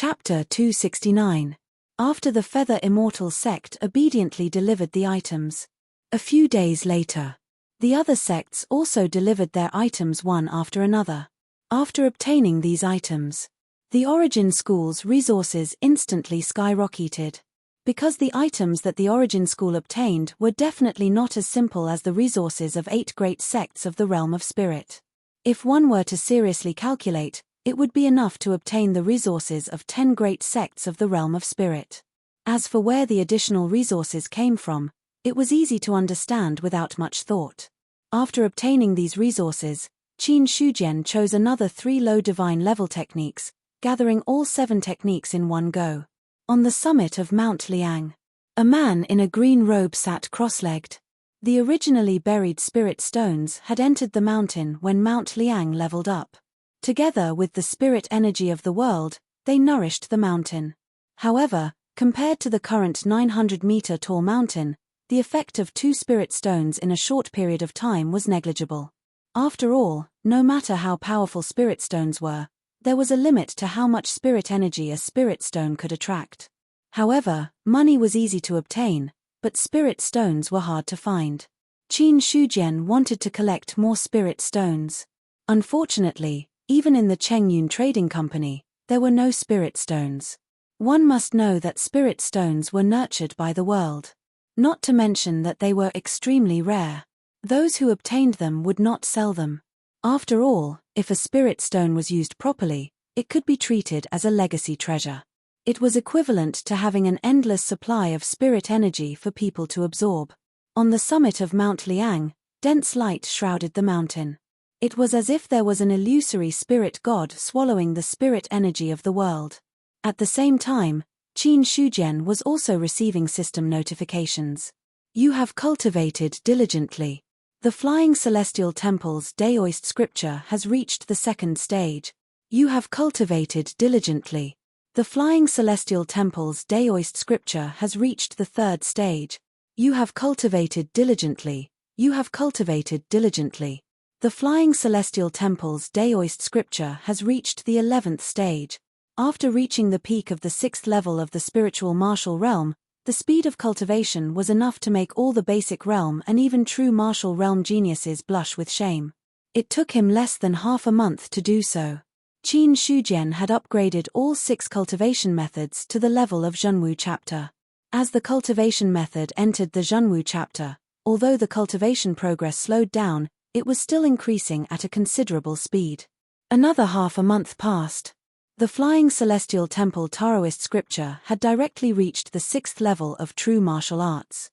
Chapter 269. After the Feather Immortal sect obediently delivered the items. A few days later, the other sects also delivered their items one after another. After obtaining these items, the Origin School's resources instantly skyrocketed. Because the items that the Origin School obtained were definitely not as simple as the resources of 8 great sects of the realm of spirit. If one were to seriously calculate, it would be enough to obtain the resources of 10 great sects of the realm of spirit. As for where the additional resources came from, it was easy to understand without much thought. After obtaining these resources, Qin Shujian chose another 3 low divine level techniques, gathering all 7 techniques in one go. On the summit of Mount Liang, a man in a green robe sat cross-legged. The originally buried spirit stones had entered the mountain when Mount Liang leveled up. Together with the spirit energy of the world, they nourished the mountain. However, compared to the current 900-meter tall mountain, the effect of 2 spirit stones in a short period of time was negligible. After all, no matter how powerful spirit stones were, there was a limit to how much spirit energy a spirit stone could attract. However, money was easy to obtain, but spirit stones were hard to find. Qin Shujian wanted to collect more spirit stones. Unfortunately, even in the Chengyun Trading Company, there were no spirit stones. One must know that spirit stones were nurtured by the world. Not to mention that they were extremely rare. Those who obtained them would not sell them. After all, if a spirit stone was used properly, it could be treated as a legacy treasure. It was equivalent to having an endless supply of spirit energy for people to absorb. On the summit of Mount Liang, dense light shrouded the mountain. It was as if there was an illusory spirit god swallowing the spirit energy of the world. At the same time, Qin Shujian was also receiving system notifications. You have cultivated diligently. The Flying Celestial Temple's Daoist scripture has reached the 2nd stage. You have cultivated diligently. The Flying Celestial Temple's Daoist scripture has reached the 3rd stage. You have cultivated diligently. You have cultivated diligently. The Flying Celestial Temple's Daoist scripture has reached the 11th stage. After reaching the peak of the 6th level of the spiritual martial realm, the speed of cultivation was enough to make all the basic realm and even true martial realm geniuses blush with shame. It took him less than half a month to do so. Qin Shujian had upgraded all 6 cultivation methods to the level of Zhenwu chapter. As the cultivation method entered the Zhenwu chapter, although the cultivation progress slowed down, it was still increasing at a considerable speed. Another half a month passed. The Flying Celestial Temple Taoist scripture had directly reached the 6th level of true martial arts.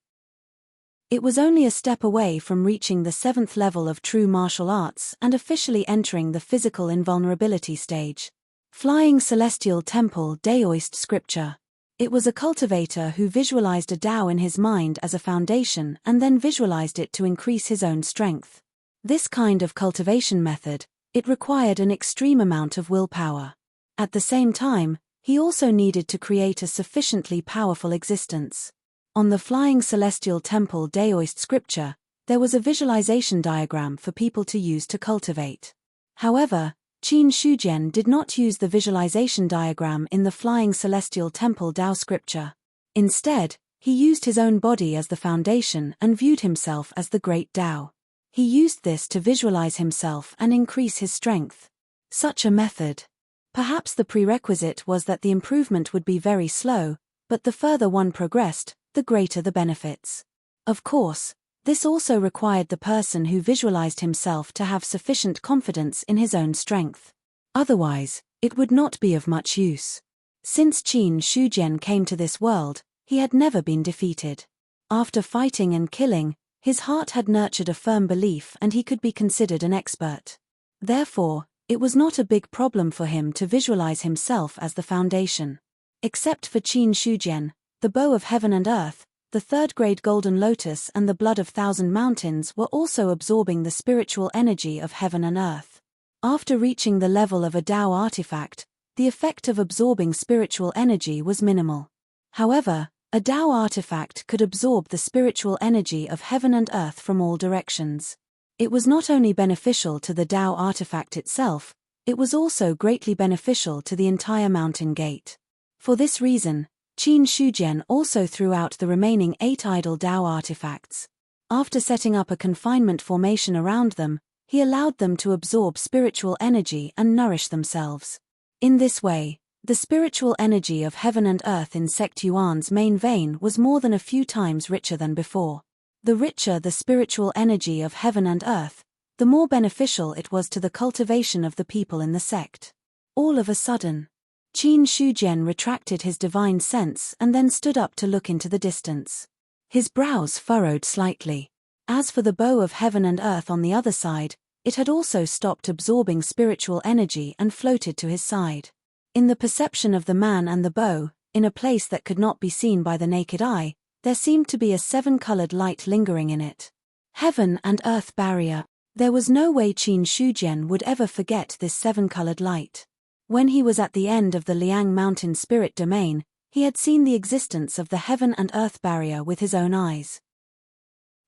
It was only a step away from reaching the 7th level of true martial arts and officially entering the physical invulnerability stage. Flying Celestial Temple Daoist scripture. It was a cultivator who visualized a Tao in his mind as a foundation and then visualized it to increase his own strength. This kind of cultivation method, it required an extreme amount of willpower. At the same time, he also needed to create a sufficiently powerful existence. On the Flying Celestial Temple Daoist scripture, there was a visualization diagram for people to use to cultivate. However, Qin Shujian did not use the visualization diagram in the Flying Celestial Temple Dao scripture. Instead, he used his own body as the foundation and viewed himself as the great Tao. He used this to visualize himself and increase his strength. Such a method. Perhaps the prerequisite was that the improvement would be very slow, but the further one progressed, the greater the benefits. Of course, this also required the person who visualized himself to have sufficient confidence in his own strength. Otherwise, it would not be of much use. Since Qin Shujian came to this world, he had never been defeated. After fighting and killing, his heart had nurtured a firm belief and he could be considered an expert. Therefore, it was not a big problem for him to visualize himself as the foundation. Except for Qin Shujian, the bow of heaven and earth, the 3rd grade golden lotus and the blood of 1,000 mountains were also absorbing the spiritual energy of heaven and earth. After reaching the level of a Tao artifact, the effect of absorbing spiritual energy was minimal. However, a Tao artifact could absorb the spiritual energy of heaven and earth from all directions. It was not only beneficial to the Tao artifact itself, it was also greatly beneficial to the entire mountain gate. For this reason, Qin Shujian also threw out the remaining 8 idle Dao artifacts. After setting up a confinement formation around them, he allowed them to absorb spiritual energy and nourish themselves. In this way, the spiritual energy of heaven and earth in Sect Yuan's main vein was more than a few times richer than before. The richer the spiritual energy of heaven and earth, the more beneficial it was to the cultivation of the people in the sect. All of a sudden, Qin Shujian retracted his divine sense and then stood up to look into the distance. His brows furrowed slightly. As for the bow of heaven and earth on the other side, it had also stopped absorbing spiritual energy and floated to his side. In the perception of the man and the bow, in a place that could not be seen by the naked eye, there seemed to be a 7-colored light lingering in it. Heaven and earth barrier. There was no way Qin Shujian would ever forget this 7-colored light. When he was at the end of the Liang Mountain spirit domain, he had seen the existence of the heaven and earth barrier with his own eyes.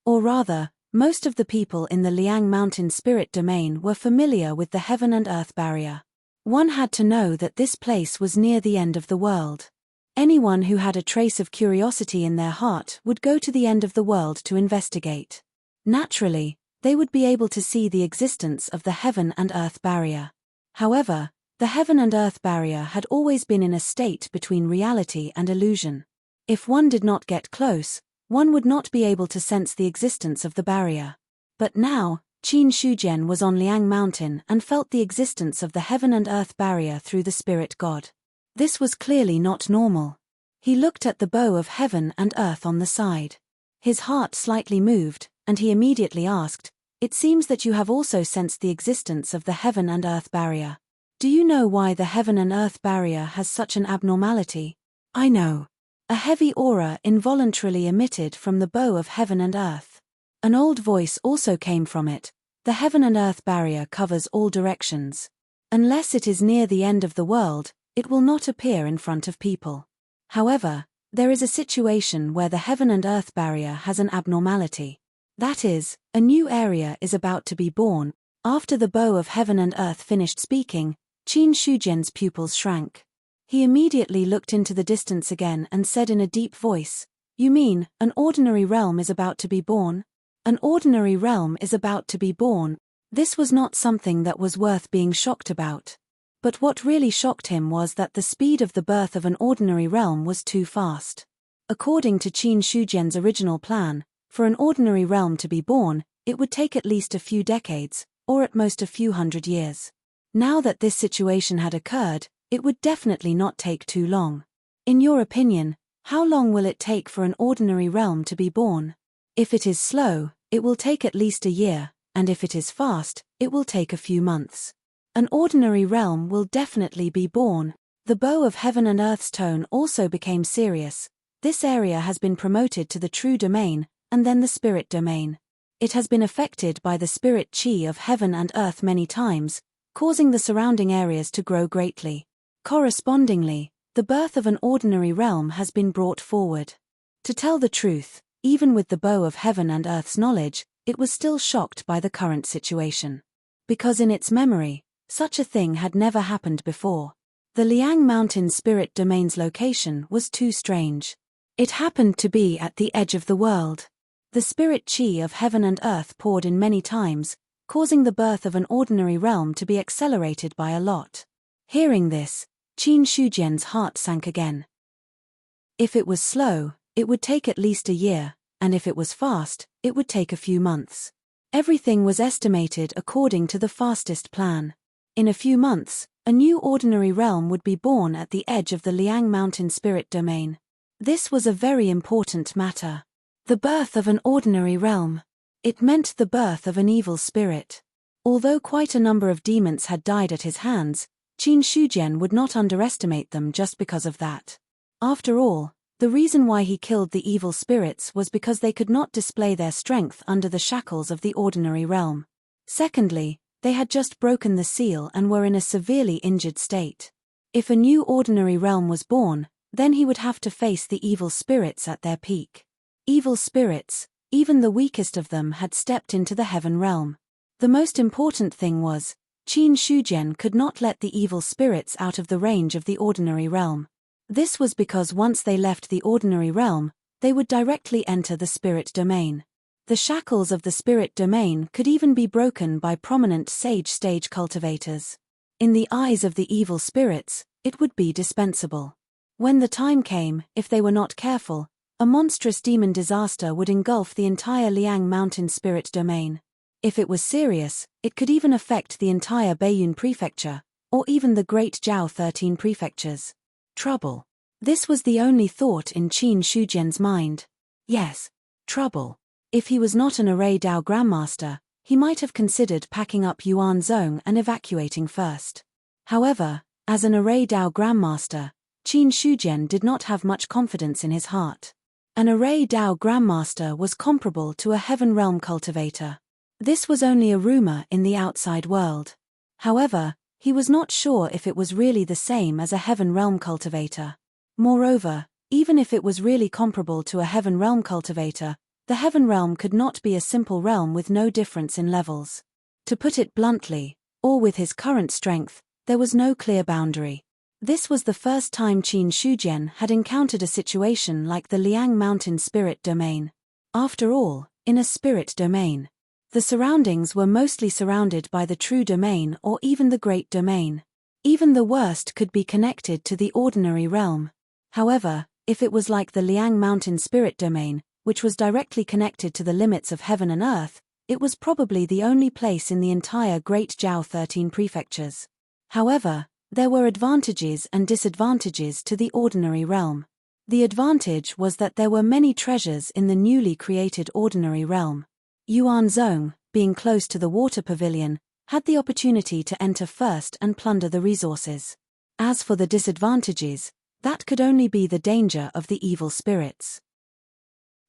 Or rather, most of the people in the Liang Mountain spirit domain were familiar with the heaven and earth barrier. One had to know that this place was near the end of the world. Anyone who had a trace of curiosity in their heart would go to the end of the world to investigate. Naturally, they would be able to see the existence of the heaven and earth barrier. However, the heaven and earth barrier had always been in a state between reality and illusion. If one did not get close, one would not be able to sense the existence of the barrier. But now, Qin Shujian was on Liang Mountain and felt the existence of the heaven and earth barrier through the spirit god. This was clearly not normal. He looked at the bow of heaven and earth on the side. His heart slightly moved, and he immediately asked, "It seems that you have also sensed the existence of the heaven and earth barrier. Do you know why the heaven and earth barrier has such an abnormality?" "I know." A heavy aura involuntarily emitted from the bow of heaven and earth. An old voice also came from it. The heaven and earth barrier covers all directions. Unless it is near the end of the world, it will not appear in front of people. However, there is a situation where the heaven and earth barrier has an abnormality. That is, a new area is about to be born. After the bow of heaven and earth finished speaking, Qin Shujian's pupils shrank. He immediately looked into the distance again and said in a deep voice, "You mean, an ordinary realm is about to be born? An ordinary realm is about to be born." This was not something that was worth being shocked about. But what really shocked him was that the speed of the birth of an ordinary realm was too fast. According to Qin Shujian's original plan, for an ordinary realm to be born, it would take at least a few decades, or at most a few hundred years. Now that this situation had occurred, it would definitely not take too long. In your opinion, how long will it take for an ordinary realm to be born? If it is slow, it will take at least a year, and if it is fast, it will take a few months. An ordinary realm will definitely be born. The bow of heaven and earth's tone also became serious. This area has been promoted to the true domain, and then the spirit domain. It has been affected by the spirit chi of heaven and earth many times, causing the surrounding areas to grow greatly. Correspondingly, the birth of an ordinary realm has been brought forward. To tell the truth, even with the bow of heaven and earth's knowledge, it was still shocked by the current situation. Because in its memory, such a thing had never happened before. The Liang Mountain spirit domain's location was too strange. It happened to be at the edge of the world. The spirit chi of heaven and earth poured in many times, causing the birth of an ordinary realm to be accelerated by a lot. Hearing this, Qin Shujian's heart sank again. If it was slow, it would take at least a year, and if it was fast, it would take a few months. Everything was estimated according to the fastest plan. In a few months, a new ordinary realm would be born at the edge of the Liang Mountain spirit domain. This was a very important matter. The birth of an ordinary realm. It meant the birth of an evil spirit. Although quite a number of demons had died at his hands, Qin Shujian would not underestimate them just because of that. After all, the reason why he killed the evil spirits was because they could not display their strength under the shackles of the ordinary realm. Secondly, they had just broken the seal and were in a severely injured state. If a new ordinary realm was born, then he would have to face the evil spirits at their peak. Evil spirits, even the weakest of them, had stepped into the heaven realm. The most important thing was, Qin Shujian could not let the evil spirits out of the range of the ordinary realm. This was because once they left the ordinary realm, they would directly enter the spirit domain. The shackles of the spirit domain could even be broken by prominent sage stage cultivators. In the eyes of the evil spirits, it would be dispensable. When the time came, if they were not careful, a monstrous demon disaster would engulf the entire Liang Mountain spirit domain. If it was serious, it could even affect the entire Baiyun prefecture, or even the great Zhao 13 prefectures. Trouble. This was the only thought in Qin Shujian's mind. Yes, trouble. If he was not an Array Dao Grandmaster, he might have considered packing up Yuan Zhong and evacuating first. However, as an Array Dao Grandmaster, Qin Shujian did not have much confidence in his heart. An Array Dao Grandmaster was comparable to a Heaven Realm cultivator. This was only a rumor in the outside world. However, he was not sure if it was really the same as a Heaven Realm cultivator. Moreover, even if it was really comparable to a Heaven Realm cultivator, the Heaven Realm could not be a simple realm with no difference in levels. To put it bluntly, or with his current strength, there was no clear boundary. This was the first time Qin Shujian had encountered a situation like the Liang Mountain spirit domain. After all, in a spirit domain, the surroundings were mostly surrounded by the true domain or even the great domain. Even the worst could be connected to the ordinary realm. However, if it was like the Liang Mountain spirit domain, which was directly connected to the limits of heaven and earth, it was probably the only place in the entire great Zhao 13 prefectures. However, there were advantages and disadvantages to the ordinary realm. The advantage was that there were many treasures in the newly created ordinary realm. Yuan Zhong, being close to the water pavilion, had the opportunity to enter first and plunder the resources. As for the disadvantages, that could only be the danger of the evil spirits.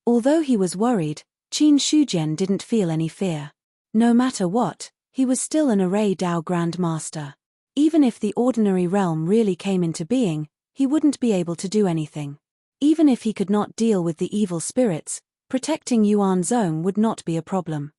Although he was worried, Qin Shujian didn't feel any fear. No matter what, he was still an Array Dao Grandmaster. Even if the ordinary realm really came into being, he wouldn't be able to do anything. Even if he could not deal with the evil spirits, protecting Yuan Zhong would not be a problem.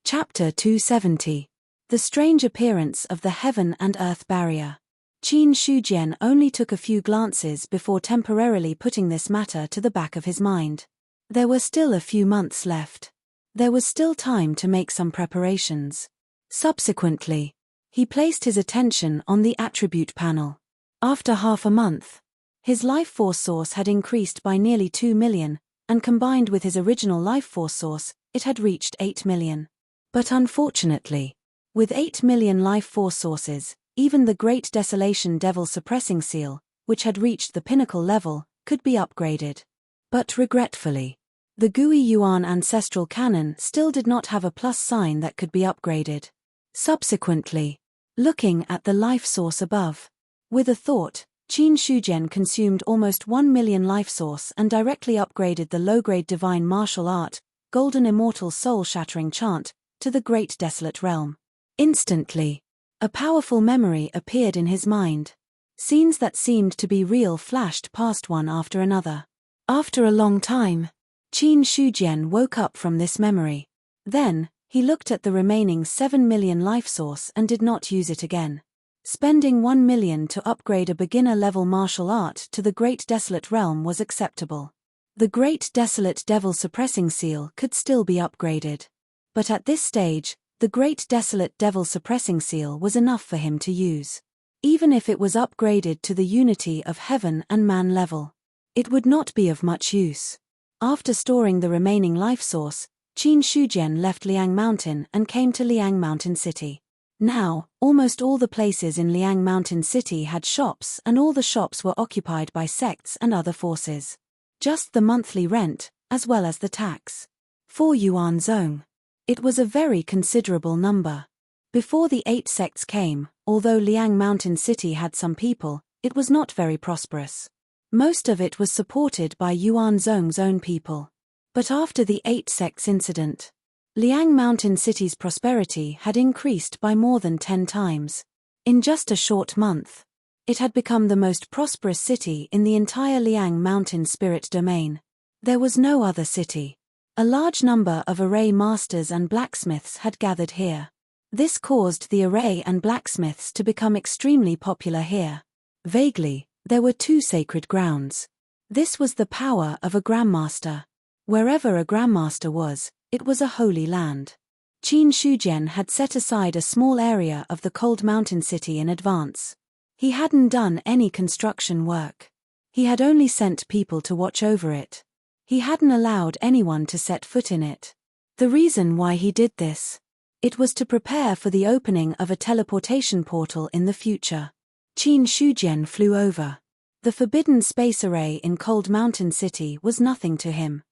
Chapter 270. The Strange Appearance of the Heaven and Earth Barrier. Qin Shujian only took a few glances before temporarily putting this matter to the back of his mind. There were still a few months left. There was still time to make some preparations. Subsequently, he placed his attention on the attribute panel. After half a month, his life force source had increased by nearly 2 million, and combined with his original life force source, it had reached 8 million. But unfortunately, with 8 million life force sources, even the Great Desolation Devil Suppressing Seal, which had reached the pinnacle level, could be upgraded. But regretfully, the Gui Yuan Ancestral Cannon still did not have a plus sign that could be upgraded. Subsequently, looking at the life source above, with a thought, Qin Shujian consumed almost 1 million life source and directly upgraded the low-grade divine martial art, Golden Immortal Soul-Shattering Chant, to the Great Desolate Realm. Instantly, a powerful memory appeared in his mind. Scenes that seemed to be real flashed past one after another. After a long time, Qin Shujian woke up from this memory. Then, he looked at the remaining 7 million life source and did not use it again. Spending 1 million to upgrade a beginner-level martial art to the Great Desolate Realm was acceptable. The Great Desolate Devil Suppressing Seal could still be upgraded. But at this stage, the Great Desolate Devil Suppressing Seal was enough for him to use. Even if it was upgraded to the unity of heaven and man level, it would not be of much use. After storing the remaining life source, Qin Shujian left Liang Mountain and came to Liang Mountain City. Now, almost all the places in Liang Mountain City had shops, and all the shops were occupied by sects and other forces. Just the monthly rent, as well as the tax. 4 Yuan Zhong. It was a very considerable number. Before the 8 sects came, although Liang Mountain City had some people, it was not very prosperous. Most of it was supported by Yuan Zhong's own people. But after the 8 sects incident, Liang Mountain City's prosperity had increased by more than 10 times. In just a short month, it had become the most prosperous city in the entire Liang Mountain spirit domain. There was no other city. A large number of array masters and blacksmiths had gathered here. This caused the array and blacksmiths to become extremely popular here. Vaguely, there were two sacred grounds. This was the power of a grandmaster. Wherever a grandmaster was, it was a holy land. Qin Shujian had set aside a small area of the cold mountain city in advance. He hadn't done any construction work. He had only sent people to watch over it. He hadn't allowed anyone to set foot in it. The reason why he did this? It was to prepare for the opening of a teleportation portal in the future. Qin Shujian flew over. The forbidden space array in Cold Mountain City was nothing to him.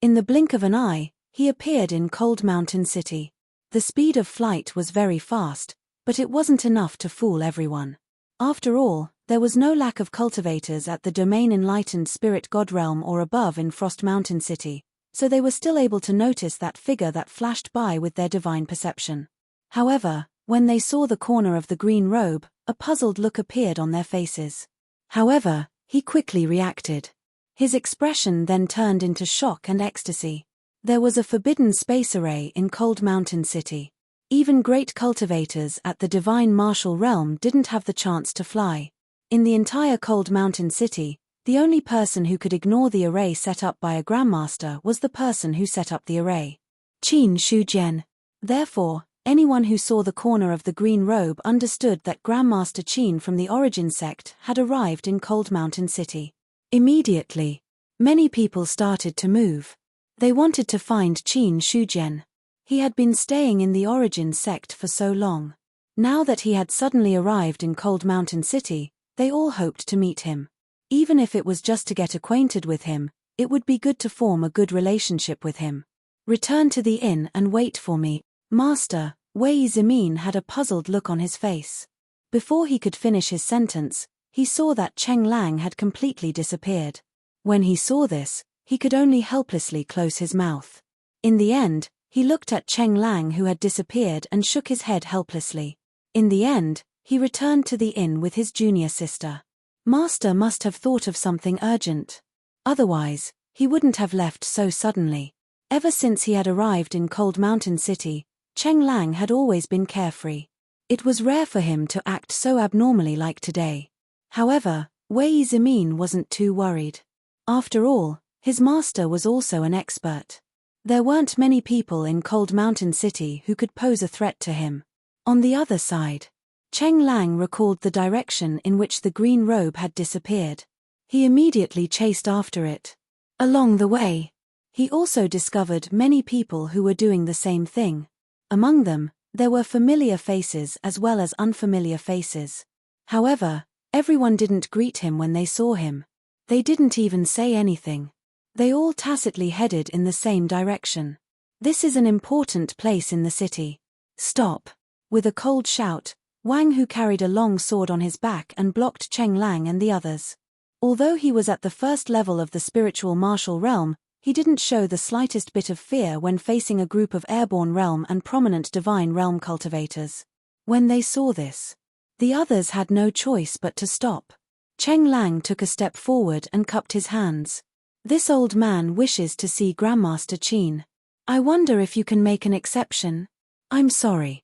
In the blink of an eye, he appeared in Cold Mountain City. The speed of flight was very fast, but it wasn't enough to fool everyone. After all, there was no lack of cultivators at the domain Enlightened Spirit God Realm or above in Frost Mountain City, so they were still able to notice that figure that flashed by with their divine perception. However, when they saw the corner of the green robe, a puzzled look appeared on their faces. However, he quickly reacted. His expression then turned into shock and ecstasy. There was a forbidden space array in Cold Mountain City. Even great cultivators at the divine martial realm didn't have the chance to fly. In the entire Cold Mountain City, the only person who could ignore the array set up by a grandmaster was the person who set up the array. Qin Shujian. Therefore, anyone who saw the corner of the green robe understood that Grandmaster Qin from the Origin sect had arrived in Cold Mountain City. Immediately, many people started to move. They wanted to find Qin Shujian. He had been staying in the Origin sect for so long. Now that he had suddenly arrived in Cold Mountain City, they all hoped to meet him. Even if it was just to get acquainted with him, it would be good to form a good relationship with him. Return to the inn and wait for me, Master. Wei Zimin had a puzzled look on his face. Before he could finish his sentence, he saw that Cheng Lang had completely disappeared. When he saw this, he could only helplessly close his mouth. In the end, he looked at Cheng Lang who had disappeared and shook his head helplessly. In the end, he returned to the inn with his junior sister. Master must have thought of something urgent. Otherwise, he wouldn't have left so suddenly. Ever since he had arrived in Cold Mountain City, Cheng Lang had always been carefree. It was rare for him to act so abnormally like today. However, Wei Zimin wasn't too worried. After all, his master was also an expert. There weren't many people in Cold Mountain City who could pose a threat to him. On the other side, Cheng Lang recalled the direction in which the green robe had disappeared. He immediately chased after it. Along the way, he also discovered many people who were doing the same thing. Among them, there were familiar faces as well as unfamiliar faces. However, everyone didn't greet him when they saw him. They didn't even say anything. They all tacitly headed in the same direction. This is an important place in the city. Stop! With a cold shout, Wang Hu carried a long sword on his back and blocked Cheng Lang and the others. Although he was at the first level of the spiritual martial realm, he didn't show the slightest bit of fear when facing a group of airborne realm and prominent divine realm cultivators. When they saw this, the others had no choice but to stop. Cheng Lang took a step forward and cupped his hands. This old man wishes to see Grandmaster Qin. I wonder if you can make an exception. I'm sorry.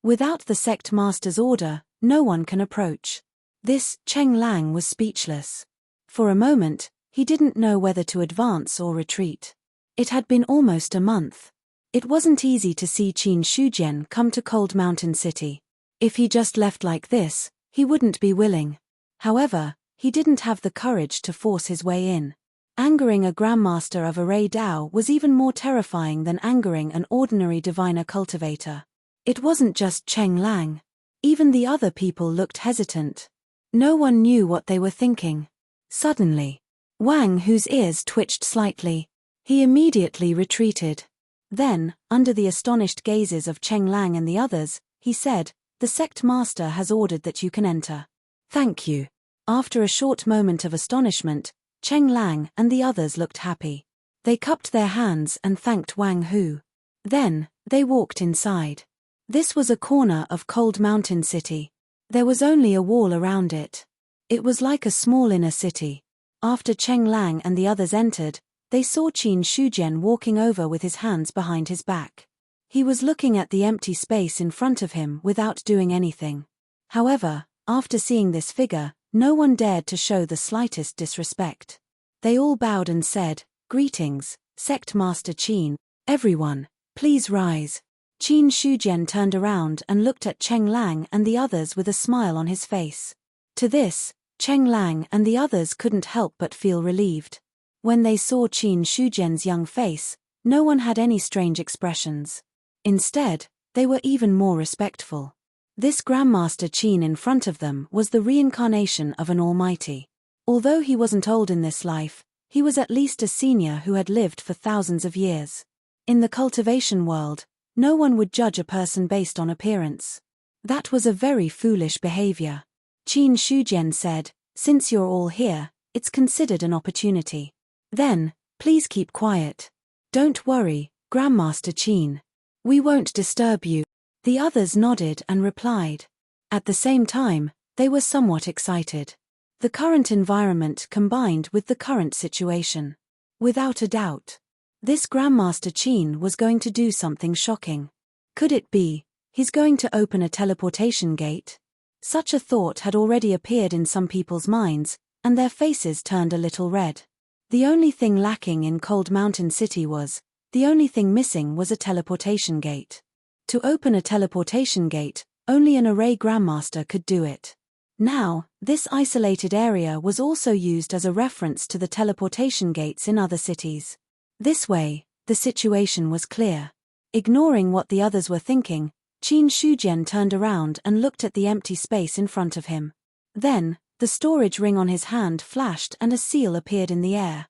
Without the sect master's order, no one can approach. This Cheng Lang was speechless. For a moment, he didn't know whether to advance or retreat. It had been almost a month. It wasn't easy to see Qin Shujian come to Cold Mountain City. If he just left like this, he wouldn't be willing. However, he didn't have the courage to force his way in. Angering a Grandmaster of Array Dao was even more terrifying than angering an ordinary diviner cultivator. It wasn't just Cheng Lang. Even the other people looked hesitant. No one knew what they were thinking. Suddenly, Wang Hu's ears twitched slightly. He immediately retreated. Then, under the astonished gazes of Cheng Lang and the others, he said, "The sect master has ordered that you can enter." "Thank you." After a short moment of astonishment, Cheng Lang and the others looked happy. They cupped their hands and thanked Wang Hu. Then, they walked inside. This was a corner of Cold Mountain City. There was only a wall around it. It was like a small inner city. After Cheng Lang and the others entered, they saw Qin Shujian walking over with his hands behind his back. He was looking at the empty space in front of him without doing anything. However, after seeing this figure, no one dared to show the slightest disrespect. They all bowed and said, "Greetings, Sect Master Qin. Everyone, please rise." Qin Shujian turned around and looked at Cheng Lang and the others with a smile on his face. To this, Cheng Lang and the others couldn't help but feel relieved. When they saw Qin Shujian's young face, no one had any strange expressions. Instead, they were even more respectful. This Grandmaster Qin in front of them was the reincarnation of an almighty. Although he wasn't old in this life, he was at least a senior who had lived for thousands of years. In the cultivation world, no one would judge a person based on appearance. That was a very foolish behavior. Qin Shujian said, "Since you're all here, it's considered an opportunity. Then, please keep quiet. Don't worry, Grandmaster Qin. We won't disturb you." The others nodded and replied. At the same time, they were somewhat excited. The current environment combined with the current situation. Without a doubt, this Grandmaster Qin was going to do something shocking. Could it be, he's going to open a teleportation gate? Such a thought had already appeared in some people's minds, and their faces turned a little red. The only thing lacking in Cold Mountain City was, the only thing missing was a teleportation gate. To open a teleportation gate, only an array Grandmaster could do it. Now, this isolated area was also used as a reference to the teleportation gates in other cities. This way, the situation was clear. Ignoring what the others were thinking, Qin Shujian turned around and looked at the empty space in front of him. Then, the storage ring on his hand flashed and a seal appeared in the air.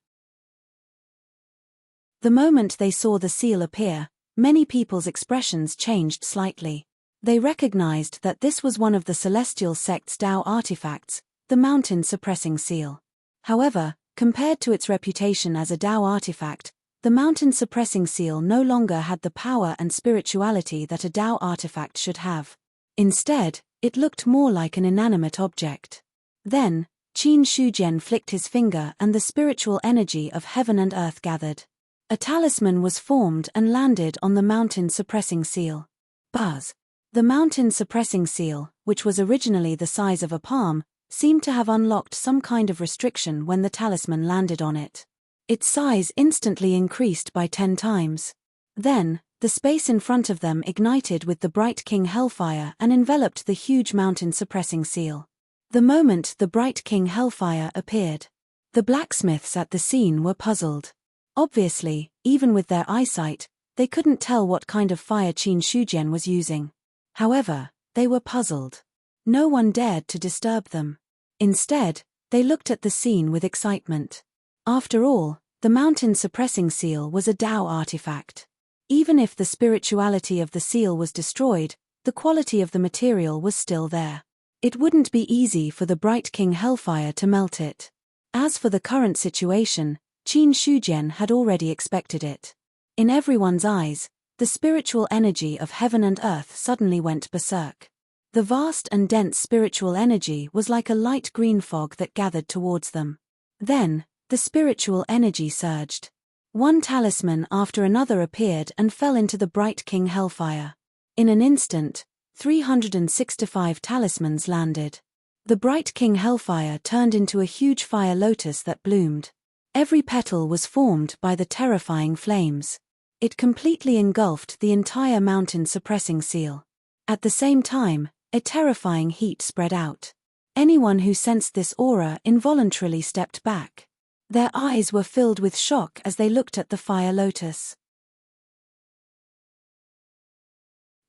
The moment they saw the seal appear, many people's expressions changed slightly. They recognized that this was one of the Celestial Sect's Tao artifacts, the Mountain Suppressing Seal. However, compared to its reputation as a Tao artifact, the Mountain Suppressing Seal no longer had the power and spirituality that a Tao artifact should have. Instead, it looked more like an inanimate object. Then, Qin Shujian flicked his finger and the spiritual energy of heaven and earth gathered. A talisman was formed and landed on the Mountain Suppressing Seal. Buzz! The Mountain Suppressing Seal, which was originally the size of a palm, seemed to have unlocked some kind of restriction when the talisman landed on it. Its size instantly increased by 10 times. Then, the space in front of them ignited with the bright King Hellfire and enveloped the huge Mountain Suppressing Seal. The moment the bright King Hellfire appeared, the blacksmiths at the scene were puzzled. Obviously, even with their eyesight, they couldn't tell what kind of fire Qin Shujian was using. However, they were puzzled. No one dared to disturb them. Instead, they looked at the scene with excitement. After all, the Mountain Suppressing Seal was a Tao artifact. Even if the spirituality of the seal was destroyed, the quality of the material was still there. It wouldn't be easy for the bright King Hellfire to melt it. As for the current situation, Qin Shujian had already expected it. In everyone's eyes, the spiritual energy of heaven and earth suddenly went berserk. The vast and dense spiritual energy was like a light green fog that gathered towards them. Then, the spiritual energy surged. One talisman after another appeared and fell into the bright King Hellfire. In an instant, 365 talismans landed. The bright King Hellfire turned into a huge fire lotus that bloomed. Every petal was formed by the terrifying flames. It completely engulfed the entire Mountain Suppressing Seal. At the same time, a terrifying heat spread out. Anyone who sensed this aura involuntarily stepped back. Their eyes were filled with shock as they looked at the fire lotus.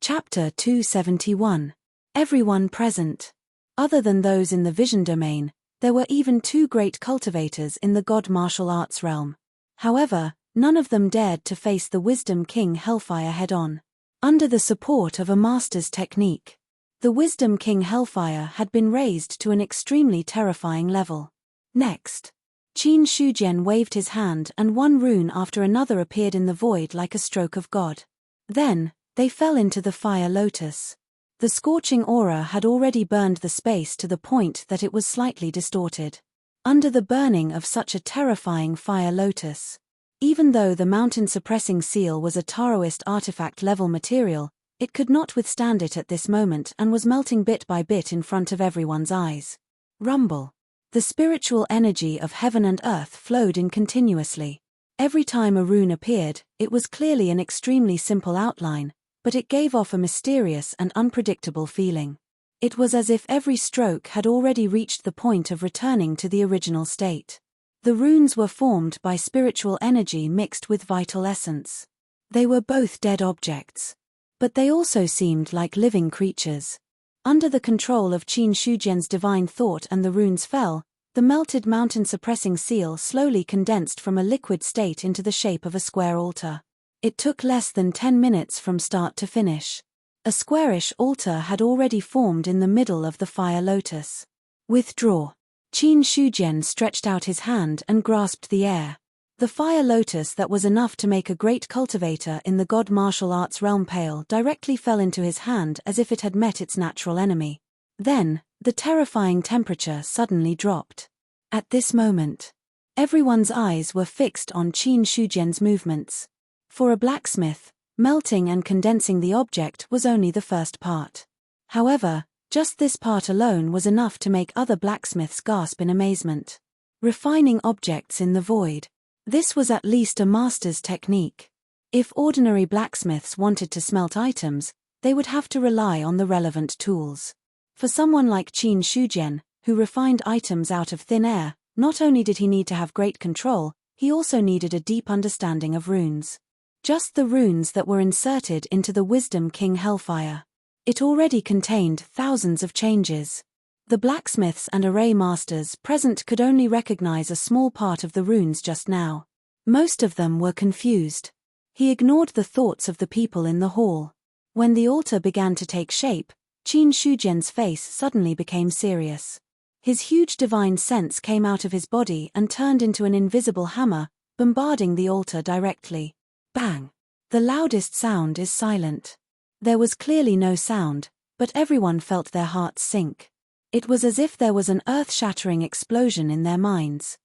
Chapter 271. Everyone present. Other than those in the vision domain, there were even 2 great cultivators in the God martial arts realm. However, none of them dared to face the Wisdom King Hellfire head-on. Under the support of a master's technique, the Wisdom King Hellfire had been raised to an extremely terrifying level. Next, Qin Shujian waved his hand and one rune after another appeared in the void like a stroke of God. Then, they fell into the fire lotus. The scorching aura had already burned the space to the point that it was slightly distorted. Under the burning of such a terrifying fire lotus, Even though the mountain-suppressing seal was a Taoist artifact-level material, it could not withstand it at this moment and was melting bit by bit in front of everyone's eyes. Rumble. The spiritual energy of heaven and earth flowed in continuously. Every time a rune appeared, it was clearly an extremely simple outline, but it gave off a mysterious and unpredictable feeling. It was as if every stroke had already reached the point of returning to the original state. The runes were formed by spiritual energy mixed with vital essence. They were both dead objects. But they also seemed like living creatures. Under the control of Qin Shujian's divine thought and the runes fell, the melted mountain-suppressing seal slowly condensed from a liquid state into the shape of a square altar. It took less than 10 minutes from start to finish. A squarish altar had already formed in the middle of the fire lotus. Withdraw. Qin Shujian stretched out his hand and grasped the air. The fire lotus that was enough to make a great cultivator in the god martial arts realm pale directly fell into his hand as if it had met its natural enemy. Then, the terrifying temperature suddenly dropped. At this moment, everyone's eyes were fixed on Qin Shujian's movements. For a blacksmith, melting and condensing the object was only the first part. However, just this part alone was enough to make other blacksmiths gasp in amazement. Refining objects in the void. This was at least a master's technique. If ordinary blacksmiths wanted to smelt items, they would have to rely on the relevant tools. For someone like Qin Shujian, who refined items out of thin air, not only did he need to have great control, he also needed a deep understanding of runes. Just the runes that were inserted into the Wisdom King Hellfire. It already contained thousands of changes. The blacksmiths and array masters present could only recognize a small part of the runes just now. Most of them were confused. He ignored the thoughts of the people in the hall. When the altar began to take shape, Qin Shujian's face suddenly became serious. His huge divine sense came out of his body and turned into an invisible hammer, bombarding the altar directly. Bang! The loudest sound is silent. There was clearly no sound, but everyone felt their hearts sink. It was as if there was an earth-shattering explosion in their minds.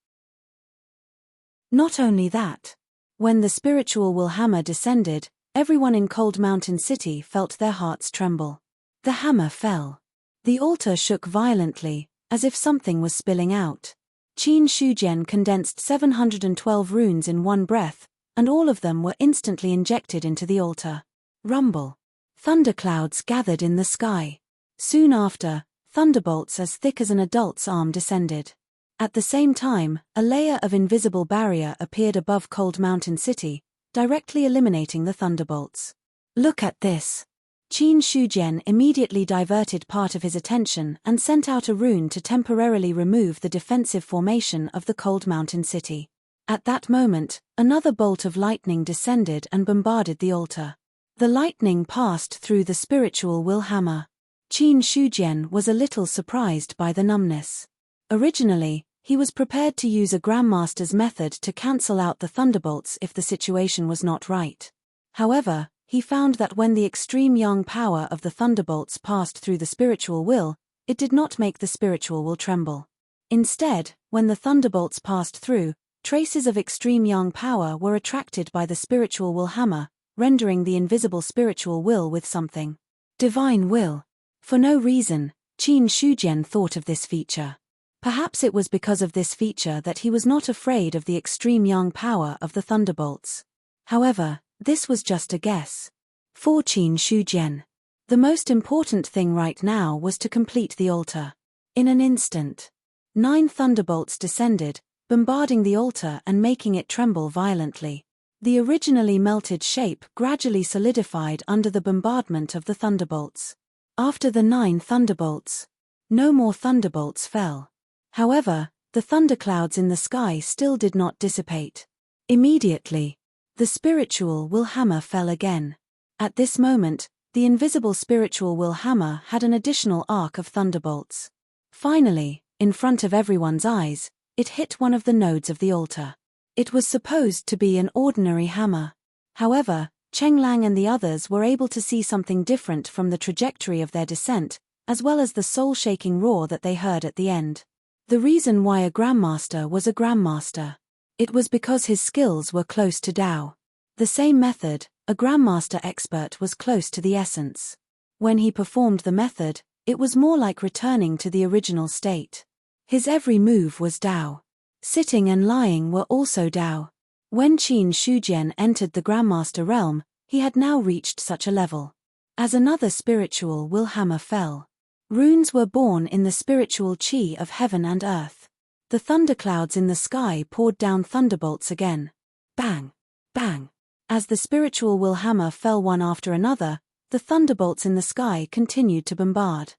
Not only that. When the spiritual will hammer descended, everyone in Cold Mountain City felt their hearts tremble. The hammer fell. The altar shook violently, as if something was spilling out. Qin Shujian condensed 712 runes in one breath, and all of them were instantly injected into the altar. Rumble. Thunderclouds gathered in the sky. Soon after, thunderbolts as thick as an adult's arm descended. At the same time, a layer of invisible barrier appeared above Cold Mountain City, directly eliminating the thunderbolts. Look at this. Qin Shujian immediately diverted part of his attention and sent out a rune to temporarily remove the defensive formation of the Cold Mountain City. At that moment, another bolt of lightning descended and bombarded the altar. The lightning passed through the spiritual will hammer. Qin Shujian was a little surprised by the numbness. Originally, he was prepared to use a grandmaster's method to cancel out the thunderbolts if the situation was not right. However, he found that when the extreme yang power of the thunderbolts passed through the spiritual will, it did not make the spiritual will tremble. Instead, when the thunderbolts passed through, traces of extreme yang power were attracted by the spiritual will hammer, rendering the invisible spiritual will with something. Divine will. For no reason, Qin Shujian thought of this feature. Perhaps it was because of this feature that he was not afraid of the extreme yang power of the thunderbolts. However, this was just a guess. For Qin Shujian, the most important thing right now was to complete the altar. In an instant, 9 thunderbolts descended, bombarding the altar and making it tremble violently. The originally melted shape gradually solidified under the bombardment of the thunderbolts. After the 9 thunderbolts, no more thunderbolts fell. However, the thunderclouds in the sky still did not dissipate. Immediately, the spiritual will hammer fell again. At this moment, the invisible spiritual will hammer had an additional arc of thunderbolts. Finally, in front of everyone's eyes, it hit one of the nodes of the altar. It was supposed to be an ordinary hammer. However, Cheng Lang and the others were able to see something different from the trajectory of their descent, as well as the soul-shaking roar that they heard at the end. The reason why a grandmaster was a grandmaster. It was because his skills were close to Tao. The same method, a Grandmaster expert was close to the essence. When he performed the method, it was more like returning to the original state. His every move was Tao. Sitting and lying were also Tao. When Qin Shujian entered the Grandmaster realm, he had now reached such a level. As another spiritual willhammer fell, runes were born in the spiritual chi of heaven and earth. The thunderclouds in the sky poured down thunderbolts again. Bang! Bang! As the spiritual willhammer fell one after another, the thunderbolts in the sky continued to bombard.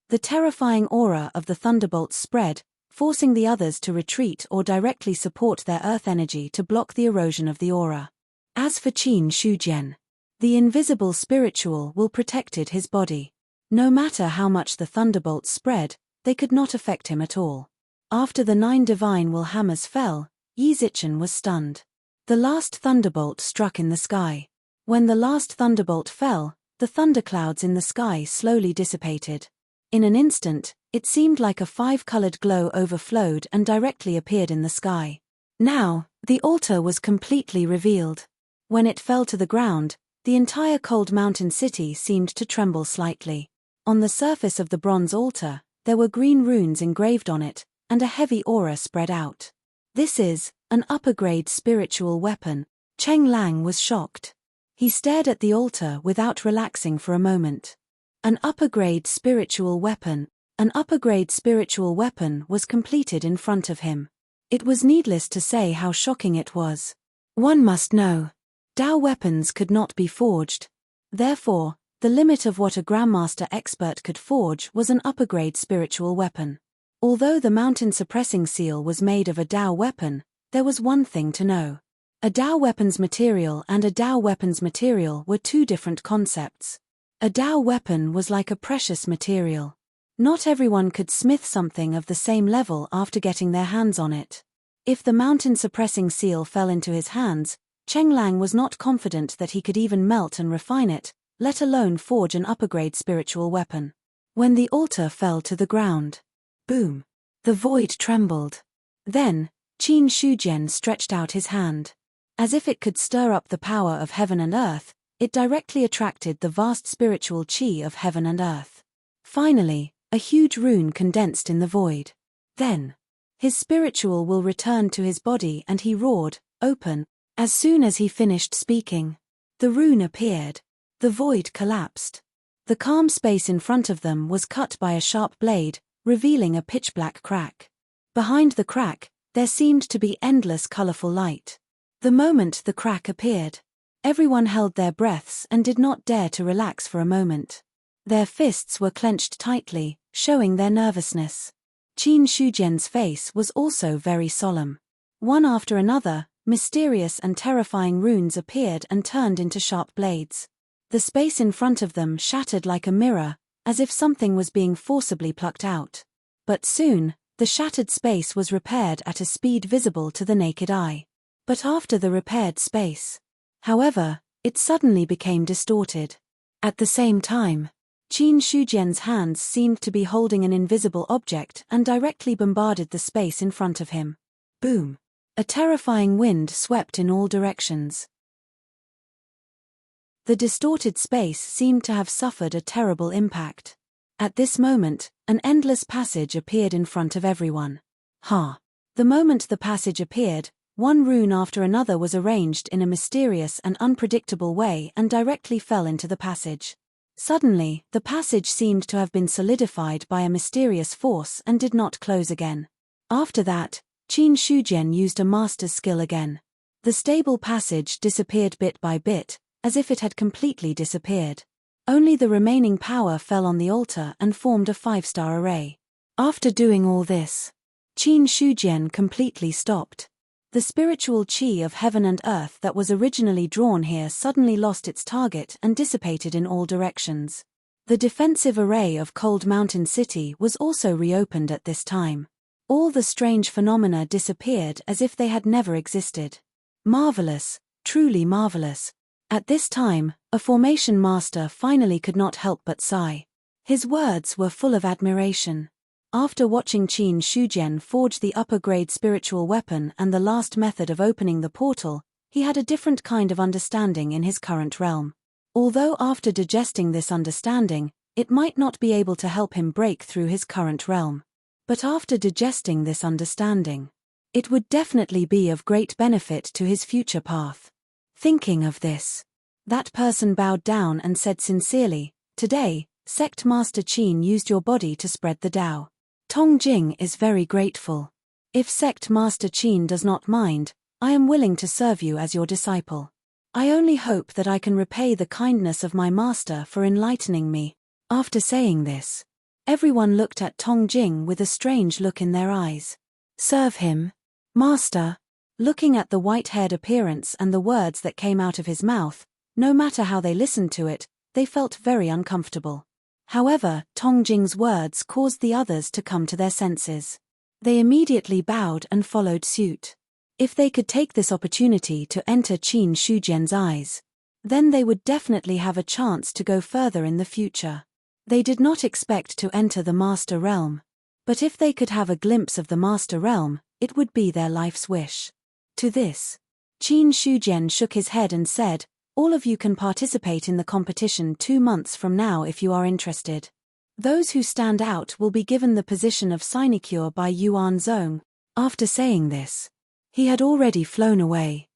The terrifying aura of the thunderbolts spread, forcing the others to retreat or directly support their earth energy to block the erosion of the aura. As for Qin Shujian, the invisible spiritual will protected his body. No matter how much the thunderbolts spread, they could not affect him at all. After the 9 divine willhammers fell, Yi Zichen was stunned. The last thunderbolt struck in the sky. When the last thunderbolt fell, the thunderclouds in the sky slowly dissipated. In an instant, it seemed like a 5-colored glow overflowed and directly appeared in the sky. Now, the altar was completely revealed. When it fell to the ground, the entire cold mountain city seemed to tremble slightly. On the surface of the bronze altar, there were green runes engraved on it, and a heavy aura spread out. This is an upper-grade spiritual weapon. Cheng Lang was shocked. He stared at the altar without relaxing for a moment. An upper-grade spiritual weapon. An upper-grade spiritual weapon was completed in front of him. It was needless to say how shocking it was. One must know. Tao weapons could not be forged. Therefore, the limit of what a Grandmaster expert could forge was an upper-grade spiritual weapon. Although the mountain suppressing seal was made of a Tao weapon, there was one thing to know. A Tao weapons material and a Tao weapons material were two different concepts. A Tao weapon was like a precious material. Not everyone could smith something of the same level after getting their hands on it. If the mountain suppressing seal fell into his hands, Cheng Lang was not confident that he could even melt and refine it, let alone forge an upper-grade spiritual weapon. When the altar fell to the ground, boom! The void trembled. Then, Qin Shujian stretched out his hand. As if it could stir up the power of heaven and earth, it directly attracted the vast spiritual chi of heaven and earth. Finally, a huge rune condensed in the void. Then, his spiritual will returned to his body and he roared, "Open!" As soon as he finished speaking, the rune appeared. The void collapsed. The calm space in front of them was cut by a sharp blade, revealing a pitch-black crack. Behind the crack, there seemed to be endless colorful light. The moment the crack appeared, everyone held their breaths and did not dare to relax for a moment. Their fists were clenched tightly, showing their nervousness. Qin Shujian's face was also very solemn. One after another, mysterious and terrifying runes appeared and turned into sharp blades. The space in front of them shattered like a mirror, as if something was being forcibly plucked out. But soon, the shattered space was repaired at a speed visible to the naked eye. But after the repaired space, however, it suddenly became distorted. At the same time, Qin Shujian's hands seemed to be holding an invisible object and directly bombarded the space in front of him. Boom! A terrifying wind swept in all directions. The distorted space seemed to have suffered a terrible impact. At this moment, an endless passage appeared in front of everyone. The moment the passage appeared, one rune after another was arranged in a mysterious and unpredictable way and directly fell into the passage. Suddenly, the passage seemed to have been solidified by a mysterious force and did not close again. After that, Qin Shujian used a master's skill again. The stable passage disappeared bit by bit, as if it had completely disappeared. Only the remaining power fell on the altar and formed a 5-star array. After doing all this, Qin Shujian completely stopped. The spiritual chi of heaven and earth that was originally drawn here suddenly lost its target and dissipated in all directions. The defensive array of Cold Mountain City was also reopened at this time. All the strange phenomena disappeared as if they had never existed. Marvelous, truly marvelous. At this time, a formation master finally could not help but sigh. His words were full of admiration. After watching Qin Shujian forge the upper-grade spiritual weapon and the last method of opening the portal, he had a different kind of understanding in his current realm. Although after digesting this understanding, it might not be able to help him break through his current realm. But after digesting this understanding, it would definitely be of great benefit to his future path. Thinking of this, that person bowed down and said sincerely, "Today, Sect Master Qin used your body to spread the Tao. Tongjing is very grateful. If Sect Master Qin does not mind, I am willing to serve you as your disciple. I only hope that I can repay the kindness of my master for enlightening me." After saying this, everyone looked at Tongjing with a strange look in their eyes. "Serve him, Master." Looking at the white-haired appearance and the words that came out of his mouth, no matter how they listened to it, they felt very uncomfortable. However, Tongjing's words caused the others to come to their senses. They immediately bowed and followed suit. If they could take this opportunity to enter Qin Shujian's eyes, then they would definitely have a chance to go further in the future. They did not expect to enter the Master Realm, but if they could have a glimpse of the Master Realm, it would be their life's wish. To this, Qin Shujian shook his head and said, "All of you can participate in the competition 2 months from now if you are interested. Those who stand out will be given the position of sinecure by Yuan Zong." After saying this, he had already flown away.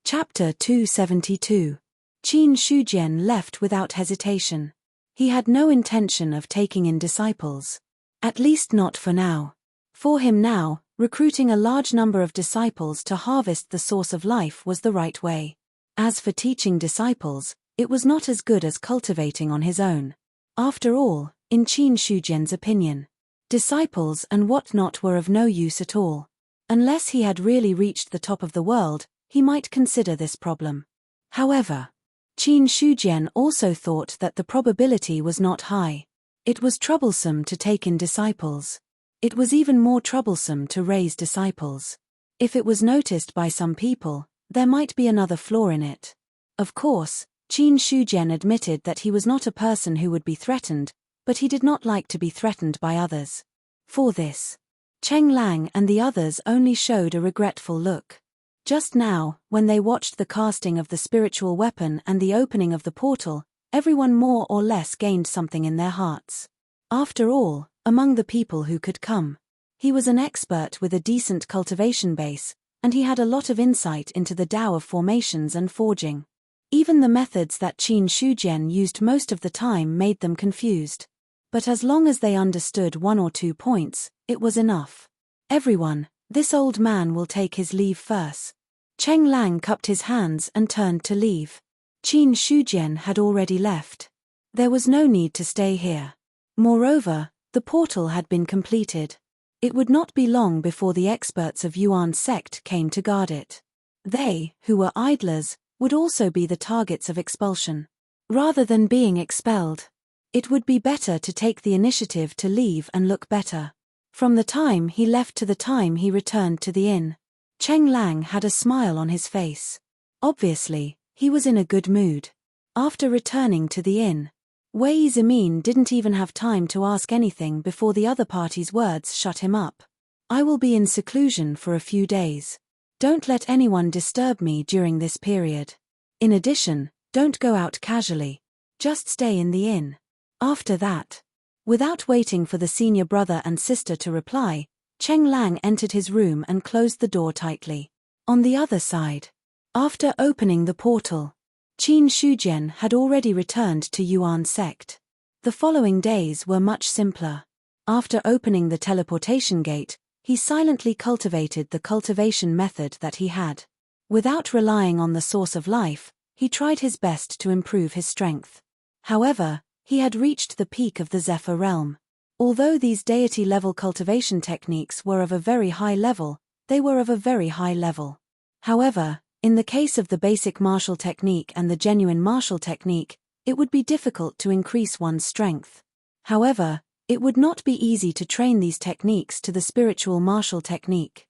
Chapter 272. Qin Shujian left without hesitation. He had no intention of taking in disciples. At least not for now. For him now, recruiting a large number of disciples to harvest the source of life was the right way. As for teaching disciples, it was not as good as cultivating on his own. After all, in Qin Shujian's opinion, disciples and whatnot were of no use at all. Unless he had really reached the top of the world, he might consider this problem. However, Qin Shujian also thought that the probability was not high. It was troublesome to take in disciples. It was even more troublesome to raise disciples. If it was noticed by some people, there might be another flaw in it. Of course, Qin Shujian admitted that he was not a person who would be threatened, but he did not like to be threatened by others. For this, Cheng Lang and the others only showed a regretful look. Just now, when they watched the casting of the spiritual weapon and the opening of the portal, everyone more or less gained something in their hearts. After all, among the people who could come, he was an expert with a decent cultivation base, and he had a lot of insight into the Tao of formations and forging. Even the methods that Qin Shujian used most of the time made them confused. But as long as they understood 1 or 2 points, it was enough. "Everyone, this old man will take his leave first." Cheng Lang cupped his hands and turned to leave. Qin Shujian had already left. There was no need to stay here. Moreover, the portal had been completed. It would not be long before the experts of Yuan's sect came to guard it. They, who were idlers, would also be the targets of expulsion. Rather than being expelled, it would be better to take the initiative to leave and look better. From the time he left to the time he returned to the inn, Cheng Lang had a smile on his face. Obviously, he was in a good mood. After returning to the inn, Wei Zimin didn't even have time to ask anything before the other party's words shut him up. "I will be in seclusion for a few days. Don't let anyone disturb me during this period. In addition, don't go out casually. Just stay in the inn." After that, without waiting for the senior brother and sister to reply, Cheng Lang entered his room and closed the door tightly. On the other side, after opening the portal, Qin Shujian had already returned to Yuan's sect. The following days were much simpler. After opening the teleportation gate, he silently cultivated the cultivation method that he had. Without relying on the source of life, he tried his best to improve his strength. However, he had reached the peak of the Zephyr realm. Although these deity-level cultivation techniques were of a very high level, they were of a very high level. However, in the case of the basic martial technique and the genuine martial technique, it would be difficult to increase one's strength. However, it would not be easy to train these techniques to the spiritual martial technique.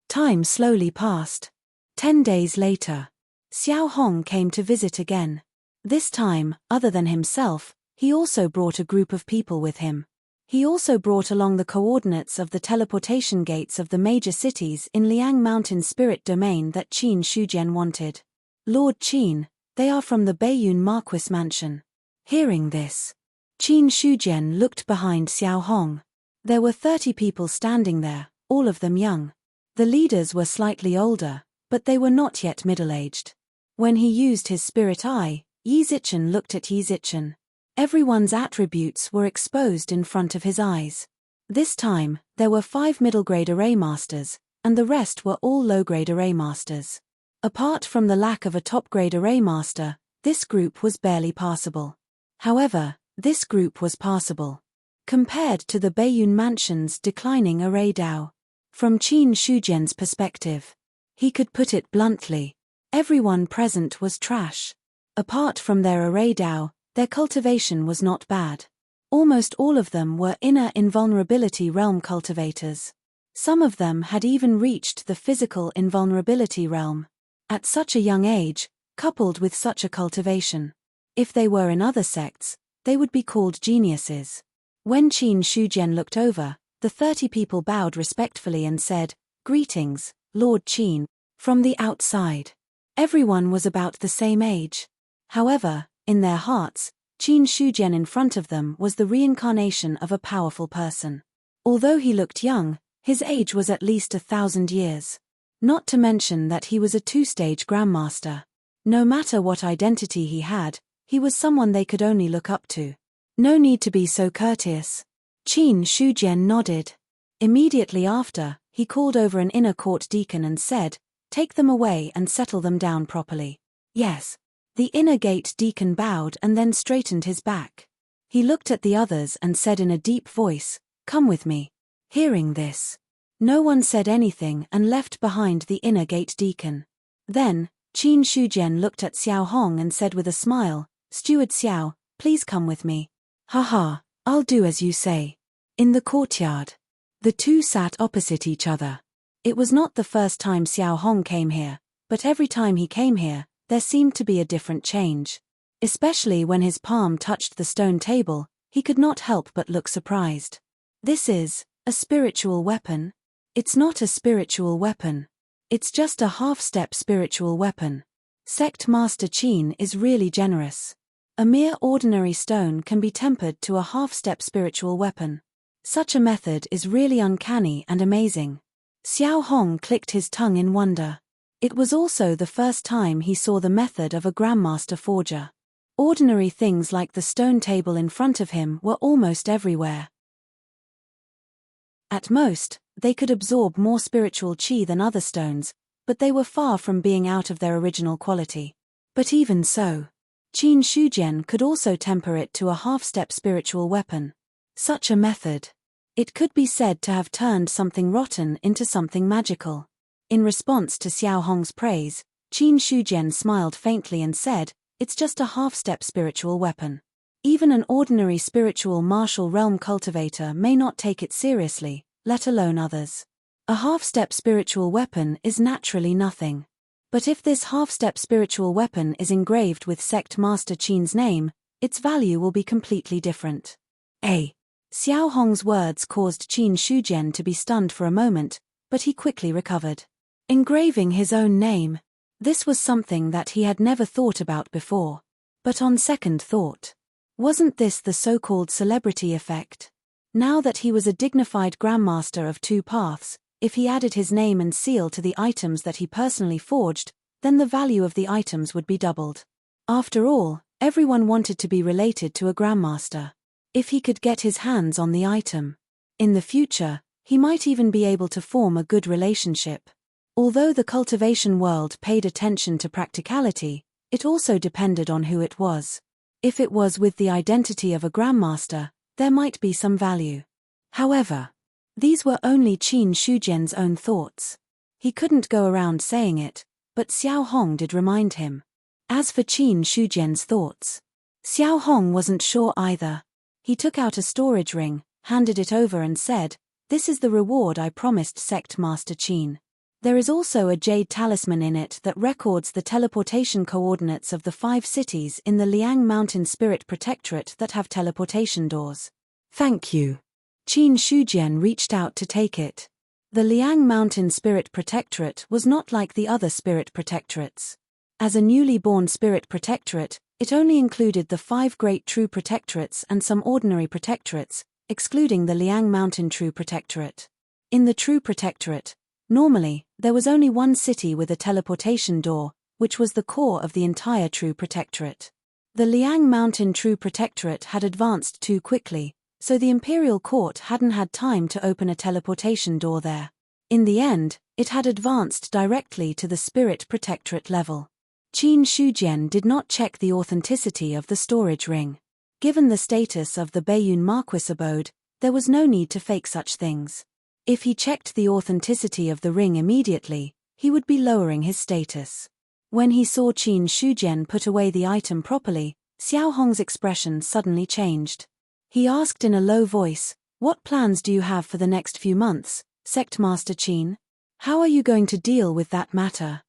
Time slowly passed. 10 days later, Xiao Hong came to visit again. This time, other than himself, he also brought a group of people with him. He also brought along the coordinates of the teleportation gates of the major cities in Liang Mountain Spirit Domain that Qin Shujian wanted. Lord Qin, they are from the Baiyun Marquis Mansion. Hearing this, Qin Shujian looked behind Xiao Hong. There were 30 people standing there, all of them young. The leaders were slightly older, but they were not yet middle-aged. When he used his spirit eye, Yi Zichen looked at Yi Zichen. Everyone's attributes were exposed in front of his eyes. This time, there were 5 middle-grade array masters, and the rest were all low-grade array masters. Apart from the lack of a top-grade array master, this group was barely passable. However, this group was passable. Compared to the Baiyun Mansion's declining array Dao. From Qin Shujian's perspective, he could put it bluntly. Everyone present was trash. Apart from their array Dao, their cultivation was not bad. Almost all of them were inner invulnerability realm cultivators. Some of them had even reached the physical invulnerability realm. At such a young age, coupled with such a cultivation. If they were in other sects, they would be called geniuses. When Qin Shujian looked over, the 30 people bowed respectfully and said, "Greetings, Lord Qin." From the outside, everyone was about the same age. However, in their hearts, Qin Shujian in front of them was the reincarnation of a powerful person. Although he looked young, his age was at least 1,000 years. Not to mention that he was a 2-stage grandmaster. No matter what identity he had, he was someone they could only look up to. No need to be so courteous. Qin Shujian nodded. Immediately after, he called over an inner court deacon and said, "Take them away and settle them down properly." Yes. The inner gate deacon bowed and then straightened his back. He looked at the others and said in a deep voice, "Come with me." Hearing this, no one said anything and left behind the inner gate deacon. Then, Qin Shujian looked at Xiao Hong and said with a smile, "Steward Xiao, please come with me." "Haha, I'll do as you say." In the courtyard, the two sat opposite each other. It was not the first time Xiao Hong came here, but every time he came here, there seemed to be a different change. Especially when his palm touched the stone table, he could not help but look surprised. This is a spiritual weapon? It's not a spiritual weapon. It's just a half-step spiritual weapon. Sect Master Qin is really generous. A mere ordinary stone can be tempered to a half-step spiritual weapon. Such a method is really uncanny and amazing. Xiao Hong clicked his tongue in wonder. It was also the first time he saw the method of a Grandmaster Forger. Ordinary things like the stone table in front of him were almost everywhere. At most, they could absorb more spiritual qi than other stones, but they were far from being out of their original quality. But even so, Qin Shujian could also temper it to a half-step spiritual weapon. Such a method. It could be said to have turned something rotten into something magical. In response to Xiao Hong's praise, Qin Shujian smiled faintly and said, "It's just a half-step spiritual weapon. Even an ordinary spiritual martial realm cultivator may not take it seriously, let alone others. A half-step spiritual weapon is naturally nothing. But if this half-step spiritual weapon is engraved with Sect Master Qin's name, its value will be completely different." Xiao Hong's words caused Qin Shujian to be stunned for a moment, but he quickly recovered. Engraving his own name. This was something that he had never thought about before. But on second thought, wasn't this the so-called celebrity effect? Now that he was a dignified Grandmaster of two paths, if he added his name and seal to the items that he personally forged, then the value of the items would be doubled. After all, everyone wanted to be related to a Grandmaster. If he could get his hands on the item. In the future, he might even be able to form a good relationship. Although the cultivation world paid attention to practicality, it also depended on who it was. If it was with the identity of a Grandmaster, there might be some value. However, these were only Qin Shujian's own thoughts. He couldn't go around saying it, but Xiao Hong did remind him. As for Qin Shujian's thoughts, Xiao Hong wasn't sure either. He took out a storage ring, handed it over and said, "This is the reward I promised Sect Master Qin." There is also a jade talisman in it that records the teleportation coordinates of the 5 cities in the Liang Mountain Spirit Protectorate that have teleportation doors. Thank you. Qin Shujian reached out to take it. The Liang Mountain Spirit Protectorate was not like the other spirit protectorates. As a newly born spirit protectorate, it only included the 5 great true protectorates and some ordinary protectorates, excluding the Liang Mountain True Protectorate. In the True Protectorate, normally, there was only one city with a teleportation door, which was the core of the entire True Protectorate. The Liang Mountain True Protectorate had advanced too quickly, so the Imperial Court hadn't had time to open a teleportation door there. In the end, it had advanced directly to the Spirit Protectorate level. Qin Shujian did not check the authenticity of the storage ring. Given the status of the Baiyun Marquis abode, there was no need to fake such things. If he checked the authenticity of the ring immediately, he would be lowering his status. When he saw Qin Shujian put away the item properly, Xiao Hong's expression suddenly changed. He asked in a low voice, "What plans do you have for the next few months, Sect Master Qin? How are you going to deal with that matter?"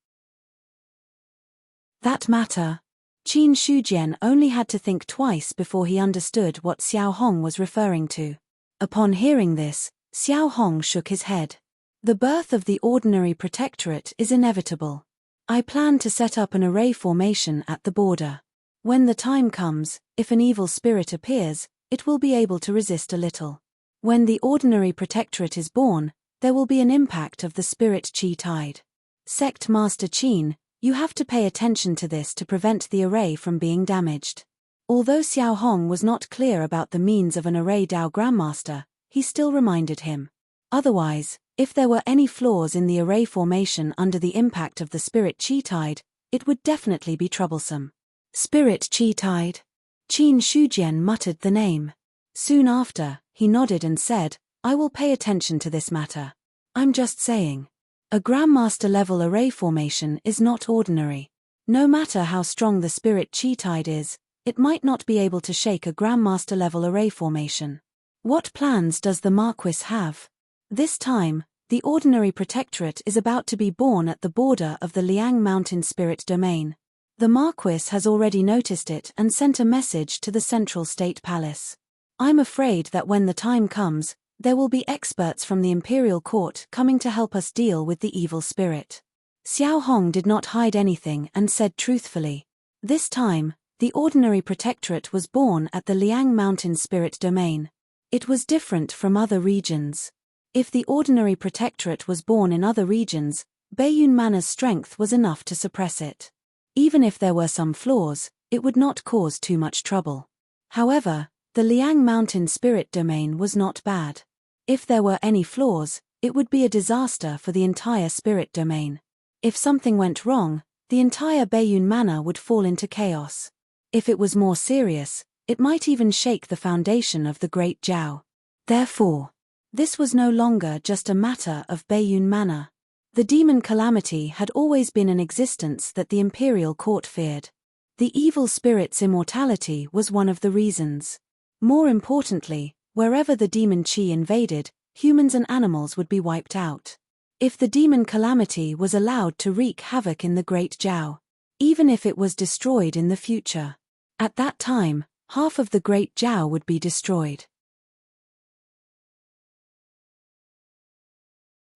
That matter? Qin Shujian only had to think twice before he understood what Xiao Hong was referring to. Upon hearing this, Xiao Hong shook his head. The birth of the ordinary protectorate is inevitable. I plan to set up an array formation at the border. When the time comes, if an evil spirit appears, it will be able to resist a little. When the ordinary protectorate is born, there will be an impact of the spirit chi tide. Sect Master Qin, you have to pay attention to this to prevent the array from being damaged. Although Xiao Hong was not clear about the means of an array Dao Grandmaster, he still reminded him. Otherwise, if there were any flaws in the array formation under the impact of the spirit chi tide, it would definitely be troublesome. Spirit chi tide? Qin Shujian muttered the name. Soon after, he nodded and said, "I will pay attention to this matter. I'm just saying. A Grandmaster-level array formation is not ordinary. No matter how strong the spirit chi tide is, it might not be able to shake a Grandmaster-level array formation. What plans does the Marquis have? This time, the ordinary protectorate is about to be born at the border of the Liang Mountain Spirit Domain. The Marquis has already noticed it and sent a message to the Central State Palace. I'm afraid that when the time comes, there will be experts from the Imperial Court coming to help us deal with the evil spirit." Xiao Hong did not hide anything and said truthfully. This time, the ordinary protectorate was born at the Liang Mountain Spirit Domain. It was different from other regions. If the ordinary protectorate was born in other regions, Baiyun Mana's strength was enough to suppress it. Even if there were some flaws, it would not cause too much trouble. However, the Liang Mountain Spirit Domain was not bad. If there were any flaws, it would be a disaster for the entire Spirit Domain. If something went wrong, the entire Baiyun Mana would fall into chaos. If it was more serious, it might even shake the foundation of the Great Jiao. Therefore, this was no longer just a matter of Baiyun Mana. The demon calamity had always been an existence that the Imperial Court feared. The evil spirit's immortality was one of the reasons. More importantly, wherever the demon chi invaded, humans and animals would be wiped out. If the demon calamity was allowed to wreak havoc in the Great Jiao, even if it was destroyed in the future, at that time, half of the Great Jiao would be destroyed.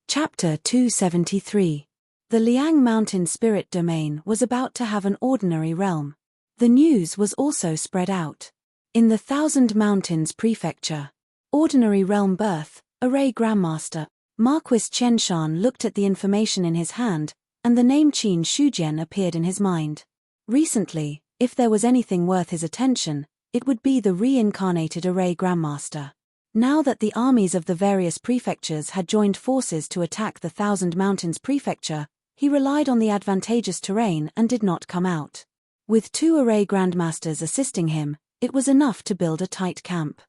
Chapter 273. The Liang Mountain Spirit Domain was about to have an ordinary realm. The news was also spread out. In the Thousand Mountains Prefecture, ordinary realm birth, array Grandmaster, Marquis Qianshan looked at the information in his hand, and the name Qin Shujian appeared in his mind. Recently, if there was anything worth his attention, it would be the reincarnated array Grandmaster. Now that the armies of the various prefectures had joined forces to attack the Thousand Mountains Prefecture, he relied on the advantageous terrain and did not come out. With 2 array Grandmasters assisting him, it was enough to build a tight camp.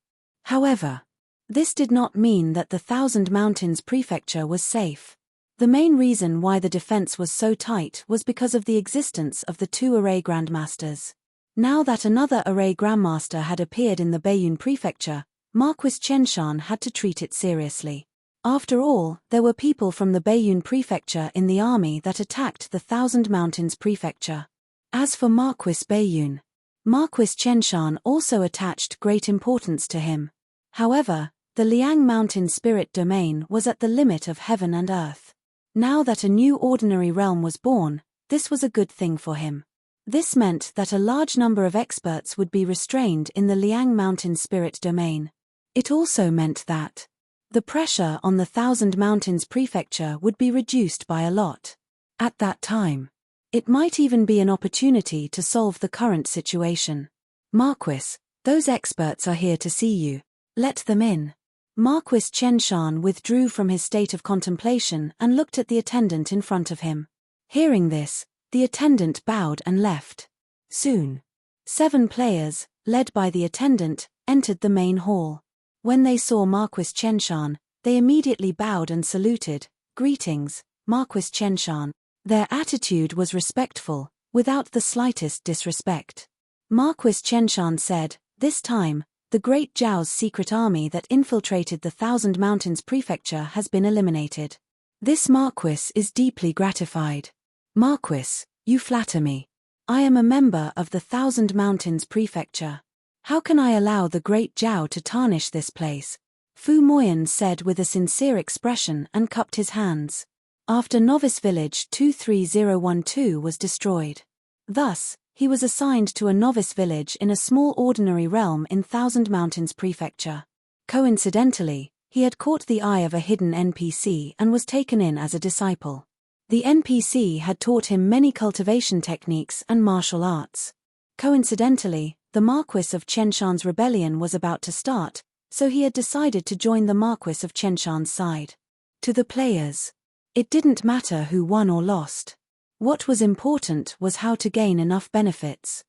However, this did not mean that the Thousand Mountains Prefecture was safe. The main reason why the defense was so tight was because of the existence of the 2 array Grandmasters. Now that another array Grandmaster had appeared in the Baiyun Prefecture, Marquis Qianshan had to treat it seriously. After all, there were people from the Baiyun prefecture in the army that attacked the Thousand Mountains prefecture. As for Marquis Baiyun, Marquis Chenshan also attached great importance to him. However, the Liang Mountain spirit domain was at the limit of heaven and earth. Now that a new ordinary realm was born, this was a good thing for him. This meant that a large number of experts would be restrained in the Liang Mountain spirit domain. It also meant that the pressure on the Thousand Mountains prefecture would be reduced by a lot. At that time, it might even be an opportunity to solve the current situation. Marquis, those experts are here to see you. Let them in. Marquis Chenshan withdrew from his state of contemplation and looked at the attendant in front of him. Hearing this, the attendant bowed and left. Soon, 7 players, led by the attendant, entered the main hall. When they saw Marquis Chenshan, they immediately bowed and saluted. Greetings, Marquis Chenshan. Their attitude was respectful, without the slightest disrespect. Marquis Chenshan said, "This time, the Great Zhao's secret army that infiltrated the Thousand Mountains prefecture has been eliminated. This Marquis is deeply gratified. Marquis, you flatter me. I am a member of the Thousand Mountains prefecture. How can I allow the Great Zhao to tarnish this place?" Fu Moyan said with a sincere expression and cupped his hands. After Novice Village 23012 was destroyed. Thus, he was assigned to a novice village in a small ordinary realm in Thousand Mountains prefecture. Coincidentally, he had caught the eye of a hidden NPC and was taken in as a disciple. The NPC had taught him many cultivation techniques and martial arts. Coincidentally, the Marquis of Chenshan's rebellion was about to start, so he had decided to join the Marquis of Chenshan's side. To the players, it didn't matter who won or lost. What was important was how to gain enough benefits.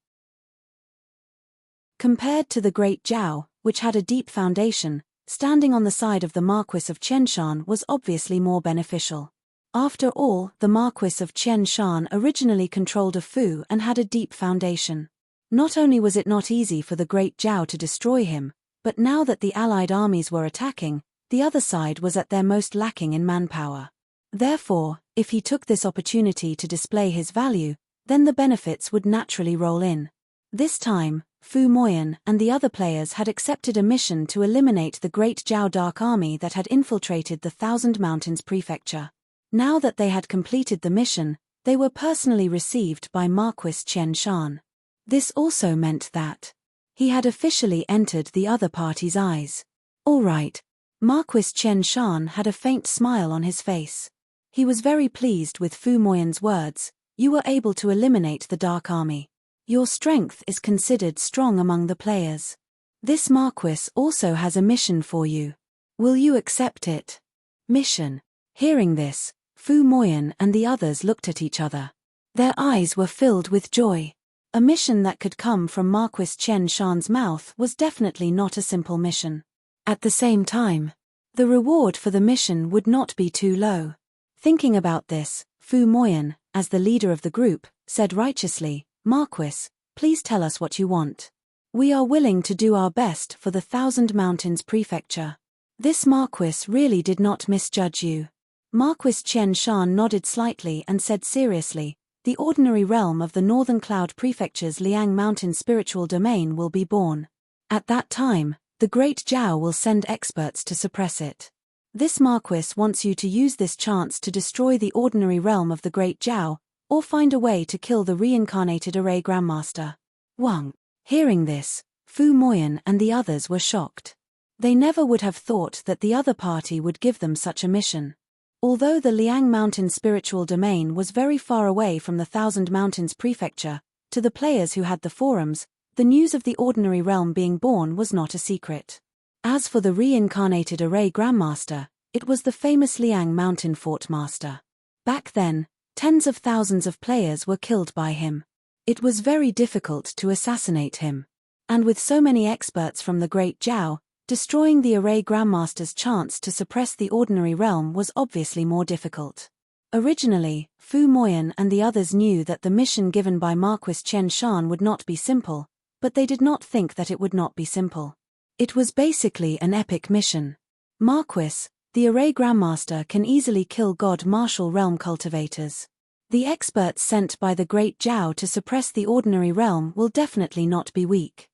Compared to the Great Zhao, which had a deep foundation, standing on the side of the Marquis of Chenshan was obviously more beneficial. After all, the Marquis of Chenshan originally controlled a Fu and had a deep foundation. Not only was it not easy for the Great Zhao to destroy him, but now that the allied armies were attacking, the other side was at their most lacking in manpower. Therefore, if he took this opportunity to display his value, then the benefits would naturally roll in. This time, Fu Moyan and the other players had accepted a mission to eliminate the Great Zhao Dark Army that had infiltrated the Thousand Mountains prefecture. Now that they had completed the mission, they were personally received by Marquis Chenshan. This also meant that he had officially entered the other party's eyes. All right. Marquis Chenshan had a faint smile on his face. He was very pleased with Fu Moyan's words. "You were able to eliminate the Dark Army. Your strength is considered strong among the players. This Marquis also has a mission for you. Will you accept it?" Mission. Hearing this, Fu Moyan and the others looked at each other. Their eyes were filled with joy. A mission that could come from Marquis Chenshan's mouth was definitely not a simple mission. At the same time, the reward for the mission would not be too low. Thinking about this, Fu Moyan, as the leader of the group, said righteously, "Marquis, please tell us what you want. We are willing to do our best for the Thousand Mountains prefecture." This Marquis really did not misjudge you. Marquis Chenshan nodded slightly and said seriously, "The ordinary realm of the Northern Cloud Prefecture's Liang Mountain spiritual domain will be born. At that time, the Great Zhao will send experts to suppress it. This Marquis wants you to use this chance to destroy the ordinary realm of the Great Zhao, or find a way to kill the reincarnated Array Grandmaster." Wang. Hearing this, Fu Moyan and the others were shocked. They never would have thought that the other party would give them such a mission. Although the Liang Mountain spiritual domain was very far away from the Thousand Mountains prefecture, to the players who had the forums, the news of the ordinary realm being born was not a secret. As for the reincarnated Array Grandmaster, it was the famous Liang Mountain Fort Master. Back then, tens of thousands of players were killed by him. It was very difficult to assassinate him. And with so many experts from the Great Zhao, destroying the Array Grandmaster's chance to suppress the ordinary realm was obviously more difficult. Originally, Fu Moyan and the others knew that the mission given by Marquis Chenshan would not be simple, but they did not think that it would not be simple. It was basically an epic mission. Marquis, the Array Grandmaster can easily kill God Martial Realm cultivators. The experts sent by the Great Zhao to suppress the ordinary realm will definitely not be weak.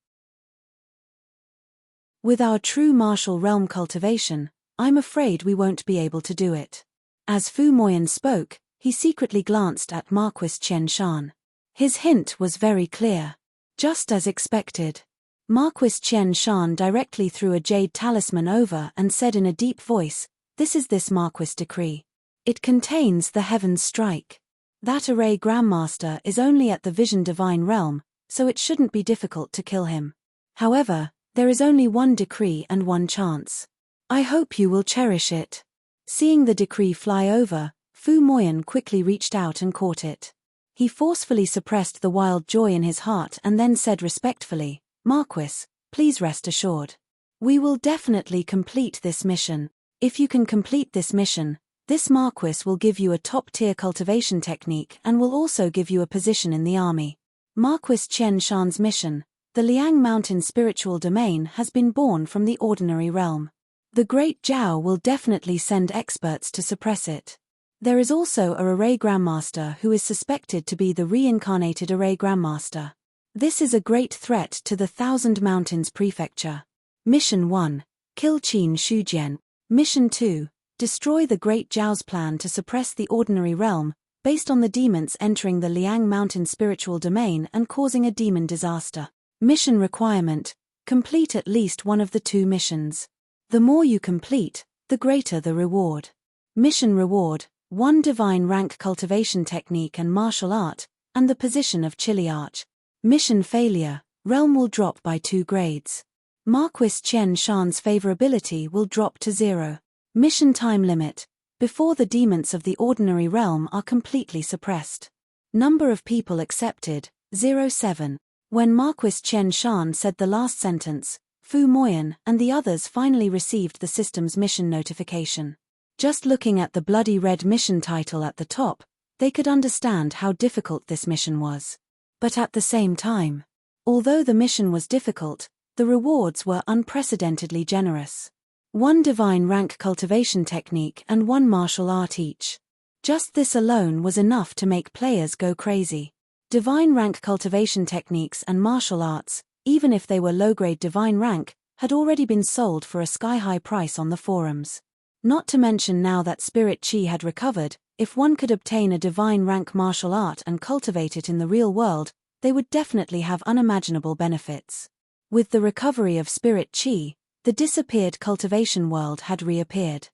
With our true martial realm cultivation, I'm afraid we won't be able to do it. As Fu Moyan spoke, he secretly glanced at Marquis Chen Shan. His hint was very clear. Just as expected. Marquis Chen Shan directly threw a jade talisman over and said in a deep voice, "This is this Marquis decree. It contains the Heaven's Strike. That Array Grandmaster is only at the Vision Divine realm, so it shouldn't be difficult to kill him. However, there is only one decree and one chance. I hope you will cherish it." Seeing the decree fly over, Fu Moyan quickly reached out and caught it. He forcefully suppressed the wild joy in his heart and then said respectfully, "Marquis, please rest assured. We will definitely complete this mission. If you can complete this mission, this Marquis will give you a top-tier cultivation technique and will also give you a position in the army." Marquis Chen Shan's mission, the Liang Mountain spiritual domain, has been born from the ordinary realm. The Great Zhao will definitely send experts to suppress it. There is also a Array Grandmaster who is suspected to be the reincarnated Array Grandmaster. This is a great threat to the Thousand Mountains Prefecture. Mission 1. Kill Qin Shujian. Mission 2. Destroy the Great Zhao's plan to suppress the ordinary realm, based on the demons entering the Liang Mountain spiritual domain and causing a demon disaster. Mission requirement: complete at least one of the two missions. The more you complete, the greater the reward. Mission reward: 1 divine rank cultivation technique and martial art, and the position of Chiliarch. Mission failure: realm will drop by 2 grades. Marquis Chen Shan's favorability will drop to 0. Mission time limit: before the demons of the ordinary realm are completely suppressed. Number of people accepted: 07. When Marquis Chen Shan said the last sentence, Fu Moyan and the others finally received the system's mission notification. Just looking at the bloody red mission title at the top, they could understand how difficult this mission was. But at the same time, although the mission was difficult, the rewards were unprecedentedly generous. 1 divine rank cultivation technique and 1 martial art each. Just this alone was enough to make players go crazy. Divine rank cultivation techniques and martial arts, even if they were low-grade divine rank, had already been sold for a sky-high price on the forums. Not to mention now that spirit chi had recovered, if one could obtain a divine rank martial art and cultivate it in the real world, they would definitely have unimaginable benefits. With the recovery of spirit chi, the disappeared cultivation world had reappeared.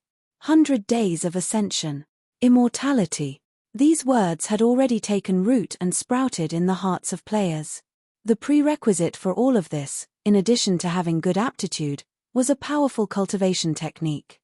100 days of ascension. Immortality. These words had already taken root and sprouted in the hearts of players. The prerequisite for all of this, in addition to having good aptitude, was a powerful cultivation technique.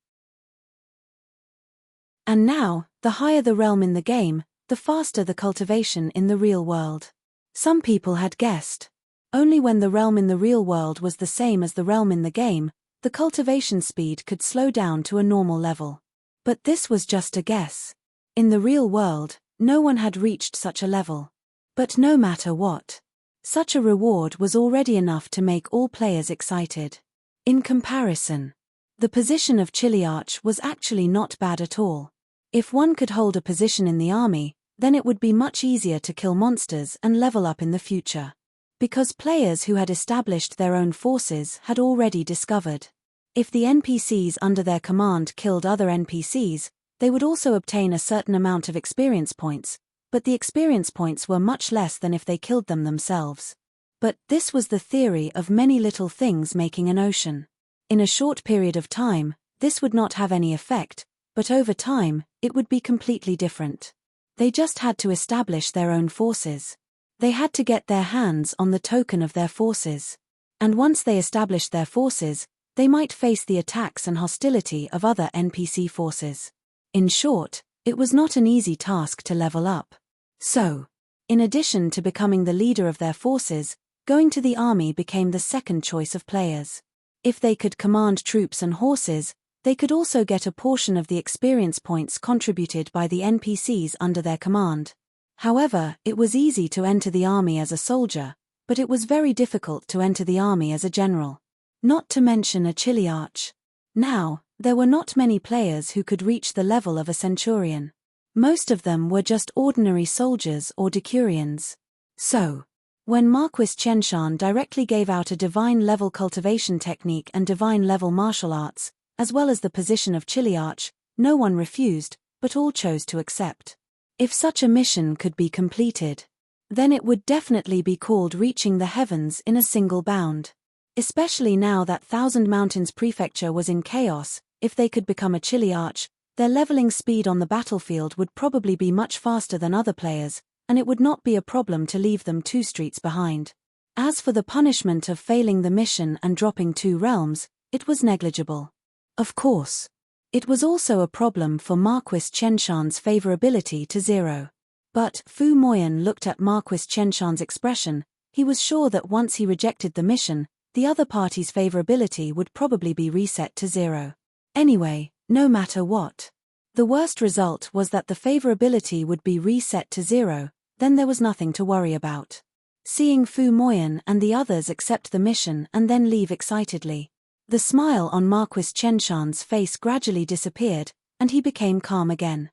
And now, the higher the realm in the game, the faster the cultivation in the real world. Some people had guessed. Only when the realm in the real world was the same as the realm in the game, the cultivation speed could slow down to a normal level. But this was just a guess. In the real world, no one had reached such a level. But no matter what, such a reward was already enough to make all players excited. In comparison, the position of Chiliarch was actually not bad at all. If one could hold a position in the army, then it would be much easier to kill monsters and level up in the future. Because players who had established their own forces had already discovered. If the NPCs under their command killed other NPCs, they would also obtain a certain amount of experience points, but the experience points were much less than if they killed them themselves. But this was the theory of many little things making an ocean. In a short period of time, this would not have any effect, but over time, it would be completely different. They just had to establish their own forces. They had to get their hands on the token of their forces. And once they established their forces, they might face the attacks and hostility of other NPC forces. In short, it was not an easy task to level up. So, in addition to becoming the leader of their forces, going to the army became the second choice of players. If they could command troops and horses, they could also get a portion of the experience points contributed by the NPCs under their command. However, it was easy to enter the army as a soldier, but it was very difficult to enter the army as a general. Not to mention a Chiliarch. Now, There were not many players who could reach the level of a centurion. Most of them were just ordinary soldiers or decurions. So, when Marquis Chenshan directly gave out a divine-level cultivation technique and divine-level martial arts, as well as the position of Chiliarch, no one refused, but all chose to accept. If such a mission could be completed, then it would definitely be called reaching the heavens in a single bound. Especially now that Thousand Mountains Prefecture was in chaos, if they could become a Chiliarch, their leveling speed on the battlefield would probably be much faster than other players, and it would not be a problem to leave them 2 streets behind. As for the punishment of failing the mission and dropping 2 realms, it was negligible. Of course, it was also a problem for Marquis Chenshan's favorability to 0. But Fu Moyan looked at Marquis Chenshan's expression. He was sure that once he rejected the mission, the other party's favorability would probably be reset to 0. Anyway, no matter what, the worst result was that the favorability would be reset to 0, then there was nothing to worry about. Seeing Fu Moyan and the others accept the mission and then leave excitedly, the smile on Marquis Chenshan's face gradually disappeared, and he became calm again.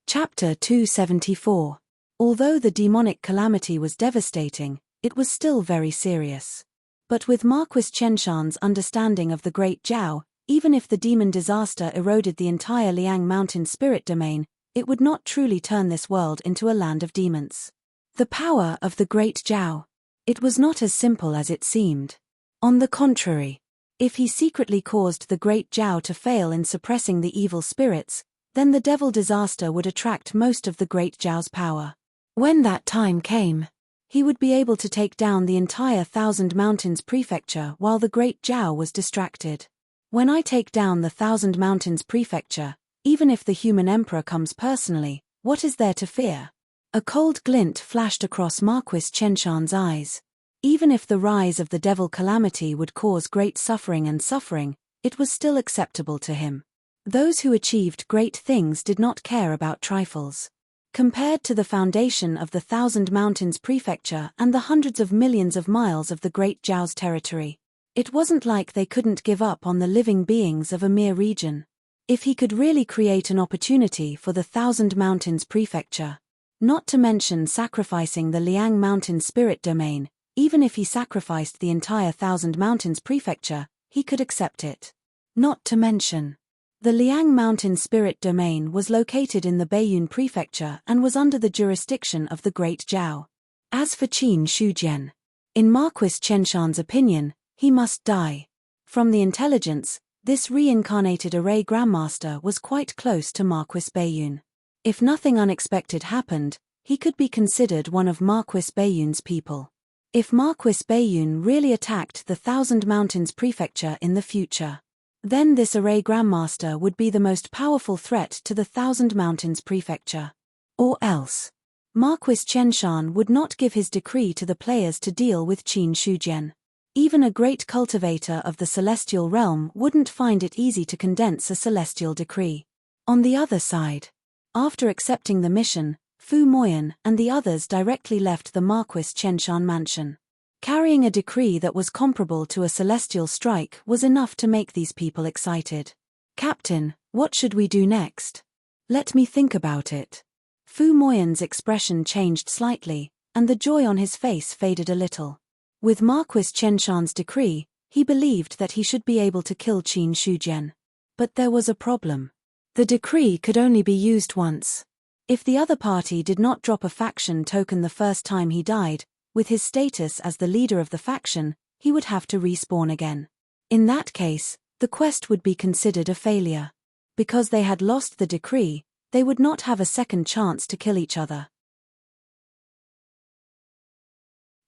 Chapter 274. Although the demonic calamity was devastating, it was still very serious. But with Marquis Chenshan's understanding of the Great Jiao, even if the demon disaster eroded the entire Liang Mountain spirit domain, it would not truly turn this world into a land of demons. The power of the Great Jiao. It was not as simple as it seemed. On the contrary, if he secretly caused the Great Jiao to fail in suppressing the evil spirits, then the devil disaster would attract most of the Great Jiao's power. When that time came, he would be able to take down the entire Thousand Mountains Prefecture while the Great Jiao was distracted. When I take down the Thousand Mountains Prefecture, even if the human emperor comes personally, what is there to fear? A cold glint flashed across Marquis Chenshan's eyes. Even if the rise of the devil calamity would cause great suffering, it was still acceptable to him. Those who achieved great things did not care about trifles. Compared to the foundation of the Thousand Mountains Prefecture and the hundreds of millions of miles of the Great Jiao's territory, it wasn't like they couldn't give up on the living beings of a mere region. If he could really create an opportunity for the Thousand Mountains Prefecture, not to mention sacrificing the Liang Mountain spirit domain, even if he sacrificed the entire Thousand Mountains Prefecture, he could accept it. Not to mention, the Liang Mountain spirit domain was located in the Baiyun Prefecture and was under the jurisdiction of the Great Jiao. As for Qin Shujian, in Marquis Chenshan's opinion, he must die. From the intelligence, this reincarnated array Grandmaster was quite close to Marquis Baiyun. If nothing unexpected happened, he could be considered one of Marquis Baiyun's people. If Marquis Baiyun really attacked the Thousand Mountains Prefecture in the future, then this array Grandmaster would be the most powerful threat to the Thousand Mountains Prefecture. Or else, Marquis Chenshan would not give his decree to the players to deal with Qin Shujian. Even a great cultivator of the celestial realm wouldn't find it easy to condense a celestial decree. On the other side, after accepting the mission, Fu Moyan and the others directly left the Marquis Chenshan mansion. Carrying a decree that was comparable to a celestial strike was enough to make these people excited. "Captain, what should we do next? Let me think about it." Fu Moyan's expression changed slightly, and the joy on his face faded a little. With Marquis Chenshan's decree, he believed that he should be able to kill Qin Shujian. But there was a problem. The decree could only be used once. If the other party did not drop a faction token the first time he died, with his status as the leader of the faction, he would have to respawn again. In that case, the quest would be considered a failure. Because they had lost the decree, they would not have a second chance to kill each other.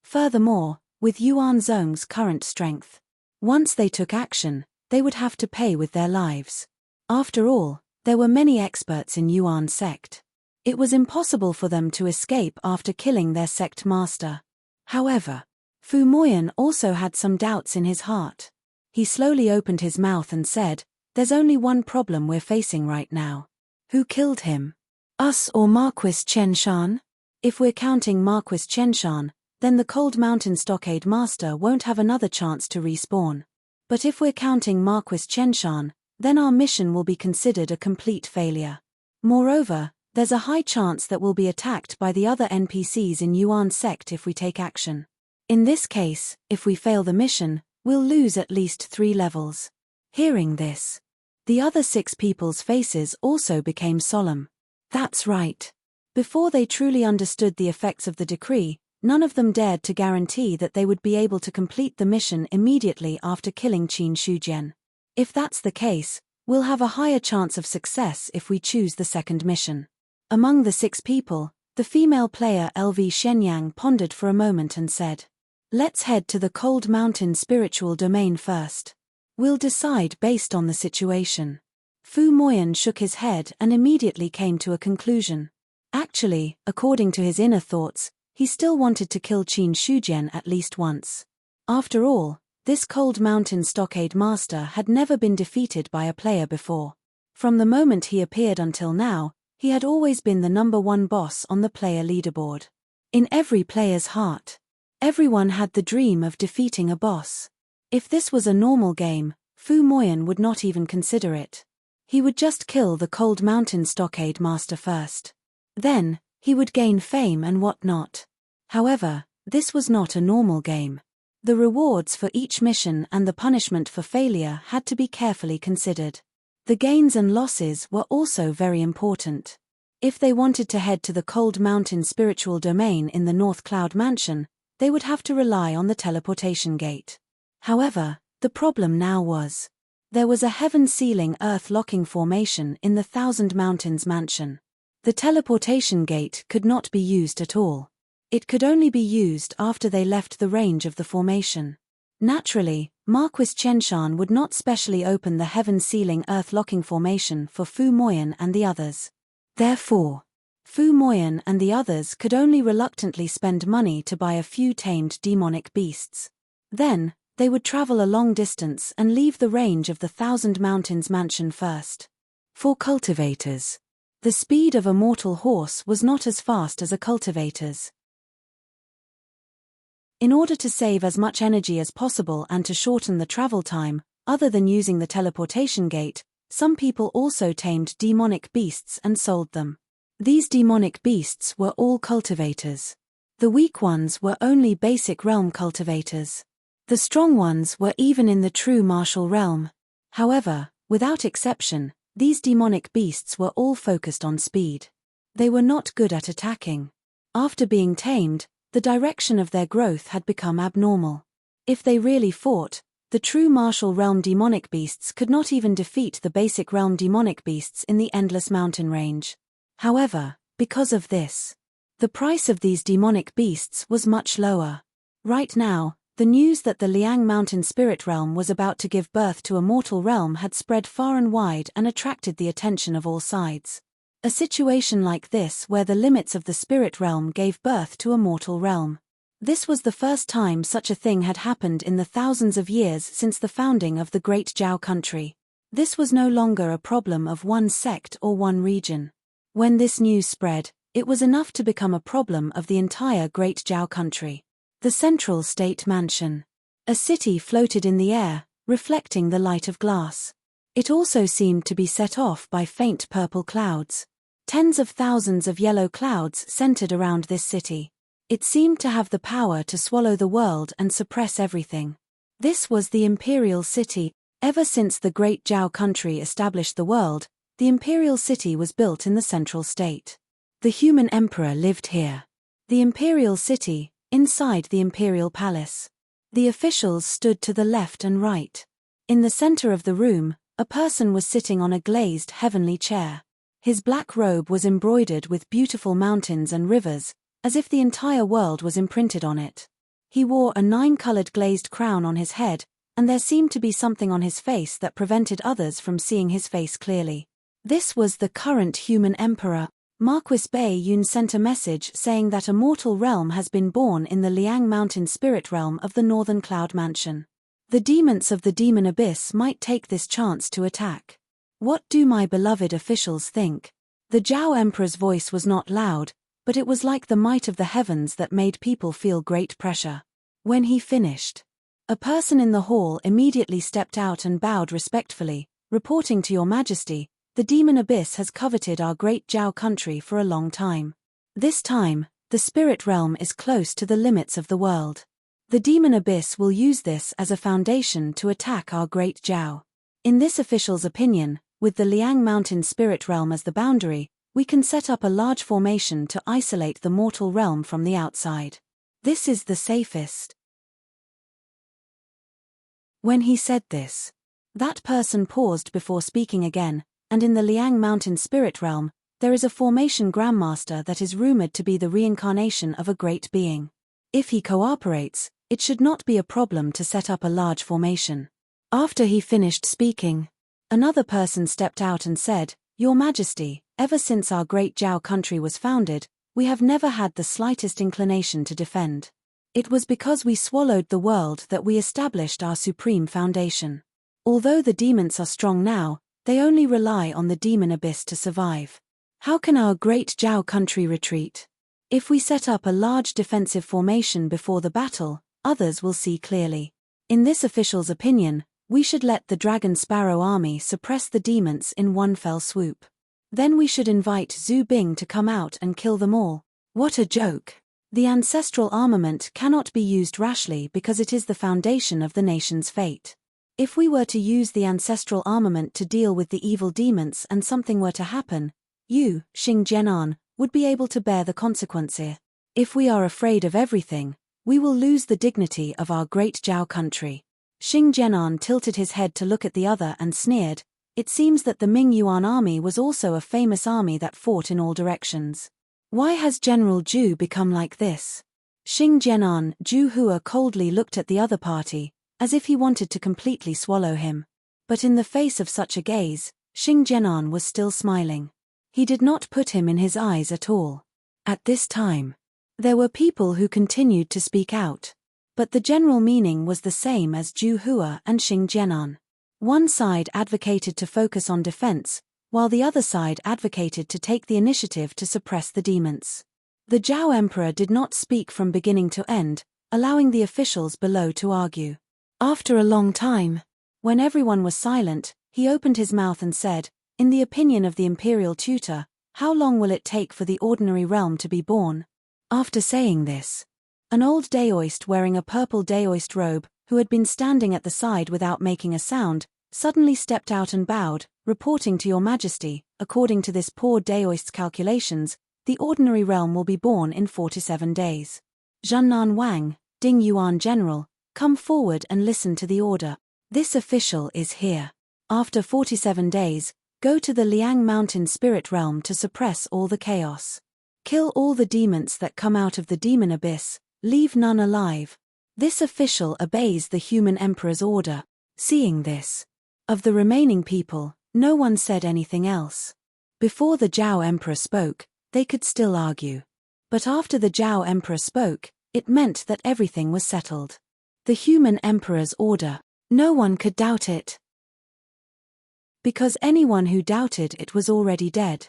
Furthermore, with Yuan Zhong's current strength, once they took action, they would have to pay with their lives. After all, there were many experts in Yuan's sect. It was impossible for them to escape after killing their sect master. However, Fu Moyan also had some doubts in his heart. He slowly opened his mouth and said, "There's only one problem we're facing right now. Who killed him? Us or Marquis Chenshan? If we're counting Marquis Chenshan, then the Cold Mountain Stockade Master won't have another chance to respawn. But if we're counting Marquis Chenshan, then our mission will be considered a complete failure. Moreover, there's a high chance that we'll be attacked by the other NPCs in Yuan sect if we take action. In this case, if we fail the mission, we'll lose at least 3 levels. Hearing this, the other 6 people's faces also became solemn. That's right. Before they truly understood the effects of the decree, none of them dared to guarantee that they would be able to complete the mission immediately after killing Qin Shujian. If that's the case, we'll have a higher chance of success if we choose the second mission. Among the 6 people, the female player LV Shenyang pondered for a moment and said, "Let's head to the Cold Mountain spiritual domain first. We'll decide based on the situation." Fu Moyan shook his head and immediately came to a conclusion. Actually, according to his inner thoughts, he still wanted to kill Qin Shujian at least once. After all, this Cold Mountain Stockade Master had never been defeated by a player before. From the moment he appeared until now, he had always been the #1 boss on the player leaderboard. In every player's heart, everyone had the dream of defeating a boss. If this was a normal game, Fu Moyan would not even consider it. He would just kill the Cold Mountain Stockade Master first. Then, he would gain fame and whatnot. However, this was not a normal game. The rewards for each mission and the punishment for failure had to be carefully considered. The gains and losses were also very important. If they wanted to head to the Cold Mountain spiritual domain in the North Cloud Mansion, they would have to rely on the teleportation gate. However, the problem now was, there was a heaven-sealing earth-locking formation in the Thousand Mountains Mansion. The teleportation gate could not be used at all. It could only be used after they left the range of the formation. Naturally, Marquis Chenshan would not specially open the heaven-sealing earth-locking formation for Fu Moyan and the others. Therefore, Fu Moyan and the others could only reluctantly spend money to buy a few tamed demonic beasts. Then, they would travel a long distance and leave the range of the Thousand Mountains Mansion first. For cultivators, the speed of a mortal horse was not as fast as a cultivator's. In order to save as much energy as possible and to shorten the travel time, other than using the teleportation gate, some people also tamed demonic beasts and sold them. These demonic beasts were all cultivators. The weak ones were only basic realm cultivators. The strong ones were even in the true martial realm. However, without exception, these demonic beasts were all focused on speed. They were not good at attacking. After being tamed, the direction of their growth had become abnormal. If they really fought, the true martial realm demonic beasts could not even defeat the basic realm demonic beasts in the Endless Mountain range. However, because of this, the price of these demonic beasts was much lower. Right now, the news that the Liang Mountain Spirit Realm was about to give birth to a mortal realm had spread far and wide and attracted the attention of all sides. A situation like this where the limits of the spirit realm gave birth to a mortal realm. This was the first time such a thing had happened in the thousands of years since the founding of the Great Zhao country. This was no longer a problem of one sect or one region. When this news spread, it was enough to become a problem of the entire Great Zhao country. The Central State Mansion. A city floated in the air, reflecting the light of glass. It also seemed to be set off by faint purple clouds. Tens of thousands of yellow clouds centered around this city. It seemed to have the power to swallow the world and suppress everything. This was the Imperial City. Ever since the Great Zhao country established the world, the Imperial City was built in the Central State. The human emperor lived here. The Imperial City, inside the Imperial Palace. The officials stood to the left and right. In the center of the room, a person was sitting on a glazed heavenly chair. His black robe was embroidered with beautiful mountains and rivers, as if the entire world was imprinted on it. He wore a 9-colored glazed crown on his head, and there seemed to be something on his face that prevented others from seeing his face clearly. This was the current human emperor. Marquis Bei Yun sent a message saying that a mortal realm has been born in the Liang Mountain spirit realm of the Northern Cloud Mansion. The demons of the demon abyss might take this chance to attack. What do my beloved officials think? The Zhao Emperor's voice was not loud, but it was like the might of the heavens that made people feel great pressure. When he finished, a person in the hall immediately stepped out and bowed respectfully, reporting to Your Majesty, the demon abyss has coveted our great Jiao country for a long time. This time, the spirit realm is close to the limits of the world. The demon abyss will use this as a foundation to attack our great Jiao. In this official's opinion, with the Liang Mountain spirit realm as the boundary, we can set up a large formation to isolate the mortal realm from the outside. This is the safest. When he said this, that person paused before speaking again, and in the Liang Mountain spirit realm, there is a formation grandmaster that is rumored to be the reincarnation of a great being. If he cooperates, it should not be a problem to set up a large formation. After he finished speaking, another person stepped out and said, Your Majesty, ever since our great Jiao country was founded, we have never had the slightest inclination to defend. It was because we swallowed the world that we established our supreme foundation. Although the demons are strong now, they only rely on the demon abyss to survive. How can our great Jiao country retreat? If we set up a large defensive formation before the battle, others will see clearly. In this official's opinion, we should let the Dragon Sparrow army suppress the demons in one fell swoop. Then we should invite Zhu Bing to come out and kill them all. What a joke! The ancestral armament cannot be used rashly because it is the foundation of the nation's fate. If we were to use the ancestral armament to deal with the evil demons and something were to happen, you, Xing Jianan, would be able to bear the consequences. If we are afraid of everything, we will lose the dignity of our great Jiao country. Xing Jianan tilted his head to look at the other and sneered. It seems that the Ming Yuan army was also a famous army that fought in all directions. Why has General Zhu become like this? Xing Jianan, Zhu Hua coldly looked at the other party, as if he wanted to completely swallow him. But in the face of such a gaze, Xing Jianan was still smiling. He did not put him in his eyes at all. At this time, there were people who continued to speak out. But the general meaning was the same as Zhu Hua and Xing Jianan. One side advocated to focus on defense, while the other side advocated to take the initiative to suppress the demons. The Jiao Emperor did not speak from beginning to end, allowing the officials below to argue. After a long time, when everyone was silent, he opened his mouth and said, In the opinion of the imperial tutor, how long will it take for the ordinary realm to be born? After saying this, an old daoist wearing a purple daoist robe, who had been standing at the side without making a sound, suddenly stepped out and bowed, reporting to Your Majesty, according to this poor daoist's calculations, the ordinary realm will be born in 47 days. Zhennan Wang, Ding Yuan General, come forward and listen to the order. This official is here. After 47 days, go to the Liang Mountain spirit realm to suppress all the chaos. Kill all the demons that come out of the demon abyss, leave none alive. This official obeys the human emperor's order. Seeing this, of the remaining people, no one said anything else. Before the Jiao emperor spoke, they could still argue. But after the Jiao emperor spoke, it meant that everything was settled. The human emperor's order, no one could doubt it. Because anyone who doubted it was already dead.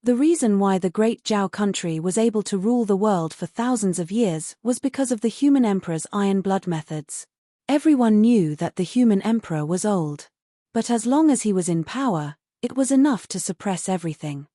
The reason why the great Jiao country was able to rule the world for thousands of years was because of the human emperor's iron blood methods. Everyone knew that the human emperor was old. But as long as he was in power, it was enough to suppress everything.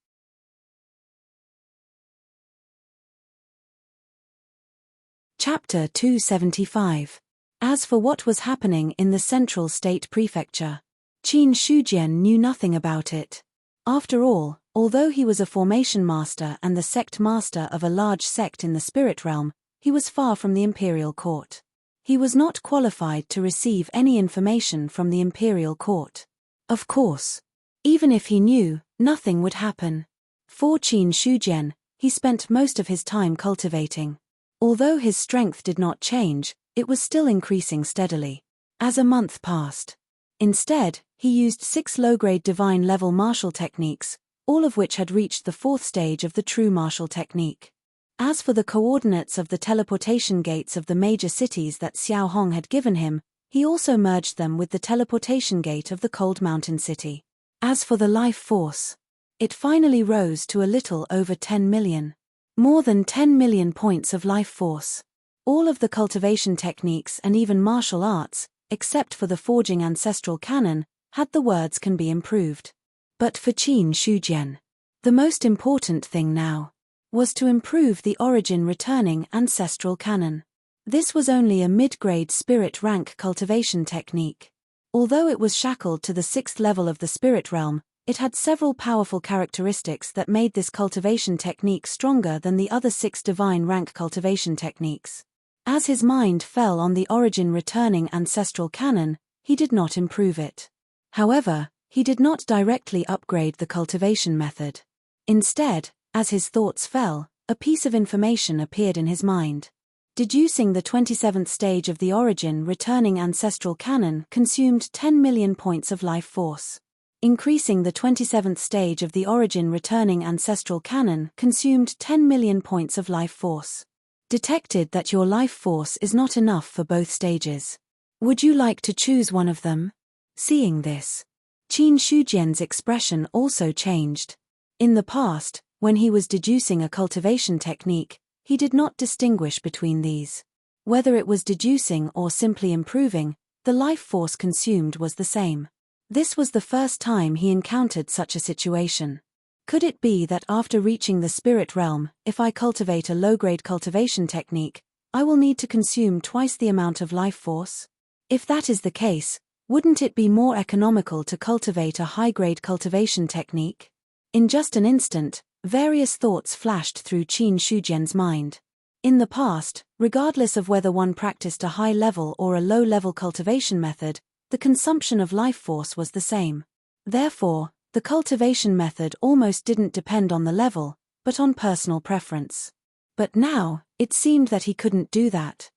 Chapter 275. As for what was happening in the central state prefecture, Qin Shujian knew nothing about it. After all, although he was a formation master and the sect master of a large sect in the spirit realm, he was far from the imperial court. He was not qualified to receive any information from the imperial court. Of course, even if he knew, nothing would happen. For Qin Shujian, he spent most of his time cultivating. Although his strength did not change, it was still increasing steadily. As a month passed, instead, he used 6 low-grade divine level martial techniques, all of which had reached the 4th stage of the true martial technique. As for the coordinates of the teleportation gates of the major cities that Xiao Hong had given him, he also merged them with the teleportation gate of the Cold Mountain City. As for the life force, it finally rose to a little over 10 million. More than 10 million points of life force. All of the cultivation techniques and even martial arts, except for the forging ancestral canon, had the words "can be improved." But for Qin Shujian, the most important thing now was to improve the origin returning ancestral canon. This was only a mid-grade spirit rank cultivation technique. Although it was shackled to the 6th level of the spirit realm, it had several powerful characteristics that made this cultivation technique stronger than the other 6 divine rank cultivation techniques. As his mind fell on the origin returning ancestral canon, he did not improve it. However, he did not directly upgrade the cultivation method. Instead, as his thoughts fell, a piece of information appeared in his mind. Deducing the 27th stage of the origin returning ancestral canon consumed 10 million points of life force. Increasing the 27th stage of the origin returning ancestral canon consumed 10 million points of life force. Detected that your life force is not enough for both stages. Would you like to choose one of them? Seeing this, Qin Shujian's expression also changed. In the past, when he was deducing a cultivation technique, he did not distinguish between these. Whether it was deducing or simply improving, the life force consumed was the same. This was the first time he encountered such a situation. Could it be that after reaching the spirit realm, if I cultivate a low-grade cultivation technique, I will need to consume twice the amount of life force? If that is the case, wouldn't it be more economical to cultivate a high-grade cultivation technique? In just an instant, various thoughts flashed through Qin Shujian's mind. In the past, regardless of whether one practiced a high-level or a low-level cultivation method, the consumption of life force was the same. Therefore, the cultivation method almost didn't depend on the level, but on personal preference. But now, it seemed that he couldn't do that.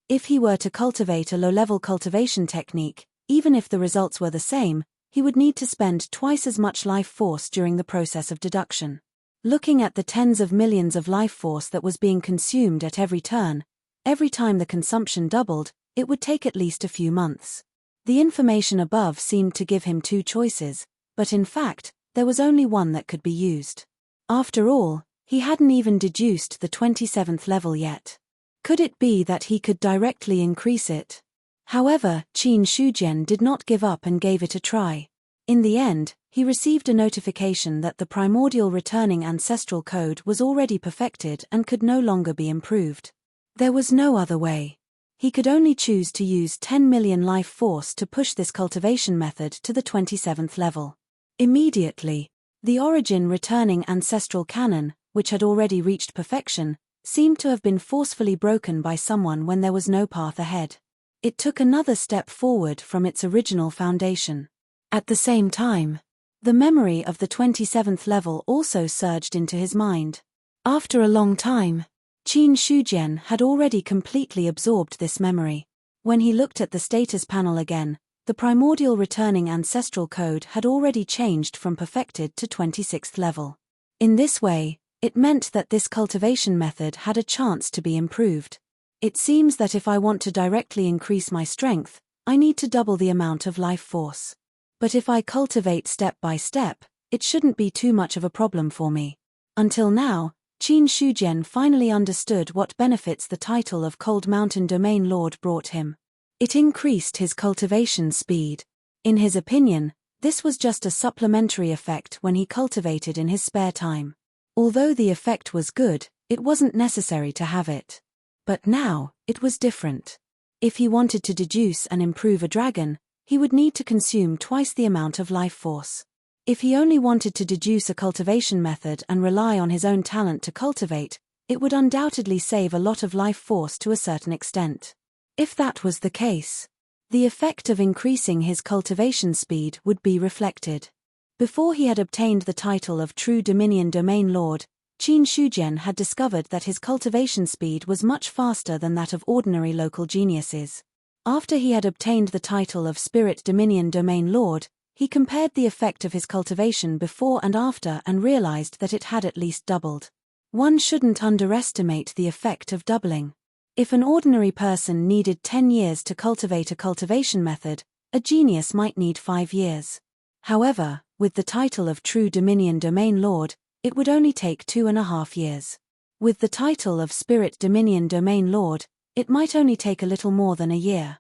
If he were to cultivate a low-level cultivation technique, even if the results were the same, he would need to spend twice as much life force during the process of deduction. Looking at the tens of millions of life force that was being consumed at every turn, every time the consumption doubled, it would take at least a few months. The information above seemed to give him 2 choices, but in fact, there was only one that could be used. After all, he hadn't even deduced the 27th level yet. Could it be that he could directly increase it? However, Qin Shujian did not give up and gave it a try. In the end, he received a notification that the primordial returning ancestral code was already perfected and could no longer be improved. There was no other way. He could only choose to use 10 million life force to push this cultivation method to the 27th level. Immediately, the origin returning ancestral canon, which had already reached perfection, seemed to have been forcefully broken by someone when there was no path ahead. It took another step forward from its original foundation. At the same time, the memory of the 27th level also surged into his mind. After a long time, Qin Shujian had already completely absorbed this memory. When he looked at the status panel again, the primordial returning ancestral code had already changed from perfected to 26th level. In this way, it meant that this cultivation method had a chance to be improved. It seems that if I want to directly increase my strength, I need to double the amount of life force. But if I cultivate step by step, it shouldn't be too much of a problem for me. Until now, Qin Shujian finally understood what benefits the title of Cold Mountain Domain Lord brought him. It increased his cultivation speed. In his opinion, this was just a supplementary effect when he cultivated in his spare time. Although the effect was good, it wasn't necessary to have it. But now, it was different. If he wanted to deduce and improve a dragon, he would need to consume twice the amount of life force. If he only wanted to deduce a cultivation method and rely on his own talent to cultivate, it would undoubtedly save a lot of life force to a certain extent. If that was the case, the effect of increasing his cultivation speed would be reflected. Before he had obtained the title of True Dominion Domain Lord, Qin Shujian had discovered that his cultivation speed was much faster than that of ordinary local geniuses. After he had obtained the title of Spirit Dominion Domain Lord, he compared the effect of his cultivation before and after and realized that it had at least doubled. One shouldn't underestimate the effect of doubling. If an ordinary person needed 10 years to cultivate a cultivation method, a genius might need 5 years. However, with the title of True Dominion Domain Lord, it would only take 2.5 years. With the title of Spirit Dominion Domain Lord, it might only take a little more than a year.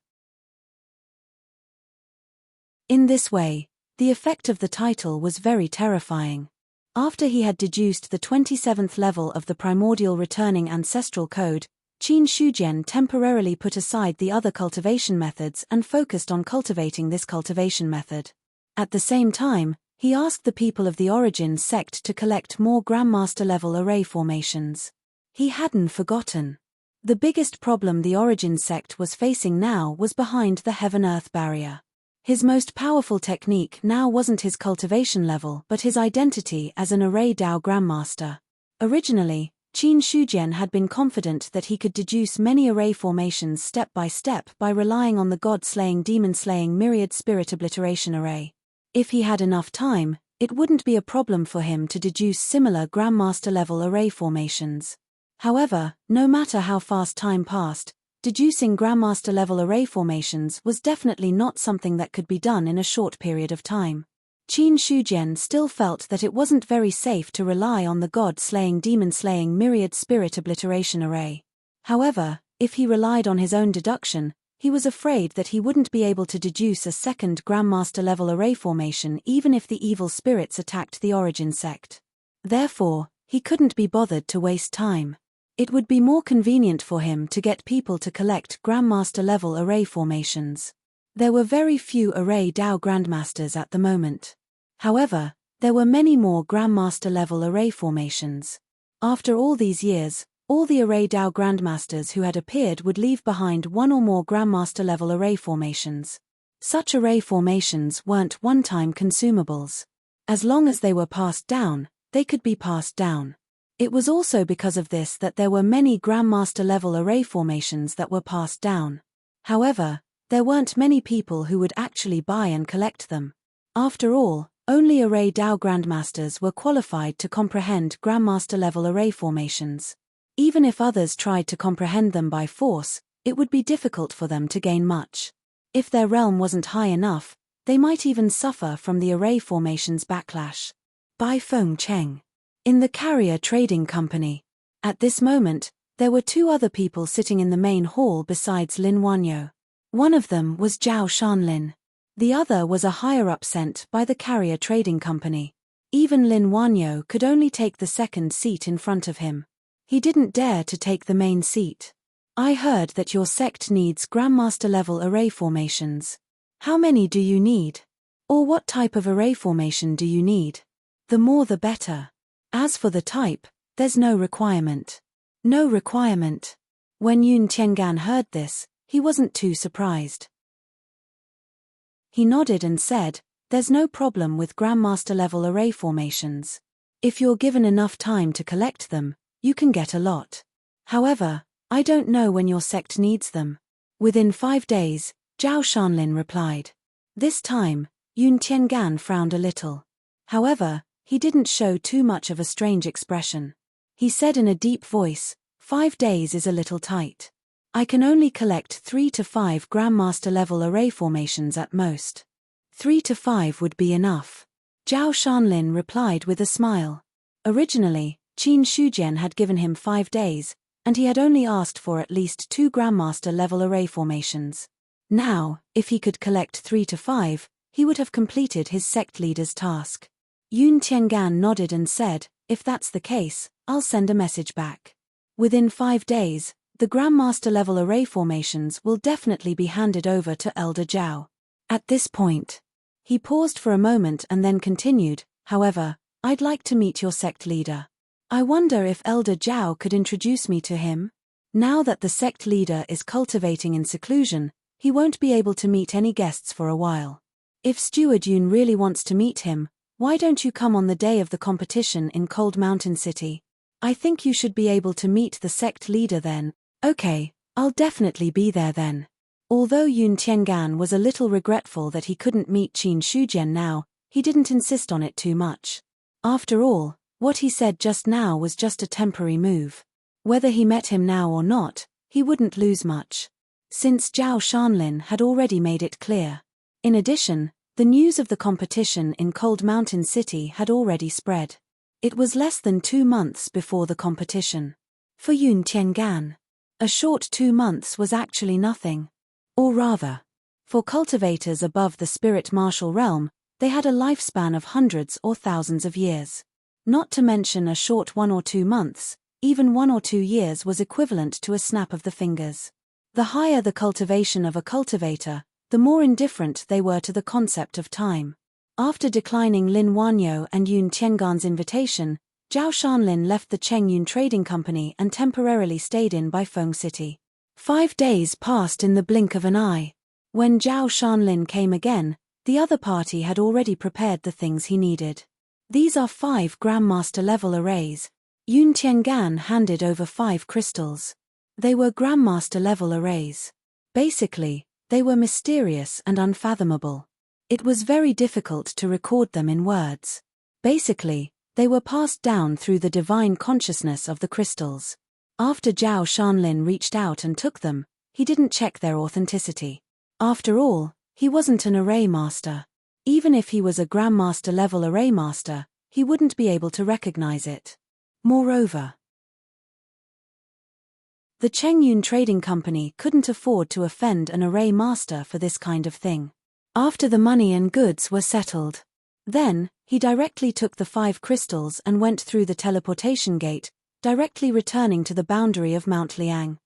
In this way, the effect of the title was very terrifying. After he had deduced the 27th level of the primordial returning ancestral code, Qin Shujian temporarily put aside the other cultivation methods and focused on cultivating this cultivation method. At the same time, he asked the people of the Origin sect to collect more Grandmaster-level array formations. He hadn't forgotten. The biggest problem the Origin sect was facing now was behind the Heaven-Earth barrier. His most powerful technique now wasn't his cultivation level but his identity as an Array Dao Grandmaster. Originally, Qin Shujian had been confident that he could deduce many array formations step by relying on the god-slaying demon-slaying myriad spirit obliteration array. If he had enough time, it wouldn't be a problem for him to deduce similar Grandmaster-level array formations. However, no matter how fast time passed, deducing Grandmaster-level array formations was definitely not something that could be done in a short period of time. Qin Shujian still felt that it wasn't very safe to rely on the god-slaying demon-slaying myriad spirit obliteration array. However, if he relied on his own deduction, he was afraid that he wouldn't be able to deduce a second Grandmaster-level array formation even if the evil spirits attacked the Origin sect. Therefore, he couldn't be bothered to waste time. It would be more convenient for him to get people to collect Grandmaster-level array formations. There were very few Array Dao Grandmasters at the moment. However, there were many more Grandmaster-level array formations. After all these years, all the Array Dao Grandmasters who had appeared would leave behind one or more Grandmaster-level array formations. Such array formations weren't one-time consumables. As long as they were passed down, they could be passed down. It was also because of this that there were many Grandmaster-level array formations that were passed down. However, there weren't many people who would actually buy and collect them. After all, only Array Dao Grandmasters were qualified to comprehend Grandmaster-level array formations. Even if others tried to comprehend them by force, it would be difficult for them to gain much. If their realm wasn't high enough, they might even suffer from the array formations backlash. Bai Feng Cheng. In the Carrier Trading Company. At this moment, there were two other people sitting in the main hall besides Lin Wanyo. One of them was Zhao Shanlin. The other was a higher-up sent by the Carrier Trading Company. Even Lin Wanyo could only take the second seat in front of him. He didn't dare to take the main seat. I heard that your sect needs Grandmaster-level array formations. How many do you need? Or what type of array formation do you need? The more the better. As for the type, there's no requirement. No requirement. When Yun Tiangan heard this, he wasn't too surprised. He nodded and said, "There's no problem with Grandmaster-level array formations. If you're given enough time to collect them, you can get a lot. However, I don't know when your sect needs them." "Within 5 days," Zhao Shanlin replied. This time, Yun Tiangan frowned a little. However, he didn't show too much of a strange expression. He said in a deep voice, 5 days is a little tight. I can only collect 3 to 5 Grandmaster-level array formations at most. 3 to 5 would be enough. Zhao Shanlin replied with a smile. Originally, Qin Shujian had given him 5 days, and he had only asked for at least 2 Grandmaster-level array formations. Now, if he could collect 3 to 5, he would have completed his sect leader's task. Yun Tiangan nodded and said, "If that's the case, I'll send a message back." Within 5 days, the Grandmaster-level array formations will definitely be handed over to Elder Zhao. At this point, he paused for a moment and then continued, "However, I'd like to meet your sect leader. I wonder if Elder Zhao could introduce me to him? Now that the sect leader is cultivating in seclusion, he won't be able to meet any guests for a while. If Steward Yun really wants to meet him, why don't you come on the day of the competition in Cold Mountain City? I think you should be able to meet the sect leader then." "Okay, I'll definitely be there then." Although Yun Tiangan was a little regretful that he couldn't meet Qin Shujian now, he didn't insist on it too much. After all, what he said just now was just a temporary move. Whether he met him now or not, he wouldn't lose much. Since Zhao Shanlin had already made it clear. In addition, the news of the competition in Cold Mountain City had already spread. It was less than 2 months before the competition. For Yun Tiangan, a short 2 months was actually nothing. Or rather, for cultivators above the spirit martial realm, they had a lifespan of hundreds or thousands of years. Not to mention a short 1 or 2 months, even 1 or 2 years was equivalent to a snap of the fingers. The higher the cultivation of a cultivator, the more indifferent they were to the concept of time. After declining Lin Wanyo and Yun Tiangan's invitation, Zhao Shanlin left the Chengyun Trading Company and temporarily stayed in Baifeng City. 5 days passed in the blink of an eye. When Zhao Shanlin came again, the other party had already prepared the things he needed. These are 5 Grandmaster level arrays. Yun Tiangan handed over 5 crystals. They were Grandmaster level arrays. Basically, they were mysterious and unfathomable. It was very difficult to record them in words. Basically, they were passed down through the divine consciousness of the crystals. After Zhao Shanlin reached out and took them, he didn't check their authenticity. After all, he wasn't an array master. Even if he was a Grandmaster level array master, he wouldn't be able to recognize it. Moreover, the Chengyun Trading Company couldn't afford to offend an array master for this kind of thing. After the money and goods were settled, then, he directly took the 5 crystals and went through the teleportation gate, directly returning to the boundary of Mount Liang.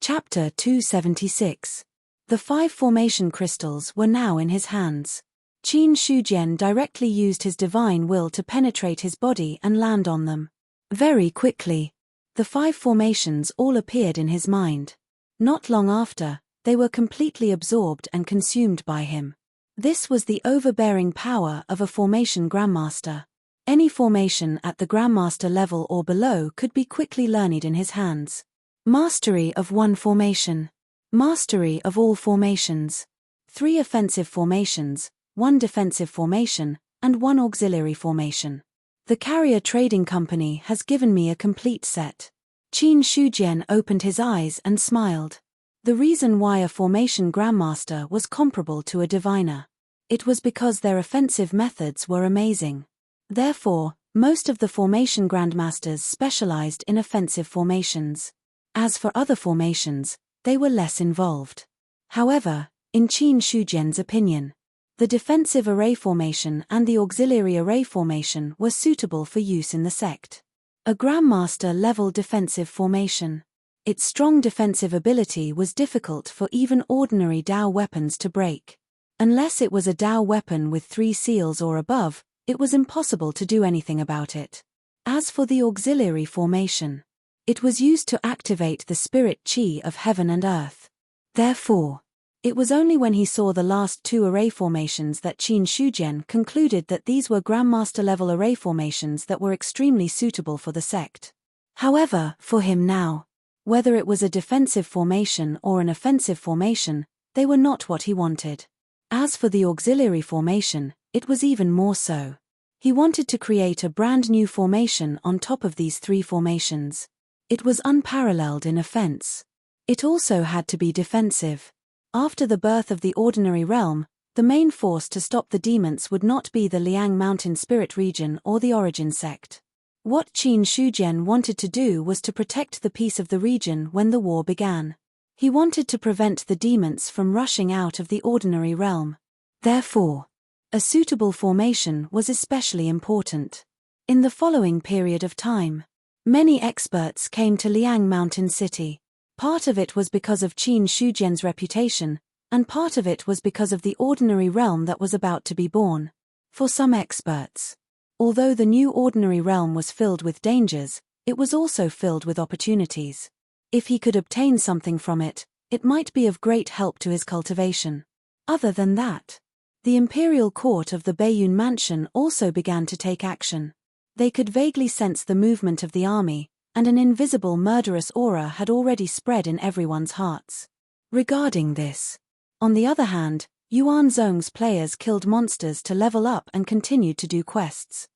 Chapter 276. The 5 formation crystals were now in his hands. Qin Shujian directly used his divine will to penetrate his body and land on them. Very quickly, the 5 formations all appeared in his mind. Not long after, they were completely absorbed and consumed by him. This was the overbearing power of a formation Grandmaster. Any formation at the Grandmaster level or below could be quickly learned in his hands. Mastery of one formation. Mastery of all formations. 3 offensive formations, 1 defensive formation, and 1 auxiliary formation. The Carrier Trading Company has given me a complete set. Qin Shujian opened his eyes and smiled. The reason why a formation Grandmaster was comparable to a diviner. It was because their offensive methods were amazing. Therefore, most of the formation Grandmasters specialized in offensive formations. As for other formations, they were less involved. However, in Qin Shujian's opinion, the defensive array formation and the auxiliary array formation were suitable for use in the sect. A Grandmaster level defensive formation. Its strong defensive ability was difficult for even ordinary Dao weapons to break. Unless it was a Dao weapon with 3 seals or above, it was impossible to do anything about it. As for the auxiliary formation, it was used to activate the spirit chi of heaven and earth. Therefore, it was only when he saw the last 2 array formations that Qin Shujian concluded that these were Grandmaster level array formations that were extremely suitable for the sect. However, for him now, whether it was a defensive formation or an offensive formation, they were not what he wanted. As for the auxiliary formation, it was even more so. He wanted to create a brand new formation on top of these 3 formations. It was unparalleled in offense. It also had to be defensive. After the birth of the ordinary realm, the main force to stop the demons would not be the Liang Mountain Spirit region or the Origin sect. What Qin Shujian wanted to do was to protect the peace of the region when the war began. He wanted to prevent the demons from rushing out of the ordinary realm. Therefore, a suitable formation was especially important. In the following period of time, many experts came to Liang Mountain City. Part of it was because of Qin Shujian's reputation, and part of it was because of the ordinary realm that was about to be born. For some experts, although the new ordinary realm was filled with dangers, it was also filled with opportunities. If he could obtain something from it, it might be of great help to his cultivation. Other than that, the imperial court of the Baiyun Mansion also began to take action. They could vaguely sense the movement of the army, and an invisible murderous aura had already spread in everyone's hearts. Regarding this, on the other hand, Yuan Zhong's players killed monsters to level up and continued to do quests.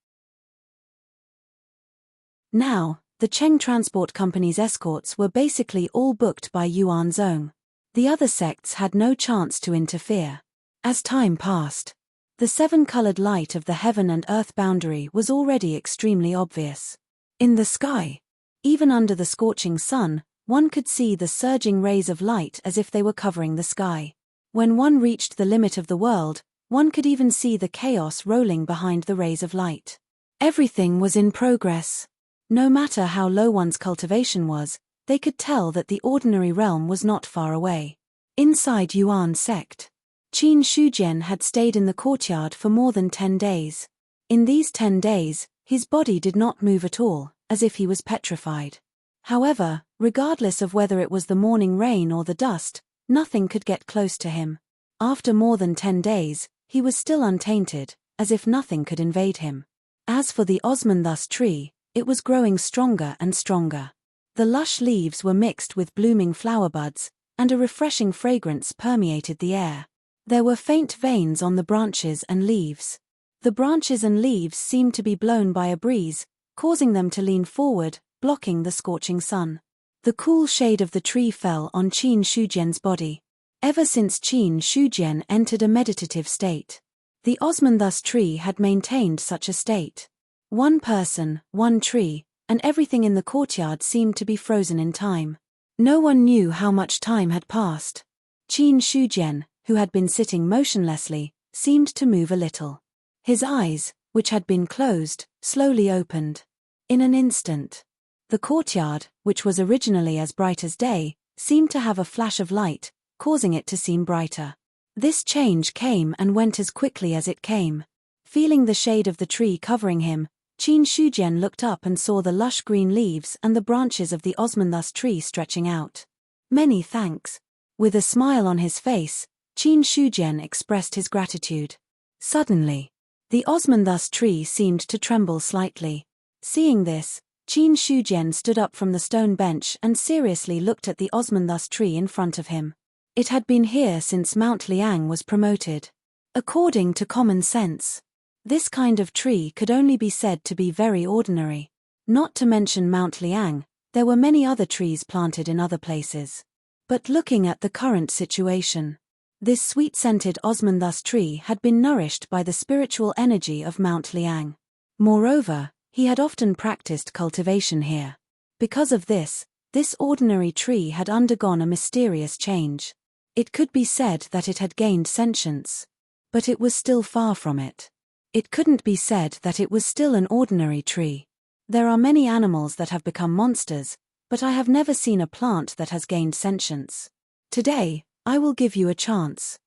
Now, the Cheng Transport Company's escorts were basically all booked by Yuan Zhong. The other sects had no chance to interfere. As time passed, The seven-colored light of the heaven and earth boundary was already extremely obvious. In the sky, even under the scorching sun, one could see the surging rays of light as if they were covering the sky. When one reached the limit of the world, one could even see the chaos rolling behind the rays of light. Everything was in progress. No matter how low one's cultivation was, they could tell that the ordinary realm was not far away. Inside Yuan sect, Qin Shujian had stayed in the courtyard for more than 10 days. In these 10 days, his body did not move at all, as if he was petrified. However, regardless of whether it was the morning rain or the dust, nothing could get close to him. After more than 10 days, he was still untainted, as if nothing could invade him. As for the osmanthus tree, it was growing stronger and stronger. The lush leaves were mixed with blooming flower buds, and a refreshing fragrance permeated the air. There were faint veins on the branches and leaves. The branches and leaves seemed to be blown by a breeze, causing them to lean forward, blocking the scorching sun. The cool shade of the tree fell on Qin Shujian's body. Ever since Qin Shujian entered a meditative state, the osmanthus tree had maintained such a state. One person, one tree, and everything in the courtyard seemed to be frozen in time. No one knew how much time had passed. Qin Shujian, who had been sitting motionlessly, seemed to move a little. His eyes, which had been closed, slowly opened. In an instant, the courtyard, which was originally as bright as day, seemed to have a flash of light, causing it to seem brighter. This change came and went as quickly as it came. Feeling the shade of the tree covering him, Qin Shujian looked up and saw the lush green leaves and the branches of the osmanthus tree stretching out. Many thanks. With a smile on his face, Qin Shujian expressed his gratitude. Suddenly, the osmanthus tree seemed to tremble slightly. Seeing this, Qin Shujian stood up from the stone bench and seriously looked at the osmanthus tree in front of him. It had been here since Mount Liang was promoted. According to common sense, this kind of tree could only be said to be very ordinary. Not to mention Mount Liang, there were many other trees planted in other places. But looking at the current situation, this sweet-scented osmanthus tree had been nourished by the spiritual energy of Mount Liang. Moreover, he had often practiced cultivation here. Because of this ordinary tree had undergone a mysterious change. It could be said that it had gained sentience. But it was still far from it. It couldn't be said that it was still an ordinary tree. There are many animals that have become monsters, but I have never seen a plant that has gained sentience. Today, I will give you a chance.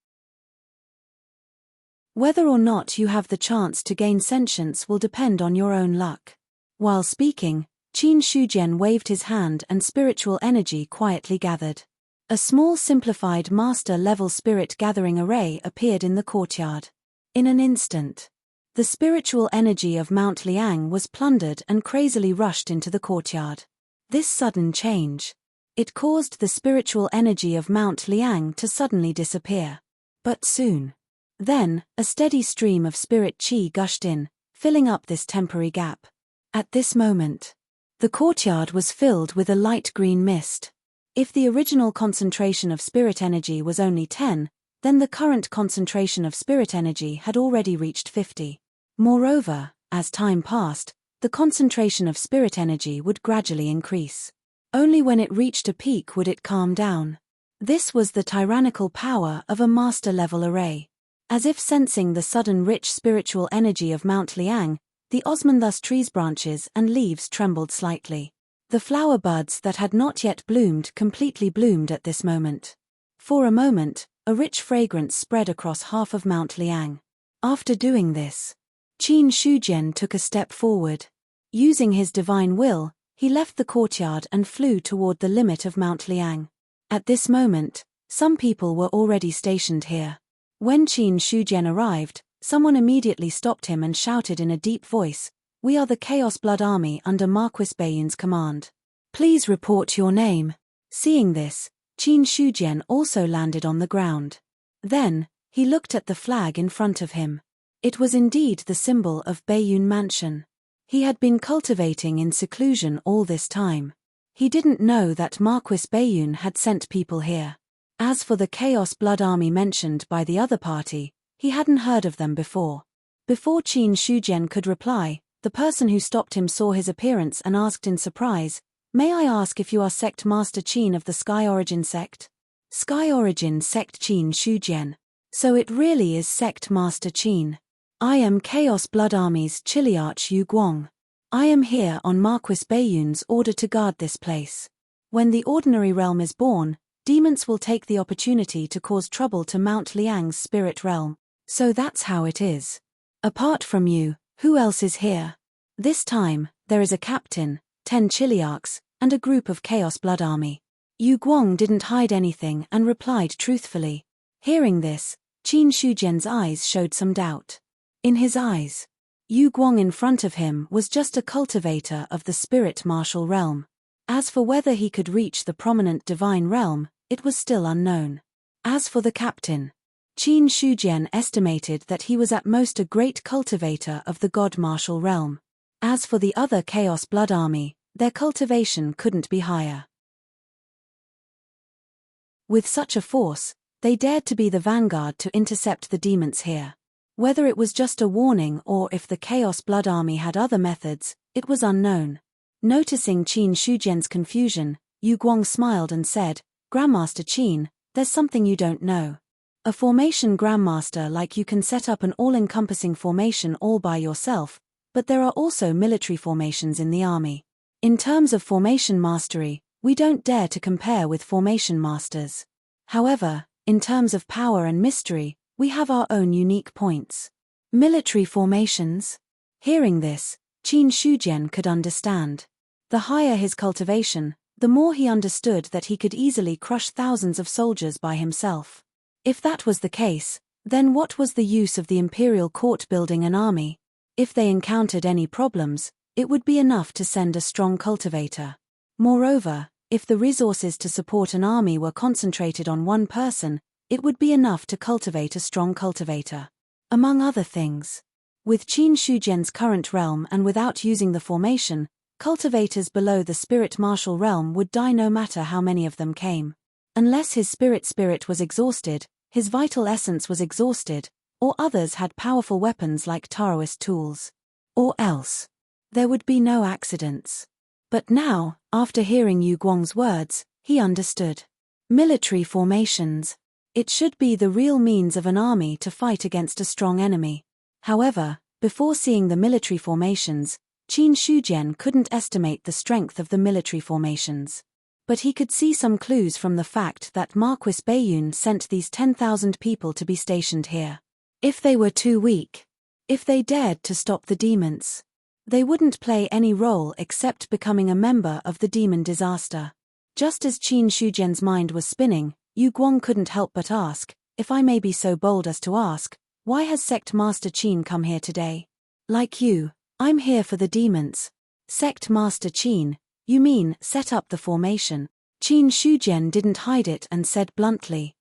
Whether or not you have the chance to gain sentience will depend on your own luck. While speaking, Qin Shujian waved his hand and spiritual energy quietly gathered. A small simplified master-level spirit-gathering array appeared in the courtyard. In an instant, the spiritual energy of Mount Liang was plundered and crazily rushed into the courtyard. This sudden change, it caused the spiritual energy of Mount Liang to suddenly disappear. But soon, then, a steady stream of spirit qi gushed in, filling up this temporary gap. At this moment, the courtyard was filled with a light green mist. If the original concentration of spirit energy was only 10, then the current concentration of spirit energy had already reached 50. Moreover, as time passed, the concentration of spirit energy would gradually increase. Only when it reached a peak would it calm down. This was the tyrannical power of a master-level array. As if sensing the sudden rich spiritual energy of Mount Liang, the osmanthus tree's branches and leaves trembled slightly. The flower buds that had not yet bloomed completely bloomed at this moment. For a moment, a rich fragrance spread across half of Mount Liang. After doing this, Qin Shujian took a step forward. Using his divine will, he left the courtyard and flew toward the limit of Mount Liang. At this moment, some people were already stationed here. When Qin Shujian arrived, someone immediately stopped him and shouted in a deep voice, "We are the Chaos Blood Army under Marquis Baiyun's command. Please report your name." Seeing this, Qin Shujian also landed on the ground. Then, he looked at the flag in front of him. It was indeed the symbol of Baiyun Mansion. He had been cultivating in seclusion all this time. He didn't know that Marquis Baiyun had sent people here. As for the Chaos Blood Army mentioned by the other party, He hadn't heard of them before. Before Qin Shujian could reply, the person who stopped him saw his appearance and asked in surprise, "May I ask if you are Sect Master Qin of the Sky Origin Sect?" Sky Origin Sect Qin Shujian. So it really is Sect Master Qin. I am Chaos Blood Army's Chiliarch Yu Guang. I am here on Marquis Baiyun's order to guard this place. When the ordinary realm is born, demons will take the opportunity to cause trouble to Mount Liang's spirit realm. So that's how it is. Apart from you, who else is here? This time, there is a captain, 10 Chiliarchs, and a group of Chaos Blood Army. Yu Guang didn't hide anything and replied truthfully. Hearing this, Qin Shujian's eyes showed some doubt. In his eyes, Yu Guang in front of him was just a cultivator of the spirit martial realm. As for whether he could reach the prominent divine realm, it was still unknown. As for the captain, Qin Shujian estimated that he was at most a great cultivator of the god martial realm. As for the other Chaos Blood Army, their cultivation couldn't be higher. With such a force, they dared to be the vanguard to intercept the demons here. Whether it was just a warning or if the Chaos Blood Army had other methods, it was unknown. Noticing Qin Shujian's confusion, Yu Guang smiled and said, "Grandmaster Qin, there's something you don't know. A formation grandmaster like you can set up an all-encompassing formation all by yourself, but there are also military formations in the army. In terms of formation mastery, we don't dare to compare with formation masters. However, in terms of power and mystery, we have our own unique points." Military formations? Hearing this, Qin Shujian could understand. The higher his cultivation, the more he understood that he could easily crush thousands of soldiers by himself. If that was the case, then what was the use of the imperial court building an army? If they encountered any problems, it would be enough to send a strong cultivator. Moreover, if the resources to support an army were concentrated on one person, it would be enough to cultivate a strong cultivator. Among other things, with Qin Shujian's current realm and without using the formation, cultivators below the spirit martial realm would die no matter how many of them came. Unless his spirit was exhausted, his vital essence was exhausted, or others had powerful weapons like Taoist tools. Or else, there would be no accidents. But now, after hearing Yu Guang's words, he understood. Military formations. It should be the real means of an army to fight against a strong enemy. However, before seeing the military formations, Qin Shujian couldn't estimate the strength of the military formations. But he could see some clues from the fact that Marquis Baiyun sent these 10,000 people to be stationed here. If they were too weak, if they dared to stop the demons, they wouldn't play any role except becoming a member of the demon disaster. Just as Qin Shujian's mind was spinning, Yu Guang couldn't help but ask, "If I may be so bold as to ask, why has Sect Master Qin come here today?" "Like you, I'm here for the demons." "Sect Master Qin, you mean set up the formation?" Qin Shujian didn't hide it and said bluntly.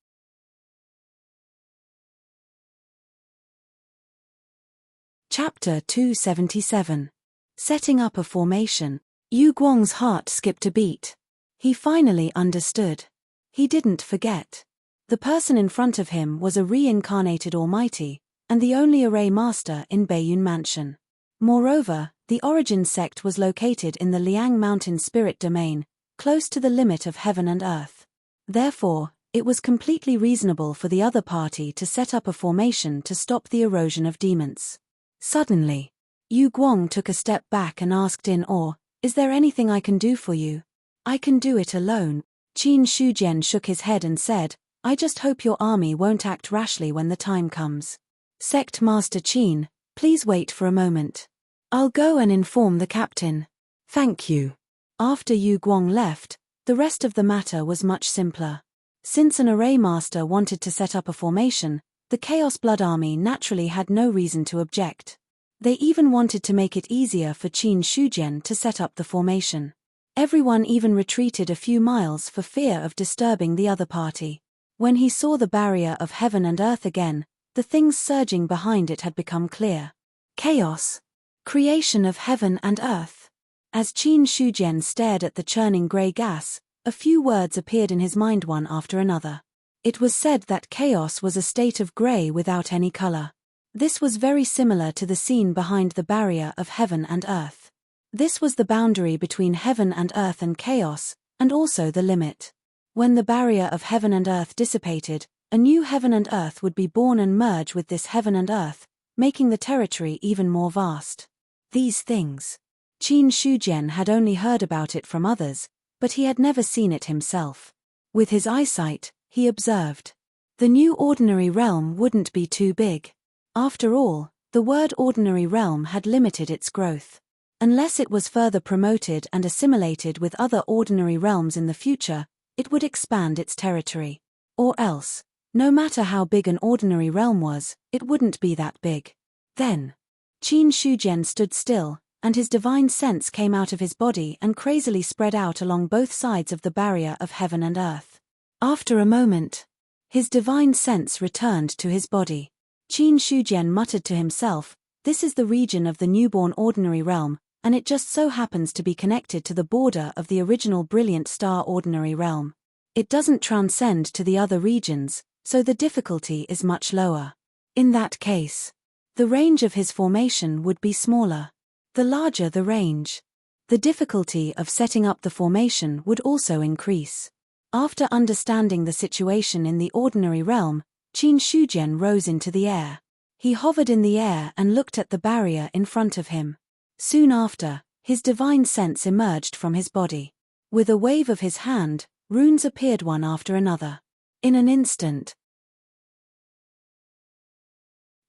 Chapter 277. Setting up a formation. Yu Guang's heart skipped a beat. He finally understood. He didn't forget. The person in front of him was a reincarnated Almighty, and the only array master in Baiyun Mansion. Moreover, the origin sect was located in the Liang Mountain spirit domain, close to the limit of heaven and earth. Therefore, it was completely reasonable for the other party to set up a formation to stop the erosion of demons. Suddenly, Yu Guang took a step back and asked in awe, "Is there anything I can do for you?" "I can do it alone." Qin Shujian shook his head and said, "I just hope your army won't act rashly when the time comes. Sect Master Qin, please wait for a moment. I'll go and inform the captain." "Thank you." After Yu Guang left, the rest of the matter was much simpler. Since an array master wanted to set up a formation, the Chaos Blood Army naturally had no reason to object. They even wanted to make it easier for Qin Shujian to set up the formation. Everyone even retreated a few miles for fear of disturbing the other party. When he saw the barrier of heaven and earth again, the things surging behind it had become clear. Chaos. Creation of heaven and earth. As Qin Shujian stared at the churning grey gas, a few words appeared in his mind one after another. It was said that chaos was a state of gray without any color. This was very similar to the scene behind the barrier of heaven and earth. This was the boundary between heaven and earth and chaos, and also the limit. When the barrier of heaven and earth dissipated, a new heaven and earth would be born and merge with this heaven and earth, making the territory even more vast. These things. Qin Shujian had only heard about it from others, but he had never seen it himself. With his eyesight, he observed. The new ordinary realm wouldn't be too big. After all, the word ordinary realm had limited its growth. Unless it was further promoted and assimilated with other ordinary realms in the future, it would expand its territory. Or else, no matter how big an ordinary realm was, it wouldn't be that big. Then, Qin Shujian stood still, and his divine sense came out of his body and crazily spread out along both sides of the barrier of heaven and earth. After a moment, his divine sense returned to his body. Qin Shujian muttered to himself, "This is the region of the newborn ordinary realm, and it just so happens to be connected to the border of the original brilliant star ordinary realm. It doesn't transcend to the other regions, so the difficulty is much lower. In that case, the range of his formation would be smaller. The larger the range, the difficulty of setting up the formation would also increase." After understanding the situation in the ordinary realm, Qin Shujian rose into the air. He hovered in the air and looked at the barrier in front of him. Soon after, his divine sense emerged from his body. With a wave of his hand, runes appeared one after another. In an instant,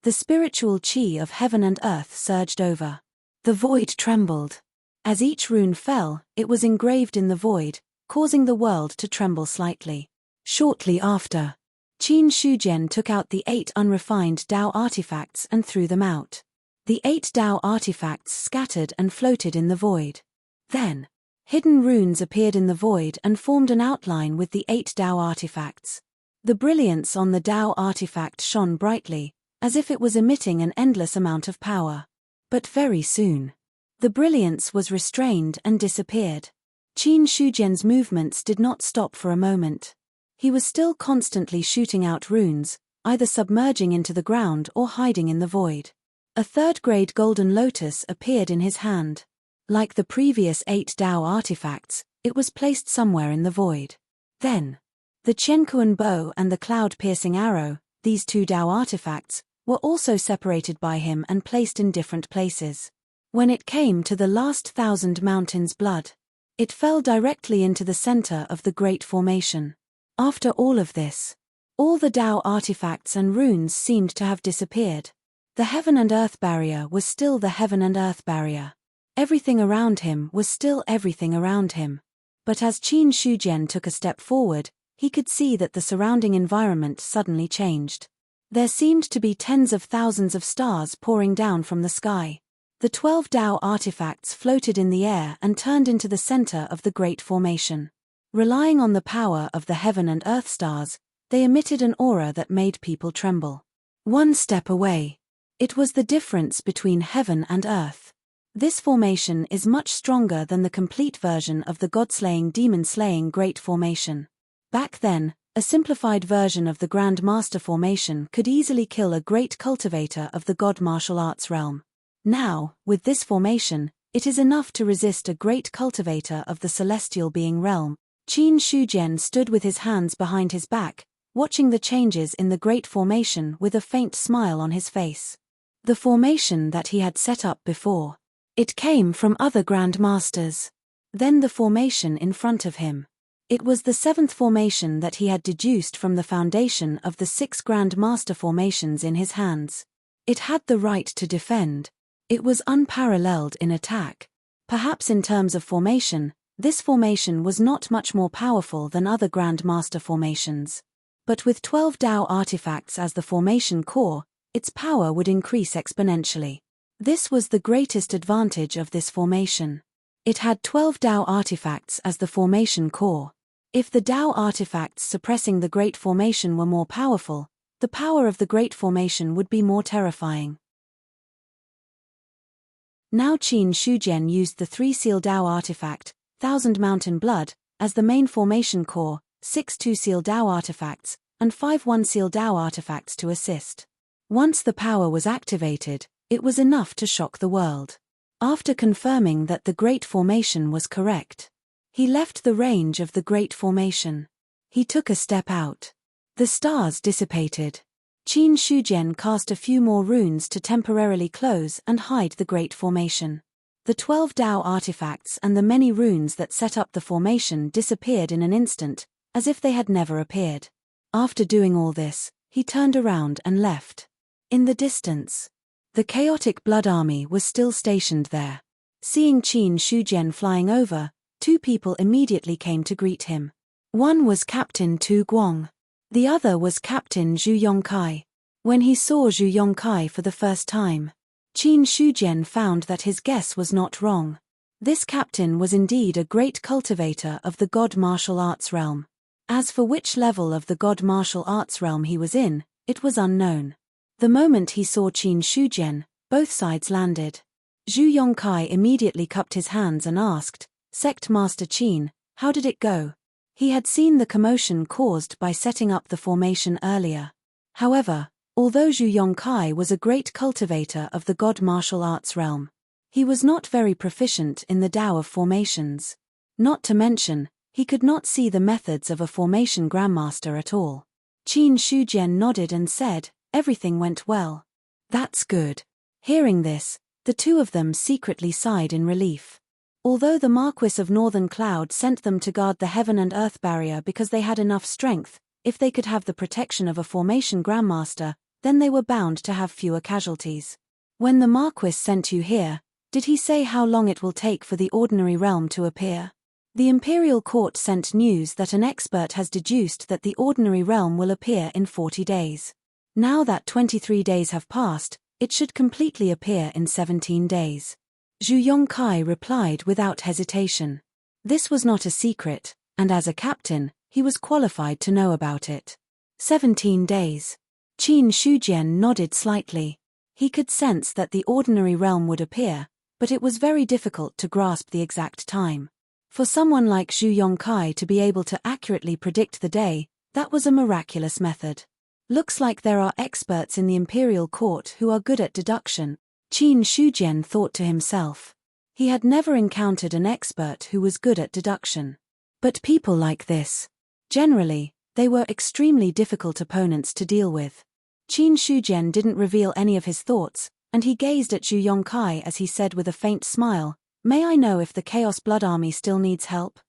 the spiritual qi of heaven and earth surged over. The void trembled. As each rune fell, it was engraved in the void, causing the world to tremble slightly. Shortly after, Qin Shujian took out the 8 unrefined Dao artifacts and threw them out. The 8 Dao artifacts scattered and floated in the void. Then, hidden runes appeared in the void and formed an outline with the 8 Dao artifacts. The brilliance on the Dao artifact shone brightly, as if it was emitting an endless amount of power. But very soon, the brilliance was restrained and disappeared. Qin Shujian's movements did not stop for a moment. He was still constantly shooting out runes, either submerging into the ground or hiding in the void. A third-grade golden lotus appeared in his hand. Like the previous 8 Dao artifacts, it was placed somewhere in the void. Then, the Qiankuan bow and the cloud-piercing arrow, these 2 Dao artifacts, were also separated by him and placed in different places. When it came to the last 1,000 mountains blood, it fell directly into the center of the Great Formation. After all of this, all the Dao artifacts and runes seemed to have disappeared. The heaven and earth barrier was still the heaven and earth barrier. Everything around him was still everything around him. But as Qin Shujian took a step forward, he could see that the surrounding environment suddenly changed. There seemed to be tens of thousands of stars pouring down from the sky. The 12 Dao artifacts floated in the air and turned into the center of the Great Formation. Relying on the power of the heaven and earth stars, they emitted an aura that made people tremble. One step away. It was the difference between heaven and earth. This formation is much stronger than the complete version of the god-slaying, demon-slaying Great Formation. Back then, a simplified version of the Grand Master Formation could easily kill a great cultivator of the god martial arts realm. Now, with this formation, it is enough to resist a great cultivator of the celestial being realm. Qin Shujian stood with his hands behind his back, watching the changes in the Great Formation with a faint smile on his face. The formation that he had set up before. It came from other Grand Masters. Then the formation in front of him. It was the 7th formation that he had deduced from the foundation of the 6 Grand Master formations in his hands. It had the right to defend. It was unparalleled in attack. Perhaps in terms of formation, this formation was not much more powerful than other Grand Master formations. But with 12 Dao artifacts as the formation core, its power would increase exponentially. This was the greatest advantage of this formation. It had 12 Dao artifacts as the formation core. If the Dao artifacts suppressing the Great Formation were more powerful, the power of the Great Formation would be more terrifying. Now Qin Shujian used the 3-seal Dao artifact, 1000 Mountain Blood, as the main formation core, 6 2-seal Dao artifacts, and 5 1-seal Dao artifacts to assist. Once the power was activated, it was enough to shock the world. After confirming that the Great Formation was correct, he left the range of the Great Formation. He took a step out. The stars dissipated. Qin Shujian cast a few more runes to temporarily close and hide the Great Formation. The 12 Dao artifacts and the many runes that set up the formation disappeared in an instant, as if they had never appeared. After doing all this, he turned around and left. In the distance, the chaotic blood army was still stationed there. Seeing Qin Shujian flying over, 2 people immediately came to greet him. One was Captain Tu Guang. The other was Captain Zhu Yongkai. When he saw Zhu Yongkai for the first time, Qin Shujian found that his guess was not wrong. This captain was indeed a great cultivator of the God martial arts realm. As for which level of the God martial arts realm he was in, it was unknown. The moment he saw Qin Shujian, both sides landed. Zhu Yongkai immediately cupped his hands and asked, "Sect Master Qin, how did it go?" He had seen the commotion caused by setting up the formation earlier. However, although Zhu Yongkai was a great cultivator of the God martial arts realm, he was not very proficient in the Tao of formations. Not to mention, he could not see the methods of a formation grandmaster at all. Qin Shujian nodded and said, "Everything went well." "That's good." Hearing this, the 2 of them secretly sighed in relief. Although the Marquis of Northern Cloud sent them to guard the heaven and earth barrier because they had enough strength, if they could have the protection of a formation grandmaster, then they were bound to have fewer casualties. When the Marquis sent you here, did he say how long it will take for the ordinary realm to appear? The Imperial Court sent news that an expert has deduced that the ordinary realm will appear in 40 days. Now that 23 days have passed, it should completely appear in 17 days. Zhu Yongkai replied without hesitation. This was not a secret, and as a captain, he was qualified to know about it. 17 days. Qin Shujian nodded slightly. He could sense that the ordinary realm would appear, but it was very difficult to grasp the exact time. For someone like Zhu Yongkai to be able to accurately predict the day, that was a miraculous method. Looks like there are experts in the Imperial Court who are good at deduction, Qin Shujian thought to himself. He had never encountered an expert who was good at deduction. But people like this, generally, they were extremely difficult opponents to deal with. Qin Shujian didn't reveal any of his thoughts, and he gazed at Zhu Yongkai as he said with a faint smile, "May I know if the Chaos Blood Army still needs help?"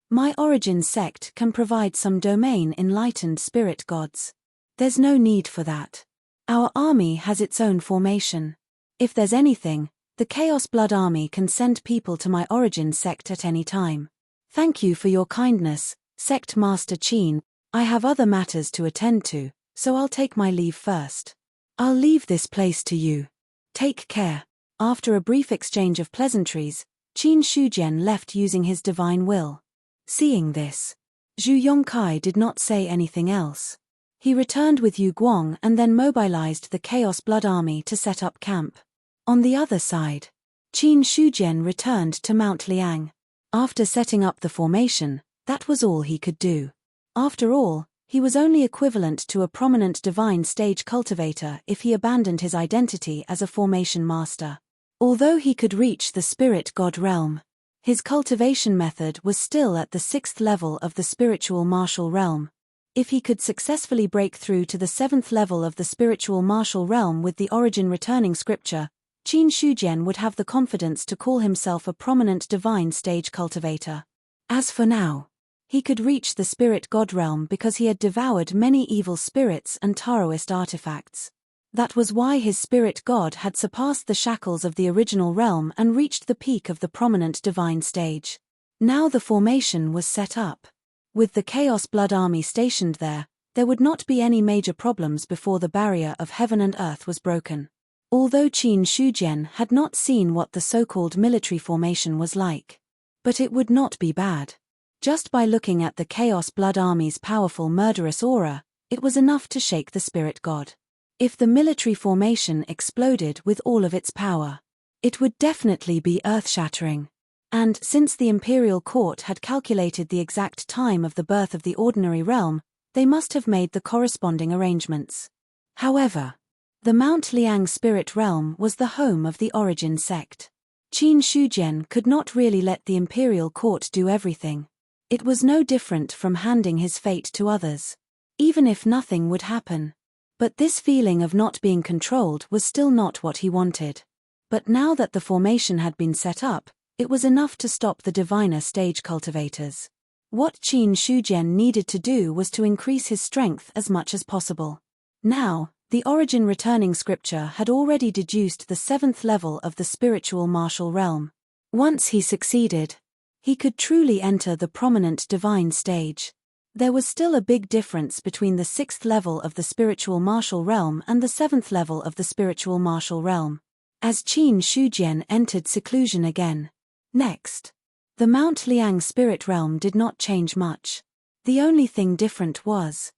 My origin sect can provide some domain enlightened spirit gods. There's no need for that. Our army has its own formation. If there's anything, the Chaos Blood Army can send people to my origin sect at any time. Thank you for your kindness, Sect Master Qin. I have other matters to attend to, so I'll take my leave first. I'll leave this place to you. Take care. After a brief exchange of pleasantries, Qin Shujian left using his divine will. Seeing this, Zhu Yongkai did not say anything else. He returned with Yu Guang and then mobilized the Chaos Blood Army to set up camp. On the other side, Qin Shujian returned to Mount Liang. After setting up the formation, that was all he could do. After all, he was only equivalent to a prominent divine stage cultivator if he abandoned his identity as a formation master. Although he could reach the spirit god realm, his cultivation method was still at the 6th level of the spiritual martial realm. If he could successfully break through to the 7th level of the spiritual martial realm with the origin returning scripture, Qin Shujian would have the confidence to call himself a prominent divine stage cultivator. As for now, he could reach the spirit god realm because he had devoured many evil spirits and Taoist artifacts. That was why his spirit god had surpassed the shackles of the original realm and reached the peak of the prominent divine stage. Now the formation was set up. With the Chaos Blood Army stationed there would not be any major problems before the barrier of heaven and earth was broken. Although Qin Shujian had not seen what the so-called military formation was like. But it would not be bad. Just by looking at the Chaos Blood Army's powerful murderous aura, it was enough to shake the spirit god. If the military formation exploded with all of its power, it would definitely be earth-shattering. And since the imperial court had calculated the exact time of the birth of the ordinary realm, they must have made the corresponding arrangements. However, the Mount Liang spirit realm was the home of the origin sect. Qin Shujian could not really let the imperial court do everything. It was no different from handing his fate to others. Even if nothing would happen. But this feeling of not being controlled was still not what he wanted. But now that the formation had been set up, it was enough to stop the diviner stage cultivators. What Qin Shujian needed to do was to increase his strength as much as possible. Now, the origin returning scripture had already deduced the 7th level of the spiritual martial realm. Once he succeeded, he could truly enter the prominent divine stage. There was still a big difference between the 6th level of the spiritual martial realm and the 7th level of the spiritual martial realm. As Qin Shujian entered seclusion again. Next. The Mount Liang spirit realm did not change much. The only thing different was,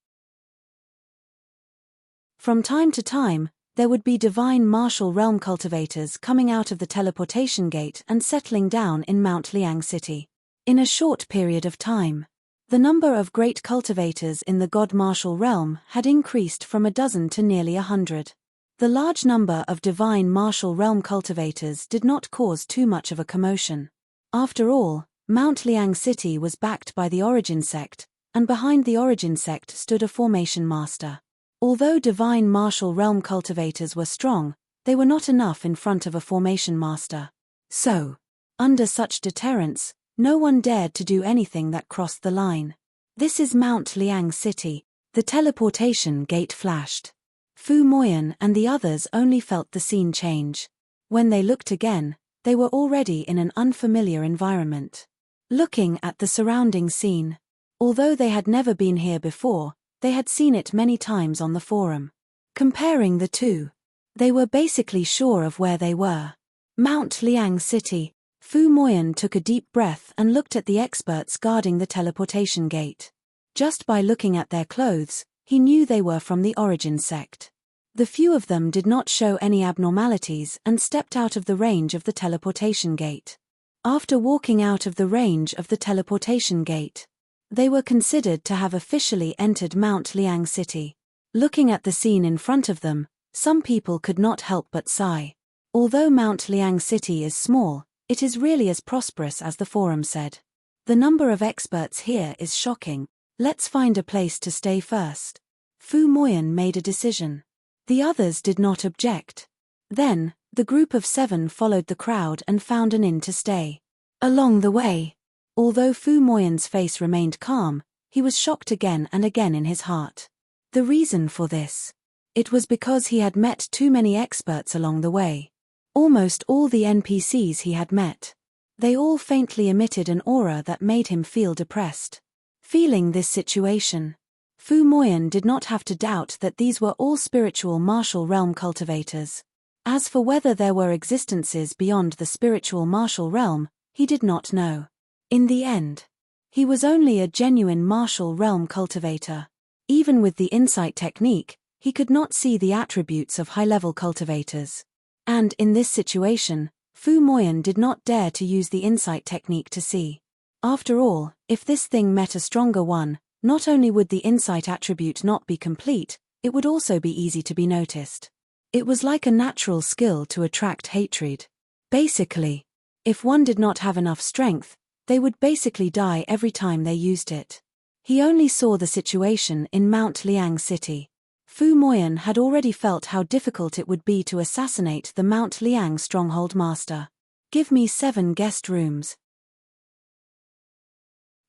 from time to time, there would be divine martial realm cultivators coming out of the teleportation gate and settling down in Mount Liang City. In a short period of time, the number of great cultivators in the god martial realm had increased from a dozen to nearly 100. The large number of divine martial realm cultivators did not cause too much of a commotion. After all, Mount Liang City was backed by the origin sect, and behind the origin sect stood a formation master. Although divine martial realm cultivators were strong, they were not enough in front of a formation master. So, under such deterrence, no one dared to do anything that crossed the line. This is Mount Liang City. The teleportation gate flashed. Fu Moyan and the others only felt the scene change. When they looked again, they were already in an unfamiliar environment. Looking at the surrounding scene. Although they had never been here before, they had seen it many times on the forum. Comparing the two, they were basically sure of where they were. Mount Liang City. Fu Moyan took a deep breath and looked at the experts guarding the teleportation gate. Just by looking at their clothes, he knew they were from the origin sect. The few of them did not show any abnormalities and stepped out of the range of the teleportation gate. After walking out of the range of the teleportation gate, they were considered to have officially entered Mount Liang City. Looking at the scene in front of them, some people could not help but sigh. Although Mount Liang City is small, it is really as prosperous as the forum said. The number of experts here is shocking. Let's find a place to stay first. Fu Moyan made a decision. The others did not object. Then, the group of 7 followed the crowd and found an inn to stay. Along the way, although Fu Moyan's face remained calm, he was shocked again and again in his heart. The reason for this? It was because he had met too many experts along the way. Almost all the NPCs he had met. They all faintly emitted an aura that made him feel depressed. Feeling this situation, Fu Moyan did not have to doubt that these were all spiritual martial realm cultivators. As for whether there were existences beyond the spiritual martial realm, he did not know. In the end, he was only a genuine martial realm cultivator. Even with the insight technique, he could not see the attributes of high-level cultivators. And in this situation, Fu Moyan did not dare to use the insight technique to see. After all, if this thing met a stronger one, not only would the insight attribute not be complete, it would also be easy to be noticed. It was like a natural skill to attract hatred. Basically, if one did not have enough strength, they would basically die every time they used it. He only saw the situation in Mount Liang City. Fu Moyan had already felt how difficult it would be to assassinate the Mount Liang stronghold master. Give me 7 guest rooms.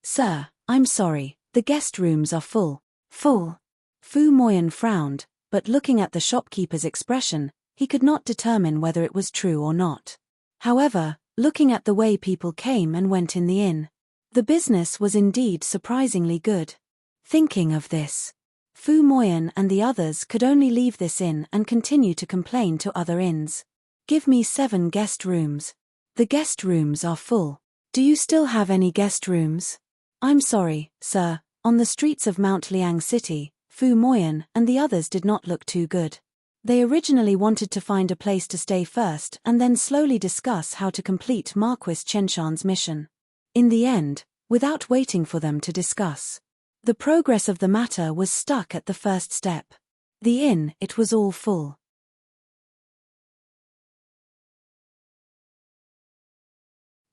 Sir, I'm sorry, the guest rooms are full. Full. Fu Moyan frowned, but looking at the shopkeeper's expression, he could not determine whether it was true or not. However, looking at the way people came and went in the inn, the business was indeed surprisingly good. Thinking of this, Fu Moyan and the others could only leave this inn and continue to complain to other inns. Give me 7 guest rooms. The guest rooms are full. Do you still have any guest rooms? I'm sorry, sir. On the streets of Mount Liang City, Fu Moyan and the others did not look too good. They originally wanted to find a place to stay first and then slowly discuss how to complete Marquis Chenshan's mission. In the end, without waiting for them to discuss, the progress of the matter was stuck at the first step. The inn, it was all full.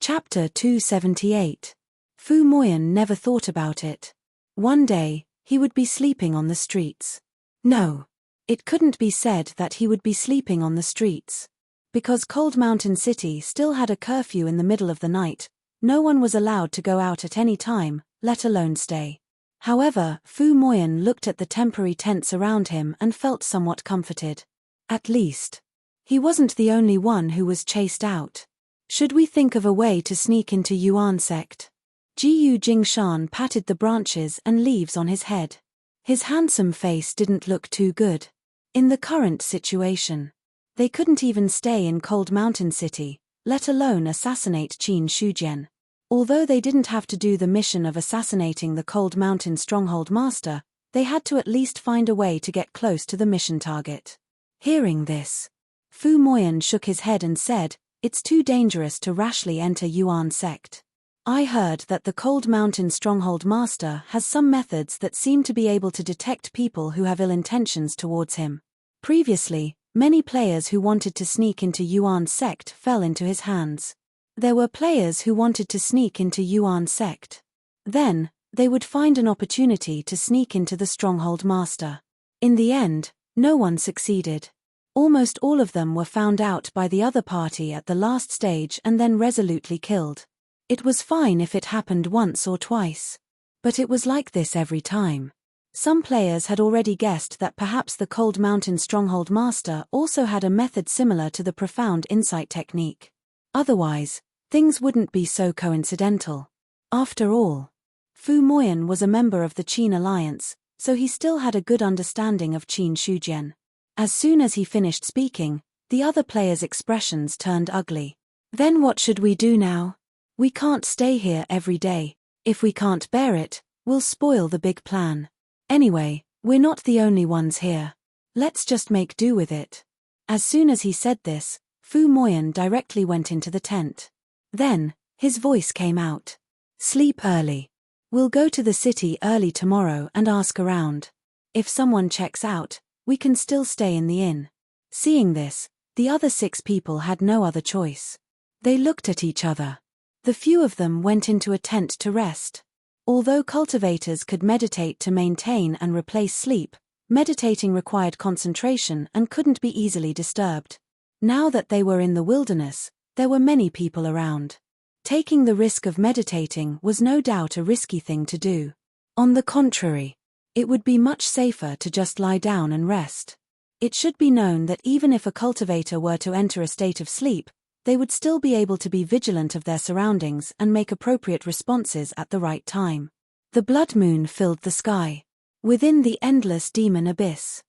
Chapter 278. Fu Moyan never thought about it. One day, he would be sleeping on the streets. No. It couldn't be said that he would be sleeping on the streets. Because Cold Mountain City still had a curfew in the middle of the night, no one was allowed to go out at any time, let alone stay. However, Fu Moyan looked at the temporary tents around him and felt somewhat comforted. At least, he wasn't the only one who was chased out. Should we think of a way to sneak into Yuan sect? Jiyu Jingshan patted the branches and leaves on his head. His handsome face didn't look too good. In the current situation, they couldn't even stay in Cold Mountain City, let alone assassinate Qin Shujian. Although they didn't have to do the mission of assassinating the Cold Mountain Stronghold Master, they had to at least find a way to get close to the mission target. Hearing this, Fu Moyan shook his head and said, "It's too dangerous to rashly enter Yuan sect. I heard that the Cold Mountain Stronghold Master has some methods that seem to be able to detect people who have ill intentions towards him. Previously, many players who wanted to sneak into Yuan sect fell into his hands. There were players who wanted to sneak into Yuan sect. Then, they would find an opportunity to sneak into the Stronghold Master. In the end, no one succeeded. Almost all of them were found out by the other party at the last stage and then resolutely killed. It was fine if it happened once or twice. But it was like this every time. Some players had already guessed that perhaps the Cold Mountain Stronghold Master also had a method similar to the Profound Insight technique. Otherwise, things wouldn't be so coincidental. After all, Fu Moyan was a member of the Qin Alliance, so he still had a good understanding of Qin Shujian. As soon as he finished speaking, the other players' expressions turned ugly. Then what should we do now? We can't stay here every day. If we can't bear it, we'll spoil the big plan. Anyway, we're not the only ones here. Let's just make do with it. As soon as he said this, Fu Moyan directly went into the tent. Then, his voice came out. Sleep early. We'll go to the city early tomorrow and ask around. If someone checks out, we can still stay in the inn. Seeing this, the other 6 people had no other choice. They looked at each other. The few of them went into a tent to rest. Although cultivators could meditate to maintain and replace sleep, meditating required concentration and couldn't be easily disturbed. Now that they were in the wilderness, there were many people around. Taking the risk of meditating was no doubt a risky thing to do. On the contrary, it would be much safer to just lie down and rest. It should be known that even if a cultivator were to enter a state of sleep, they would still be able to be vigilant of their surroundings and make appropriate responses at the right time. The blood moon filled the sky. Within the endless demon abyss,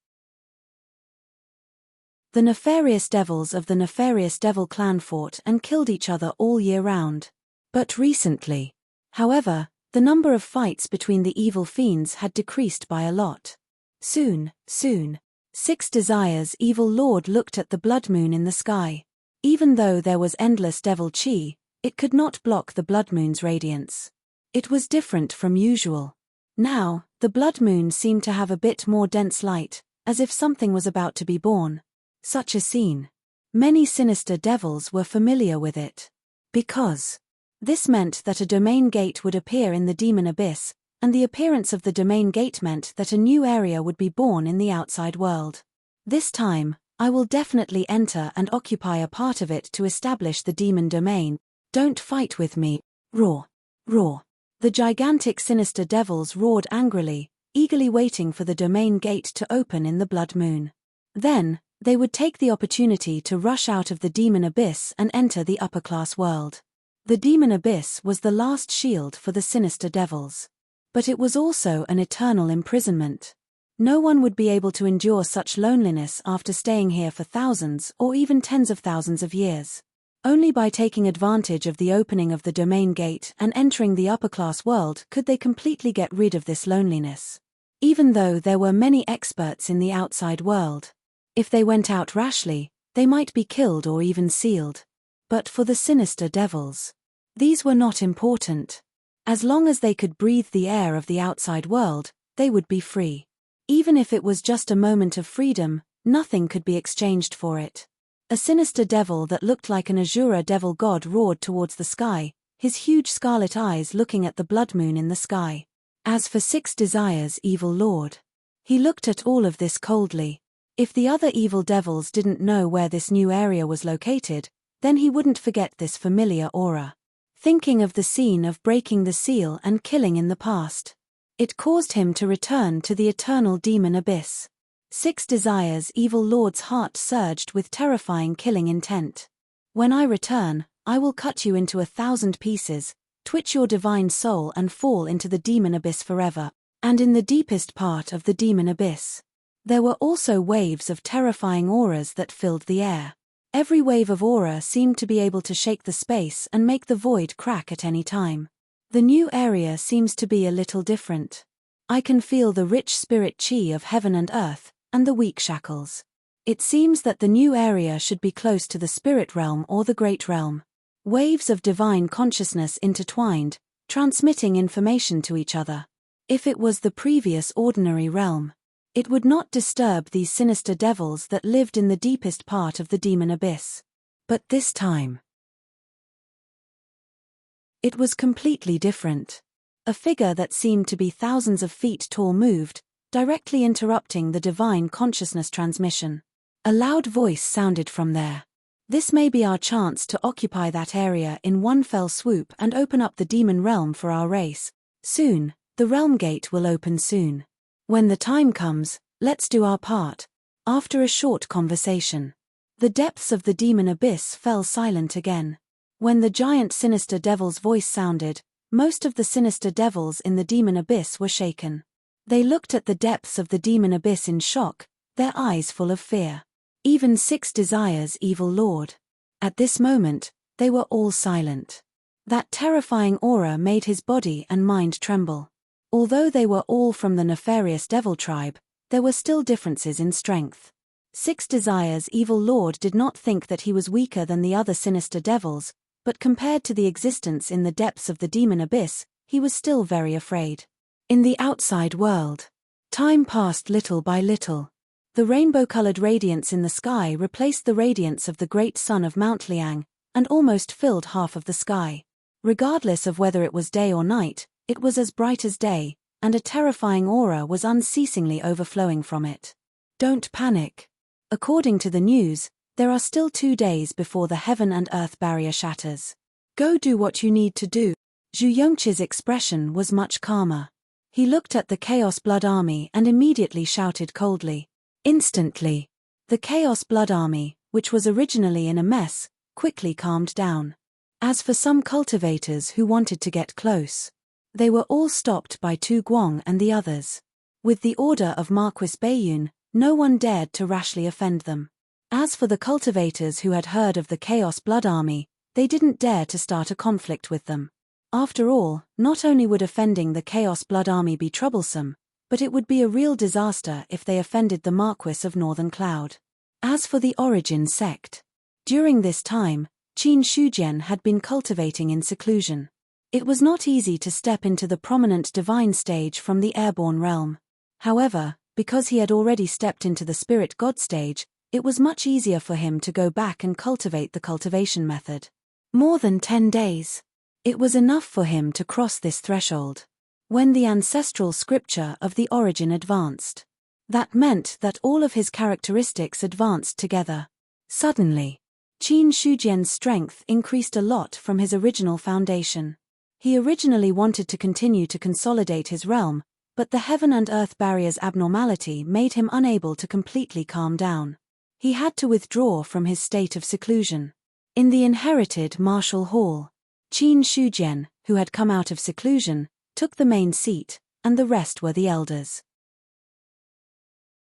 the nefarious devils of the nefarious devil clan fought and killed each other all year round. But recently, however, the number of fights between the evil fiends had decreased by a lot. Soon, 6 Desires Evil Lord looked at the blood moon in the sky. Even though there was endless devil chi, it could not block the blood moon's radiance. It was different from usual. Now, the blood moon seemed to have a bit more dense light, as if something was about to be born. Such a scene. Many sinister devils were familiar with it. Because this meant that a domain gate would appear in the demon abyss, and the appearance of the domain gate meant that a new area would be born in the outside world. This time, I will definitely enter and occupy a part of it to establish the demon domain. Don't fight with me. Roar. Roar. The gigantic sinister devils roared angrily, eagerly waiting for the domain gate to open in the blood moon. Then, they would take the opportunity to rush out of the demon abyss and enter the upper-class world. The demon abyss was the last shield for the sinister devils. But it was also an eternal imprisonment. No one would be able to endure such loneliness after staying here for thousands or even tens of thousands of years. Only by taking advantage of the opening of the domain gate and entering the upper-class world could they completely get rid of this loneliness. Even though there were many experts in the outside world, If they went out rashly, they might be killed or even sealed. But for the sinister devils, these were not important. As long as they could breathe the air of the outside world, they would be free. Even if it was just a moment of freedom, nothing could be exchanged for it. A sinister devil that looked like an Azura devil god roared towards the sky, his huge scarlet eyes looking at the blood moon in the sky. As for Six Desires' evil lord, he looked at all of this coldly. If the other evil devils didn't know where this new area was located, then he wouldn't forget this familiar aura. Thinking of the scene of breaking the seal and killing in the past, it caused him to return to the eternal demon abyss. Six Desires' evil lord's heart surged with terrifying killing intent. When I return, I will cut you into 1,000 pieces, twitch your divine soul and fall into the demon abyss forever. And in the deepest part of the demon abyss, there were also waves of terrifying auras that filled the air. Every wave of aura seemed to be able to shake the space and make the void crack at any time. The new area seems to be a little different. I can feel the rich spirit chi of heaven and earth, and the weak shackles. It seems that the new area should be close to the spirit realm or the great realm. Waves of divine consciousness intertwined, transmitting information to each other. If it was the previous ordinary realm, it would not disturb these sinister devils that lived in the deepest part of the demon abyss. But this time, it was completely different. A figure that seemed to be thousands of feet tall moved, directly interrupting the divine consciousness transmission. A loud voice sounded from there. This may be our chance to occupy that area in one fell swoop and open up the demon realm for our race. Soon, the realm gate will open soon. When the time comes, let's do our part. After a short conversation, the depths of the demon abyss fell silent again. When the giant sinister devil's voice sounded, most of the sinister devils in the demon abyss were shaken. They looked at the depths of the demon abyss in shock, their eyes full of fear. Even Six Desires' evil lord. At this moment, they were all silent. That terrifying aura made his body and mind tremble. Although they were all from the nefarious devil tribe, there were still differences in strength. Six Desires' evil lord did not think that he was weaker than the other sinister devils, but compared to the existence in the depths of the demon abyss, he was still very afraid. In the outside world, time passed little by little. The rainbow-colored radiance in the sky replaced the radiance of the great sun of Mount Liang, and almost filled half of the sky. Regardless of whether it was day or night, it was as bright as day, and a terrifying aura was unceasingly overflowing from it. Don't panic. According to the news, there are still 2 days before the heaven and earth barrier shatters. Go do what you need to do. Zhu Yongqi's expression was much calmer. He looked at the Chaos Blood Army and immediately shouted coldly. Instantly, the Chaos Blood Army, which was originally in a mess, quickly calmed down. As for some cultivators who wanted to get close, they were all stopped by Tu Guang and the others. With the order of Marquis Baiyun, no one dared to rashly offend them. As for the cultivators who had heard of the Chaos Blood Army, they didn't dare to start a conflict with them. After all, not only would offending the Chaos Blood Army be troublesome, but it would be a real disaster if they offended the Marquis of Northern Cloud. As for the Origin sect, during this time, Qin Shujian had been cultivating in seclusion. It was not easy to step into the prominent divine stage from the airborne realm. However, because he had already stepped into the spirit god stage, it was much easier for him to go back and cultivate the cultivation method. More than 10 days. It was enough for him to cross this threshold. When the ancestral scripture of the Origin advanced, that meant that all of his characteristics advanced together. Suddenly, Qin Shujian's strength increased a lot from his original foundation. He originally wanted to continue to consolidate his realm, but the heaven and earth barrier's abnormality made him unable to completely calm down. He had to withdraw from his state of seclusion. In the inherited martial hall, Qin Shujian, who had come out of seclusion, took the main seat, and the rest were the elders.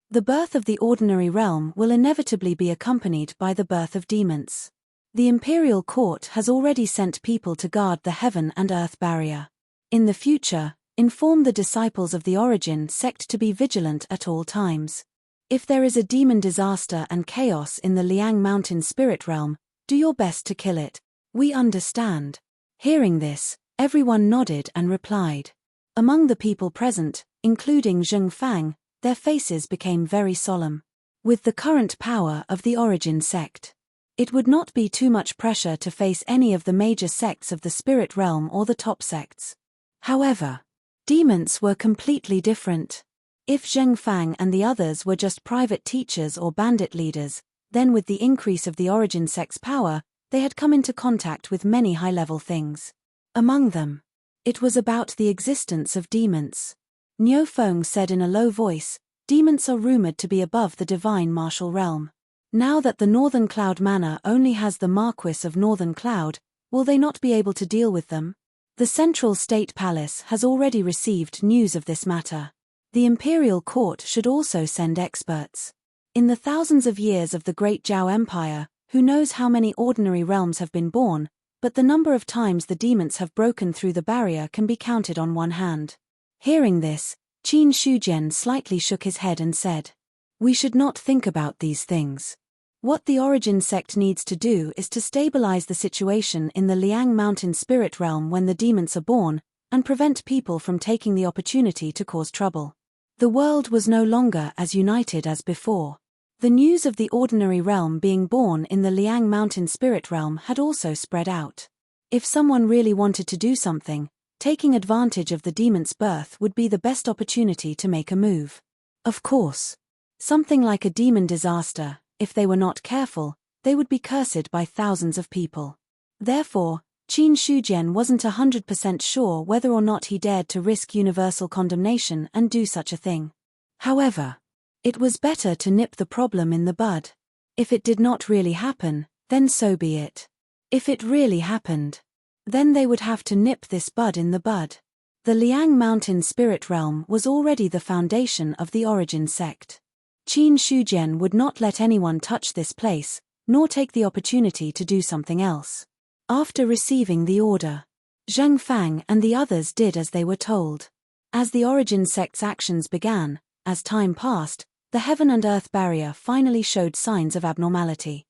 The birth of the ordinary realm will inevitably be accompanied by the birth of demons. The imperial court has already sent people to guard the heaven and earth barrier. In the future, inform the disciples of the Origin sect to be vigilant at all times. If there is a demon disaster and chaos in the Liang Mountain spirit realm, do your best to kill it. We understand. Hearing this, everyone nodded and replied. Among the people present, including Zheng Fang, their faces became very solemn. With the current power of the Origin sect, it would not be too much pressure to face any of the major sects of the spirit realm or the top sects. However, demons were completely different. If Zheng Fang and the others were just private teachers or bandit leaders, then with the increase of the Origin sect's power, they had come into contact with many high-level things. Among them, it was about the existence of demons. Niu Feng said in a low voice, demons are rumored to be above the divine martial realm. Now that the Northern Cloud Manor only has the Marquis of Northern Cloud, will they not be able to deal with them? The Central State Palace has already received news of this matter. The Imperial Court should also send experts. In the thousands of years of the Great Zhao Empire, who knows how many ordinary realms have been born, but the number of times the demons have broken through the barrier can be counted on one hand. Hearing this, Qin Shujian slightly shook his head and said, "We should not think about these things. What the Origin sect needs to do is to stabilize the situation in the Liang Mountain spirit realm when the demons are born, and prevent people from taking the opportunity to cause trouble." The world was no longer as united as before. The news of the ordinary realm being born in the Liang Mountain spirit realm had also spread out. If someone really wanted to do something, taking advantage of the demon's birth would be the best opportunity to make a move. Of course, something like a demon disaster, if they were not careful, they would be cursed by thousands of people. Therefore, Qin Shujian wasn't 100% sure whether or not he dared to risk universal condemnation and do such a thing. However, it was better to nip the problem in the bud. If it did not really happen, then so be it. If it really happened, then they would have to nip this bud in the bud. The Liang Mountain spirit realm was already the foundation of the Origin sect. Qin Shujian would not let anyone touch this place, nor take the opportunity to do something else. After receiving the order, Zheng Fang and the others did as they were told. As the Origin sect's actions began, as time passed, the heaven and earth barrier finally showed signs of abnormality.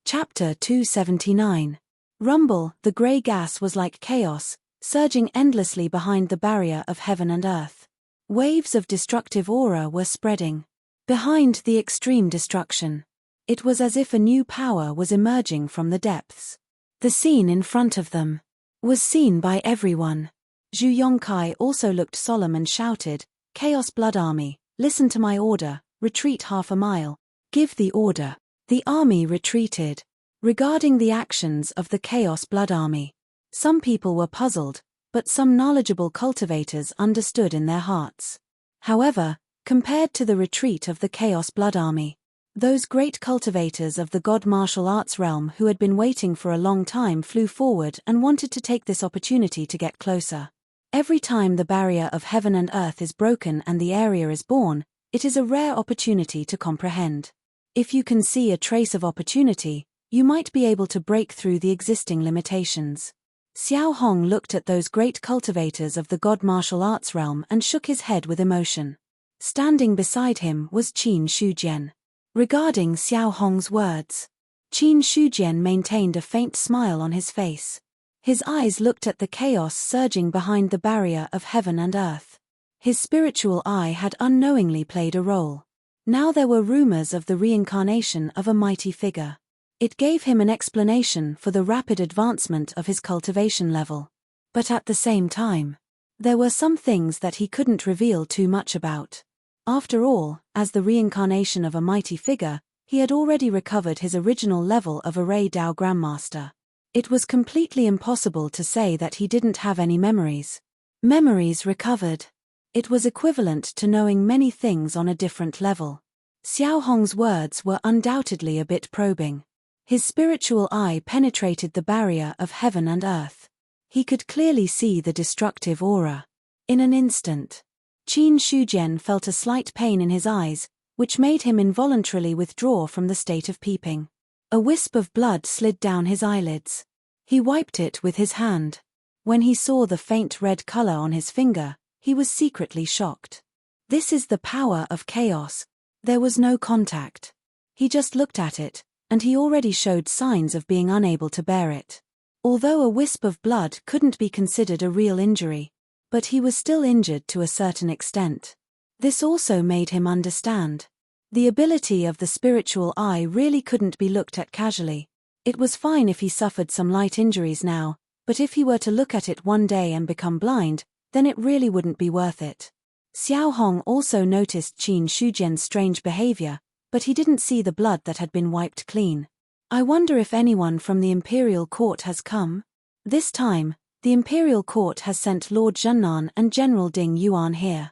Chapter 279. Rumble. The grey gas was like chaos, surging endlessly behind the barrier of heaven and earth. Waves of destructive aura were spreading. Behind the extreme destruction, it was as if a new power was emerging from the depths. The scene in front of them was seen by everyone. Zhu Yongkai also looked solemn and shouted, "Chaos Blood Army, listen to my order, retreat half a mile." Give the order. The army retreated. Regarding the actions of the Chaos Blood Army, some people were puzzled, but some knowledgeable cultivators understood in their hearts. However, compared to the retreat of the Chaos Blood Army, those great cultivators of the God martial arts realm who had been waiting for a long time flew forward and wanted to take this opportunity to get closer. Every time the barrier of heaven and earth is broken and the area is born, it is a rare opportunity to comprehend. If you can see a trace of opportunity, you might be able to break through the existing limitations. Xiao Hong looked at those great cultivators of the God martial arts realm and shook his head with emotion. Standing beside him was Qin Shujian. Regarding Xiao Hong's words, Qin Shujian maintained a faint smile on his face. His eyes looked at the chaos surging behind the barrier of heaven and earth. His spiritual eye had unknowingly played a role. Now there were rumors of the reincarnation of a mighty figure. It gave him an explanation for the rapid advancement of his cultivation level. But at the same time, there were some things that he couldn't reveal too much about. After all, as the reincarnation of a mighty figure, he had already recovered his original level of Array Dao Grandmaster. It was completely impossible to say that he didn't have any memories. Memories recovered. It was equivalent to knowing many things on a different level. Xiao Hong's words were undoubtedly a bit probing. His spiritual eye penetrated the barrier of heaven and earth. He could clearly see the destructive aura. In an instant, Qin Shujian felt a slight pain in his eyes, which made him involuntarily withdraw from the state of peeping. A wisp of blood slid down his eyelids. He wiped it with his hand. When he saw the faint red color on his finger, he was secretly shocked. This is the power of chaos. There was no contact. He just looked at it, and he already showed signs of being unable to bear it. Although a wisp of blood couldn't be considered a real injury, but he was still injured to a certain extent. This also made him understand. The ability of the spiritual eye really couldn't be looked at casually. It was fine if he suffered some light injuries now, but if he were to look at it one day and become blind, then it really wouldn't be worth it. Xiao Hong also noticed Qin Shujian's strange behavior, but he didn't see the blood that had been wiped clean. I wonder if anyone from the imperial court has come? This time, the imperial court has sent Lord Zhennan and General Ding Yuan here.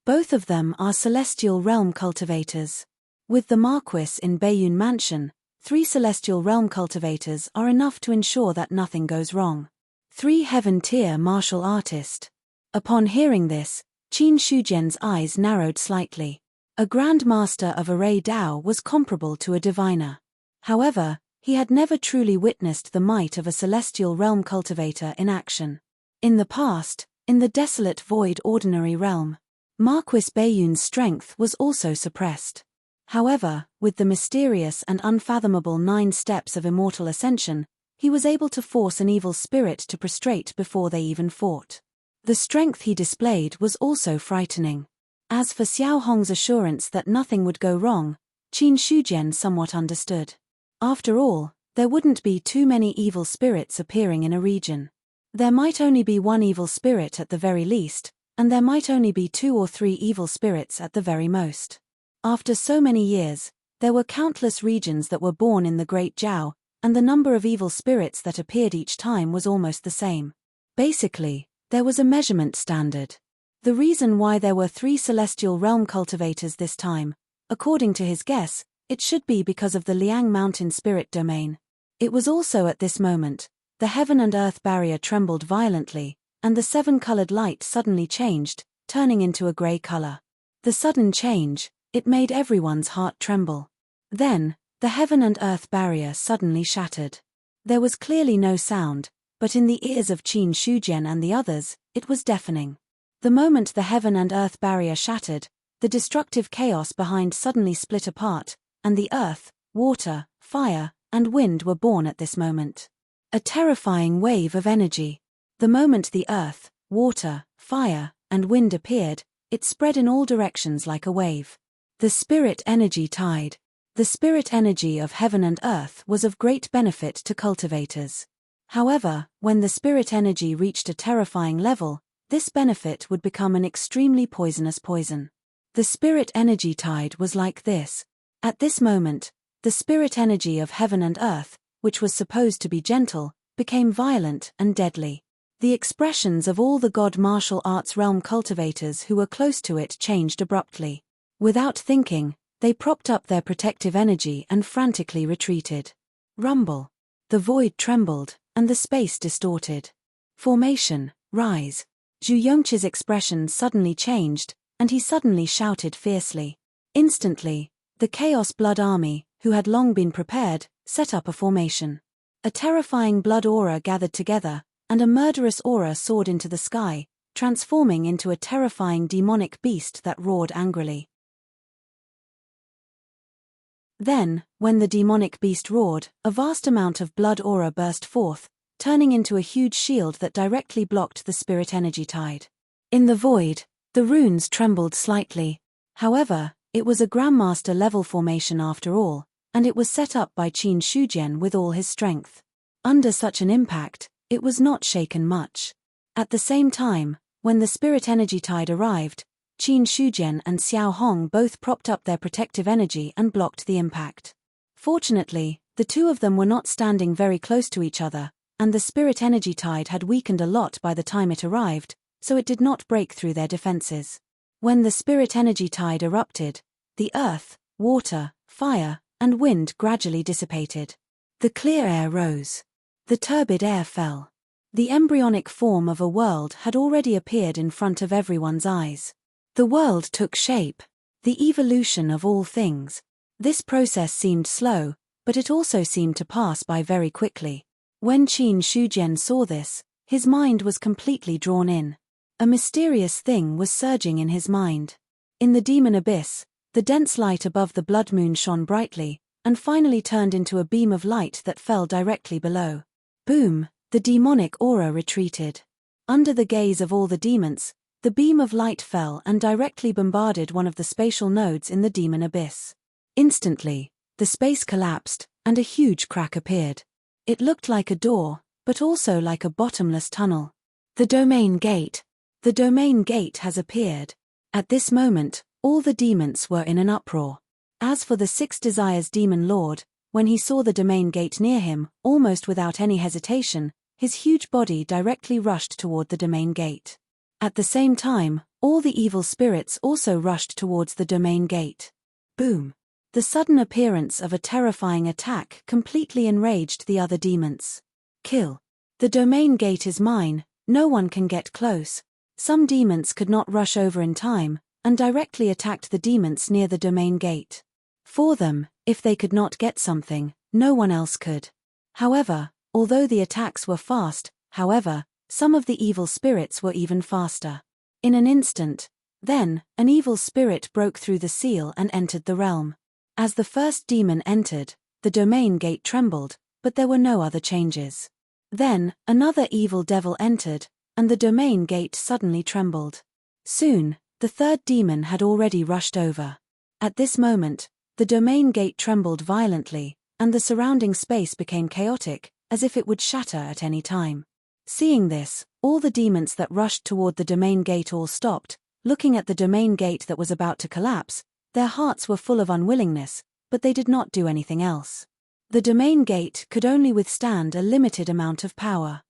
Both of them are celestial realm cultivators. With the Marquis in Baiyun Mansion, 3 celestial realm cultivators are enough to ensure that nothing goes wrong. 3 heaven-tier martial artists. Upon hearing this, Qin Shujian's eyes narrowed slightly. A Grand Master of Array Dao was comparable to a diviner. However, he had never truly witnessed the might of a celestial realm cultivator in action. In the past, in the desolate void ordinary realm, Marquis Baiyun's strength was also suppressed. However, with the mysterious and unfathomable 9 steps of immortal ascension, he was able to force an evil spirit to prostrate before they even fought. The strength he displayed was also frightening. As for Xiao Hong's assurance that nothing would go wrong, Qin Shujian somewhat understood. After all, there wouldn't be too many evil spirits appearing in a region. There might only be 1 evil spirit at the very least, and there might only be 2 or 3 evil spirits at the very most. After so many years, there were countless regions that were born in the Great Zhao, and the number of evil spirits that appeared each time was almost the same. Basically, there was a measurement standard. The reason why there were 3 celestial realm cultivators this time, according to his guess, it should be because of the Liang Mountain spirit domain. It was also at this moment, the heaven and earth barrier trembled violently, and the 7-colored light suddenly changed, turning into a gray color. The sudden change, it made everyone's heart tremble. Then, the heaven and earth barrier suddenly shattered. There was clearly no sound, but in the ears of Qin Shujian and the others, it was deafening. The moment the heaven and earth barrier shattered, the destructive chaos behind suddenly split apart, and the earth, water, fire, and wind were born at this moment. A terrifying wave of energy. The moment the earth, water, fire, and wind appeared, it spread in all directions like a wave. The spirit energy tide. The spirit energy of heaven and earth was of great benefit to cultivators. However, when the spirit energy reached a terrifying level, this benefit would become an extremely poisonous poison. The spirit energy tide was like this. At this moment, the spirit energy of heaven and earth, which was supposed to be gentle, became violent and deadly. The expressions of all the god martial arts realm cultivators who were close to it changed abruptly. Without thinking, they propped up their protective energy and frantically retreated. Rumble. The void trembled, and the space distorted. Formation, rise. Zhu Yongqi's expression suddenly changed, and he suddenly shouted fiercely. Instantly, the Chaos Blood Army, who had long been prepared, set up a formation. A terrifying blood aura gathered together, and a murderous aura soared into the sky, transforming into a terrifying demonic beast that roared angrily. Then, when the demonic beast roared, a vast amount of blood aura burst forth, turning into a huge shield that directly blocked the spirit energy tide. In the void, the runes trembled slightly. However, it was a Grandmaster level formation after all, and it was set up by Qin Shujian with all his strength. Under such an impact, it was not shaken much. At the same time, when the spirit energy tide arrived, Qin Shujian and Xiao Hong both propped up their protective energy and blocked the impact. Fortunately, the 2 of them were not standing very close to each other, and the spirit energy tide had weakened a lot by the time it arrived, so it did not break through their defenses. When the spirit energy tide erupted, the earth, water, fire, and wind gradually dissipated. The clear air rose. The turbid air fell. The embryonic form of a world had already appeared in front of everyone's eyes. The world took shape. The evolution of all things. This process seemed slow, but it also seemed to pass by very quickly. When Qin Shujian saw this, His mind was completely drawn in. A mysterious thing was surging in his mind. In the demon abyss, the dense light above the blood moon shone brightly, and finally turned into a beam of light that fell directly below. Boom! The demonic aura retreated. Under the gaze of all the demons, the beam of light fell and directly bombarded one of the spatial nodes in the demon abyss. Instantly, the space collapsed, and a huge crack appeared. It looked like a door, but also like a bottomless tunnel. The domain gate. The domain gate has appeared. At this moment, all the demons were in an uproar. As for the Six Desires demon lord, when he saw the domain gate near him, almost without any hesitation, his huge body directly rushed toward the domain gate. At the same time, all the evil spirits also rushed towards the domain gate. Boom! The sudden appearance of a terrifying attack completely enraged the other demons. Kill. The domain gate is mine, no one can get close. Some demons could not rush over in time, and directly attacked the demons near the domain gate. For them, if they could not get something, no one else could. However, although the attacks were fast, some of the evil spirits were even faster. In an instant, then, an evil spirit broke through the seal and entered the realm. As the first demon entered, the domain gate trembled, but there were no other changes. Then, another evil devil entered, and the domain gate suddenly trembled. Soon, the third demon had already rushed over. At this moment, the domain gate trembled violently, and the surrounding space became chaotic, as if it would shatter at any time. Seeing this, all the demons that rushed toward the domain gate all stopped, looking at the domain gate that was about to collapse. Their hearts were full of unwillingness, but they did not do anything else. The domain gate could only withstand a limited amount of power.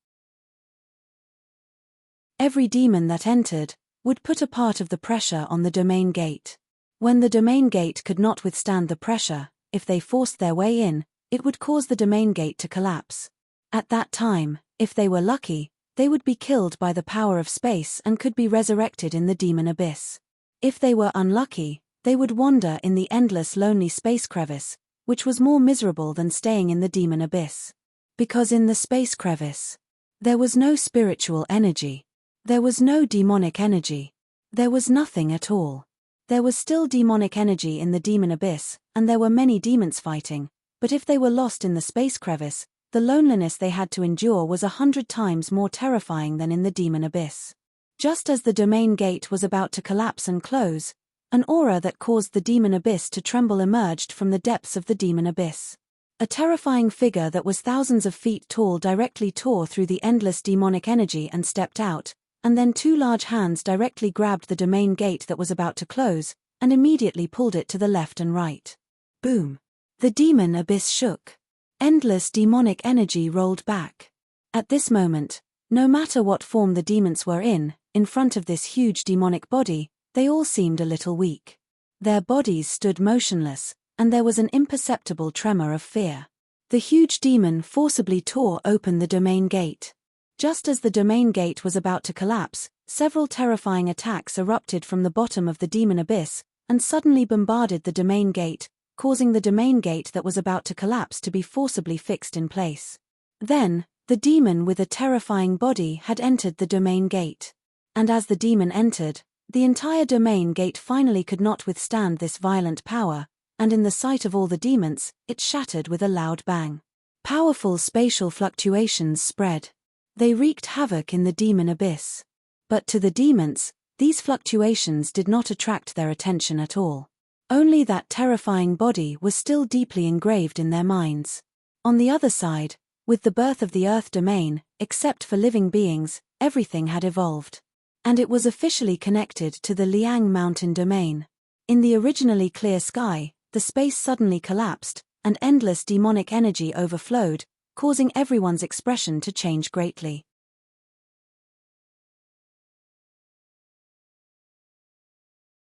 Every demon that entered would put a part of the pressure on the domain gate. When the domain gate could not withstand the pressure, if they forced their way in, it would cause the domain gate to collapse. At that time, if they were lucky, they would be killed by the power of space and could be resurrected in the demon abyss. If they were unlucky, they would wander in the endless lonely space crevice, which was more miserable than staying in the demon abyss. Because in the space crevice, there was no spiritual energy. There was no demonic energy. There was nothing at all. There was still demonic energy in the demon abyss, and there were many demons fighting, but if they were lost in the space crevice, the loneliness they had to endure was 100 times more terrifying than in the demon abyss. Just as the domain gate was about to collapse and close, an aura that caused the demon abyss to tremble emerged from the depths of the demon abyss. A terrifying figure that was thousands of feet tall directly tore through the endless demonic energy and stepped out, and then two large hands directly grabbed the domain gate that was about to close, and immediately pulled it to the left and right. Boom! The demon abyss shook. Endless demonic energy rolled back. At this moment, no matter what form the demons were in front of this huge demonic body, they all seemed a little weak. Their bodies stood motionless, and there was an imperceptible tremor of fear. The huge demon forcibly tore open the domain gate. Just as the domain gate was about to collapse, several terrifying attacks erupted from the bottom of the demon abyss, and suddenly bombarded the domain gate, causing the domain gate that was about to collapse to be forcibly fixed in place. Then, the demon with a terrifying body had entered the domain gate. And as the demon entered, the entire domain gate finally could not withstand this violent power, and in the sight of all the demons, it shattered with a loud bang. Powerful spatial fluctuations spread. They wreaked havoc in the demon abyss. But to the demons, these fluctuations did not attract their attention at all. Only that terrifying body was still deeply engraved in their minds. On the other side, with the birth of the Earth domain, except for living beings, everything had evolved. And it was officially connected to the Liang Mountain domain. In the originally clear sky, the space suddenly collapsed, and endless demonic energy overflowed, causing everyone's expression to change greatly.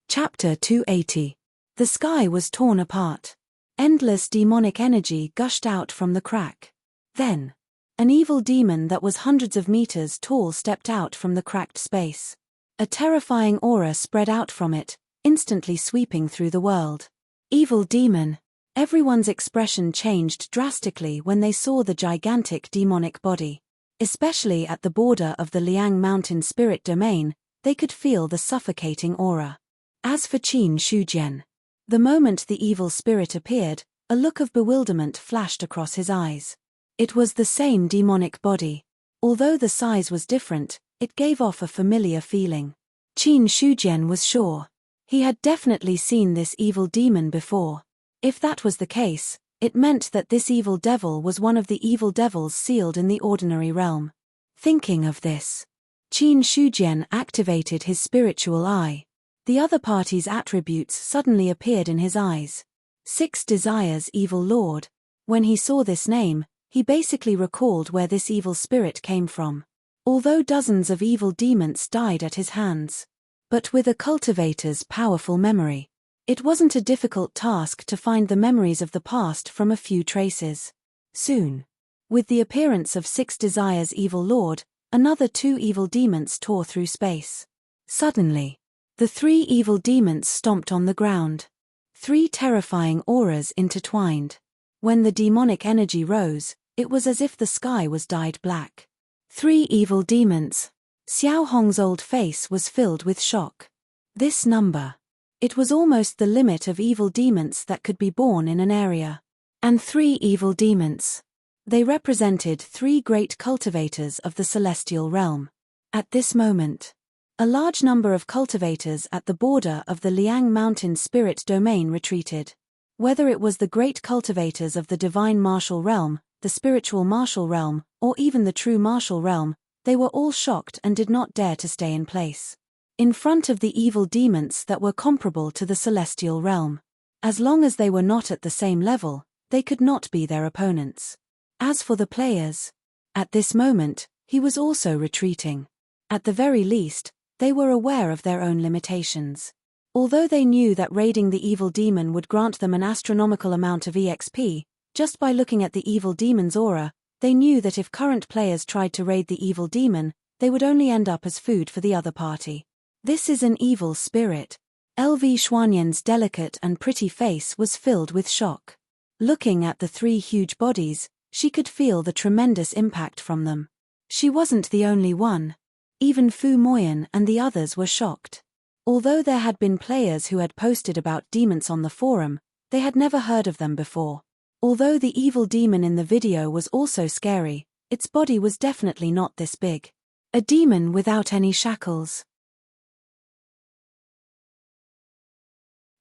Chapter 280. The sky was torn apart. Endless demonic energy gushed out from the crack. Then, an evil demon that was hundreds of meters tall stepped out from the cracked space. A terrifying aura spread out from it, instantly sweeping through the world. Evil demon. Everyone's expression changed drastically when they saw the gigantic demonic body. Especially at the border of the Liang Mountain spirit domain, they could feel the suffocating aura. As for Qin Shujian, the moment the evil spirit appeared, a look of bewilderment flashed across his eyes. It was the same demonic body. Although the size was different, it gave off a familiar feeling. Qin Shujian was sure. He had definitely seen this evil demon before. If that was the case, it meant that this evil devil was one of the evil devils sealed in the ordinary realm. Thinking of this, Qin Shujian activated his spiritual eye. The other party's attributes suddenly appeared in his eyes. 6 Desires Evil Lord. When he saw this name, he basically recalled where this evil spirit came from. Although dozens of evil demons died at his hands. But with a cultivator's powerful memory, it wasn't a difficult task to find the memories of the past from a few traces. Soon, with the appearance of 6 Desires Evil Lord, another 2 evil demons tore through space. Suddenly, the 3 evil demons stomped on the ground. 3 terrifying auras intertwined. When the demonic energy rose, it was as if the sky was dyed black. 3 evil demons. Xiao Hong's old face was filled with shock. This number. It was almost the limit of evil demons that could be born in an area. And 3 evil demons. They represented 3 great cultivators of the celestial realm. At this moment, a large number of cultivators at the border of the Liang Mountain spirit domain retreated. Whether it was the great cultivators of the divine martial realm, the spiritual martial realm, or even the true martial realm, they were all shocked and did not dare to stay in place. In front of the evil demons that were comparable to the celestial realm. As long as they were not at the same level, they could not be their opponents. As for the players, at this moment, he was also retreating. At the very least, they were aware of their own limitations. Although they knew that raiding the evil demon would grant them an astronomical amount of EXP, just by looking at the evil demon's aura, they knew that if current players tried to raid the evil demon, they would only end up as food for the other party. This is an evil spirit. LV Xuanyan's delicate and pretty face was filled with shock. Looking at the 3 huge bodies, she could feel the tremendous impact from them. She wasn't the only one. Even Fu Moyan and the others were shocked. Although there had been players who had posted about demons on the forum, they had never heard of them before. Although the evil demon in the video was also scary, its body was definitely not this big. A demon without any shackles.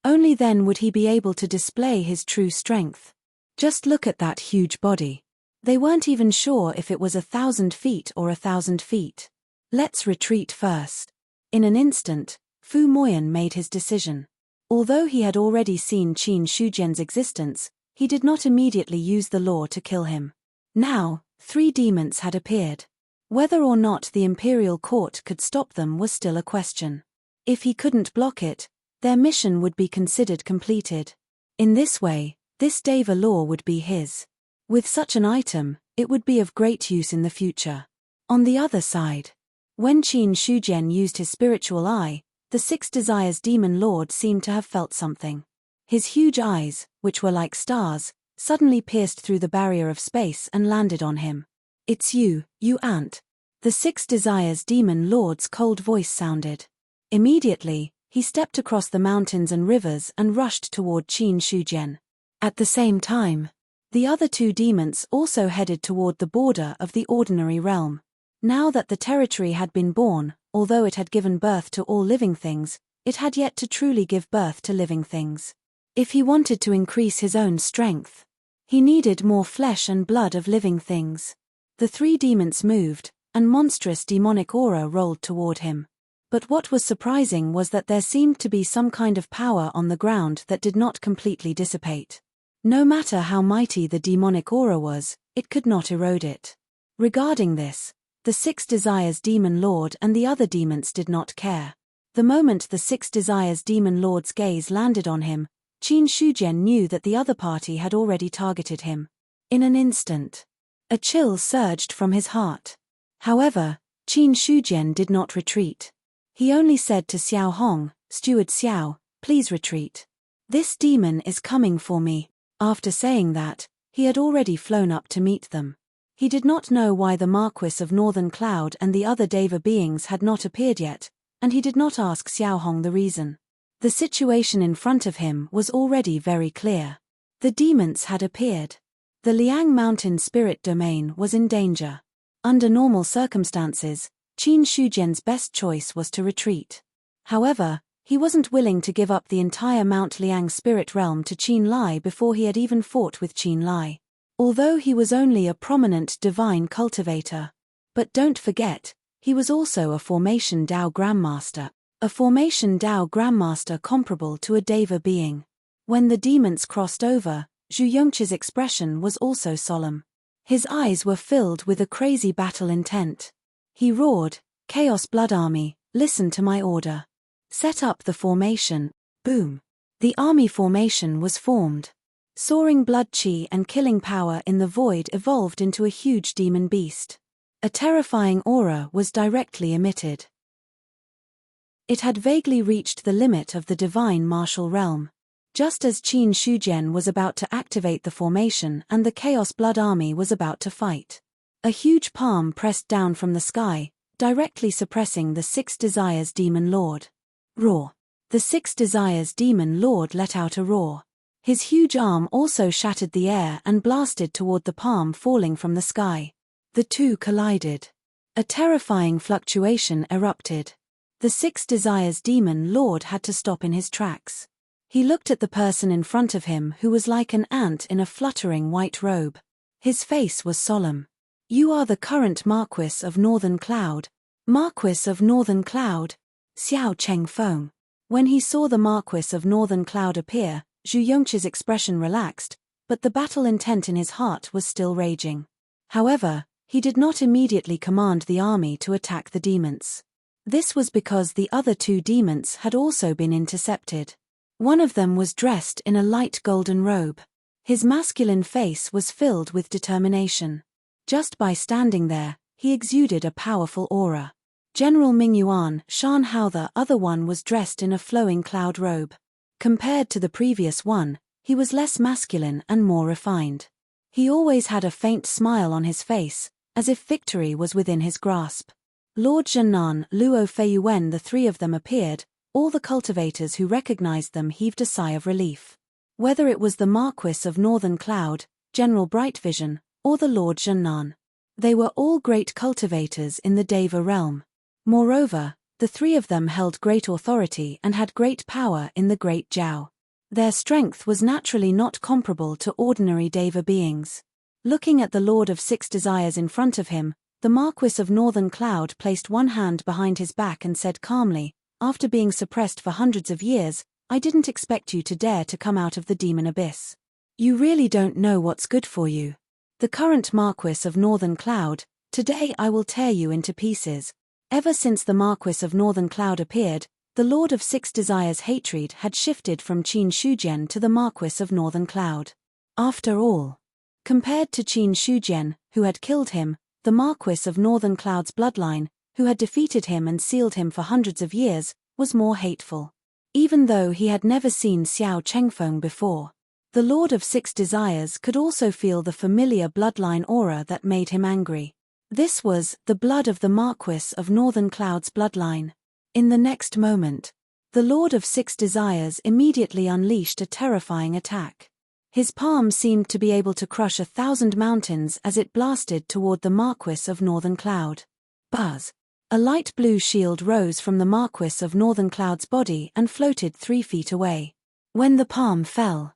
Only then would he be able to display his true strength. Just look at that huge body. They weren't even sure if it was 1,000 feet or 1,000 feet. Let's retreat first. In an instant, Fu Moyan made his decision. Although he had already seen Qin Shujian's existence, he did not immediately use the law to kill him. Now, 3 demons had appeared. Whether or not the imperial court could stop them was still a question. If he couldn't block it, their mission would be considered completed. In this way, this Deva law would be his. With such an item, it would be of great use in the future. On the other side, when Qin Shujian used his spiritual eye, the 6 Desires Demon Lord seemed to have felt something. His huge eyes, which were like stars, suddenly pierced through the barrier of space and landed on him. "It's you, you ant." The 6 Desires Demon Lord's cold voice sounded. Immediately, he stepped across the mountains and rivers and rushed toward Qin Shujian. At the same time, the other 2 demons also headed toward the border of the ordinary realm. Now that the territory had been born, although it had given birth to all living things, it had yet to truly give birth to living things. If he wanted to increase his own strength, he needed more flesh and blood of living things. The 3 demons moved, and monstrous demonic aura rolled toward him. But what was surprising was that there seemed to be some kind of power on the ground that did not completely dissipate. No matter how mighty the demonic aura was, it could not erode it. Regarding this, the 6 Desires Demon Lord and the other demons did not care. The moment the 6 Desires Demon Lord's gaze landed on him, Qin Shujian knew that the other party had already targeted him. In an instant, a chill surged from his heart. However, Qin Shujian did not retreat. He only said to Xiao Hong, "Steward Xiao, please retreat. This demon is coming for me." After saying that, he had already flown up to meet them. He did not know why the Marquis of Northern Cloud and the other Deva beings had not appeared yet, and he did not ask Xiaohong the reason. The situation in front of him was already very clear. The demons had appeared. The Liang Mountain spirit domain was in danger. Under normal circumstances, Qin Shujian's best choice was to retreat. However, he wasn't willing to give up the entire Mount Liang spirit realm to Qin Lai before he had even fought with Qin Lai. Although he was only a prominent divine cultivator. But don't forget, he was also a Formation Dao Grandmaster. A Formation Dao Grandmaster comparable to a Deva being. When the demons crossed over, Zhu Yongqi's expression was also solemn. His eyes were filled with a crazy battle intent. He roared, "Chaos Blood Army, listen to my order. Set up the formation." Boom. The army formation was formed. Soaring blood chi and killing power in the void evolved into a huge demon beast. A terrifying aura was directly emitted. It had vaguely reached the limit of the divine martial realm. Just as Qin Shujian was about to activate the formation and the Chaos Blood Army was about to fight. A huge palm pressed down from the sky, directly suppressing the Six Desires Demon Lord. Roar. The Six Desires Demon Lord let out a roar. His huge arm also shattered the air and blasted toward the palm falling from the sky. The two collided. A terrifying fluctuation erupted. The Six Desires Demon Lord had to stop in his tracks. He looked at the person in front of him who was like an ant in a fluttering white robe. His face was solemn. "You are the current Marquis of Northern Cloud." Marquis of Northern Cloud? Xiao Chengfeng. When he saw the Marquis of Northern Cloud appear, Zhu Yongqi's expression relaxed, but the battle intent in his heart was still raging. However, he did not immediately command the army to attack the demons. This was because the other two demons had also been intercepted. One of them was dressed in a light golden robe. His masculine face was filled with determination. Just by standing there, he exuded a powerful aura. General Mingyuan Shan Hao, the other one, was dressed in a flowing cloud robe. Compared to the previous one, he was less masculine and more refined. He always had a faint smile on his face, as if victory was within his grasp. Lord Zhennan, Luo Feiyuan, the three of them appeared. All the cultivators who recognized them heaved a sigh of relief. Whether it was the Marquis of Northern Cloud, General Brightvision, or the Lord Zhennan. They were all great cultivators in the Deva realm. Moreover, the three of them held great authority and had great power in the Great Jiao. Their strength was naturally not comparable to ordinary Deva beings. Looking at the Lord of Six Desires in front of him, the Marquis of Northern Cloud placed one hand behind his back and said calmly, "After being suppressed for hundreds of years, I didn't expect you to dare to come out of the demon abyss. You really don't know what's good for you. The current Marquis of Northern Cloud, today I will tear you into pieces." Ever since the Marquis of Northern Cloud appeared, the Lord of Six Desires' hatred had shifted from Qin Shujian to the Marquis of Northern Cloud. After all, compared to Qin Shujian, who had killed him, the Marquis of Northern Cloud's bloodline, who had defeated him and sealed him for hundreds of years, was more hateful. Even though he had never seen Xiao Chengfeng before, the Lord of Six Desires could also feel the familiar bloodline aura that made him angry. This was the blood of the Marquis of Northern Cloud's bloodline. In the next moment, the Lord of Six Desires immediately unleashed a terrifying attack. His palm seemed to be able to crush 1,000 mountains as it blasted toward the Marquis of Northern Cloud. Buzz! A light blue shield rose from the Marquis of Northern Cloud's body and floated 3 feet away. When the palm fell,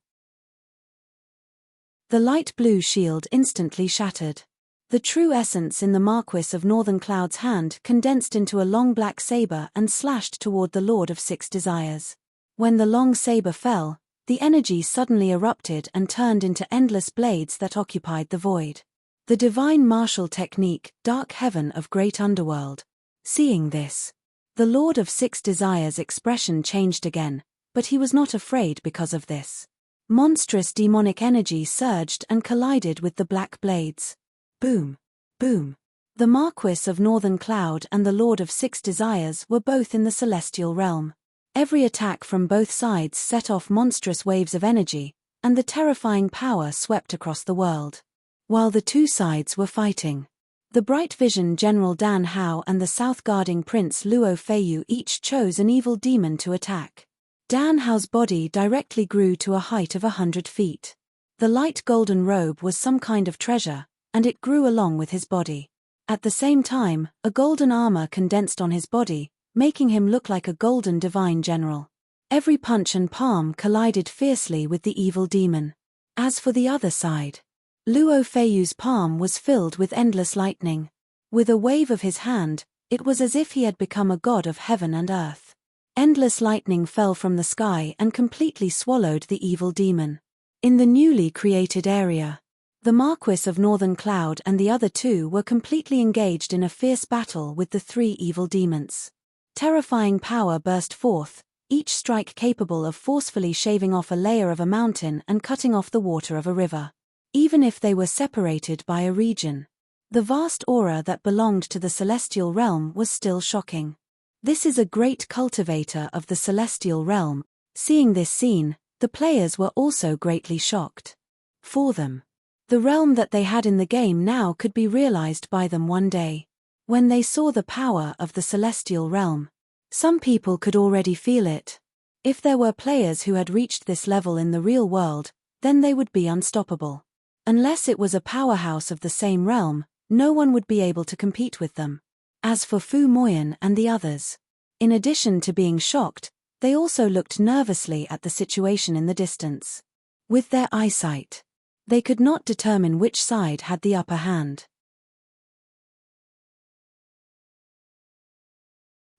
the light blue shield instantly shattered. The true essence in the Marquis of Northern Cloud's hand condensed into a long black saber and slashed toward the Lord of Six Desires. When the long saber fell, the energy suddenly erupted and turned into endless blades that occupied the void. The divine martial technique, Dark Heaven of Great Underworld. Seeing this, the Lord of Six Desires' expression changed again, but he was not afraid because of this. Monstrous demonic energy surged and collided with the black blades. Boom! Boom! The Marquis of Northern Cloud and the Lord of Six Desires were both in the celestial realm. Every attack from both sides set off monstrous waves of energy, and the terrifying power swept across the world. while the two sides were fighting. The Bright Vision General Dan Hao and the South Guarding Prince Luo Feiyu each chose an evil demon to attack. Dan Hao's body directly grew to a height of 100 feet. The light golden robe was some kind of treasure, and it grew along with his body. At the same time, a golden armor condensed on his body, making him look like a golden divine general. Every punch and palm collided fiercely with the evil demon. As for the other side, Luo Feiyu's palm was filled with endless lightning. With a wave of his hand, it was as if he had become a god of heaven and earth. Endless lightning fell from the sky and completely swallowed the evil demon. In the newly created area, the Marquis of Northern Cloud and the other two were completely engaged in a fierce battle with the three evil demons. Terrifying power burst forth, each strike capable of forcefully shaving off a layer of a mountain and cutting off the water of a river. Even if they were separated by a region, the vast aura that belonged to the celestial realm was still shocking. This is a great cultivator of the celestial realm. Seeing this scene, the players were also greatly shocked. For them, the realm that they had in the game now could be realized by them one day. When they saw the power of the celestial realm, some people could already feel it. If there were players who had reached this level in the real world, then they would be unstoppable. Unless it was a powerhouse of the same realm, no one would be able to compete with them. As for Fu Moyan and the others, in addition to being shocked, they also looked nervously at the situation in the distance. With their eyesight, they could not determine which side had the upper hand.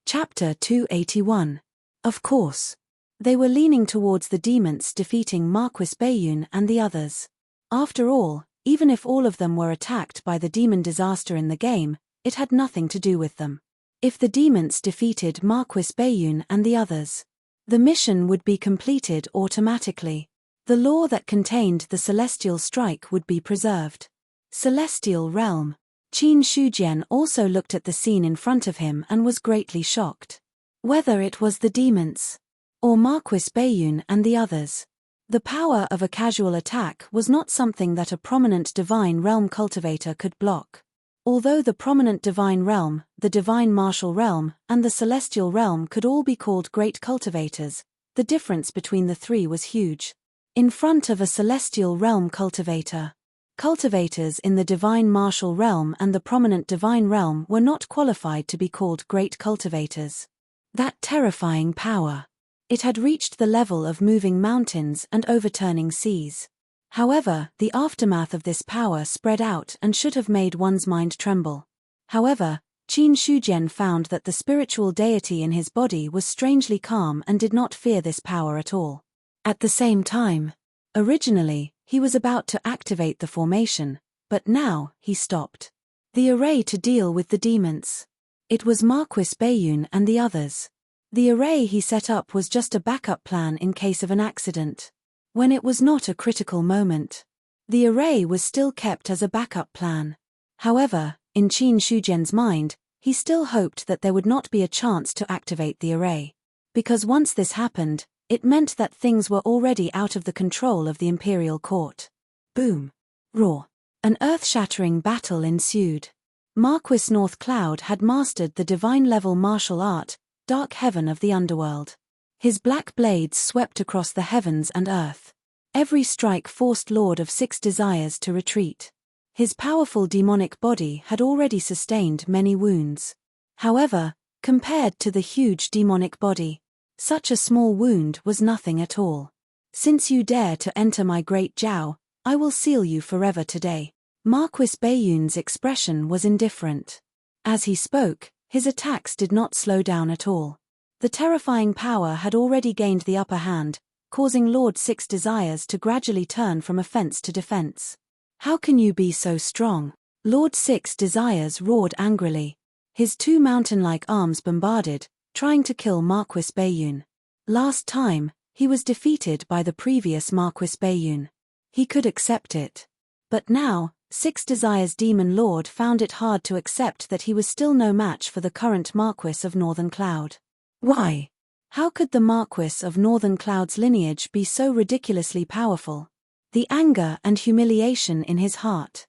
Chapter 281. Of course, they were leaning towards the demons defeating Marquis Baiyun and the others. After all, even if all of them were attacked by the demon disaster in the game, it had nothing to do with them. If the demons defeated Marquis Baiyun and the others, the mission would be completed automatically. The law that contained the celestial strike would be preserved. Celestial realm. Qin Shujian also looked at the scene in front of him and was greatly shocked. Whether it was the demons or Marquis Baiyun and the others, the power of a casual attack was not something that a prominent divine realm cultivator could block. Although the prominent divine realm, the divine martial realm, and the celestial realm could all be called great cultivators, the difference between the three was huge. In front of a celestial realm cultivator, cultivators in the divine martial realm and the prominent divine realm were not qualified to be called great cultivators. That terrifying power. It had reached the level of moving mountains and overturning seas. However, the aftermath of this power spread out and should have made one's mind tremble. However, Qin Shujian found that the spiritual deity in his body was strangely calm and did not fear this power at all. At the same time, originally, he was about to activate the formation, but now, he stopped the array to deal with the demons. It was Marquis Baiyun and the others. The array he set up was just a backup plan in case of an accident. When it was not a critical moment, the array was still kept as a backup plan. However, in Qin Shujian's mind, he still hoped that there would not be a chance to activate the array. Because once this happened, it meant that things were already out of the control of the imperial court. Boom. Roar. An earth-shattering battle ensued. Marquis North Cloud had mastered the divine-level martial art, Dark Heaven of the Underworld. His black blades swept across the heavens and earth. Every strike forced Lord of Six Desires to retreat. His powerful demonic body had already sustained many wounds. However, compared to the huge demonic body, such a small wound was nothing at all. Since you dare to enter my great Jiao, I will seal you forever today. Marquis Baiyun's expression was indifferent. As he spoke, his attacks did not slow down at all. The terrifying power had already gained the upper hand, causing Lord Six Desires to gradually turn from offense to defense. How can you be so strong? Lord Six Desires roared angrily. His two mountain-like arms bombarded, trying to kill Marquis Baiyun. Last time, he was defeated by the previous Marquis Baiyun. He could accept it. But now, Six Desires Demon Lord found it hard to accept that he was still no match for the current Marquis of Northern Cloud. Why? How could the Marquis of Northern Cloud's lineage be so ridiculously powerful? The anger and humiliation in his heart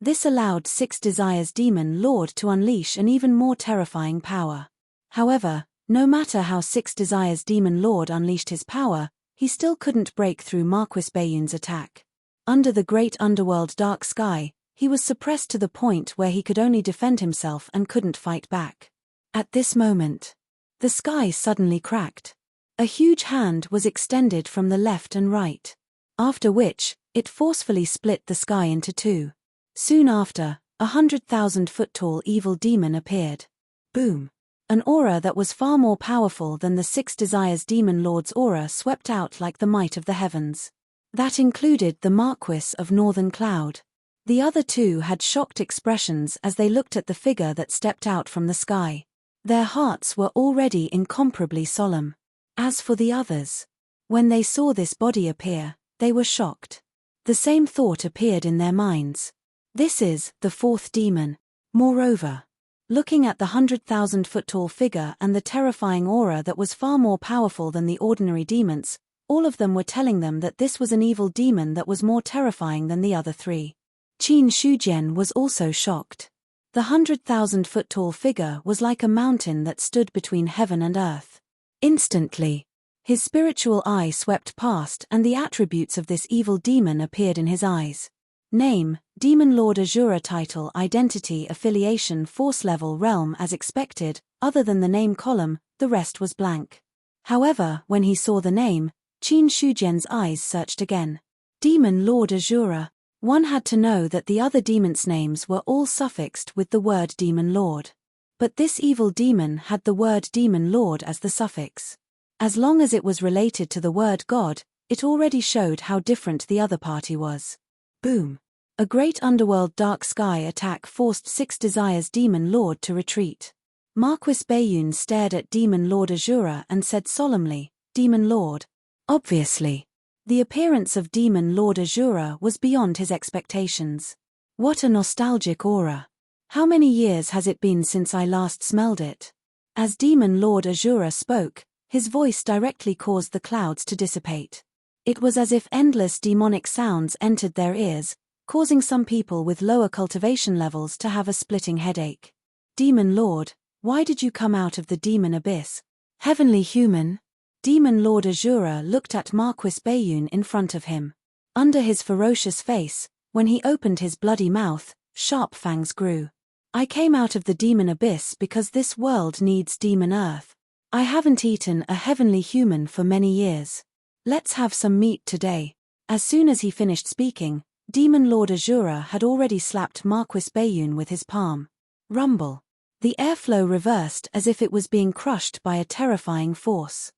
This allowed Six Desires Demon Lord to unleash an even more terrifying power. However, no matter how Six Desires Demon Lord unleashed his power, he still couldn't break through Marquis Bayun's attack. Under the great underworld dark sky, he was suppressed to the point where he could only defend himself and couldn't fight back. At this moment, the sky suddenly cracked. A huge hand was extended from the left and right. After which, it forcefully split the sky into two. Soon after, 100,000-foot-tall evil demon appeared. Boom! An aura that was far more powerful than the Six Desires Demon Lord's aura swept out like the might of the heavens. That included the Marquis of Northern Cloud. The other two had shocked expressions as they looked at the figure that stepped out from the sky. Their hearts were already incomparably solemn. As for the others, when they saw this body appear, they were shocked. The same thought appeared in their minds. This is the fourth demon. Moreover, looking at the 100,000-foot-tall figure and the terrifying aura that was far more powerful than the ordinary demons, all of them were telling them that this was an evil demon that was more terrifying than the other three. Qin Shujian was also shocked. The 100,000-foot-tall figure was like a mountain that stood between heaven and earth. Instantly, his spiritual eye swept past and the attributes of this evil demon appeared in his eyes. Name, Demon Lord Azura. Title, Identity, Affiliation, Force Level, Realm. As expected, other than the name column, the rest was blank. However, when he saw the name, Qin Shujian's eyes searched again. Demon Lord Azura. One had to know that the other demons' names were all suffixed with the word Demon Lord. But this evil demon had the word Demon Lord as the suffix. As long as it was related to the word God, it already showed how different the other party was. Boom! A great underworld dark sky attack forced Six Desires Demon Lord to retreat. Marquis Bayun stared at Demon Lord Azura and said solemnly, Demon Lord. Obviously, the appearance of Demon Lord Azura was beyond his expectations. What a nostalgic aura. How many years has it been since I last smelled it? As Demon Lord Azura spoke, his voice directly caused the clouds to dissipate. It was as if endless demonic sounds entered their ears, causing some people with lower cultivation levels to have a splitting headache. Demon Lord, why did you come out of the demon abyss? Heavenly human? Demon Lord Azura looked at Marquis Bayun in front of him. Under his ferocious face, when he opened his bloody mouth, sharp fangs grew. I came out of the demon abyss because this world needs demon earth. I haven't eaten a heavenly human for many years. Let's have some meat today. As soon as he finished speaking, Demon Lord Azura had already slapped Marquis Bayun with his palm. Rumble. The airflow reversed as if it was being crushed by a terrifying force.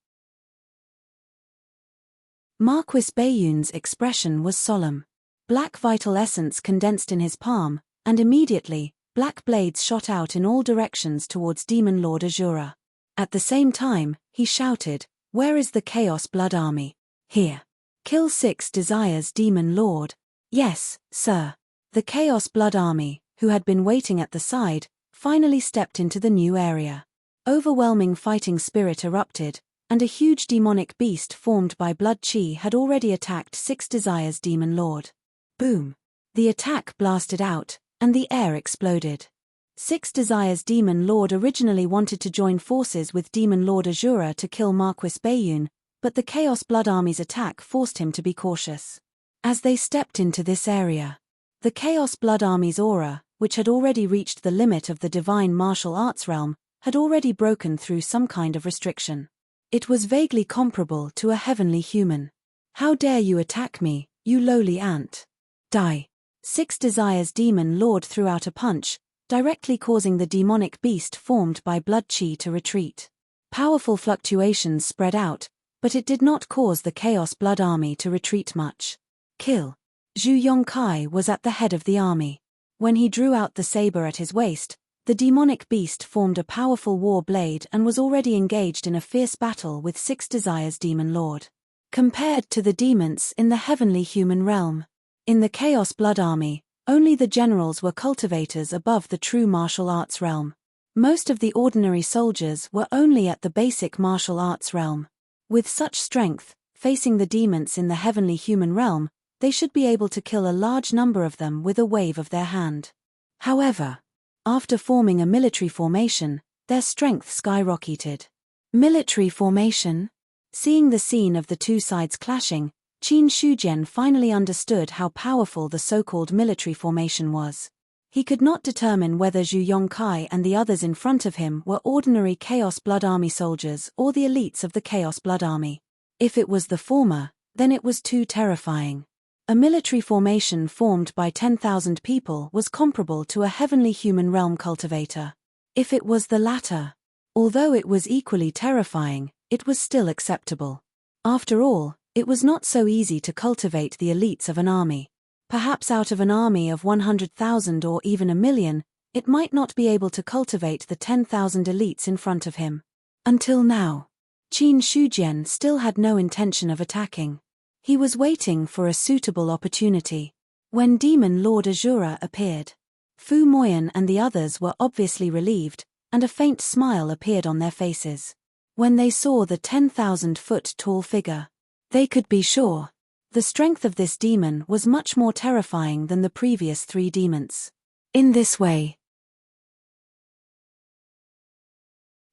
Marquis Bayun's expression was solemn. Black vital essence condensed in his palm, and immediately, black blades shot out in all directions towards Demon Lord Azura. At the same time, he shouted, Where is the Chaos Blood Army? Here. Kill Six Desires Demon Lord. Yes, sir. The Chaos Blood Army, who had been waiting at the side, finally stepped into the new area. Overwhelming fighting spirit erupted, and a huge demonic beast formed by blood chi had already attacked Six Desires Demon Lord. Boom! The attack blasted out, and the air exploded. Six Desires Demon Lord originally wanted to join forces with Demon Lord Azura to kill Marquis Bayun, but the Chaos Blood Army's attack forced him to be cautious. As they stepped into this area, the Chaos Blood Army's aura, which had already reached the limit of the divine martial arts realm, had already broken through some kind of restriction. It was vaguely comparable to a heavenly human. How dare you attack me, you lowly ant? Die! Six Desires Demon Lord threw out a punch, directly causing the demonic beast formed by blood chi to retreat. Powerful fluctuations spread out, but it did not cause the Chaos Blood Army to retreat much. Kill. Zhu Yongkai was at the head of the army. When he drew out the saber at his waist, the demonic beast formed a powerful war blade and was already engaged in a fierce battle with Six Desires Demon Lord. Compared to the demons in the heavenly human realm, in the Chaos Blood Army, only the generals were cultivators above the true martial arts realm. Most of the ordinary soldiers were only at the basic martial arts realm. With such strength, facing the demons in the heavenly human realm, they should be able to kill a large number of them with a wave of their hand. However, after forming a military formation, their strength skyrocketed. Military formation? Seeing the scene of the two sides clashing, Qin Shujian finally understood how powerful the so-called military formation was. He could not determine whether Zhu Yongkai and the others in front of him were ordinary Chaos Blood Army soldiers or the elites of the Chaos Blood Army. If it was the former, then it was too terrifying. A military formation formed by 10,000 people was comparable to a heavenly human realm cultivator. If it was the latter, although it was equally terrifying, it was still acceptable. After all, it was not so easy to cultivate the elites of an army. Perhaps out of an army of 100,000 or even a million, it might not be able to cultivate the 10,000 elites in front of him. Until now, Qin Shujian still had no intention of attacking. He was waiting for a suitable opportunity. When Demon Lord Azura appeared, Fu Moyan and the others were obviously relieved, and a faint smile appeared on their faces. When they saw the 10,000-foot-tall figure, they could be sure. The strength of this demon was much more terrifying than the previous 3 demons. In this way,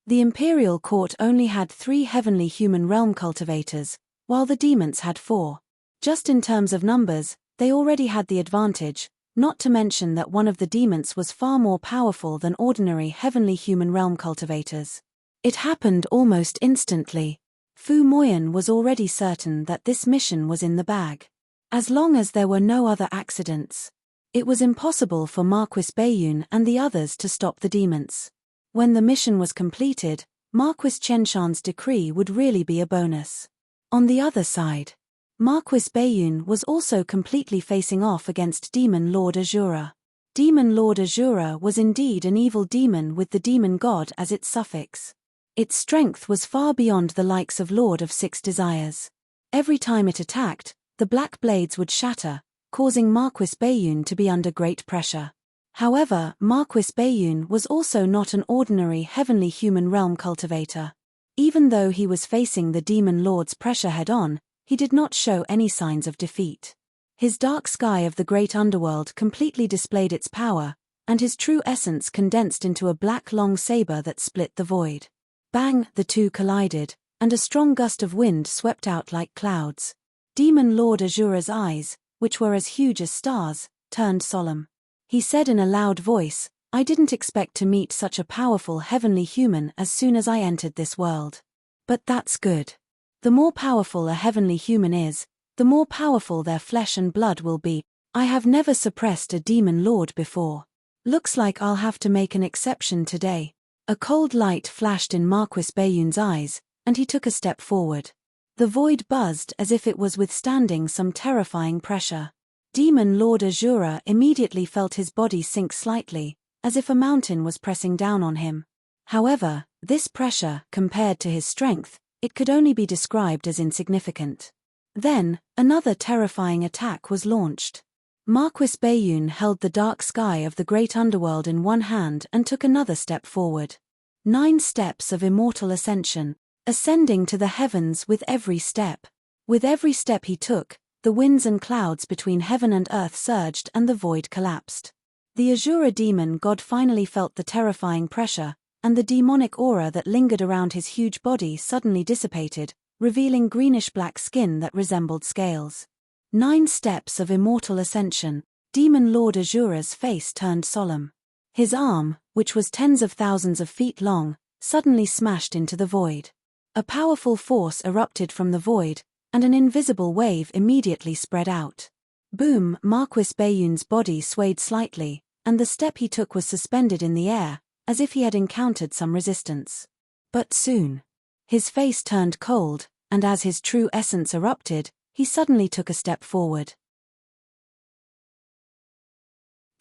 the Imperial Court only had 3 heavenly human realm cultivators, while the demons had 4. Just in terms of numbers, they already had the advantage, not to mention that one of the demons was far more powerful than ordinary heavenly human realm cultivators. It happened almost instantly. Fu Moyan was already certain that this mission was in the bag. As long as there were no other accidents, it was impossible for Marquis Baiyun and the others to stop the demons. When the mission was completed, Marquis Chenshan's decree would really be a bonus. On the other side, Marquis Baiyun was also completely facing off against Demon Lord Azura. Demon Lord Azura was indeed an evil demon with the demon god as its suffix. Its strength was far beyond the likes of Lord of Six Desires. Every time it attacked, the black blades would shatter, causing Marquis Baiyun to be under great pressure. However, Marquis Baiyun was also not an ordinary heavenly human realm cultivator. Even though he was facing the Demon Lord's pressure head-on, he did not show any signs of defeat. His dark sky of the great underworld completely displayed its power, and his true essence condensed into a black long saber that split the void. Bang! The two collided, and a strong gust of wind swept out like clouds. Demon Lord Azura's eyes, which were as huge as stars, turned solemn. He said in a loud voice, "I didn't expect to meet such a powerful heavenly human as soon as I entered this world. But that's good. The more powerful a heavenly human is, the more powerful their flesh and blood will be. I have never suppressed a demon lord before. Looks like I'll have to make an exception today." A cold light flashed in Marquis Baiyun's eyes, and he took a step forward. The void buzzed as if it was withstanding some terrifying pressure. Demon Lord Azura immediately felt his body sink slightly, as if a mountain was pressing down on him. However, this pressure, compared to his strength, it could only be described as insignificant. Then, another terrifying attack was launched. Marquis Baiyun held the dark sky of the great underworld in one hand and took another step forward. 9 steps of immortal ascension, ascending to the heavens with every step. With every step he took, the winds and clouds between heaven and earth surged and the void collapsed. The Azura demon god finally felt the terrifying pressure, and the demonic aura that lingered around his huge body suddenly dissipated, revealing greenish-black skin that resembled scales. 9 steps of immortal ascension. Demon Lord Azura's face turned solemn. His arm, which was tens of thousands of feet long, suddenly smashed into the void. A powerful force erupted from the void, and an invisible wave immediately spread out. Boom! Marquis Baiyun's body swayed slightly, and the step he took was suspended in the air, as if he had encountered some resistance. But soon, his face turned cold, and as his true essence erupted, he suddenly took a step forward.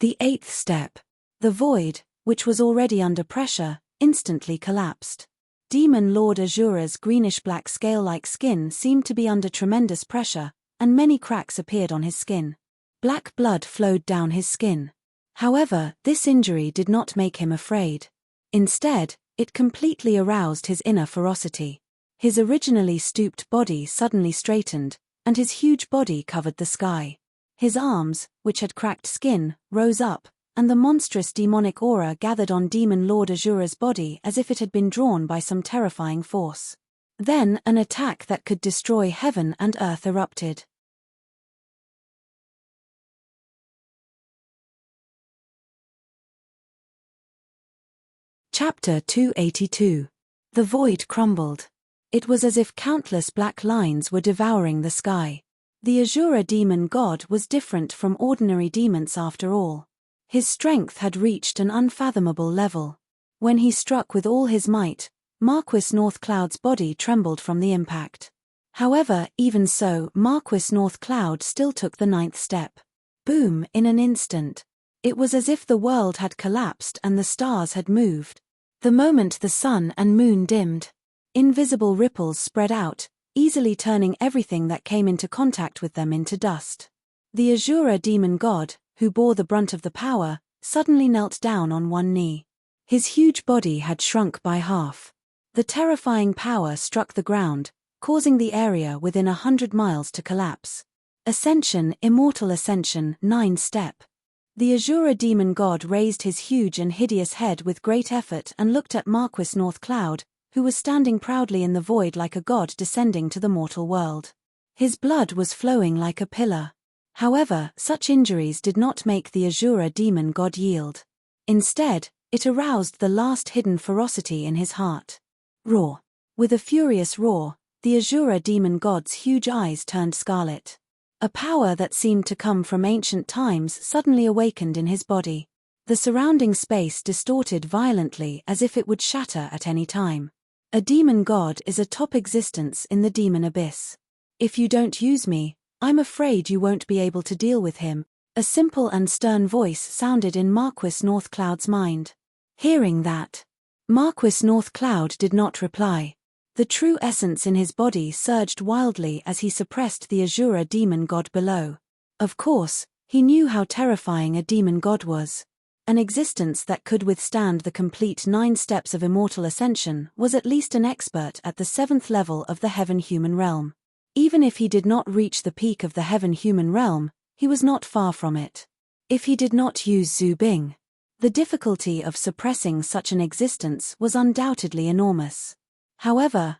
The 8th step. The void, which was already under pressure, instantly collapsed. Demon Lord Azura's greenish-black scale-like skin seemed to be under tremendous pressure, and many cracks appeared on his skin. Black blood flowed down his skin. However, this injury did not make him afraid. Instead, it completely aroused his inner ferocity. His originally stooped body suddenly straightened, and his huge body covered the sky. His arms, which had cracked skin, rose up, and the monstrous demonic aura gathered on Demon Lord Azura's body as if it had been drawn by some terrifying force. Then an attack that could destroy heaven and earth erupted. Chapter 282. The void crumbled. It was as if countless black lines were devouring the sky. The Azura demon god was different from ordinary demons after all. His strength had reached an unfathomable level. When he struck with all his might, Marquis Northcloud's body trembled from the impact. However, even so, Marquis Northcloud still took the 9th step. Boom, in an instant. It was as if the world had collapsed and the stars had moved. The moment the sun and moon dimmed, invisible ripples spread out, easily turning everything that came into contact with them into dust. The Azura demon god, who bore the brunt of the power, suddenly knelt down on one knee. His huge body had shrunk by half. The terrifying power struck the ground, causing the area within 100 miles to collapse. Ascension, immortal ascension, 9 step. The Azura demon god raised his huge and hideous head with great effort and looked at Marquis Northcloud, who was standing proudly in the void like a god descending to the mortal world. His blood was flowing like a pillar. However, such injuries did not make the Azura demon god yield. Instead, it aroused the last hidden ferocity in his heart. Roar. With a furious roar, the Azura demon god's huge eyes turned scarlet. A power that seemed to come from ancient times suddenly awakened in his body. The surrounding space distorted violently as if it would shatter at any time. A demon god is a top existence in the demon abyss. If you don't use me, I'm afraid you won't be able to deal with him, a simple and stern voice sounded in Marquis Northcloud's mind. Hearing that, Marquis Northcloud did not reply. The true essence in his body surged wildly as he suppressed the Azura demon god below. Of course, he knew how terrifying a demon god was. An existence that could withstand the complete 9 steps of immortal ascension was at least an expert at the 7th level of the heaven-human realm. Even if he did not reach the peak of the heaven-human realm, he was not far from it. If he did not use Zhu Bing, the difficulty of suppressing such an existence was undoubtedly enormous. However,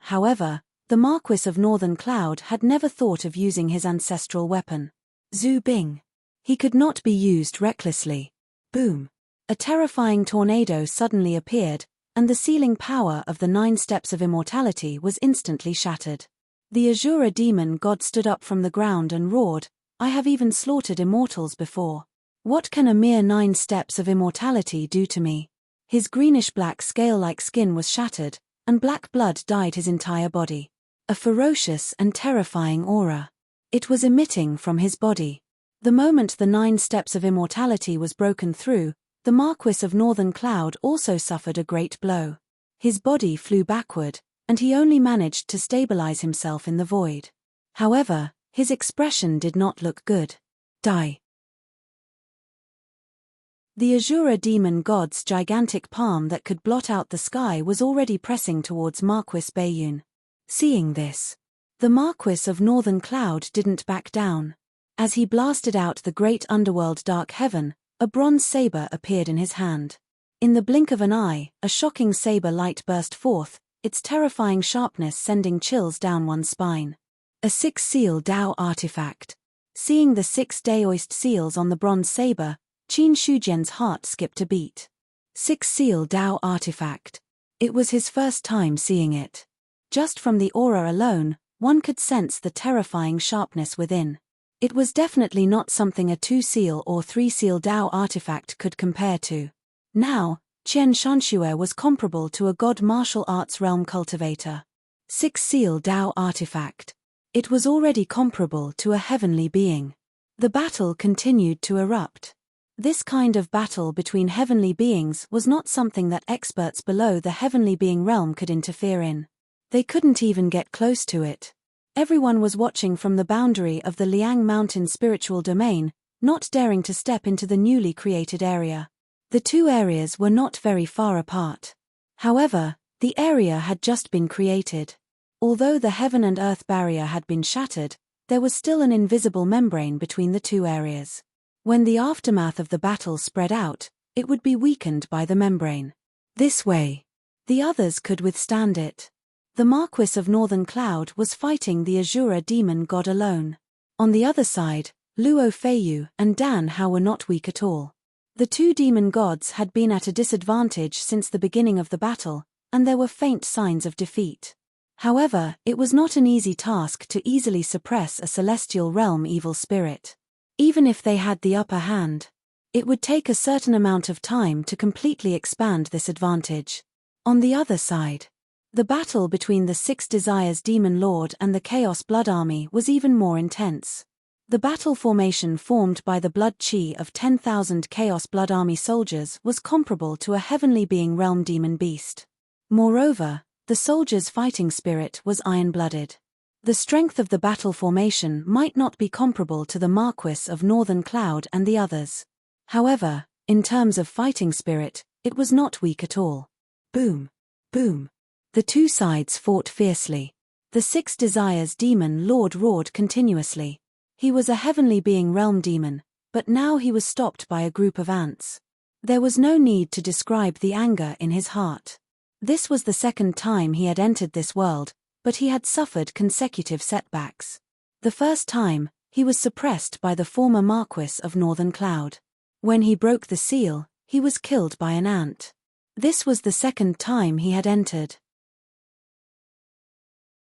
the Marquis of Northern Cloud had never thought of using his ancestral weapon, Zhu Bing. He could not be used recklessly. Boom. A terrifying tornado suddenly appeared, and the sealing power of the 9 steps of immortality was instantly shattered. The Azura demon god stood up from the ground and roared, "I have even slaughtered immortals before. What can a mere 9 steps of immortality do to me?" His greenish-black scale-like skin was shattered, and black blood dyed his entire body. A ferocious and terrifying aura. It was emitting from his body. The moment the 9 steps of immortality was broken through, the Marquis of Northern Cloud also suffered a great blow. His body flew backward, and he only managed to stabilize himself in the void. However, his expression did not look good. Die. The Azura demon god's gigantic palm that could blot out the sky was already pressing towards Marquis Bayun. Seeing this, the Marquis of Northern Cloud didn't back down. As he blasted out the great underworld dark heaven, a bronze saber appeared in his hand. In the blink of an eye, a shocking saber light burst forth, its terrifying sharpness sending chills down one's spine. A 6-seal Dao artifact. Seeing the 6 Daoist seals on the bronze saber, Qin Shujian's heart skipped a beat. 6-seal Dao artifact. It was his first time seeing it. Just from the aura alone, one could sense the terrifying sharpness within. It was definitely not something a 2-seal or 3-seal Dao artifact could compare to. Now, Qian Shanxue was comparable to a god martial arts realm cultivator. 6-seal Dao artifact. It was already comparable to a heavenly being. The battle continued to erupt. This kind of battle between heavenly beings was not something that experts below the heavenly being realm could interfere in. They couldn't even get close to it. Everyone was watching from the boundary of the Liang Mountain spiritual domain, not daring to step into the newly created area. The 2 areas were not very far apart. However, the area had just been created. Although the heaven and earth barrier had been shattered, there was still an invisible membrane between the two areas. When the aftermath of the battle spread out, it would be weakened by the membrane. This way, the others could withstand it. The Marquis of Northern Cloud was fighting the Azura demon god alone. On the other side, Luo Feiyu and Dan Hao were not weak at all. The two demon gods had been at a disadvantage since the beginning of the battle, and there were faint signs of defeat. However, it was not an easy task to easily suppress a celestial realm evil spirit. Even if they had the upper hand, it would take a certain amount of time to completely expand this advantage. On the other side, the battle between the Six Desires Demon Lord and the Chaos Blood Army was even more intense. The battle formation formed by the blood chi of 10,000 Chaos Blood Army soldiers was comparable to a heavenly being realm demon beast. Moreover, the soldiers' fighting spirit was iron-blooded. The strength of the battle formation might not be comparable to the Marquis of Northern Cloud and the others. However, in terms of fighting spirit, it was not weak at all. Boom! Boom! The two sides fought fiercely. The Six Desires Demon Lord roared continuously. He was a heavenly being realm demon, but now he was stopped by a group of ants. There was no need to describe the anger in his heart. This was the second time he had entered this world, but he had suffered consecutive setbacks. The first time, he was suppressed by the former Marquis of Northern Cloud. When he broke the seal, he was killed by an ant. This was the second time he had entered.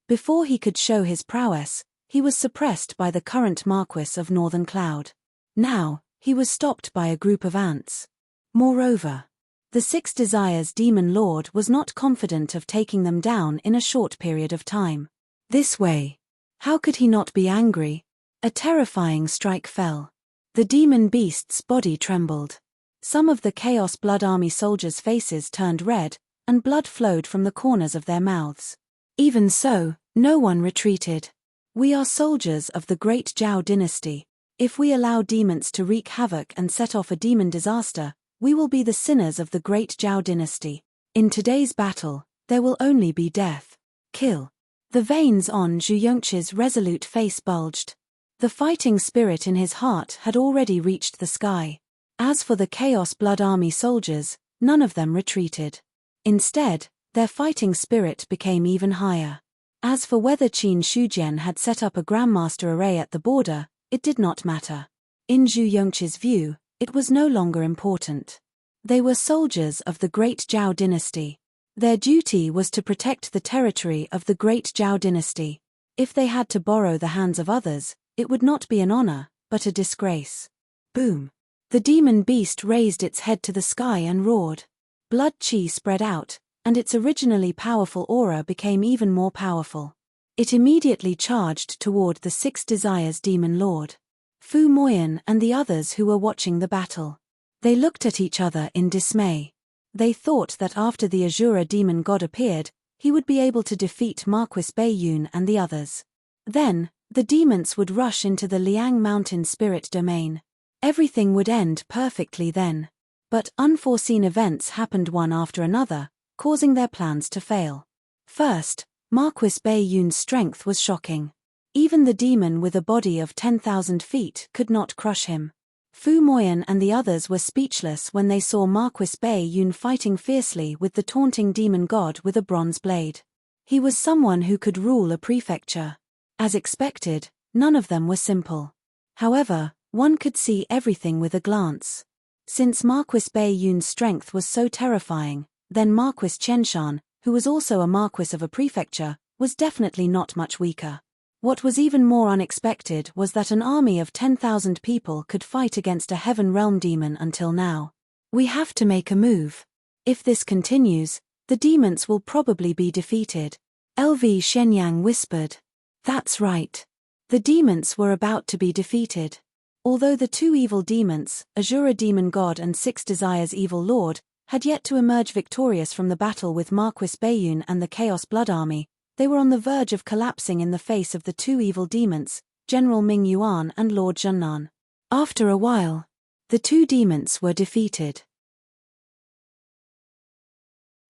Before he could show his prowess, he was suppressed by the current Marquis of Northern Cloud. Now, he was stopped by a group of ants. Moreover, the Six Desires Demon Lord was not confident of taking them down in a short period of time. This way. How could he not be angry? A terrifying strike fell. The demon beast's body trembled. Some of the Chaos Blood Army soldiers' faces turned red, and blood flowed from the corners of their mouths. Even so, no one retreated. We are soldiers of the Great Zhao dynasty. If we allow demons to wreak havoc and set off a demon disaster, we will be the sinners of the Great Zhao dynasty. In today's battle, there will only be death. Kill. The veins on Zhu Yongqi's resolute face bulged. The fighting spirit in his heart had already reached the sky. As for the Chaos Blood Army soldiers, none of them retreated. Instead, their fighting spirit became even higher. As for whether Qin Shujian had set up a Grandmaster array at the border, it did not matter. In Zhu Yongqi's view, it was no longer important. They were soldiers of the Great Zhao dynasty. Their duty was to protect the territory of the Great Zhao dynasty. If they had to borrow the hands of others, it would not be an honor, but a disgrace. Boom! The demon beast raised its head to the sky and roared. Blood chi spread out, and its originally powerful aura became even more powerful. It immediately charged toward the Six Desires Demon Lord. Fu Moyan and the others who were watching the battle. They looked at each other in dismay. They thought that after the Azura demon god appeared, he would be able to defeat Marquis Baiyun and the others. Then, the demons would rush into the Liang Mountain spirit domain. Everything would end perfectly then. But unforeseen events happened one after another, causing their plans to fail. First, Marquis Baiyun's strength was shocking. Even the demon with a body of 10,000 feet could not crush him. Fu Moyan and the others were speechless when they saw Marquis Baiyun fighting fiercely with the taunting demon god with a bronze blade. He was someone who could rule a prefecture. As expected, none of them were simple. However, one could see everything with a glance. Since Marquis Baiyun's strength was so terrifying, then Marquis Qianshan, who was also a marquis of a prefecture, was definitely not much weaker. What was even more unexpected was that an army of 10,000 people could fight against a heaven realm demon until now. We have to make a move. If this continues, the demons will probably be defeated. LV Shenyang whispered. That's right. The demons were about to be defeated. Although the two evil demons, Azura Demon God and Six Desires Evil Lord, had yet to emerge victorious from the battle with Marquis Baiyun and the Chaos Blood Army, they were on the verge of collapsing in the face of the two evil demons, General Ming Yuan and Lord Zhennan. After a while, the two demons were defeated.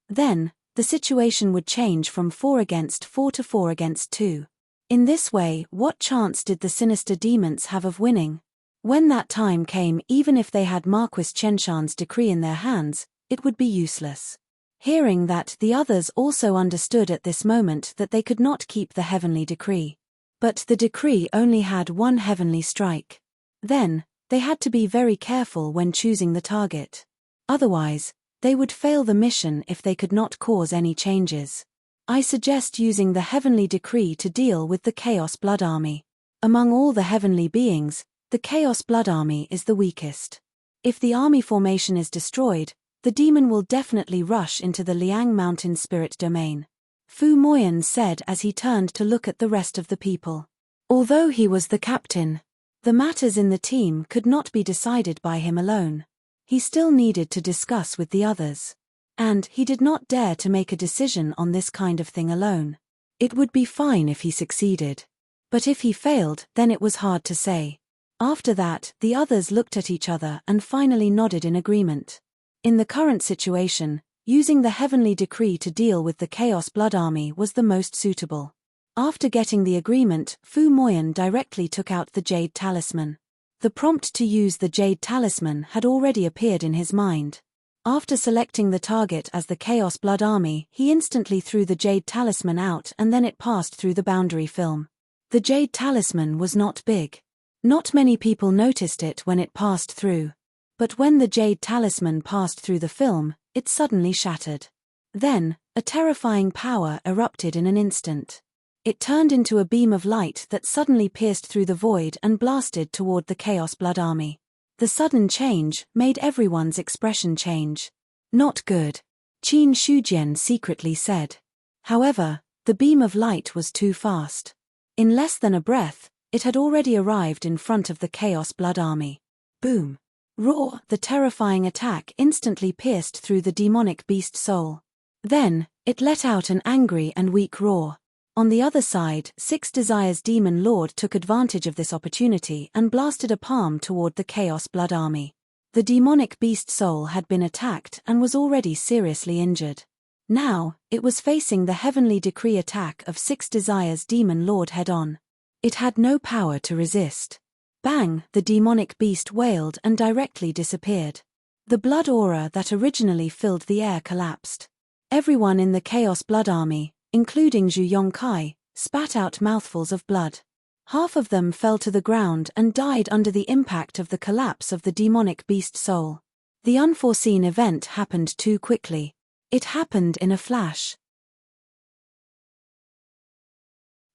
Then, the situation would change from 4 against 4 to 4 against 2. In this way, what chance did the sinister demons have of winning? When that time came, even if they had Marquis Chenshan's decree in their hands, it would be useless. Hearing that, the others also understood at this moment that they could not keep the heavenly decree. But the decree only had one heavenly strike. Then, they had to be very careful when choosing the target. Otherwise, they would fail the mission if they could not cause any changes. I suggest using the heavenly decree to deal with the Chaos Blood Army. Among all the heavenly beings, the Chaos Blood Army is the weakest. If the army formation is destroyed, the demon will definitely rush into the Liang Mountain Spirit domain. Fu Moyan said as he turned to look at the rest of the people. Although he was the captain, the matters in the team could not be decided by him alone. He still needed to discuss with the others. And he did not dare to make a decision on this kind of thing alone. It would be fine if he succeeded. But if he failed, then it was hard to say. After that, the others looked at each other and finally nodded in agreement. In the current situation, using the heavenly decree to deal with the Chaos Blood Army was the most suitable. After getting the agreement, Fu Moyan directly took out the Jade Talisman. The prompt to use the Jade Talisman had already appeared in his mind. After selecting the target as the Chaos Blood Army, he instantly threw the Jade Talisman out and then it passed through the boundary film. The Jade Talisman was not big. Not many people noticed it when it passed through. But when the Jade Talisman passed through the film, it suddenly shattered. Then, a terrifying power erupted in an instant. It turned into a beam of light that suddenly pierced through the void and blasted toward the Chaos Blood Army. The sudden change made everyone's expression change. Not good, Qin Shujian secretly said. However, the beam of light was too fast. In less than a breath, it had already arrived in front of the Chaos Blood Army. Boom! Roar! The terrifying attack instantly pierced through the demonic beast soul. Then, it let out an angry and weak roar. On the other side, Six Desires Demon Lord took advantage of this opportunity and blasted a palm toward the Chaos Blood Army. The demonic beast soul had been attacked and was already seriously injured. Now, it was facing the heavenly decree attack of Six Desires Demon Lord head-on. It had no power to resist. Bang! The demonic beast wailed and directly disappeared. The blood aura that originally filled the air collapsed. Everyone in the Chaos Blood Army, including Zhu Yongkai, spat out mouthfuls of blood. Half of them fell to the ground and died under the impact of the collapse of the demonic beast soul. The unforeseen event happened too quickly. It happened in a flash.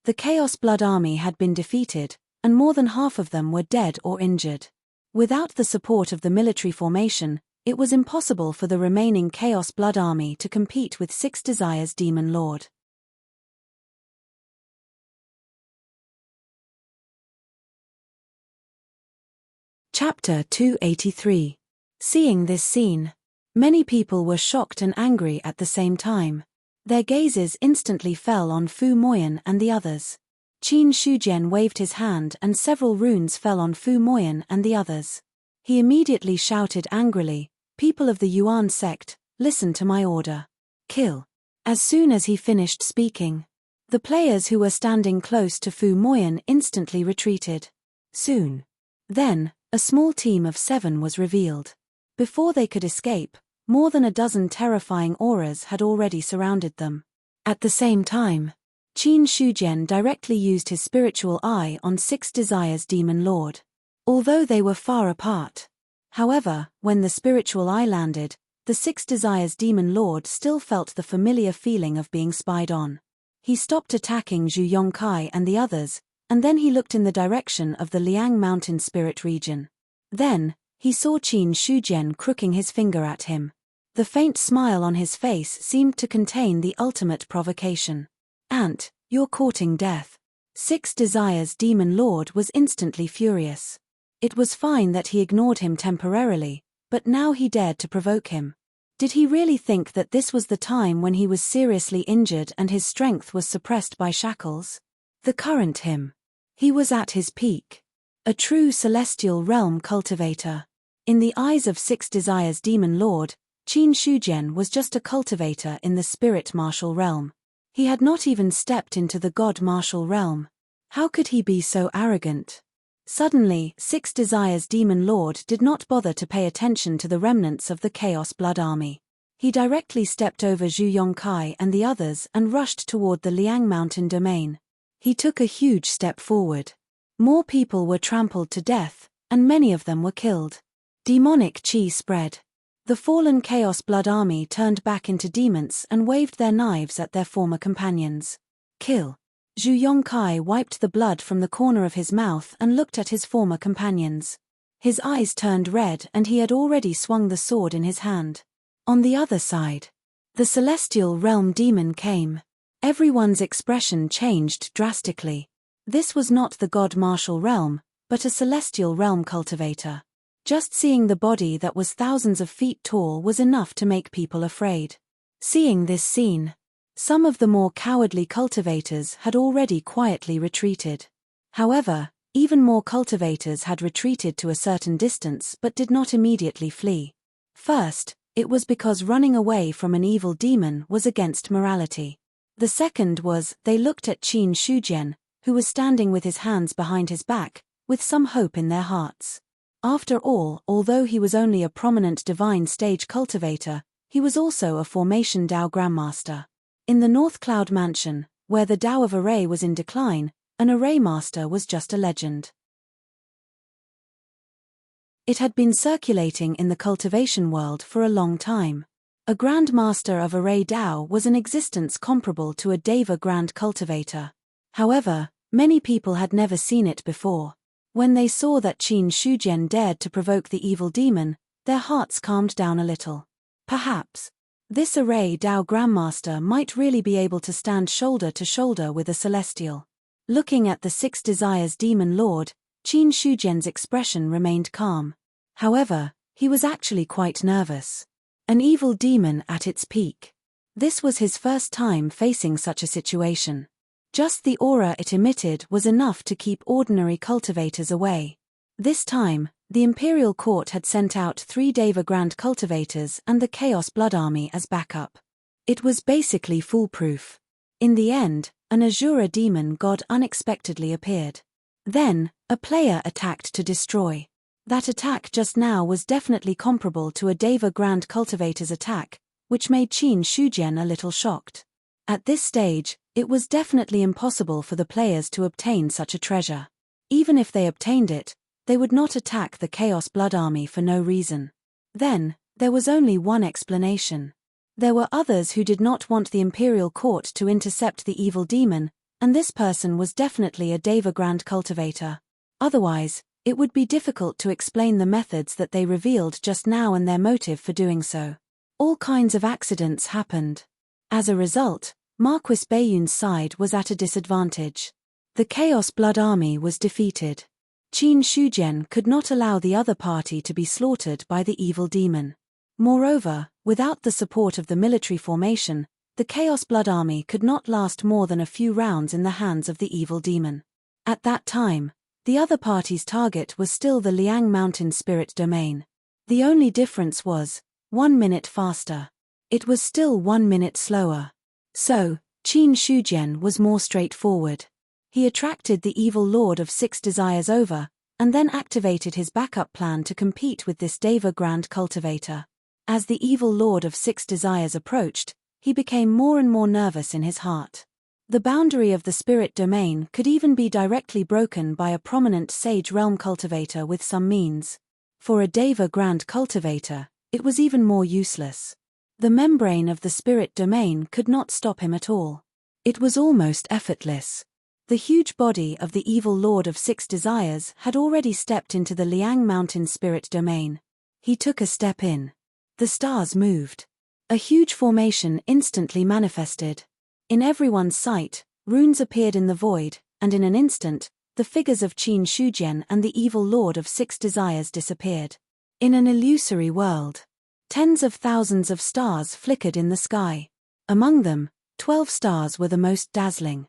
The Chaos Blood Army had been defeated, and more than half of them were dead or injured. Without the support of the military formation, it was impossible for the remaining Chaos Blood Army to compete with Six Desires Demon Lord. Chapter 283. Seeing this scene, many people were shocked and angry at the same time. Their gazes instantly fell on Fu Moyan and the others. Qin Shujian waved his hand and several runes fell on Fu Moyan and the others. He immediately shouted angrily, "People of the Yuan sect, listen to my order. Kill." As soon as he finished speaking, the players who were standing close to Fu Moyan instantly retreated. Soon. Then, a small team of 7 was revealed. Before they could escape, more than a dozen terrifying auras had already surrounded them. At the same time, Qin Shujian directly used his spiritual eye on Six Desires Demon Lord. Although they were far apart. However, when the spiritual eye landed, the Six Desires Demon Lord still felt the familiar feeling of being spied on. He stopped attacking Zhu Yongkai and the others, and then he looked in the direction of the Liang Mountain Spirit region. Then, he saw Qin Shujian crooking his finger at him. The faint smile on his face seemed to contain the ultimate provocation. "Ant, you're courting death." Six Desires Demon Lord was instantly furious. It was fine that he ignored him temporarily, but now he dared to provoke him. Did he really think that this was the time when he was seriously injured and his strength was suppressed by shackles? The current him. He was at his peak. A true celestial realm cultivator. In the eyes of Six Desires Demon Lord, Qin Shujian was just a cultivator in the spirit martial realm. He had not even stepped into the god martial realm. How could he be so arrogant? Suddenly, Six Desires Demon Lord did not bother to pay attention to the remnants of the Chaos Blood Army. He directly stepped over Zhu Yongkai and the others and rushed toward the Liang Mountain domain. He took a huge step forward. More people were trampled to death, and many of them were killed. Demonic chi spread. The fallen Chaos Blood Army turned back into demons and waved their knives at their former companions. Kill. Zhu Yongkai wiped the blood from the corner of his mouth and looked at his former companions. His eyes turned red and he had already swung the sword in his hand. On the other side, the Celestial Realm demon came. Everyone's expression changed drastically. This was not the God Martial Realm, but a Celestial Realm cultivator. Just seeing the body that was thousands of feet tall was enough to make people afraid. Seeing this scene, some of the more cowardly cultivators had already quietly retreated. However, even more cultivators had retreated to a certain distance but did not immediately flee. First, it was because running away from an evil demon was against morality. The second was, they looked at Qin Shujian, who was standing with his hands behind his back, with some hope in their hearts. After all, although he was only a prominent divine stage cultivator, he was also a formation Dao Grandmaster. In the North Cloud Mansion, where the Dao of Array was in decline, an Array Master was just a legend. It had been circulating in the cultivation world for a long time. A Grand Master of Array Dao was an existence comparable to a Deva Grand Cultivator. However, many people had never seen it before. When they saw that Qin Shujian dared to provoke the evil demon, their hearts calmed down a little. Perhaps this Array Dao Grandmaster might really be able to stand shoulder to shoulder with a Celestial. Looking at the Six Desires Demon Lord, Qin Shujian's expression remained calm. However, he was actually quite nervous. An evil demon at its peak. This was his first time facing such a situation. Just the aura it emitted was enough to keep ordinary cultivators away. This time, the Imperial Court had sent out 3 Deva Grand cultivators and the Chaos Blood Army as backup. It was basically foolproof. In the end, an Azura demon god unexpectedly appeared. Then, a player attacked to destroy. That attack just now was definitely comparable to a Deva Grand cultivator's attack, which made Qin Shujian a little shocked. At this stage, it was definitely impossible for the players to obtain such a treasure. Even if they obtained it, they would not attack the Chaos Blood Army for no reason. Then, there was only one explanation. There were others who did not want the Imperial Court to intercept the evil demon, and this person was definitely a Deva Grand cultivator. Otherwise, it would be difficult to explain the methods that they revealed just now and their motive for doing so. All kinds of accidents happened. As a result, Marquis Bayun's side was at a disadvantage. The Chaos Blood Army was defeated. Qin Shujian could not allow the other party to be slaughtered by the evil demon. Moreover, without the support of the military formation, the Chaos Blood Army could not last more than a few rounds in the hands of the evil demon. At that time, the other party's target was still the Liang Mountain Spirit Domain. The only difference was 1 minute faster. It was still 1 minute slower. So, Qin Shujian was more straightforward. He attracted the evil Lord of Six Desires over, and then activated his backup plan to compete with this Deva Grand Cultivator. As the evil Lord of Six Desires approached, he became more and more nervous in his heart. The boundary of the spirit domain could even be directly broken by a prominent Sage Realm cultivator with some means. For a Deva Grand Cultivator, it was even more useless. The membrane of the spirit domain could not stop him at all. It was almost effortless. The huge body of the evil Lord of Six Desires had already stepped into the Liang Mountain Spirit Domain. He took a step in. The stars moved. A huge formation instantly manifested. In everyone's sight, runes appeared in the void, and in an instant, the figures of Qin Shujian and the evil Lord of Six Desires disappeared. In an illusory world, tens of thousands of stars flickered in the sky. Among them, 12 stars were the most dazzling.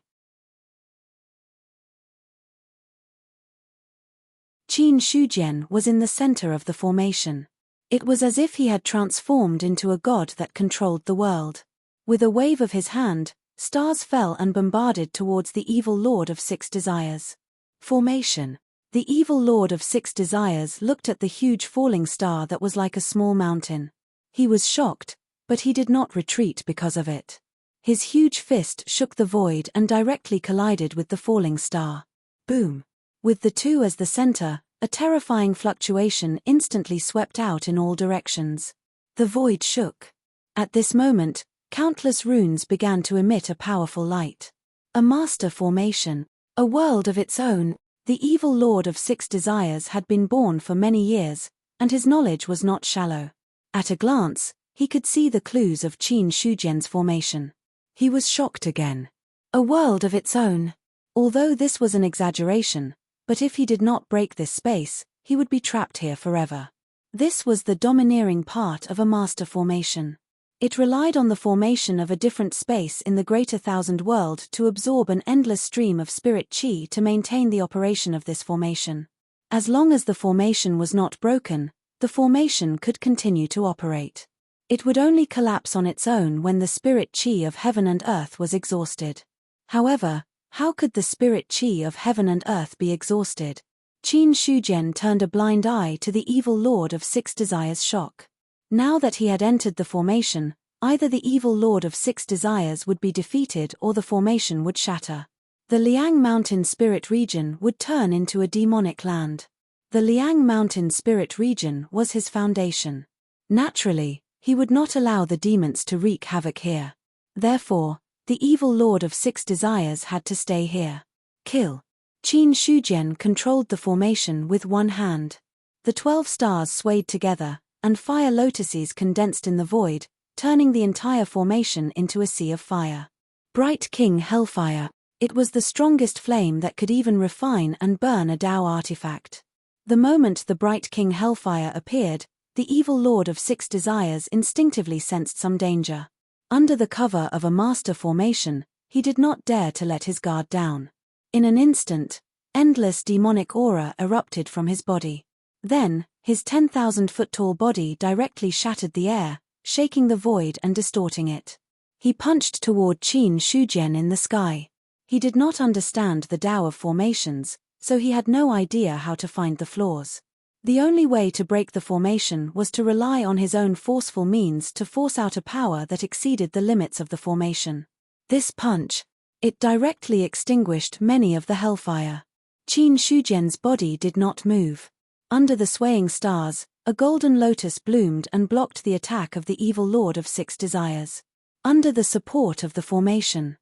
Qin Shujian was in the center of the formation. It was as if he had transformed into a god that controlled the world. With a wave of his hand, Stars fell and bombarded towards the evil Lord of Six Desires. Formation. The evil Lord of Six Desires looked at the huge falling star that was like a small mountain. He was shocked, but he did not retreat because of it. His huge fist shook the void and directly collided with the falling star. Boom! With the two as the center, a terrifying fluctuation instantly swept out in all directions. The void shook. At this moment, countless runes began to emit a powerful light. A master formation, a world of its own. The evil Lord of Six Desires had been born for many years, and his knowledge was not shallow. At a glance, he could see the clues of Qin Shujian's formation. He was shocked again. A world of its own. Although this was an exaggeration, but if he did not break this space, he would be trapped here forever. This was the domineering part of a master formation. It relied on the formation of a different space in the greater thousand world to absorb an endless stream of spirit qi to maintain the operation of this formation. As long as the formation was not broken, the formation could continue to operate. It would only collapse on its own when the spirit qi of heaven and earth was exhausted. However, how could the spirit qi of heaven and earth be exhausted? Qin Shujian turned a blind eye to the evil Lord of Six Desires' shock. Now that he had entered the formation, either the evil Lord of Six Desires would be defeated or the formation would shatter. The Liang Mountain Spirit Region would turn into a demonic land. The Liang Mountain Spirit Region was his foundation. Naturally, he would not allow the demons to wreak havoc here. Therefore, the evil Lord of Six Desires had to stay here. Kill. Qin Shujian controlled the formation with one hand. The 12 stars swayed together, and fire lotuses condensed in the void, turning the entire formation into a sea of fire. Bright King Hellfire. It was the strongest flame that could even refine and burn a Tao artifact. The moment the Bright King Hellfire appeared, the evil Lord of Six Desires instinctively sensed some danger. Under the cover of a master formation, he did not dare to let his guard down. In an instant, endless demonic aura erupted from his body. Then, his 10,000-foot-tall body directly shattered the air, shaking the void and distorting it. He punched toward Qin Shujian in the sky. He did not understand the Tao of formations, so he had no idea how to find the flaws. The only way to break the formation was to rely on his own forceful means to force out a power that exceeded the limits of the formation. This punch, it directly extinguished many of the hellfire. Qin Shujian's body did not move. Under the swaying stars, a golden lotus bloomed and blocked the attack of the evil Lord of Six Desires. Under the support of the formation.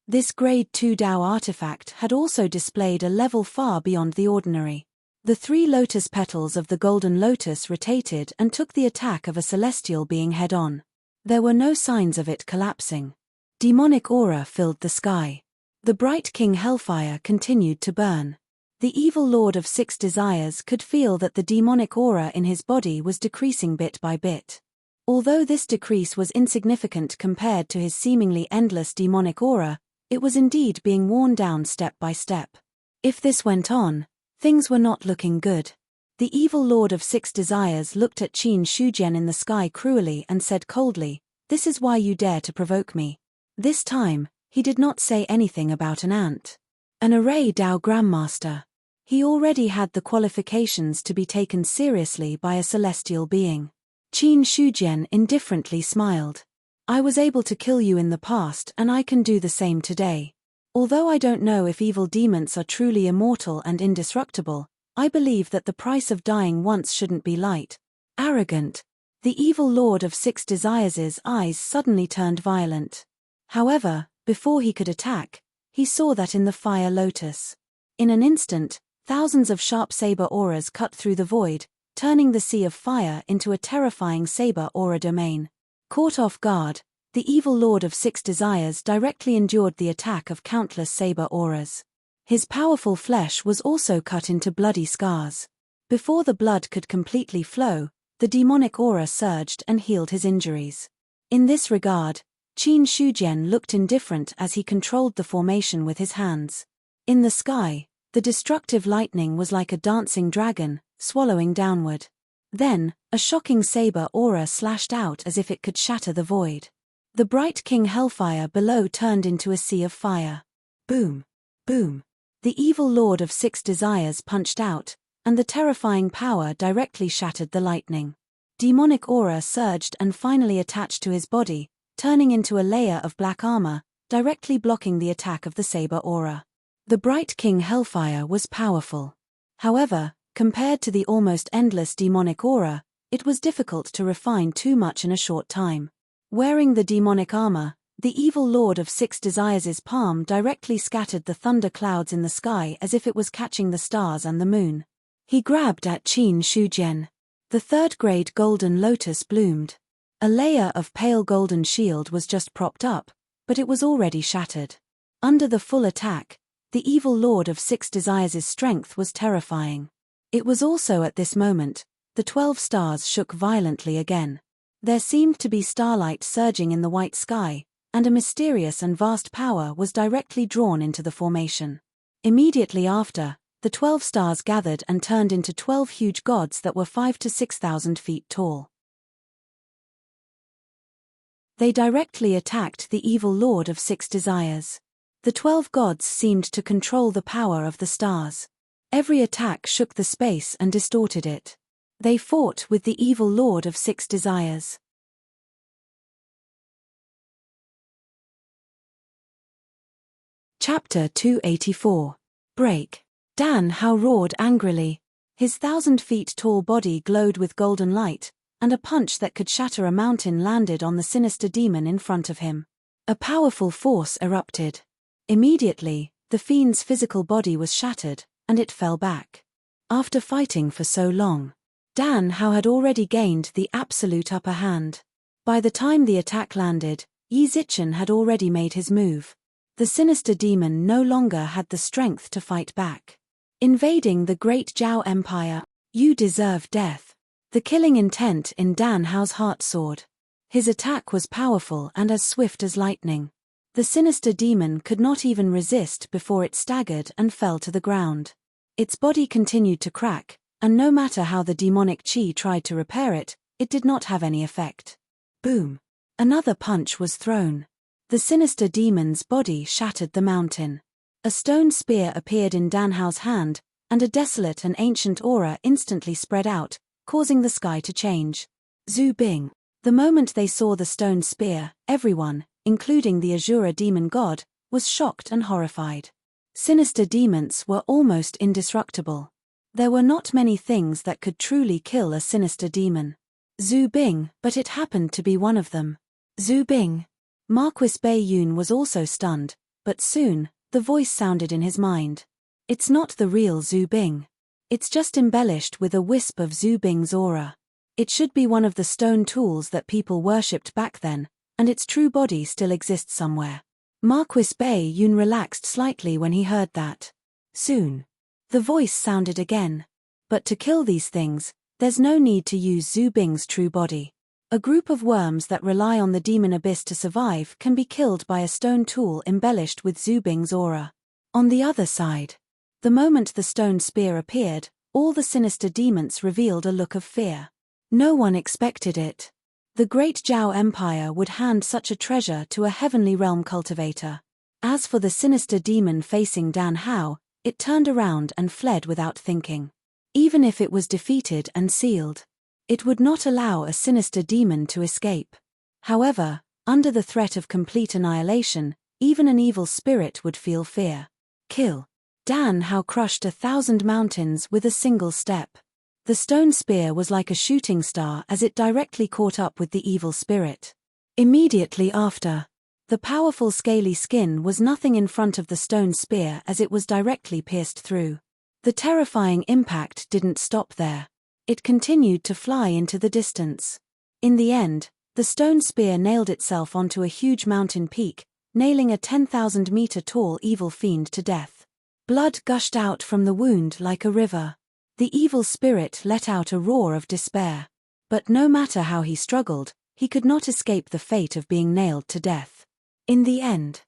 This Grade 2 Tao artifact had also displayed a level far beyond the ordinary. The 3 lotus petals of the golden lotus rotated and took the attack of a celestial being head-on. There were no signs of it collapsing. Demonic aura filled the sky. The Bright King Hellfire continued to burn. The evil Lord of Six Desires could feel that the demonic aura in his body was decreasing bit by bit. Although this decrease was insignificant compared to his seemingly endless demonic aura, it was indeed being worn down step by step. If this went on, things were not looking good. The evil Lord of Six Desires looked at Qin Shujian in the sky cruelly and said coldly, "This is why you dare to provoke me." This time, he did not say anything about an ant. An array Tao Grandmaster. He already had the qualifications to be taken seriously by a celestial being. Qin Shujian indifferently smiled. "I was able to kill you in the past and I can do the same today. Although I don't know if evil demons are truly immortal and indestructible, I believe that the price of dying once shouldn't be light." Arrogant. The evil Lord of Six Desires' eyes suddenly turned violent. However, before he could attack, he saw that in the fire lotus. In an instant, thousands of sharp saber auras cut through the void, turning the sea of fire into a terrifying saber aura domain. Caught off guard, the evil Lord of Six Desires directly endured the attack of countless saber auras. His powerful flesh was also cut into bloody scars. Before the blood could completely flow, the demonic aura surged and healed his injuries. In this regard, Qin Shujian looked indifferent as he controlled the formation with his hands. In the sky, the destructive lightning was like a dancing dragon, swallowing downward. Then, a shocking saber aura slashed out as if it could shatter the void. The bright king hellfire below turned into a sea of fire. Boom! Boom! The evil lord of 6 desires punched out, and the terrifying power directly shattered the lightning. Demonic aura surged and finally attached to his body, turning into a layer of black armor, directly blocking the attack of the saber aura. The bright king hellfire was powerful. However, compared to the almost endless demonic aura, it was difficult to refine too much in a short time. Wearing the demonic armor, the evil lord of 6 desires' palm directly scattered the thunder clouds in the sky as if it was catching the stars and the moon. He grabbed at Qin Shujian. The 3rd-grade golden lotus bloomed. A layer of pale golden shield was just propped up, but it was already shattered. Under the full attack, the evil lord of 6 desires' strength was terrifying. It was also at this moment, the 12 stars shook violently again. There seemed to be starlight surging in the white sky, and a mysterious and vast power was directly drawn into the formation. Immediately after, the 12 stars gathered and turned into 12 huge gods that were 5,000 to 6,000 feet tall. They directly attacked the evil lord of 6 desires. The 12 gods seemed to control the power of the stars. Every attack shook the space and distorted it. They fought with the evil lord of 6 desires. Chapter 284. Break. Dan Hao roared angrily. His 1,000 feet tall body glowed with golden light, and a punch that could shatter a mountain landed on the sinister demon in front of him. A powerful force erupted. Immediately, the fiend's physical body was shattered, and it fell back. After fighting for so long, Dan Hao had already gained the absolute upper hand. By the time the attack landed, Yi Zichen had already made his move. The sinister demon no longer had the strength to fight back. Invading the great Zhao Empire, you deserve death. The killing intent in Dan Hao's heart soared. His attack was powerful and as swift as lightning. The sinister demon could not even resist before it staggered and fell to the ground. Its body continued to crack, and no matter how the demonic qi tried to repair it, it did not have any effect. Boom! Another punch was thrown. The sinister demon's body shattered the mountain. A stone spear appeared in Dan Hao's hand, and a desolate and ancient aura instantly spread out, causing the sky to change. Zhu Bing. The moment they saw the stone spear, everyone, including the Azura demon god, was shocked and horrified. Sinister demons were almost indestructible. There were not many things that could truly kill a sinister demon. Zhu Bing, but it happened to be one of them. Zhu Bing. Marquis Bei Yun was also stunned, but soon, the voice sounded in his mind. It's not the real Zhu Bing. It's just embellished with a wisp of Zhu Bing's aura. It should be one of the stone tools that people worshipped back then, and its true body still exists somewhere. Marquis Bei Yun relaxed slightly when he heard that. Soon. The voice sounded again. But to kill these things, there's no need to use Zhu Bing's true body. A group of worms that rely on the demon abyss to survive can be killed by a stone tool embellished with Zhu Bing's aura. On the other side, the moment the stone spear appeared, all the sinister demons revealed a look of fear. No one expected it. The great Zhao Empire would hand such a treasure to a heavenly realm cultivator. As for the sinister demon facing Dan Hao, it turned around and fled without thinking. Even if it was defeated and sealed, it would not allow a sinister demon to escape. However, under the threat of complete annihilation, even an evil spirit would feel fear. Kill. Dan Hao crushed 1,000 mountains with a single step. The stone spear was like a shooting star as it directly caught up with the evil spirit. Immediately after, the powerful scaly skin was nothing in front of the stone spear as it was directly pierced through. The terrifying impact didn't stop there. It continued to fly into the distance. In the end, the stone spear nailed itself onto a huge mountain peak, nailing a 10,000-meter tall evil fiend to death. Blood gushed out from the wound like a river. The evil spirit let out a roar of despair. But no matter how he struggled, he could not escape the fate of being nailed to death. In the end,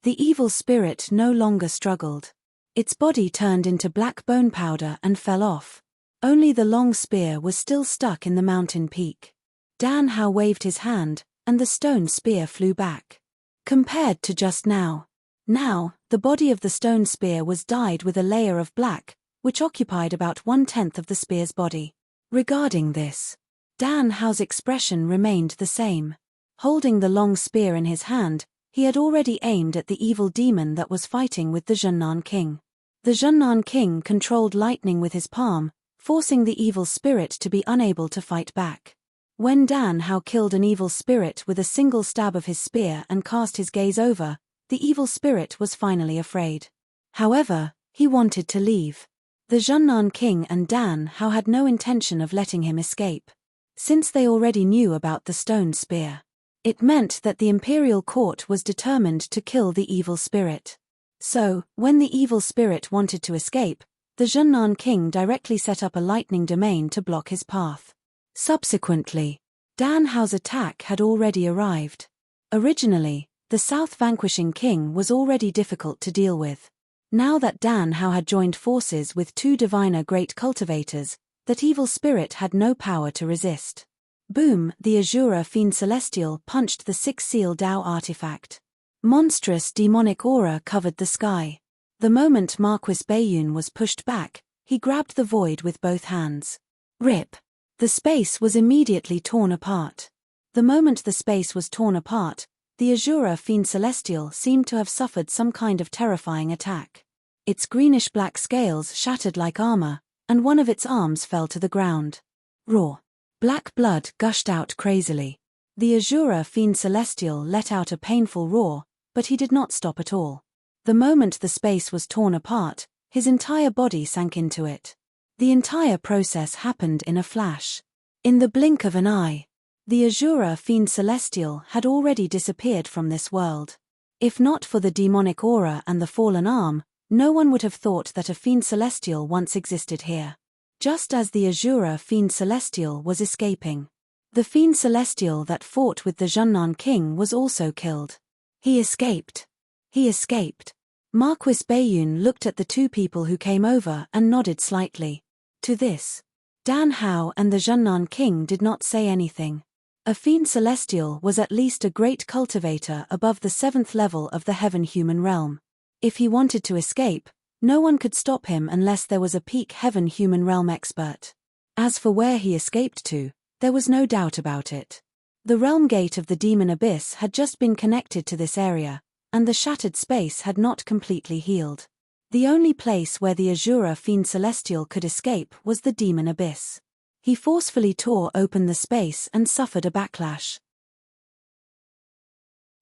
the evil spirit no longer struggled. Its body turned into black bone powder and fell off. Only the long spear was still stuck in the mountain peak. Dan Hao waved his hand, and the stone spear flew back. Compared to just now. Now, the body of the stone spear was dyed with a layer of black, which occupied about 1/10 of the spear's body. Regarding this, Dan Hao's expression remained the same. Holding the long spear in his hand, he had already aimed at the evil demon that was fighting with the Zhennan king. The Zhennan king controlled lightning with his palm, forcing the evil spirit to be unable to fight back. When Dan Hao killed an evil spirit with a single stab of his spear and cast his gaze over, the evil spirit was finally afraid. However, he wanted to leave. The Zhennan king and Dan Hao had no intention of letting him escape. Since they already knew about the stone spear, it meant that the imperial court was determined to kill the evil spirit. So, when the evil spirit wanted to escape, the Zhennan king directly set up a lightning domain to block his path. Subsequently, Dan Hao's attack had already arrived. Originally, the South vanquishing king was already difficult to deal with. Now that Dan Hao had joined forces with two diviner great cultivators, that evil spirit had no power to resist. Boom! The Azura Fiend Celestial punched the six-seal Dao artifact. Monstrous demonic aura covered the sky. The moment Marquis Baiyun was pushed back, he grabbed the void with both hands. Rip! The space was immediately torn apart. The moment the space was torn apart, the Azura Fiend Celestial seemed to have suffered some kind of terrifying attack. Its greenish-black scales shattered like armor, and one of its arms fell to the ground. Raw. Black blood gushed out crazily. The Azura Fiend Celestial let out a painful roar, but he did not stop at all. The moment the space was torn apart, his entire body sank into it. The entire process happened in a flash. In the blink of an eye, the Azura Fiend Celestial had already disappeared from this world. If not for the demonic aura and the fallen arm, no one would have thought that a Fiend Celestial once existed here. Just as the Azura Fiend Celestial was escaping, the Fiend Celestial that fought with the Zhennan king was also killed. He escaped. He escaped. Marquis Baiyun looked at the two people who came over and nodded slightly. To this, Dan Hao and the Zhennan king did not say anything. A Fiend Celestial was at least a great cultivator above the 7th level of the heaven-human realm. If he wanted to escape, no one could stop him unless there was a peak heaven-human realm expert. As for where he escaped to, there was no doubt about it. The realm gate of the demon abyss had just been connected to this area, and the shattered space had not completely healed. The only place where the Azura Fiend Celestial could escape was the demon abyss. He forcefully tore open the space and suffered a backlash.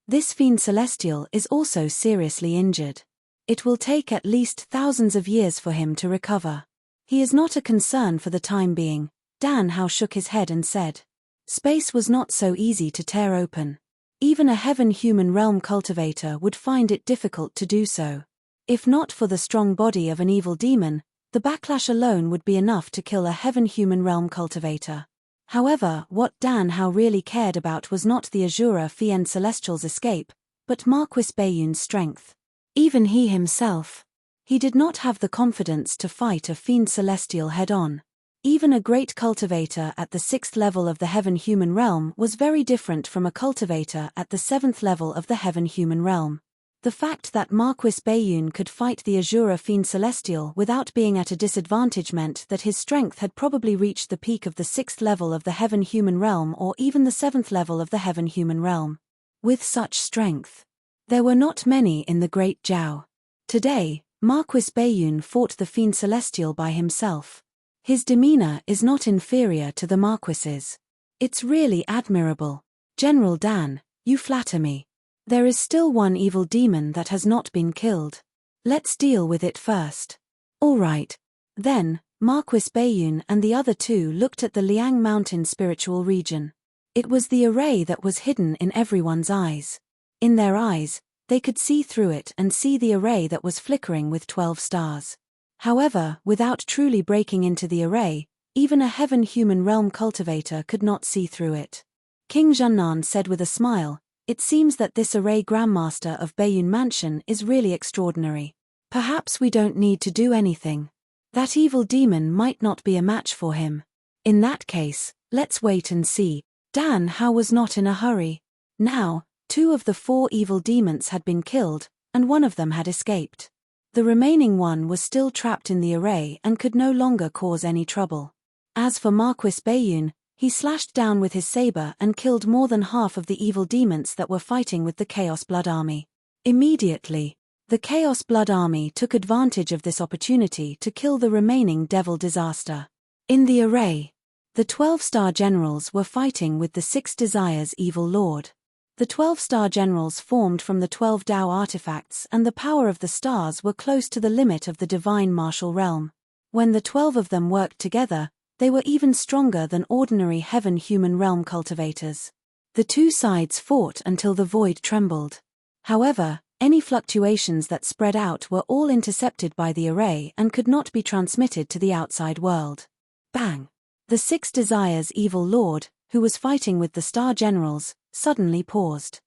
This Fiend Celestial is also seriously injured. It will take at least thousands of years for him to recover. He is not a concern for the time being. Dan Hao shook his head and said. Space was not so easy to tear open. Even a heaven-human realm cultivator would find it difficult to do so. If not for the strong body of an evil demon, the backlash alone would be enough to kill a heaven-human realm cultivator. However, what Dan Hao really cared about was not the Azura Fiend Celestial's escape, but Marquis Baiyun's strength. Even he himself. He did not have the confidence to fight a Fiend Celestial head-on. Even a great cultivator at the 6th level of the heaven-human realm was very different from a cultivator at the 7th level of the heaven-human realm. The fact that Marquis Baiyun could fight the Azura Fiend Celestial without being at a disadvantage meant that his strength had probably reached the peak of the 6th level of the heaven-human realm or even the 7th level of the heaven-human realm. With such strength, there were not many in the Great Zhao. Today, Marquis Baiyun fought the Fiend Celestial by himself. His demeanor is not inferior to the Marquis's. It's really admirable. General Dan, you flatter me. There is still one evil demon that has not been killed. Let's deal with it first. All right. Then, Marquis Baiyun and the other two looked at the Liang Mountain spiritual region. It was the array that was hidden in everyone's eyes. In their eyes, they could see through it and see the array that was flickering with 12 stars. However, without truly breaking into the array, even a heaven-human realm cultivator could not see through it. King Zhennan said with a smile, "It seems that this array Grandmaster of Baiyun Mansion is really extraordinary. Perhaps we don't need to do anything. That evil demon might not be a match for him. In that case, let's wait and see." Dan Hao was not in a hurry. Now, 2 of the 4 evil demons had been killed, and 1 of them had escaped. The remaining one was still trapped in the array and could no longer cause any trouble. As for Marquis Bayun, he slashed down with his saber and killed more than half of the evil demons that were fighting with the Chaos Blood Army. Immediately, the Chaos Blood Army took advantage of this opportunity to kill the remaining Devil Disaster. In the array, the 12-star generals were fighting with the 6 Desires Evil Lord. The 12-star generals formed from the 12 Dao artifacts, and the power of the stars were close to the limit of the divine martial realm. When the 12 of them worked together, they were even stronger than ordinary heaven-human realm cultivators. The 2 sides fought until the void trembled. However, any fluctuations that spread out were all intercepted by the array and could not be transmitted to the outside world. Bang! The 6 Desires Evil Lord, who was fighting with the star generals, suddenly paused.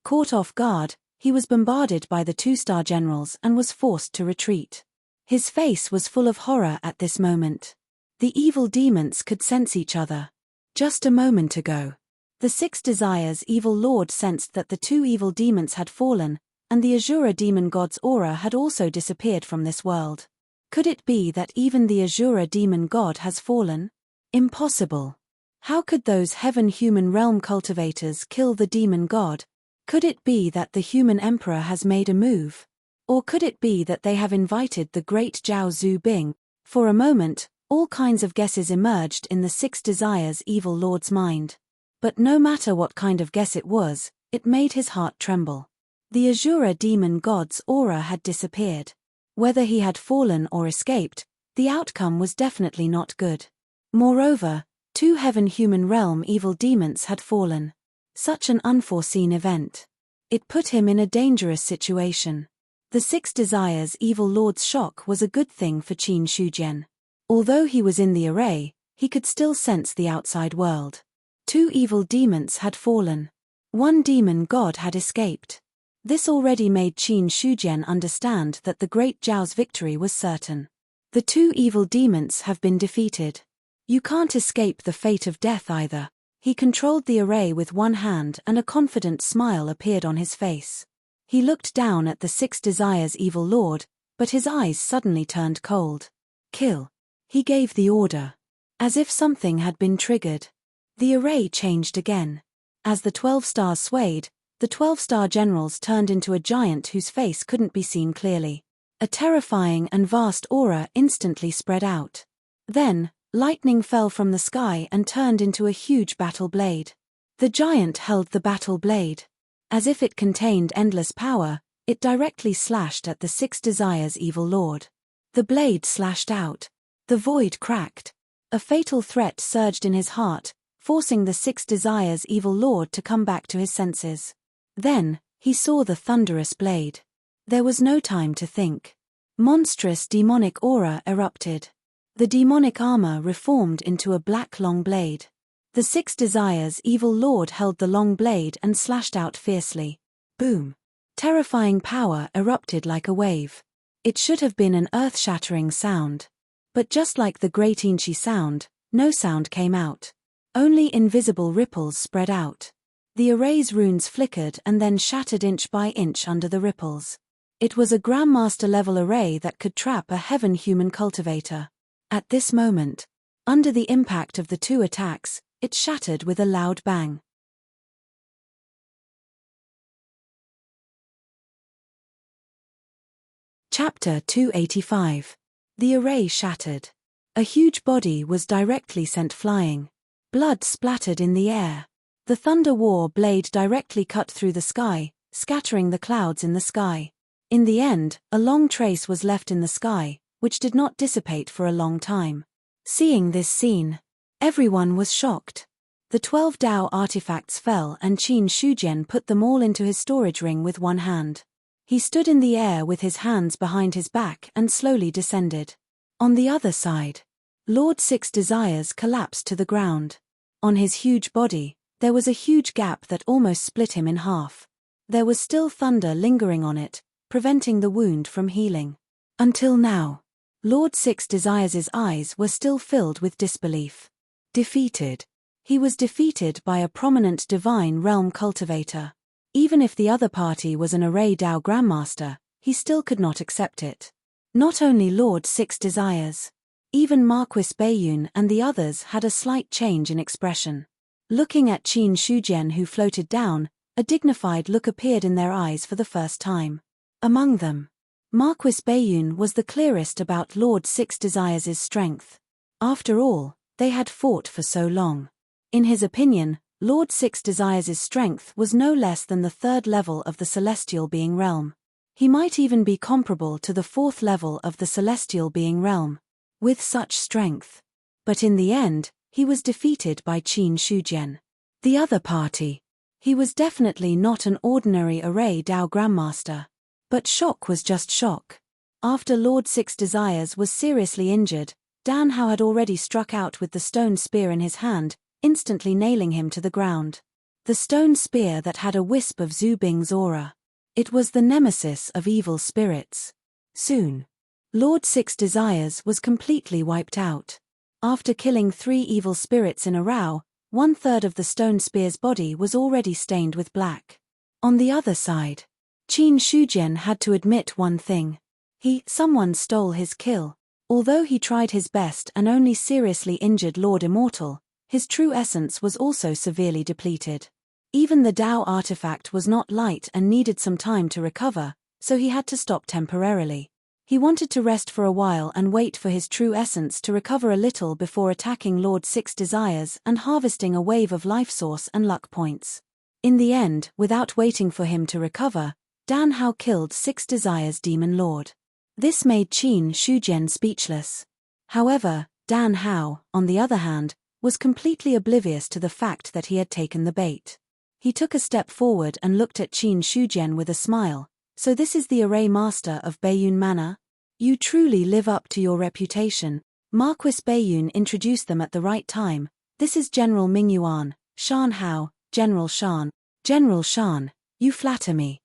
Caught off guard, he was bombarded by the 2-star generals and was forced to retreat. His face was full of horror at this moment. The evil demons could sense each other. Just a moment ago, the 6 Desires Evil Lord sensed that the 2 evil demons had fallen, and the Azura demon god's aura had also disappeared from this world. Could it be that even the Azura demon god has fallen? Impossible. How could those heaven-human realm cultivators kill the demon god? Could it be that the human emperor has made a move? Or could it be that they have invited the great Zhao Zubing? For a moment, all kinds of guesses emerged in the 6 Desires Evil Lord's mind. But no matter what kind of guess it was, it made his heart tremble. The Azura demon god's aura had disappeared. Whether he had fallen or escaped, the outcome was definitely not good. Moreover, 2 heaven-human realm evil demons had fallen. Such an unforeseen event. It put him in a dangerous situation. The 6 Desires Evil Lord's shock was a good thing for Qin Shujian. Although he was in the array, he could still sense the outside world. 2 evil demons had fallen. 1 demon god had escaped. This already made Qin Shujian understand that the great Zhao's victory was certain. The 2 evil demons have been defeated. You can't escape the fate of death either. He controlled the array with one hand and a confident smile appeared on his face. He looked down at the 6 Desires Evil Lord, but his eyes suddenly turned cold. Kill. He gave the order. As if something had been triggered. The array changed again. As the 12 stars swayed, the 12-star generals turned into a giant whose face couldn't be seen clearly. A terrifying and vast aura instantly spread out. Then, lightning fell from the sky and turned into a huge battle blade. The giant held the battle blade. As if it contained endless power, it directly slashed at the 6 Desires Evil Lord. The blade slashed out. The void cracked. A fatal threat surged in his heart, forcing the 6 Desires Evil Lord to come back to his senses. Then, he saw the thunderous blade. There was no time to think. Monstrous demonic aura erupted. The demonic armor reformed into a black long blade. The 6 Desires Evil Lord held the long blade and slashed out fiercely. Boom! Terrifying power erupted like a wave. It should have been an earth-shattering sound. But just like the great Inchi sound, no sound came out. Only invisible ripples spread out. The array's runes flickered and then shattered inch by inch under the ripples. It was a Grandmaster-level array that could trap a heaven-human cultivator. At this moment, under the impact of the 2 attacks, it shattered with a loud bang. Chapter 285. The array shattered. A huge body was directly sent flying. Blood splattered in the air. The thunder war blade directly cut through the sky, scattering the clouds in the sky. In the end, a long trace was left in the sky, which did not dissipate for a long time. Seeing this scene, everyone was shocked. The 12 Dao artifacts fell and Qin Shujian put them all into his storage ring with one hand. He stood in the air with his hands behind his back and slowly descended. On the other side, Lord 6 Desires collapsed to the ground. On his huge body, there was a huge gap that almost split him in half. There was still thunder lingering on it, preventing the wound from healing. Until now, Lord 6 Desires' eyes were still filled with disbelief. Defeated. He was defeated by a prominent divine realm cultivator. Even if the other party was an array Dao Grandmaster, he still could not accept it. Not only Lord Six Desires. Even Marquis Baiyun and the others had a slight change in expression. Looking at Qin Shujian, who floated down, a dignified look appeared in their eyes for the first time. Among them, Marquis Baiyun was the clearest about Lord Six Desires' strength. After all, they had fought for so long. In his opinion, Lord Six Desires' strength was no less than the third level of the celestial being realm. He might even be comparable to the fourth level of the celestial being realm. With such strength. But in the end, he was defeated by Qin Shujian. The other party. He was definitely not an ordinary array Dao Grandmaster. But shock was just shock. After Lord Six Desires was seriously injured, Dan Hao had already struck out with the stone spear in his hand, instantly nailing him to the ground. The stone spear that had a wisp of Zhu Bing's aura. It was the nemesis of evil spirits. Soon, Lord Six Desires was completely wiped out. After killing 3 evil spirits in a row, 1/3 of the stone spear's body was already stained with black. On the other side, Qin Shujian had to admit one thing. Someone stole his kill. Although he tried his best and only seriously injured Lord Immortal, his true essence was also severely depleted. Even the Dao artifact was not light and needed some time to recover, so he had to stop temporarily. He wanted to rest for a while and wait for his true essence to recover a little before attacking Lord Six Desires and harvesting a wave of life source and luck points. In the end, without waiting for him to recover, Dan Hao killed Six Desires' demon lord. This made Qin Shujian speechless. However, Dan Hao, on the other hand, was completely oblivious to the fact that he had taken the bait. He took a step forward and looked at Qin Shujian with a smile. So this is the array master of Baiyun Manor? You truly live up to your reputation. Marquis Baiyun introduced them at the right time. This is General Mingyuan, Shan Hao, General Shan. General Shan, you flatter me.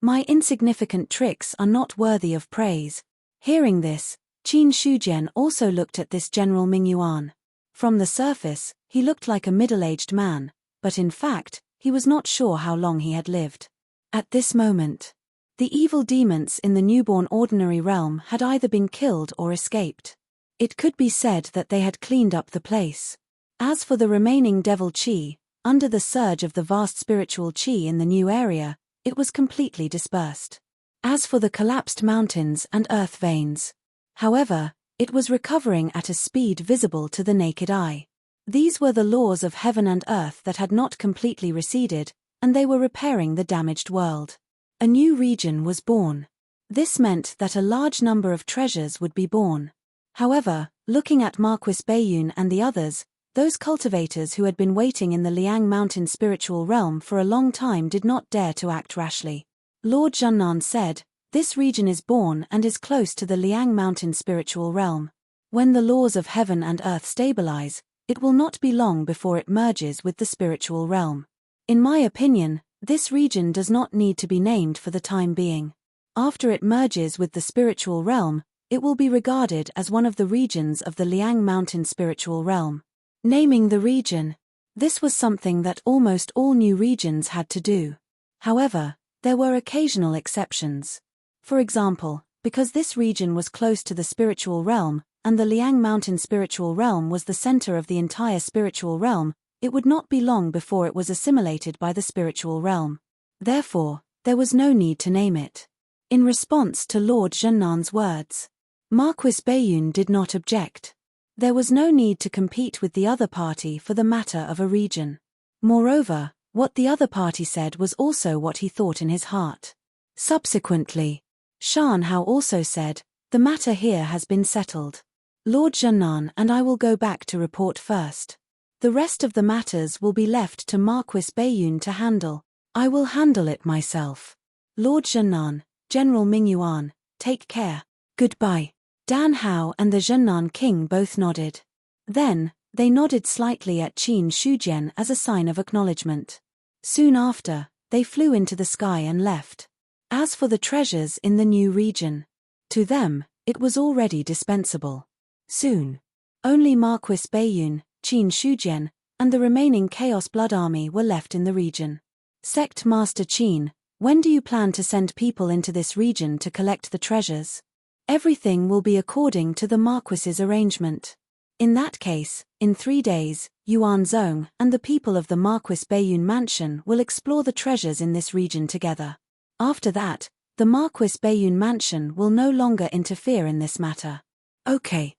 My insignificant tricks are not worthy of praise. Hearing this, Qin Shujian also looked at this General Mingyuan. From the surface, he looked like a middle-aged man, but in fact, he was not sure how long he had lived. At this moment, the evil demons in the newborn ordinary realm had either been killed or escaped. It could be said that they had cleaned up the place. As for the remaining devil chi, under the surge of the vast spiritual chi in the new area, it was completely dispersed. As for the collapsed mountains and earth veins, however, it was recovering at a speed visible to the naked eye. These were the laws of heaven and earth that had not completely receded, and they were repairing the damaged world. A new region was born. This meant that a large number of treasures would be born. However, looking at Marquis Baiyun and the others, those cultivators who had been waiting in the Liang Mountain spiritual realm for a long time did not dare to act rashly. Lord Zhennan said, "This region is born and is close to the Liang Mountain spiritual realm. When the laws of heaven and earth stabilize, it will not be long before it merges with the spiritual realm. In my opinion, this region does not need to be named for the time being. After it merges with the spiritual realm, it will be regarded as one of the regions of the Liang Mountain spiritual realm." Naming the region. This was something that almost all new regions had to do. However, there were occasional exceptions. For example, because this region was close to the spiritual realm, and the Liang Mountain spiritual realm was the center of the entire spiritual realm, it would not be long before it was assimilated by the spiritual realm. Therefore, there was no need to name it. In response to Lord Zhennan's words, Marquis Baiyun did not object. There was no need to compete with the other party for the matter of a region. Moreover, what the other party said was also what he thought in his heart. Subsequently, Shan Hao also said, "The matter here has been settled. Lord Zhennan and I will go back to report first. The rest of the matters will be left to Marquis Baiyun to handle. I will handle it myself. Lord Zhennan, General Mingyuan, take care. Goodbye." Dan Hao and the Zhennan king both nodded. Then, they nodded slightly at Qin Shujian as a sign of acknowledgement. Soon after, they flew into the sky and left. As for the treasures in the new region, to them, it was already dispensable. Soon, Only Marquis Baiyun, Qin Shujian, and the remaining Chaos Blood Army were left in the region. Sect Master Qin, when do you plan to send people into this region to collect the treasures? Everything will be according to the Marquis's arrangement. In that case, in 3 days, Yuan Zong and the people of the Marquis Baiyun Mansion will explore the treasures in this region together. After that, the Marquis Baiyun Mansion will no longer interfere in this matter. Okay.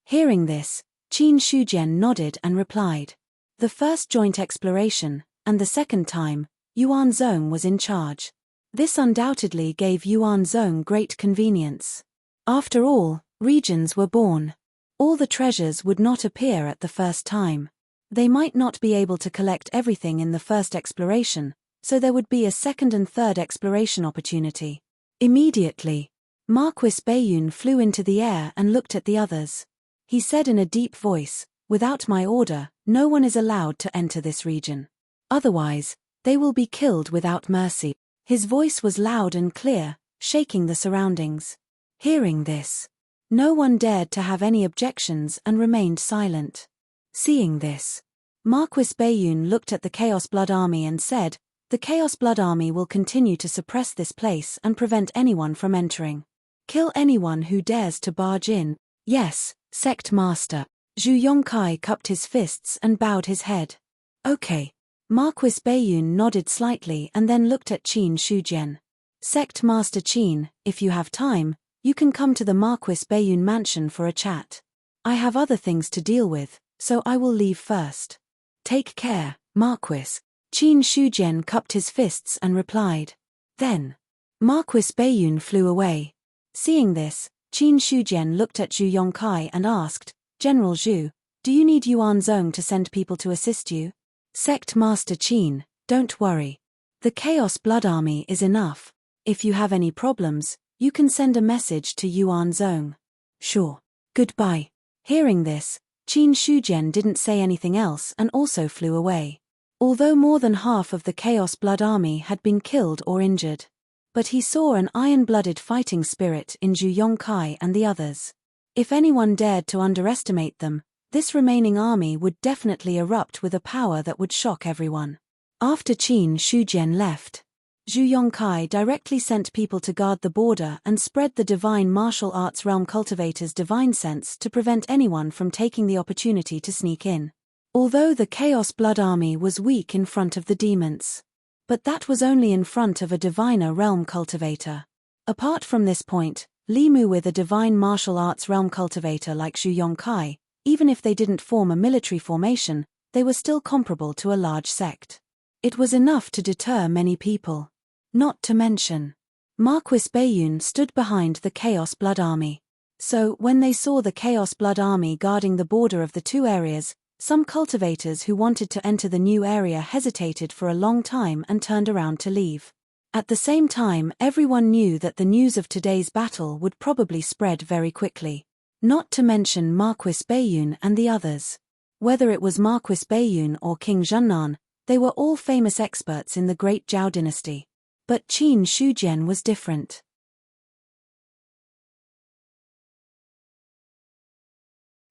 Hearing this, Qin Shujian nodded and replied. The first joint exploration, and the second time, Yuan Zong was in charge. This undoubtedly gave Yuan Zong great convenience. After all, regions were born. All the treasures would not appear at the first time. They might not be able to collect everything in the first exploration, so there would be a second and third exploration opportunity. Immediately, Marquis Baiyun flew into the air and looked at the others. He said in a deep voice, "Without my order, no one is allowed to enter this region. Otherwise, they will be killed without mercy." His voice was loud and clear, shaking the surroundings. Hearing this, no one dared to have any objections and remained silent. Seeing this, Marquis Baiyun looked at the Chaos Blood Army and said, "The Chaos Blood Army will continue to suppress this place and prevent anyone from entering. Kill anyone who dares to barge in." "Yes, Sect Master." Zhu Yongkai cupped his fists and bowed his head. "Okay." Marquis Baiyun nodded slightly and then looked at Qin Shujian. "Sect Master Qin, if you have time, you can come to the Marquis Baiyun Mansion for a chat. I have other things to deal with, so I will leave first." "Take care, Marquis." Qin Shujian cupped his fists and replied. Then, Marquis Baiyun flew away. Seeing this, Qin Shujian looked at Zhu Yongkai and asked, "General Zhu, do you need Yuan Zong to send people to assist you?" "Sect Master Qin, don't worry. The Chaos Blood Army is enough. If you have any problems, you can send a message to Yuan Zong." "Sure. Goodbye." Hearing this, Qin Shujian didn't say anything else and also flew away. Although more than half of the Chaos Blood Army had been killed or injured. But he saw an iron-blooded fighting spirit in Zhu Yongkai and the others. If anyone dared to underestimate them, this remaining army would definitely erupt with a power that would shock everyone. After Qin Shujian left, Zhu Yongkai directly sent people to guard the border and spread the divine martial arts realm cultivator's divine sense to prevent anyone from taking the opportunity to sneak in. Although the Chaos Blood Army was weak in front of the demons. But that was only in front of a diviner realm cultivator. Apart from this point, Limu with a divine martial arts realm cultivator like Zhu Yongkai, even if they didn't form a military formation, they were still comparable to a large sect. It was enough to deter many people. Not to mention, Marquis Baiyun stood behind the Chaos Blood Army. So, when they saw the Chaos Blood Army guarding the border of the two areas, some cultivators who wanted to enter the new area hesitated for a long time and turned around to leave. At the same time, everyone knew that the news of today's battle would probably spread very quickly. Not to mention Marquis Baiyun and the others. Whether it was Marquis Baiyun or King Zhennan, they were all famous experts in the Great Zhao dynasty. But Qin Shujian was different.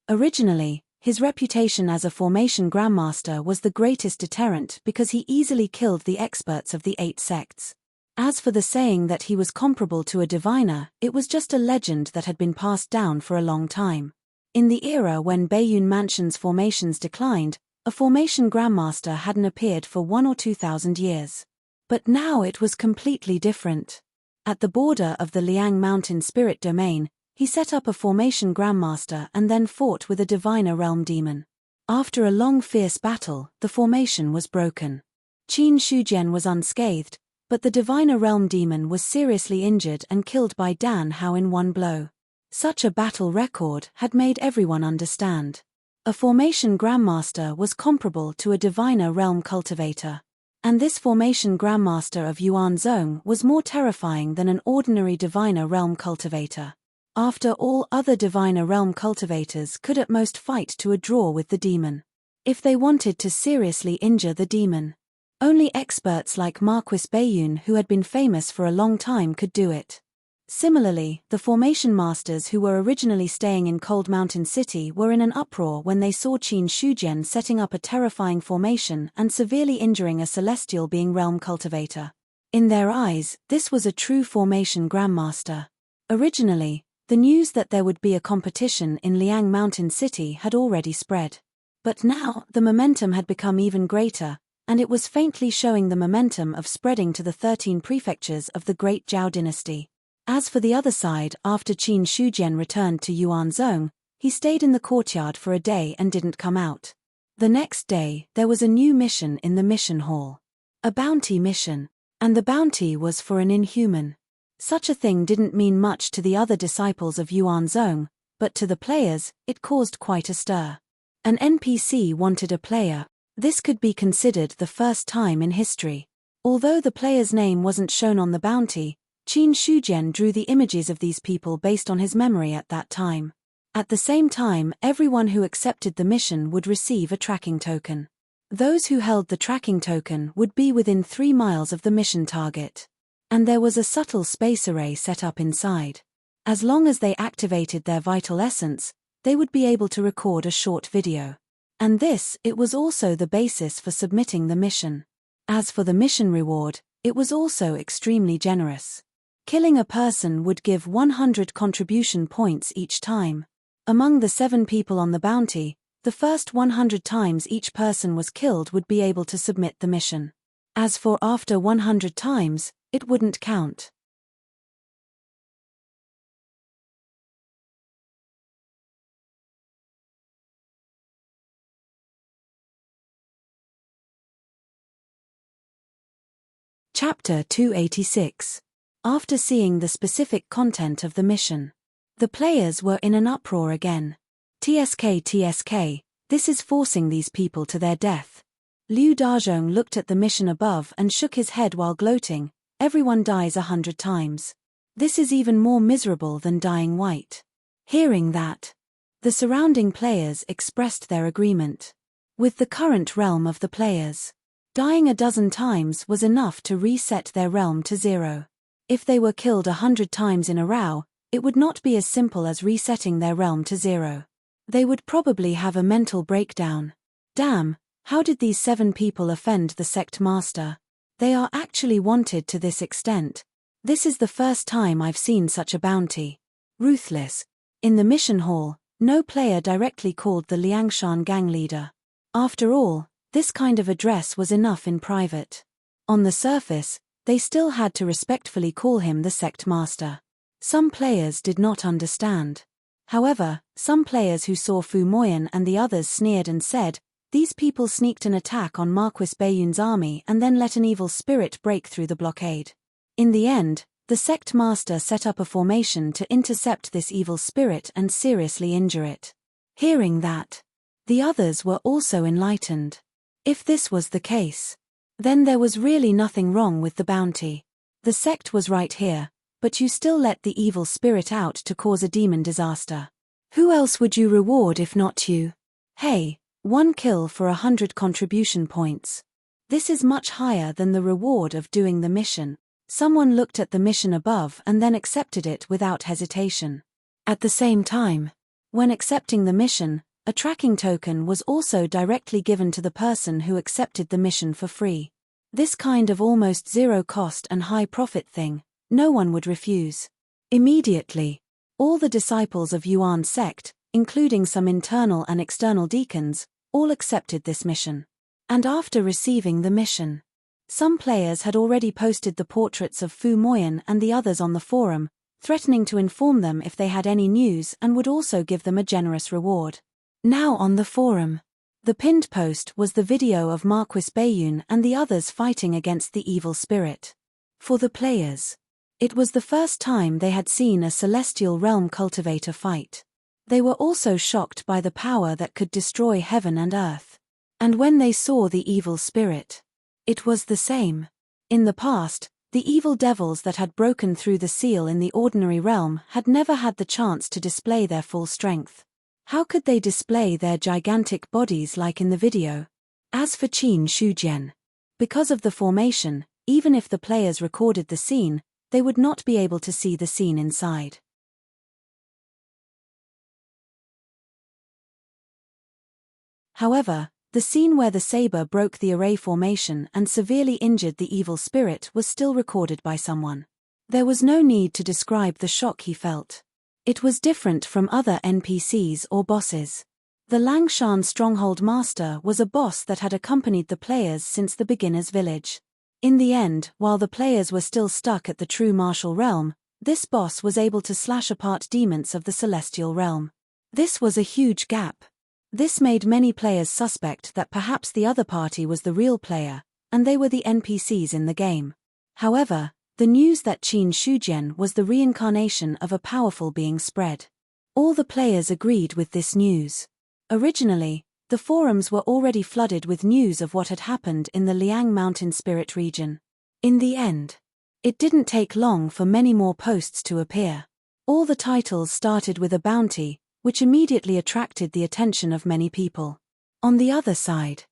Originally, his reputation as a formation grandmaster was the greatest deterrent because he easily killed the experts of the 8 sects. As for the saying that he was comparable to a diviner, it was just a legend that had been passed down for a long time. In the era when Baiyun Mansion's formations declined, a formation grandmaster hadn't appeared for 1 or 2,000 years. But now it was completely different. At the border of the Liang Mountain Spirit Domain, he set up a formation grandmaster and then fought with a diviner realm demon. After a long fierce battle, the formation was broken. Qin Shujian was unscathed, but the diviner realm demon was seriously injured and killed by Dan Hao in one blow. Such a battle record had made everyone understand. A formation grandmaster was comparable to a diviner realm cultivator. And this formation grandmaster of Yuan Zong was more terrifying than an ordinary diviner realm cultivator. After all, other diviner realm cultivators could at most fight to a draw with the demon. If they wanted to seriously injure the demon, only experts like Marquis Baiyun, who had been famous for a long time, could do it. Similarly, the formation masters who were originally staying in Cold Mountain City were in an uproar when they saw Qin Shujian setting up a terrifying formation and severely injuring a celestial being realm cultivator. In their eyes, this was a true formation grandmaster. Originally, the news that there would be a competition in Liang Mountain City had already spread. But now, the momentum had become even greater, and it was faintly showing the momentum of spreading to the 13 prefectures of the Great Zhao dynasty. As for the other side, after Qin Shujian returned to Yuanzhong, he stayed in the courtyard for a day and didn't come out. The next day, there was a new mission in the mission hall. A bounty mission. And the bounty was for an inhuman. Such a thing didn't mean much to the other disciples of Yuanzhong, but to the players, it caused quite a stir. An NPC wanted a player. This could be considered the first time in history. Although the player's name wasn't shown on the bounty, Qin Shujian drew the images of these people based on his memory at that time. At the same time, everyone who accepted the mission would receive a tracking token. Those who held the tracking token would be within 3 miles of the mission target. And there was a subtle space array set up inside. As long as they activated their vital essence, they would be able to record a short video. And it was also the basis for submitting the mission. As for the mission reward, it was also extremely generous. Killing a person would give 100 contribution points each time. Among the 7 people on the bounty, the first 100 times each person was killed would be able to submit the mission. As for after 100 times, it wouldn't count. Chapter 286. After seeing the specific content of the mission, the players were in an uproar again. TSK, this is forcing these people to their death. Liu Dazhong looked at the mission above and shook his head while gloating, everyone dies 100 times. This is even more miserable than dying white. Hearing that, the surrounding players expressed their agreement. With the current realm of the players, dying a dozen times was enough to reset their realm to 0. If they were killed 100 times in a row, it would not be as simple as resetting their realm to 0. They would probably have a mental breakdown. Damn, how did these 7 people offend the sect master? They are actually wanted to this extent. This is the first time I've seen such a bounty. Ruthless. In the mission hall, no player directly called the Liangshan gang leader. After all, this kind of address was enough in private. On the surface, they still had to respectfully call him the sect master. Some players did not understand. However, some players who saw Fu Moyan and the others sneered and said, these people sneaked an attack on Marquis Baiyun's army and then let an evil spirit break through the blockade. In the end, the sect master set up a formation to intercept this evil spirit and seriously injure it. Hearing that, the others were also enlightened. If this was the case, then there was really nothing wrong with the bounty. The sect was right here, but you still let the evil spirit out to cause a demon disaster. Who else would you reward if not you? Hey, 1 kill for 100 contribution points. This is much higher than the reward of doing the mission. Someone looked at the mission above and then accepted it without hesitation. At the same time, when accepting the mission, a tracking token was also directly given to the person who accepted the mission for free. This kind of almost zero cost and high profit thing, no one would refuse. Immediately, all the disciples of Yuan's sect, including some internal and external deacons, all accepted this mission. And after receiving the mission, some players had already posted the portraits of Fu Moyan and the others on the forum, threatening to inform them if they had any news and would also give them a generous reward. Now on the forum, the pinned post was the video of Marquis Baiyun and the others fighting against the evil spirit. For the players, it was the first time they had seen a celestial realm cultivator fight. They were also shocked by the power that could destroy heaven and earth. And when they saw the evil spirit, it was the same. In the past, the evil devils that had broken through the seal in the ordinary realm had never had the chance to display their full strength. How could they display their gigantic bodies like in the video? As for Qin Shujian, because of the formation, even if the players recorded the scene, they would not be able to see the scene inside. However, the scene where the saber broke the array formation and severely injured the evil spirit was still recorded by someone. There was no need to describe the shock he felt. It was different from other NPCs or bosses. The Langshan Stronghold Master was a boss that had accompanied the players since the beginner's village. In the end, while the players were still stuck at the true martial realm, this boss was able to slash apart demons of the celestial realm. This was a huge gap. This made many players suspect that perhaps the other party was the real player, and they were the NPCs in the game. However, the news that Qin Shujian was the reincarnation of a powerful being spread. All the players agreed with this news. Originally, the forums were already flooded with news of what had happened in the Liang Mountain Spirit region. In the end, it didn't take long for many more posts to appear. All the titles started with a bounty, which immediately attracted the attention of many people. On the other side,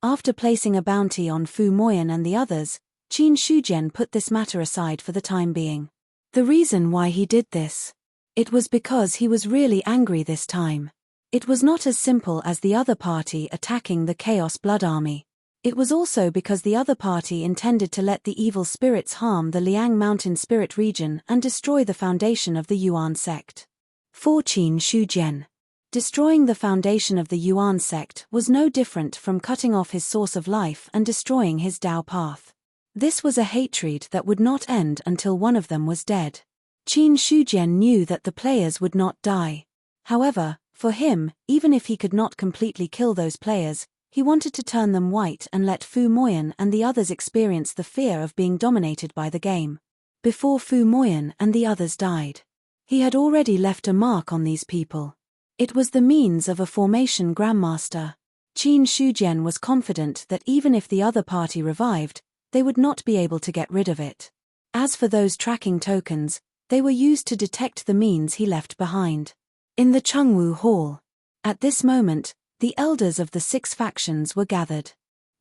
after placing a bounty on Fu Moyan and the others, Qin Shujian put this matter aside for the time being. The reason why he did this? It was because he was really angry this time. It was not as simple as the other party attacking the Chaos Blood Army. It was also because the other party intended to let the evil spirits harm the Liang Mountain Spirit region and destroy the foundation of the Yuan sect. For Qin Shujian, destroying the foundation of the Yuan sect was no different from cutting off his source of life and destroying his Dao path. This was a hatred that would not end until one of them was dead. Qin Shujian knew that the players would not die. However, for him, even if he could not completely kill those players, he wanted to turn them white and let Fu Moyan and the others experience the fear of being dominated by the game. Before Fu Moyan and the others died, he had already left a mark on these people. It was the means of a formation grandmaster. Qin Shujian was confident that even if the other party revived, they would not be able to get rid of it. As for those tracking tokens, they were used to detect the means he left behind. In the Chengwu Hall, at this moment, the elders of the 6 factions were gathered.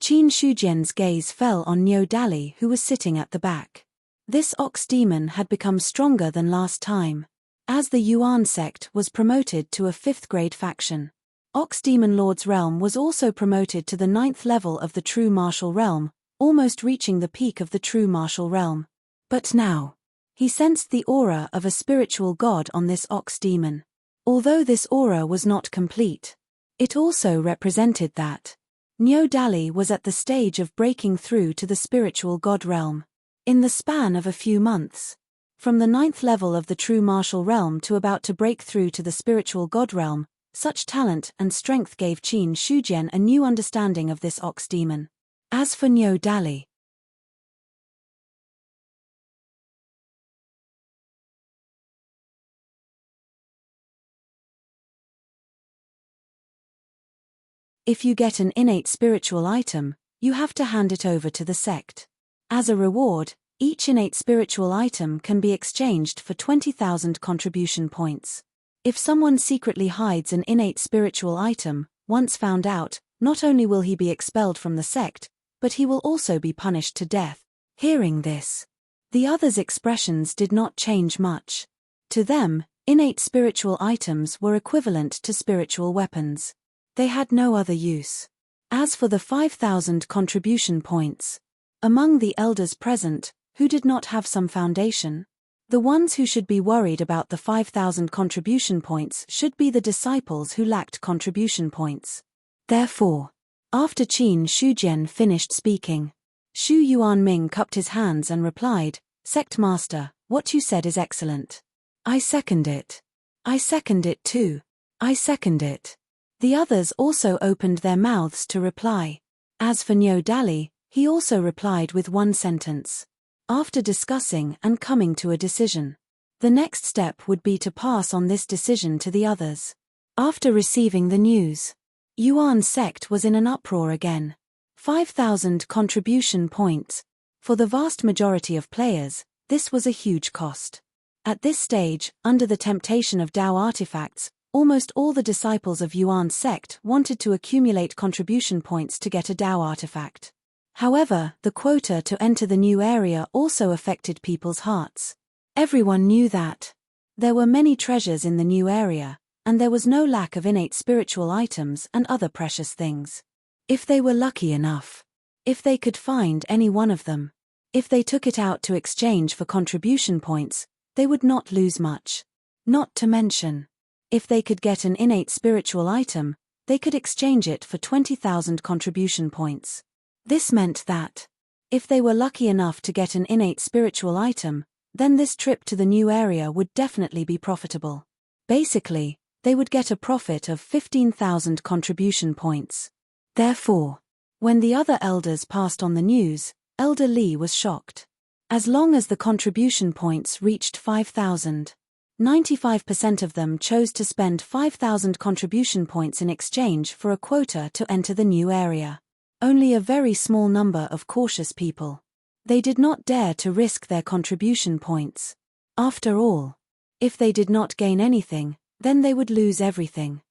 Qin Shujian's gaze fell on Niu Dali, who was sitting at the back. This ox demon had become stronger than last time. As the Yuan sect was promoted to a 5th grade faction, Ox Demon Lord's realm was also promoted to the 9th level of the true martial realm, almost reaching the peak of the true martial realm. But now, he sensed the aura of a spiritual god on this ox demon. Although this aura was not complete, it also represented that Niu Dali was at the stage of breaking through to the spiritual god realm. In the span of a few months, from the 9th level of the true martial realm to about to break through to the spiritual god realm, such talent and strength gave Qin Shujian a new understanding of this ox demon. As for Niu Dali, if you get an innate spiritual item, you have to hand it over to the sect. As a reward, each innate spiritual item can be exchanged for 20,000 contribution points. If someone secretly hides an innate spiritual item, once found out, not only will he be expelled from the sect, but he will also be punished to death. Hearing this, the others' expressions did not change much. To them, innate spiritual items were equivalent to spiritual weapons. They had no other use. As for the 5,000 contribution points, among the elders present, who did not have some foundation, the ones who should be worried about the 5,000 contribution points should be the disciples who lacked contribution points. Therefore, after Qin Shujian finished speaking, Shu Yuanming cupped his hands and replied, "Sect Master, what you said is excellent. I second it. I second it too. I second it." The others also opened their mouths to reply. As for Niu Dali, he also replied with one sentence. After discussing and coming to a decision, the next step would be to pass on this decision to the others. After receiving the news, Yuan sect was in an uproar again. 5,000 contribution points. For the vast majority of players, this was a huge cost. At this stage, under the temptation of Dao artifacts, almost all the disciples of Yuan sect wanted to accumulate contribution points to get a Dao artifact. However, the quota to enter the new area also affected people's hearts. Everyone knew that there were many treasures in the new area, and there was no lack of innate spiritual items and other precious things. If they were lucky enough, if they could find any one of them, if they took it out to exchange for contribution points, they would not lose much. Not to mention, if they could get an innate spiritual item, they could exchange it for 20,000 contribution points. This meant that, if they were lucky enough to get an innate spiritual item, then this trip to the new area would definitely be profitable. Basically, they would get a profit of 15,000 contribution points. Therefore, when the other elders passed on the news, Elder Lee was shocked. As long as the contribution points reached 5,000, 95% of them chose to spend 5,000 contribution points in exchange for a quota to enter the new area. Only a very small number of cautious people. They did not dare to risk their contribution points. After all, if they did not gain anything, then they would lose everything.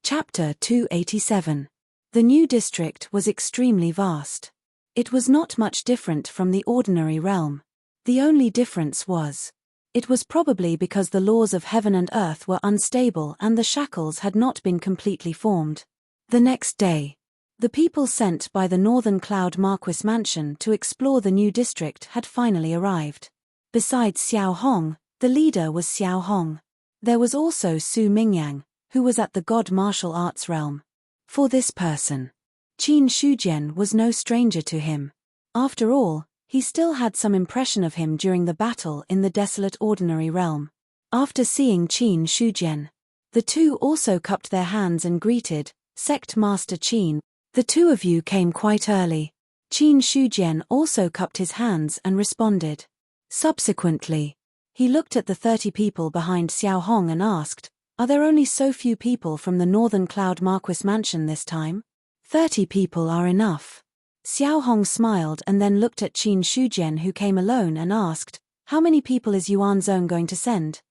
Chapter 287. The new district was extremely vast. It was not much different from the ordinary realm. The only difference was, it was probably because the laws of heaven and earth were unstable and the shackles had not been completely formed. The next day, the people sent by the Northern Cloud Marquis Mansion to explore the new district had finally arrived. Besides Xiao Hong, the leader was Xiao Hong. There was also Su Mingyang, who was at the God Martial Arts realm. For this person, Qin Shujian was no stranger to him. After all, he still had some impression of him during the battle in the desolate ordinary realm. After seeing Qin Shujian, the two also cupped their hands and greeted, Sect Master Qin, the two of you came quite early. Qin Shujian also cupped his hands and responded. Subsequently, he looked at the 30 people behind Xiao Hong and asked, are there only so few people from the Northern Cloud Marquis Mansion this time? 30 people are enough. Xiao Hong smiled and then looked at Qin Shujian, who came alone, and asked, how many people is Yuan Zong going to send?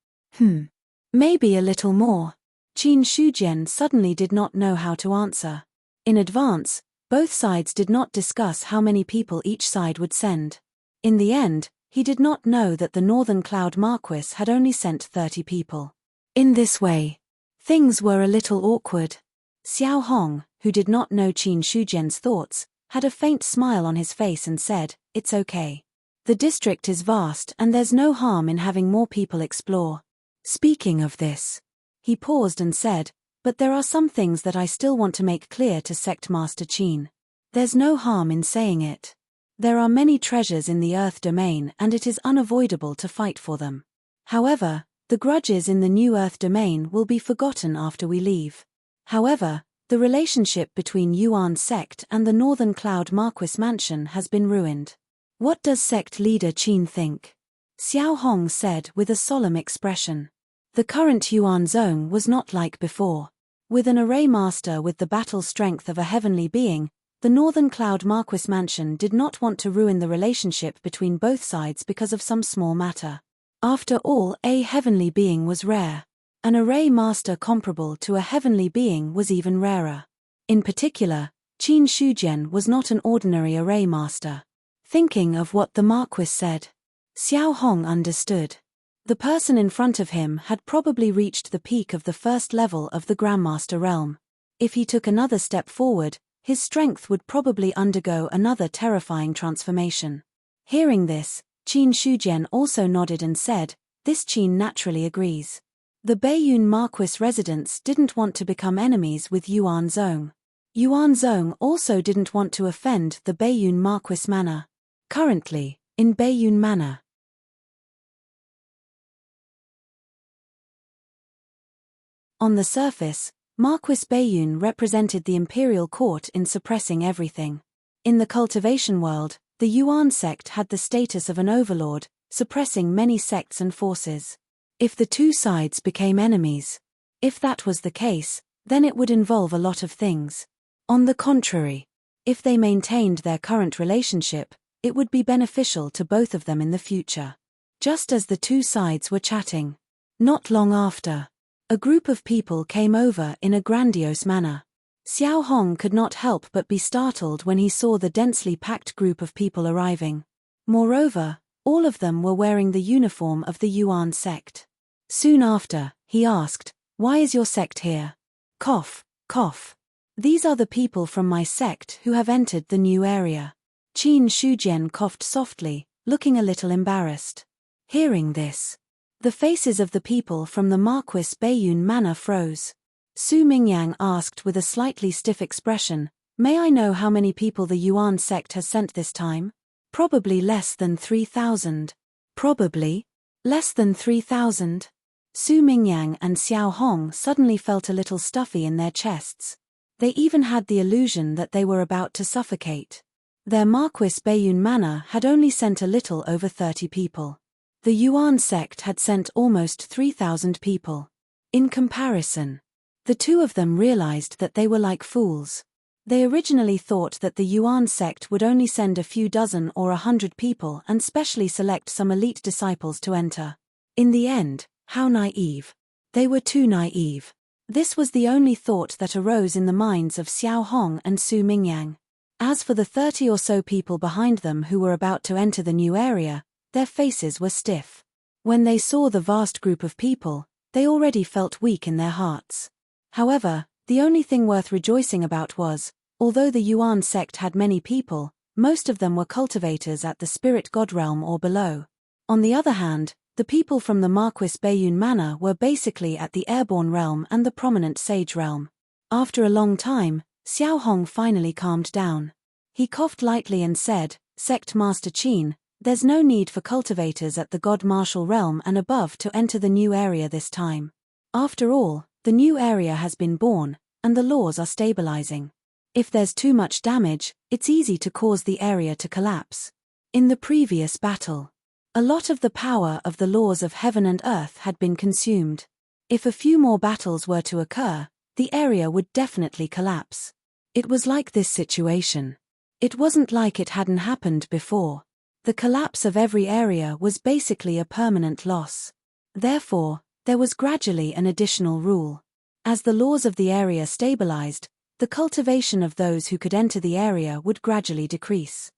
Maybe a little more. Qin Shujian suddenly did not know how to answer. In advance, both sides did not discuss how many people each side would send. In the end, he did not know that the Northern Cloud Marquis had only sent 30 people. In this way, things were a little awkward. Xiao Hong, who did not know Qin Shujian's thoughts, had a faint smile on his face and said, it's okay. The district is vast and there's no harm in having more people explore. Speaking of this, he paused and said, but there are some things that I still want to make clear to Sect Master Qin. There's no harm in saying it. There are many treasures in the Earth domain and it is unavoidable to fight for them. However, the grudges in the new Earth domain will be forgotten after we leave. However, the relationship between Yuan's sect and the Northern Cloud Marquis Mansion has been ruined. What does sect leader Qin think? Xiao Hong said with a solemn expression. The current Yuan Zong was not like before. With an array master with the battle strength of a heavenly being, the Northern Cloud Marquis Mansion did not want to ruin the relationship between both sides because of some small matter. After all, a heavenly being was rare. An array master comparable to a heavenly being was even rarer. In particular, Qin Shujian was not an ordinary array master. Thinking of what the Marquis said, Xiao Hong understood. The person in front of him had probably reached the peak of the first level of the Grandmaster realm. If he took another step forward, his strength would probably undergo another terrifying transformation. Hearing this, Qin Shujian also nodded and said, this Qin naturally agrees. The Baiyun Marquis residents didn't want to become enemies with Yuan Zong. Yuan Zong also didn't want to offend the Baiyun Marquis Manor. Currently, in Baiyun Manor, on the surface, Marquis Baiyun represented the imperial court in suppressing everything. In the cultivation world, the Yuan sect had the status of an overlord, suppressing many sects and forces. If the two sides became enemies, if that was the case, then it would involve a lot of things. On the contrary, if they maintained their current relationship, It would be beneficial to both of them in the future. Just as the two sides were chatting, not long after, a group of people came over in a grandiose manner. Xiao Hong could not help but be startled when he saw the densely packed group of people arriving. Moreover, all of them were wearing the uniform of the Yuan sect. Soon after, he asked, "Why is your sect here?" Cough, cough. "These are the people from my sect who have entered the new area." Qin Shujian coughed softly, looking a little embarrassed. Hearing this, the faces of the people from the Marquis Baiyun manor froze. Su Mingyang asked with a slightly stiff expression, "May I know how many people the Yuan sect has sent this time?" "Probably less than 3,000. "Probably? Less than 3,000? Su Mingyang and Xiao Hong suddenly felt a little stuffy in their chests. They even had the illusion that they were about to suffocate. Their Marquis Baiyun manor had only sent a little over 30 people. The Yuan sect had sent almost 3,000 people. In comparison, the two of them realized that they were like fools. They originally thought that the Yuan sect would only send a few dozen or 100 people and specially select some elite disciples to enter. In the end, how naive. They were too naive. This was the only thought that arose in the minds of Xiao Hong and Su Mingyang. As for the 30 or so people behind them who were about to enter the new area, their faces were stiff. When they saw the vast group of people, they already felt weak in their hearts. However, the only thing worth rejoicing about was, although the Yuan sect had many people, most of them were cultivators at the spirit god realm or below. On the other hand, the people from the Marquis Baiyun manor were basically at the airborne realm and the prominent sage realm. After a long time, Xiao Hong finally calmed down. He coughed lightly and said, "Sect Master Qin, there's no need for cultivators at the god martial realm and above to enter the new area this time. After all, the new area has been born, and the laws are stabilizing. If there's too much damage, it's easy to cause the area to collapse. In the previous battle, a lot of the power of the laws of heaven and earth had been consumed. If a few more battles were to occur, the area would definitely collapse." It was like this situation. It wasn't like it hadn't happened before. The collapse of every area was basically a permanent loss. Therefore, there was gradually an additional rule. As the laws of the area stabilized, the cultivation of those who could enter the area would gradually decrease.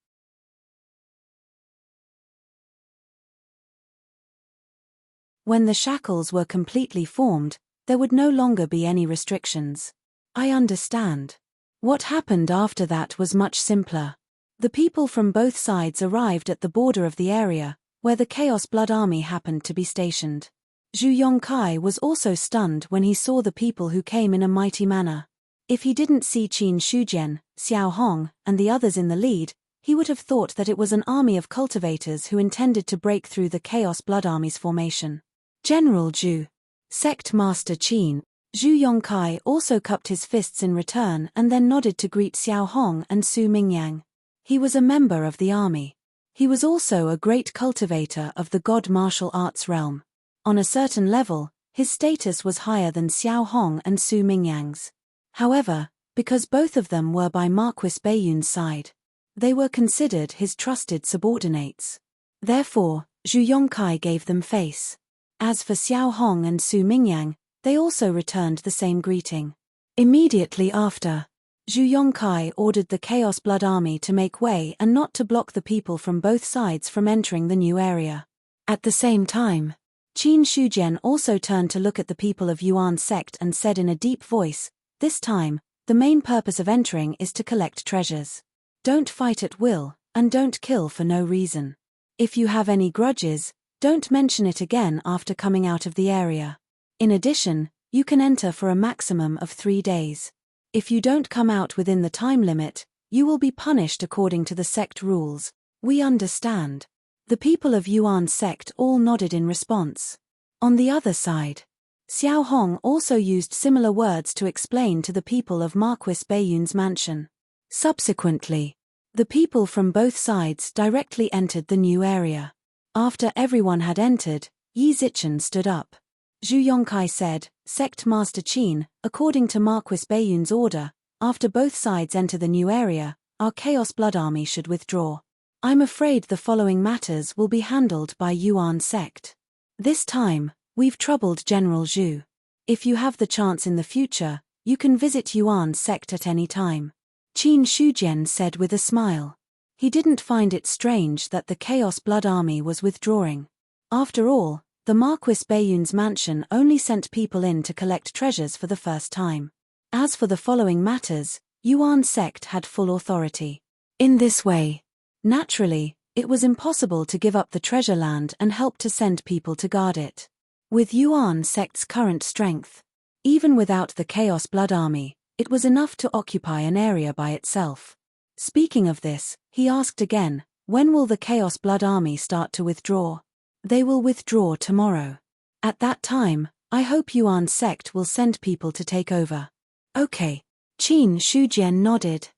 When the shackles were completely formed, there would no longer be any restrictions. I understand. What happened after that was much simpler. The people from both sides arrived at the border of the area, where the Chaos Blood Army happened to be stationed. Zhu Yongkai was also stunned when he saw the people who came in a mighty manner. If he didn't see Qin Shujian, Xiao Hong, and the others in the lead, he would have thought that it was an army of cultivators who intended to break through the Chaos Blood Army's formation. "General Zhu. Sect Master Qin." Zhu Yongkai also cupped his fists in return and then nodded to greet Xiao Hong and Su Mingyang. He was a member of the army. He was also a great cultivator of the god martial arts realm. On a certain level, his status was higher than Xiao Hong and Su Mingyang's. However, because both of them were by Marquis Baiyun's side, they were considered his trusted subordinates. Therefore, Zhu Yongkai gave them face. As for Xiao Hong and Su Mingyang, they also returned the same greeting. Immediately after, Zhu Yongkai ordered the Chaos Blood Army to make way and not to block the people from both sides from entering the new area. At the same time, Qin Shujian also turned to look at the people of Yuan sect and said in a deep voice, "This time, the main purpose of entering is to collect treasures. Don't fight at will, and don't kill for no reason. If you have any grudges, don't mention it again after coming out of the area. In addition, you can enter for a maximum of 3 days. If you don't come out within the time limit, you will be punished according to the sect rules." "We understand." The people of Yuan sect all nodded in response. On the other side, Xiao Hong also used similar words to explain to the people of Marquis Baiyun's mansion. Subsequently, the people from both sides directly entered the new area. After everyone had entered, Yi Zichen stood up. Zhu Yongkai said, "Sect Master Qin, according to Marquis Baiyun's order, after both sides enter the new area, our Chaos Blood Army should withdraw. I'm afraid the following matters will be handled by Yuan sect. This time, we've troubled General Zhu. If you have the chance in the future, you can visit Yuan sect at any time. Qin Shujian said with a smile. He didn't find it strange that the Chaos Blood Army was withdrawing. After all, the Marquis Bayun's mansion only sent people in to collect treasures for the first time. As for the following matters, Yuan sect had full authority. In this way, naturally, it was impossible to give up the treasure land and help to send people to guard it. With Yuan sect's current strength, even without the Chaos Blood Army, it was enough to occupy an area by itself. Speaking of this, he asked again, when will the Chaos Blood Army start to withdraw? They will withdraw tomorrow. At that time, I hope Yuan sect will send people to take over. Okay. Qin Shujian nodded.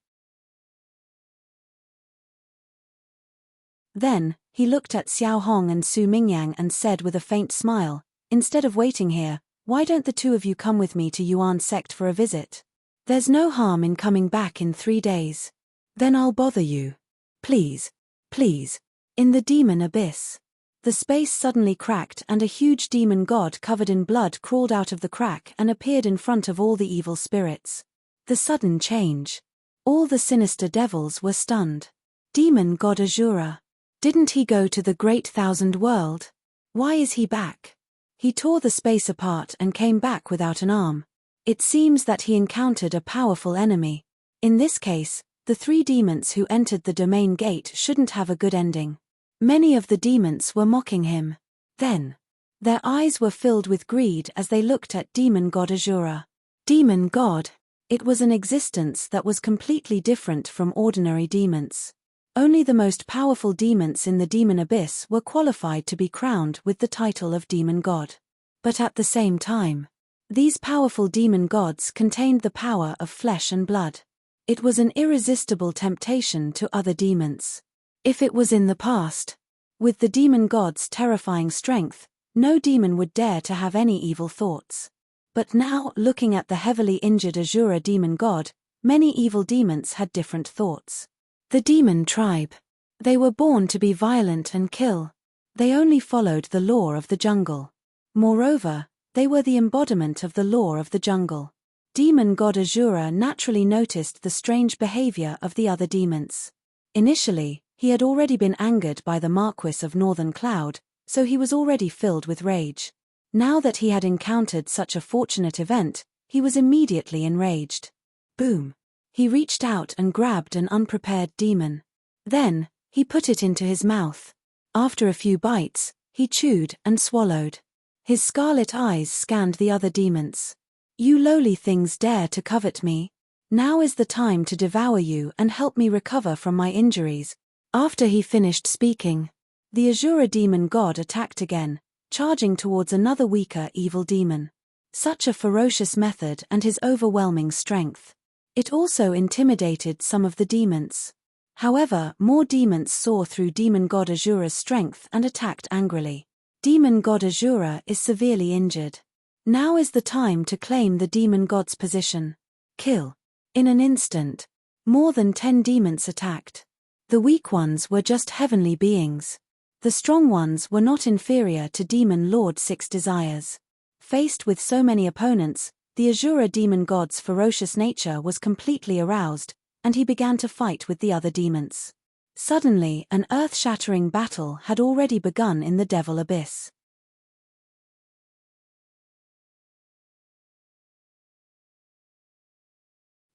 Then, he looked at Xiao Hong and Su Mingyang and said with a faint smile, instead of waiting here, why don't the two of you come with me to Yuan sect for a visit? There's no harm in coming back in 3 days. Then I'll bother you. Please. Please. In the demon abyss. The space suddenly cracked and a huge demon god covered in blood crawled out of the crack and appeared in front of all the evil spirits. The sudden change. All the sinister devils were stunned. Demon god Azura. Didn't he go to the Great Thousand World? Why is he back? He tore the space apart and came back without an arm. It seems that he encountered a powerful enemy. In this case, the 3 demons who entered the domain gate shouldn't have a good ending. Many of the demons were mocking him. Then, their eyes were filled with greed as they looked at demon god Azura. Demon god. It was an existence that was completely different from ordinary demons. Only the most powerful demons in the demon abyss were qualified to be crowned with the title of demon god. But at the same time, these powerful demon gods contained the power of flesh and blood. It was an irresistible temptation to other demons. If it was in the past, with the demon god's terrifying strength, no demon would dare to have any evil thoughts. But now, looking at the heavily injured Azura demon god, many evil demons had different thoughts. The demon tribe. They were born to be violent and kill. They only followed the law of the jungle. Moreover, they were the embodiment of the law of the jungle. Demon god Azura naturally noticed the strange behavior of the other demons. Initially, he had already been angered by the Marquis of Northern Cloud, so he was already filled with rage. Now that he had encountered such a fortunate event, he was immediately enraged. Boom! He reached out and grabbed an unprepared demon. Then, he put it into his mouth. After a few bites, he chewed and swallowed. His scarlet eyes scanned the other demons. You lowly things dare to covet me? Now is the time to devour you and help me recover from my injuries. After he finished speaking, the Azura demon god attacked again, charging towards another weaker evil demon. Such a ferocious method and his overwhelming strength. It also intimidated some of the demons. However, more demons saw through demon god Azura's strength and attacked angrily. Demon god Azura is severely injured. Now is the time to claim the demon god's position. Kill. In an instant, more than 10 demons attacked. The weak ones were just heavenly beings. The strong ones were not inferior to Demon Lord Six Desires. Faced with so many opponents, the Azura demon god's ferocious nature was completely aroused, and he began to fight with the other demons. Suddenly, an earth-shattering battle had already begun in the Devil Abyss.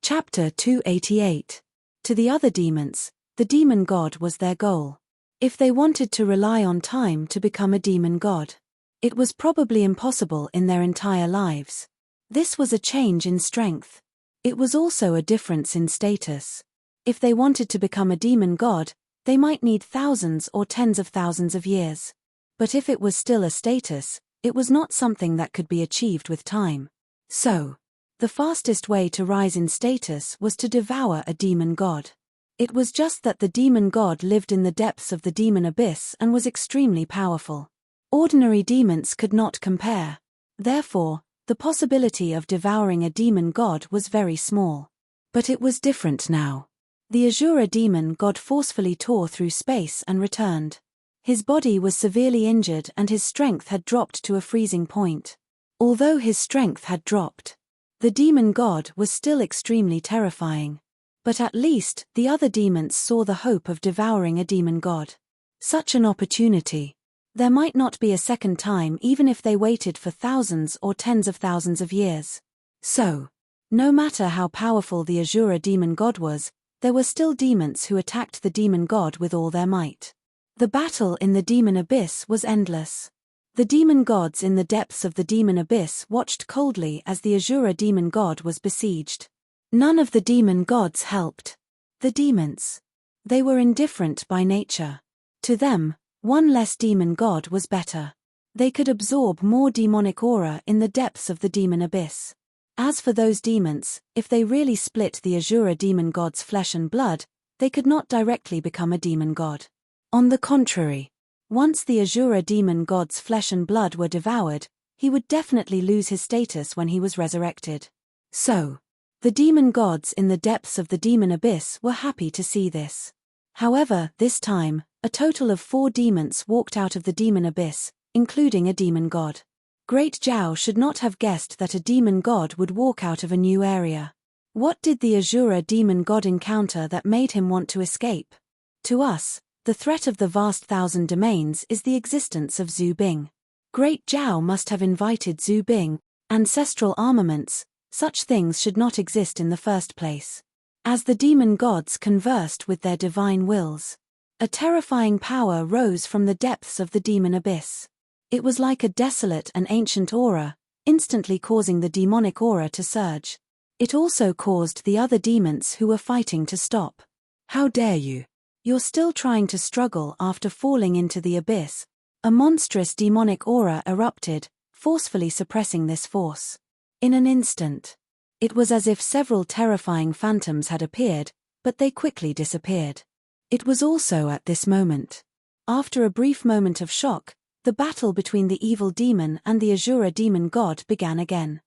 Chapter 288. To the other demons, the demon god was their goal. If they wanted to rely on time to become a demon god, it was probably impossible in their entire lives. This was a change in strength. It was also a difference in status. If they wanted to become a demon god, they might need thousands or tens of thousands of years. But if it was still a status, it was not something that could be achieved with time. So, the fastest way to rise in status was to devour a demon god. It was just that the demon god lived in the depths of the demon abyss and was extremely powerful. Ordinary demons could not compare. Therefore, the possibility of devouring a demon god was very small. But it was different now. The Azura demon god forcefully tore through space and returned. His body was severely injured and his strength had dropped to a freezing point. Although his strength had dropped, the demon god was still extremely terrifying. But at least, the other demons saw the hope of devouring a demon god. Such an opportunity. There might not be a second time even if they waited for thousands or tens of thousands of years. So, no matter how powerful the Azura demon god was, there were still demons who attacked the demon god with all their might. The battle in the demon abyss was endless. The demon gods in the depths of the demon abyss watched coldly as the Azura demon god was besieged. None of the demon gods helped. The demons. They were indifferent by nature. To them, one less demon god was better. They could absorb more demonic aura in the depths of the demon abyss. As for those demons, if they really split the Azura demon god's flesh and blood, they could not directly become a demon god. On the contrary, once the Azura demon god's flesh and blood were devoured, he would definitely lose his status when he was resurrected. So, the demon gods in the depths of the demon abyss were happy to see this. However, this time, a total of 4 demons walked out of the demon abyss, including a demon god. Great Zhao should not have guessed that a demon god would walk out of a new area. What did the Azura demon god encounter that made him want to escape? To us, the threat of the vast thousand domains is the existence of Zhu Bing. Great Zhao must have invited Zhu Bing. Ancestral armaments, such things should not exist in the first place. As the demon gods conversed with their divine wills, a terrifying power rose from the depths of the demon abyss. It was like a desolate and ancient aura, instantly causing the demonic aura to surge. It also caused the other demons who were fighting to stop. How dare you? You're still trying to struggle after falling into the abyss. A monstrous demonic aura erupted, forcefully suppressing this force. In an instant, it was as if several terrifying phantoms had appeared, but they quickly disappeared. It was also at this moment. After a brief moment of shock, the battle between the evil demon and the Azura demon god began again.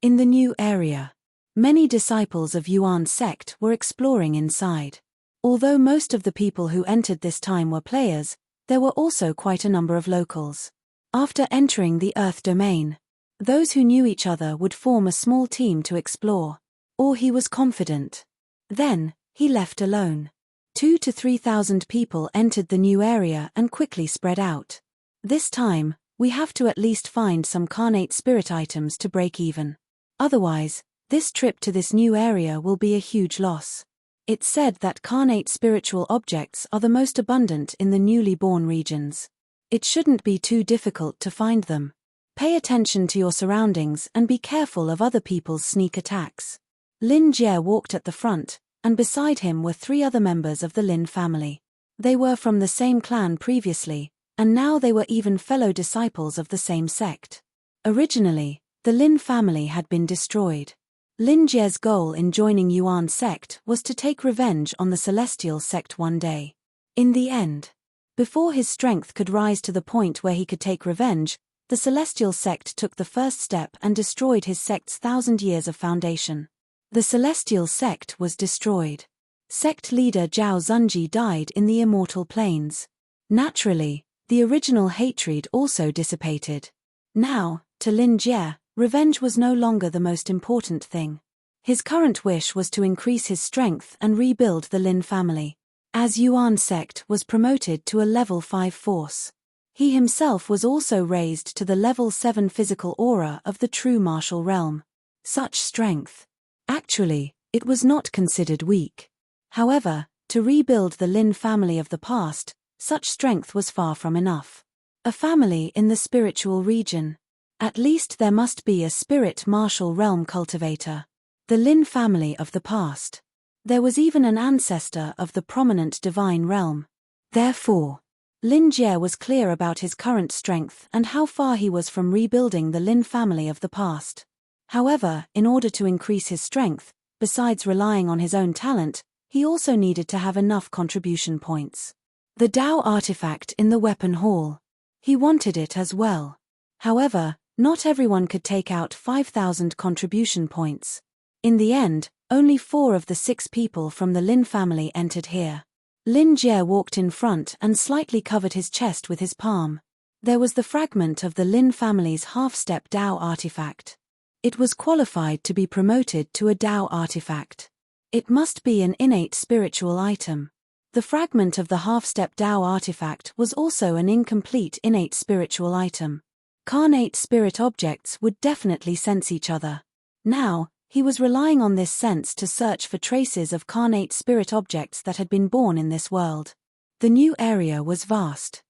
In the new area, many disciples of Yuan's sect were exploring inside. Although most of the people who entered this time were players, there were also quite a number of locals. After entering the Earth domain, those who knew each other would form a small team to explore. Or he was confident. Then, he left alone. 2,000 to 3,000 people entered the new area and quickly spread out. This time, we have to at least find some carnate spirit items to break even. Otherwise, this trip to this new area will be a huge loss. It's said that carnate spiritual objects are the most abundant in the newly born regions. It shouldn't be too difficult to find them. Pay attention to your surroundings and be careful of other people's sneak attacks. Lin Jie walked at the front, and beside him were 3 other members of the Lin family. They were from the same clan previously, and now they were even fellow disciples of the same sect. Originally, the Lin family had been destroyed. Lin Jie's goal in joining Yuan's sect was to take revenge on the Celestial sect one day. In the end, before his strength could rise to the point where he could take revenge, the Celestial sect took the first step and destroyed his sect's 1,000 years of foundation. The Celestial sect was destroyed. Sect leader Zhao Zunji died in the immortal plains. Naturally, the original hatred also dissipated. Now, to Lin Jie, revenge was no longer the most important thing. His current wish was to increase his strength and rebuild the Lin family. As Yuan's sect was promoted to a level 5 force, he himself was also raised to the level 7 physical aura of the true martial realm. Such strength. Actually, it was not considered weak. However, to rebuild the Lin family of the past, such strength was far from enough. A family in the spiritual region. At least there must be a spirit martial realm cultivator. The Lin family of the past. There was even an ancestor of the prominent divine realm. Therefore, Lin Jie was clear about his current strength and how far he was from rebuilding the Lin family of the past. However, in order to increase his strength, besides relying on his own talent, he also needed to have enough contribution points. The Dao artifact in the weapon hall. He wanted it as well. However, not everyone could take out 5,000 contribution points. In the end, Only 4 of the 6 people from the Lin family entered here. Lin Jie walked in front and slightly covered his chest with his palm. There was the fragment of the Lin family's half-step Dao artifact. It was qualified to be promoted to a Dao artifact. It must be an innate spiritual item. The fragment of the half-step Dao artifact was also an incomplete innate spiritual item. Carnate spirit objects would definitely sense each other. Now, he was relying on this sense to search for traces of carnate spirit objects that had been born in this world. The new area was vast.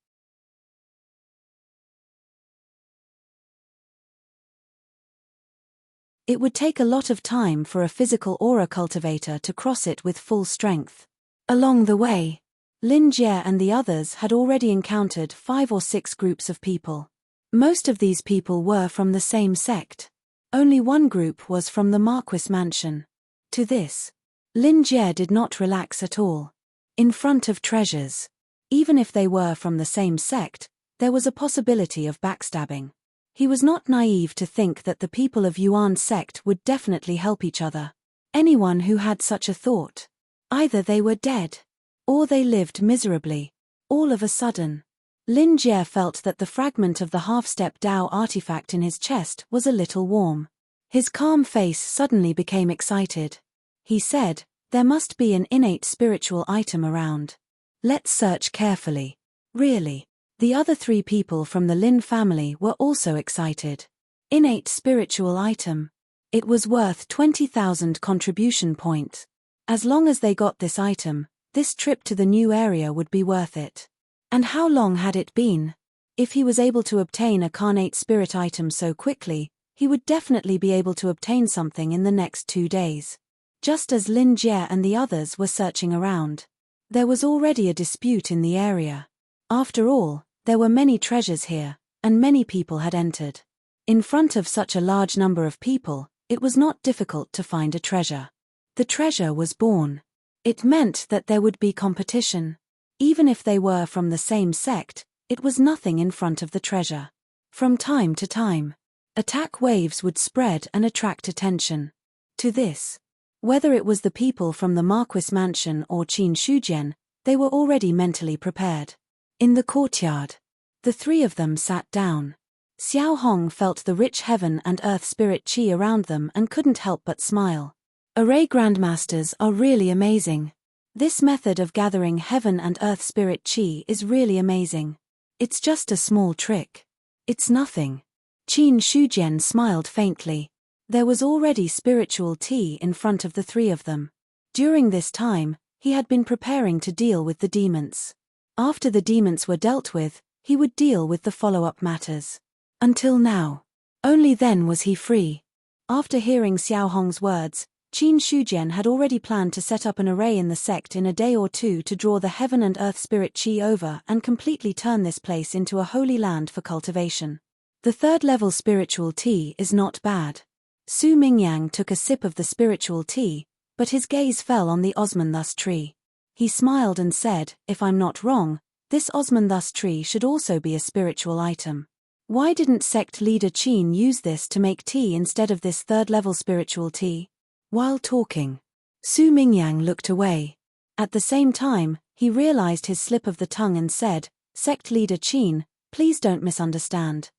It would take a lot of time for a physical aura cultivator to cross it with full strength. Along the way, Lin Jie and the others had already encountered 5 or 6 groups of people. Most of these people were from the same sect. Only one group was from the Marquis mansion. To this, Lin Jie did not relax at all. In front of treasures, even if they were from the same sect, there was a possibility of backstabbing. He was not naive to think that the people of Yuan's sect would definitely help each other. Anyone who had such a thought, either they were dead, or they lived miserably. All of a sudden, Lin Jie felt that the fragment of the half-step Dao artifact in his chest was a little warm. His calm face suddenly became excited. He said, "There must be an innate spiritual item around. Let's search carefully." Really. The other 3 people from the Lin family were also excited. Innate spiritual item. It was worth 20,000 contribution points. As long as they got this item, this trip to the new area would be worth it. And how long had it been? If he was able to obtain a carnate spirit item so quickly, he would definitely be able to obtain something in the next 2 days. Just as Lin Jie and the others were searching around, there was already a dispute in the area. After all, there were many treasures here, and many people had entered. In front of such a large number of people, it was not difficult to find a treasure. The treasure was born. It meant that there would be competition. Even if they were from the same sect, it was nothing in front of the treasure. From time to time, attack waves would spread and attract attention. To this, whether it was the people from the Marquis mansion or Qin Shujian, they were already mentally prepared. In the courtyard, the 3 of them sat down. Xiao Hong felt the rich heaven and earth spirit qi around them and couldn't help but smile. Array grandmasters are really amazing. This method of gathering heaven and earth spirit qi is really amazing. It's just a small trick. It's nothing. Qin Shujian smiled faintly. There was already spiritual tea in front of the 3 of them. During this time, he had been preparing to deal with the demons. After the demons were dealt with, he would deal with the follow-up matters. Until now. Only then was he free. After hearing Xiao Hong's words, Qin Shujian had already planned to set up an array in the sect in a day or 2 to draw the heaven and earth spirit qi over and completely turn this place into a holy land for cultivation. The 3rd level spiritual tea is not bad. Su Mingyang took a sip of the spiritual tea, but his gaze fell on the Osmanthus tree. He smiled and said, "If I'm not wrong, this Osmanthus tree should also be a spiritual item. Why didn't sect leader Qin use this to make tea instead of this 3rd level spiritual tea?" While talking, Su Mingyang looked away. At the same time, he realized his slip of the tongue and said, "Sect leader Qin, please don't misunderstand.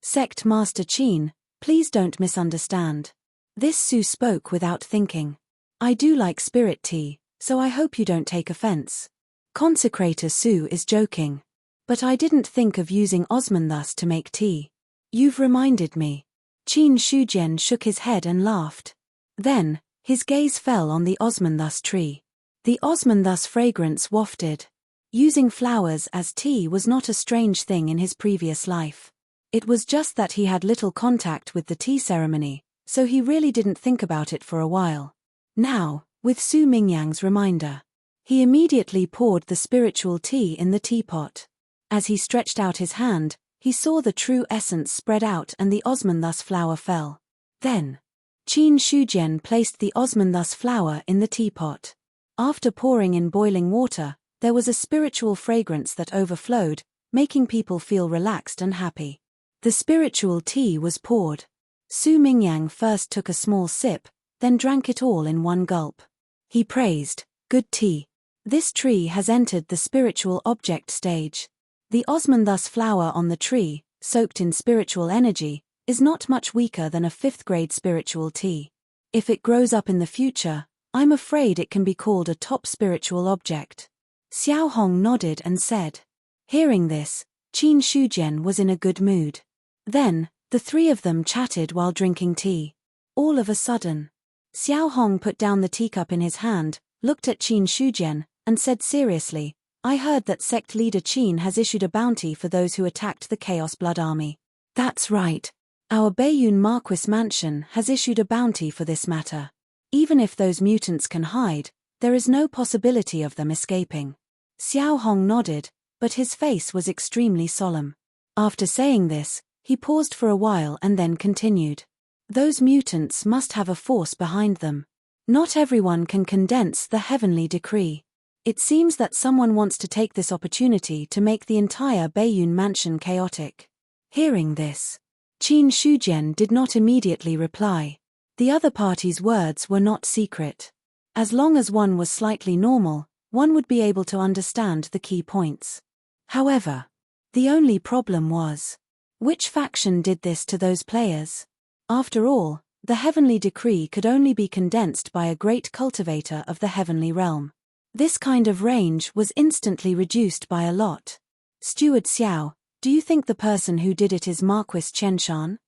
Sect Master Qin, please don't misunderstand." This Su spoke without thinking. "I do like spirit tea, so I hope you don't take offense. Consecrator Su is joking. But I didn't think of using Osmanthus to make tea. You've reminded me." Qin Shujian shook his head and laughed. Then, his gaze fell on the Osmanthus tree. The Osmanthus fragrance wafted. Using flowers as tea was not a strange thing in his previous life. It was just that he had little contact with the tea ceremony, so he really didn't think about it for a while. Now, with Su Mingyang's reminder, he immediately poured the spiritual tea in the teapot. As he stretched out his hand, he saw the true essence spread out and the Osmanthus flower fell. Then, Qin Shujian placed the Osmanthus flower in the teapot. After pouring in boiling water, there was a spiritual fragrance that overflowed, making people feel relaxed and happy. The spiritual tea was poured. Su Mingyang first took a small sip, then drank it all in one gulp. He praised, "Good tea. This tree has entered the spiritual object stage. The osmanthus flower on the tree, soaked in spiritual energy, is not much weaker than a 5th grade spiritual tea. If it grows up in the future, I'm afraid it can be called a top spiritual object." Xiao Hong nodded and said. Hearing this, Qin Shujian was in a good mood. Then, the three of them chatted while drinking tea. All of a sudden, Xiao Hong put down the teacup in his hand, looked at Qin Shujian, and said seriously, "I heard that sect leader Qin has issued a bounty for those who attacked the Chaos Blood Army." "That's right. Our Baiyun Marquis Mansion has issued a bounty for this matter. Even if those mutants can hide, there is no possibility of them escaping." Xiao Hong nodded, but his face was extremely solemn. After saying this, he paused for a while and then continued. "Those mutants must have a force behind them. Not everyone can condense the heavenly decree. It seems that someone wants to take this opportunity to make the entire Baiyun Mansion chaotic." Hearing this, Qin Shujian did not immediately reply. The other party's words were not secret. As long as one was slightly normal, one would be able to understand the key points. However, the only problem was, which faction did this to those players? After all, the heavenly decree could only be condensed by a great cultivator of the heavenly realm. This kind of range was instantly reduced by a lot. "Steward Xiao, do you think the person who did it is Marquis Chen Shan?"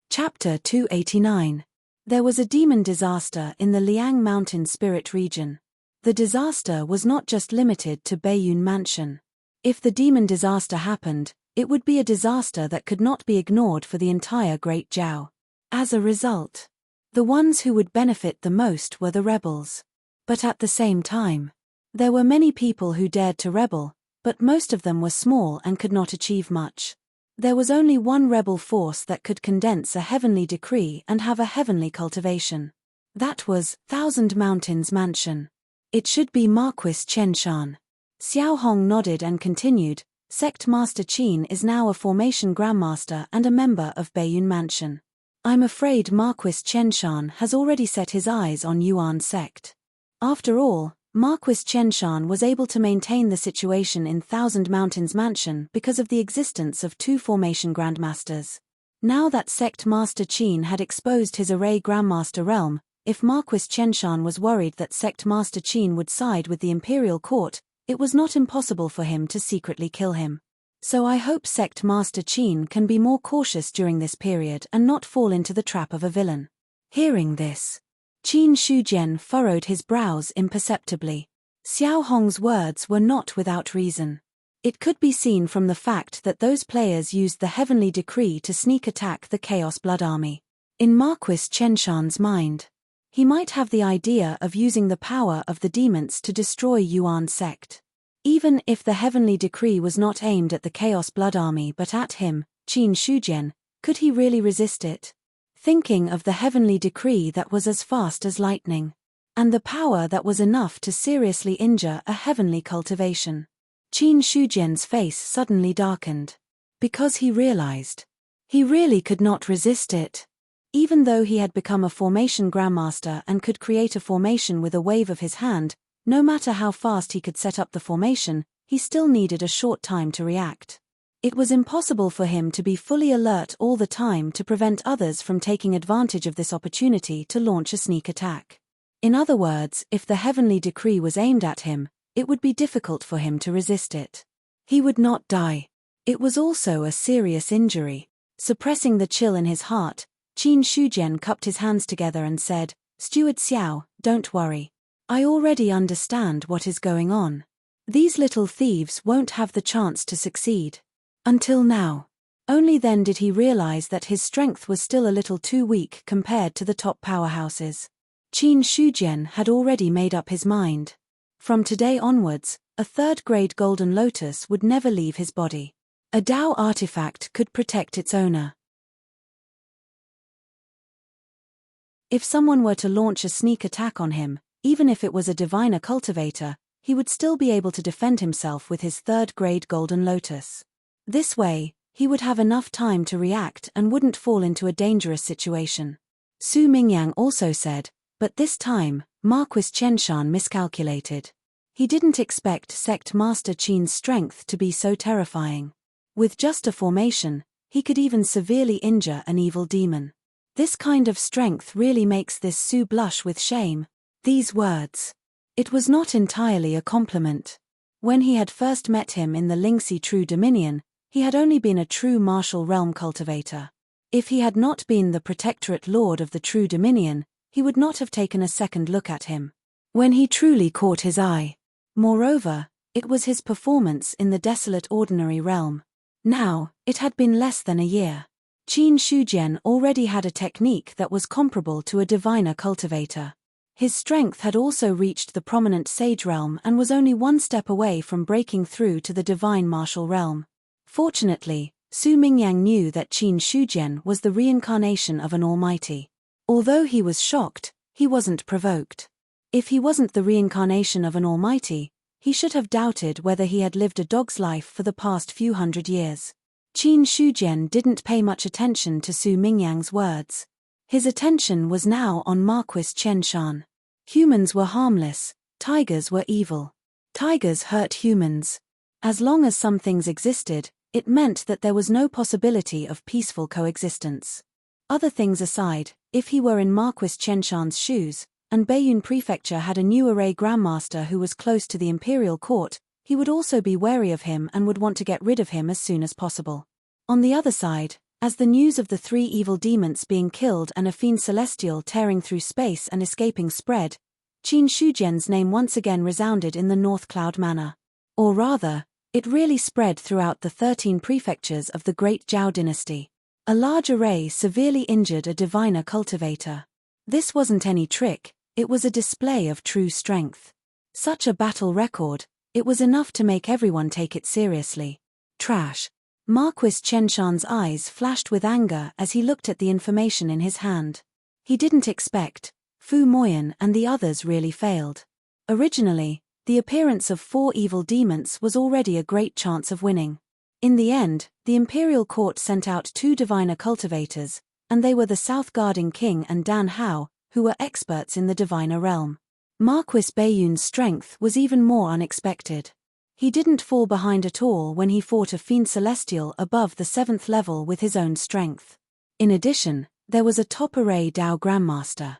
Chapter 289. There was a demon disaster in the Liang Mountain Spirit region. The disaster was not just limited to Baiyun Mansion. If the demon disaster happened, it would be a disaster that could not be ignored for the entire Great Jiao. As a result, the ones who would benefit the most were the rebels. But at the same time, there were many people who dared to rebel, but most of them were small and could not achieve much. There was only one rebel force that could condense a heavenly decree and have a heavenly cultivation. That was Thousand Mountains Mansion. It should be Marquis Chen Shan. Xiao Hong nodded and continued, "Sect Master Qin is now a formation grandmaster and a member of Baiyun Mansion. I'm afraid Marquis Chen Shan has already set his eyes on Yuan sect." After all, Marquis Chen Shan was able to maintain the situation in Thousand Mountains Mansion because of the existence of two formation grandmasters. Now that Sect Master Qin had exposed his array grandmaster realm, if Marquis Chen Shan was worried that Sect Master Qin would side with the Imperial Court, it was not impossible for him to secretly kill him. So I hope Sect Master Qin can be more cautious during this period and not fall into the trap of a villain. Hearing this, Qin Shujian furrowed his brows imperceptibly. Xiao Hong's words were not without reason. It could be seen from the fact that those players used the heavenly decree to sneak attack the Chaos Blood Army. In Marquis Chen Shan's mind, he might have the idea of using the power of the demons to destroy Yuan sect. Even if the heavenly decree was not aimed at the Chaos Blood Army but at him, Qin Shujian, could he really resist it? Thinking of the heavenly decree that was as fast as lightning, and the power that was enough to seriously injure a heavenly cultivation. Qin Shujian's face suddenly darkened. Because he realized, he really could not resist it. Even though he had become a formation grandmaster and could create a formation with a wave of his hand, no matter how fast he could set up the formation, he still needed a short time to react. It was impossible for him to be fully alert all the time to prevent others from taking advantage of this opportunity to launch a sneak attack. In other words, if the heavenly decree was aimed at him, it would be difficult for him to resist it. He would not die. It was also a serious injury. Suppressing the chill in his heart, Qin Shujian cupped his hands together and said, "Steward Xiao, don't worry. I already understand what is going on. These little thieves won't have the chance to succeed." Until now. Only then did he realize that his strength was still a little too weak compared to the top powerhouses. Qin Shujian had already made up his mind. From today onwards, a third-grade golden lotus would never leave his body. A Dao artifact could protect its owner. If someone were to launch a sneak attack on him, even if it was a diviner cultivator, he would still be able to defend himself with his third-grade Golden Lotus. This way, he would have enough time to react and wouldn't fall into a dangerous situation. Su Mingyang also said, but this time, Marquis Chenshan miscalculated. He didn't expect Sect Master Qin's strength to be so terrifying. With just a formation, he could even severely injure an evil demon. This kind of strength really makes this Su blush with shame. These words. It was not entirely a compliment. When he had first met him in the Lingxi True Dominion, he had only been a true martial realm cultivator. If he had not been the Protectorate Lord of the True Dominion, he would not have taken a second look at him. When he truly caught his eye. Moreover, it was his performance in the desolate ordinary realm. Now, it had been less than a year. Qin Shujian already had a technique that was comparable to a diviner cultivator. His strength had also reached the prominent sage realm and was only one step away from breaking through to the divine martial realm. Fortunately, Su Mingyang knew that Qin Shujian was the reincarnation of an almighty. Although he was shocked, he wasn't provoked. If he wasn't the reincarnation of an almighty, he should have doubted whether he had lived a dog's life for the past few hundred years. Qin Shujian didn't pay much attention to Su Mingyang's words. His attention was now on Marquis Chenshan. Humans were harmless, tigers were evil. Tigers hurt humans. As long as some things existed, it meant that there was no possibility of peaceful coexistence. Other things aside, if he were in Marquis Chenshan's shoes, and Baiyun Prefecture had a new array grandmaster who was close to the imperial court, he would also be wary of him and would want to get rid of him as soon as possible. On the other side, as the news of the 3 evil demons being killed and a fiend celestial tearing through space and escaping spread, Qin Shujian's name once again resounded in the North Cloud Manor. Or rather, it really spread throughout the 13 prefectures of the Great Zhao dynasty. A large array severely injured a diviner cultivator. This wasn't any trick, it was a display of true strength. Such a battle record, it was enough to make everyone take it seriously. Trash. Marquis Chenshan's eyes flashed with anger as he looked at the information in his hand. He didn't expect. Fu Moyan and the others really failed. Originally, the appearance of 4 evil demons was already a great chance of winning. In the end, the imperial court sent out 2 diviner cultivators, and they were the South Guarding King and Dan Hao, who were experts in the diviner realm. Marquis Baiyun's strength was even more unexpected. He didn't fall behind at all when he fought a fiend celestial above the 7th level with his own strength. In addition, there was a top array Dao Grandmaster.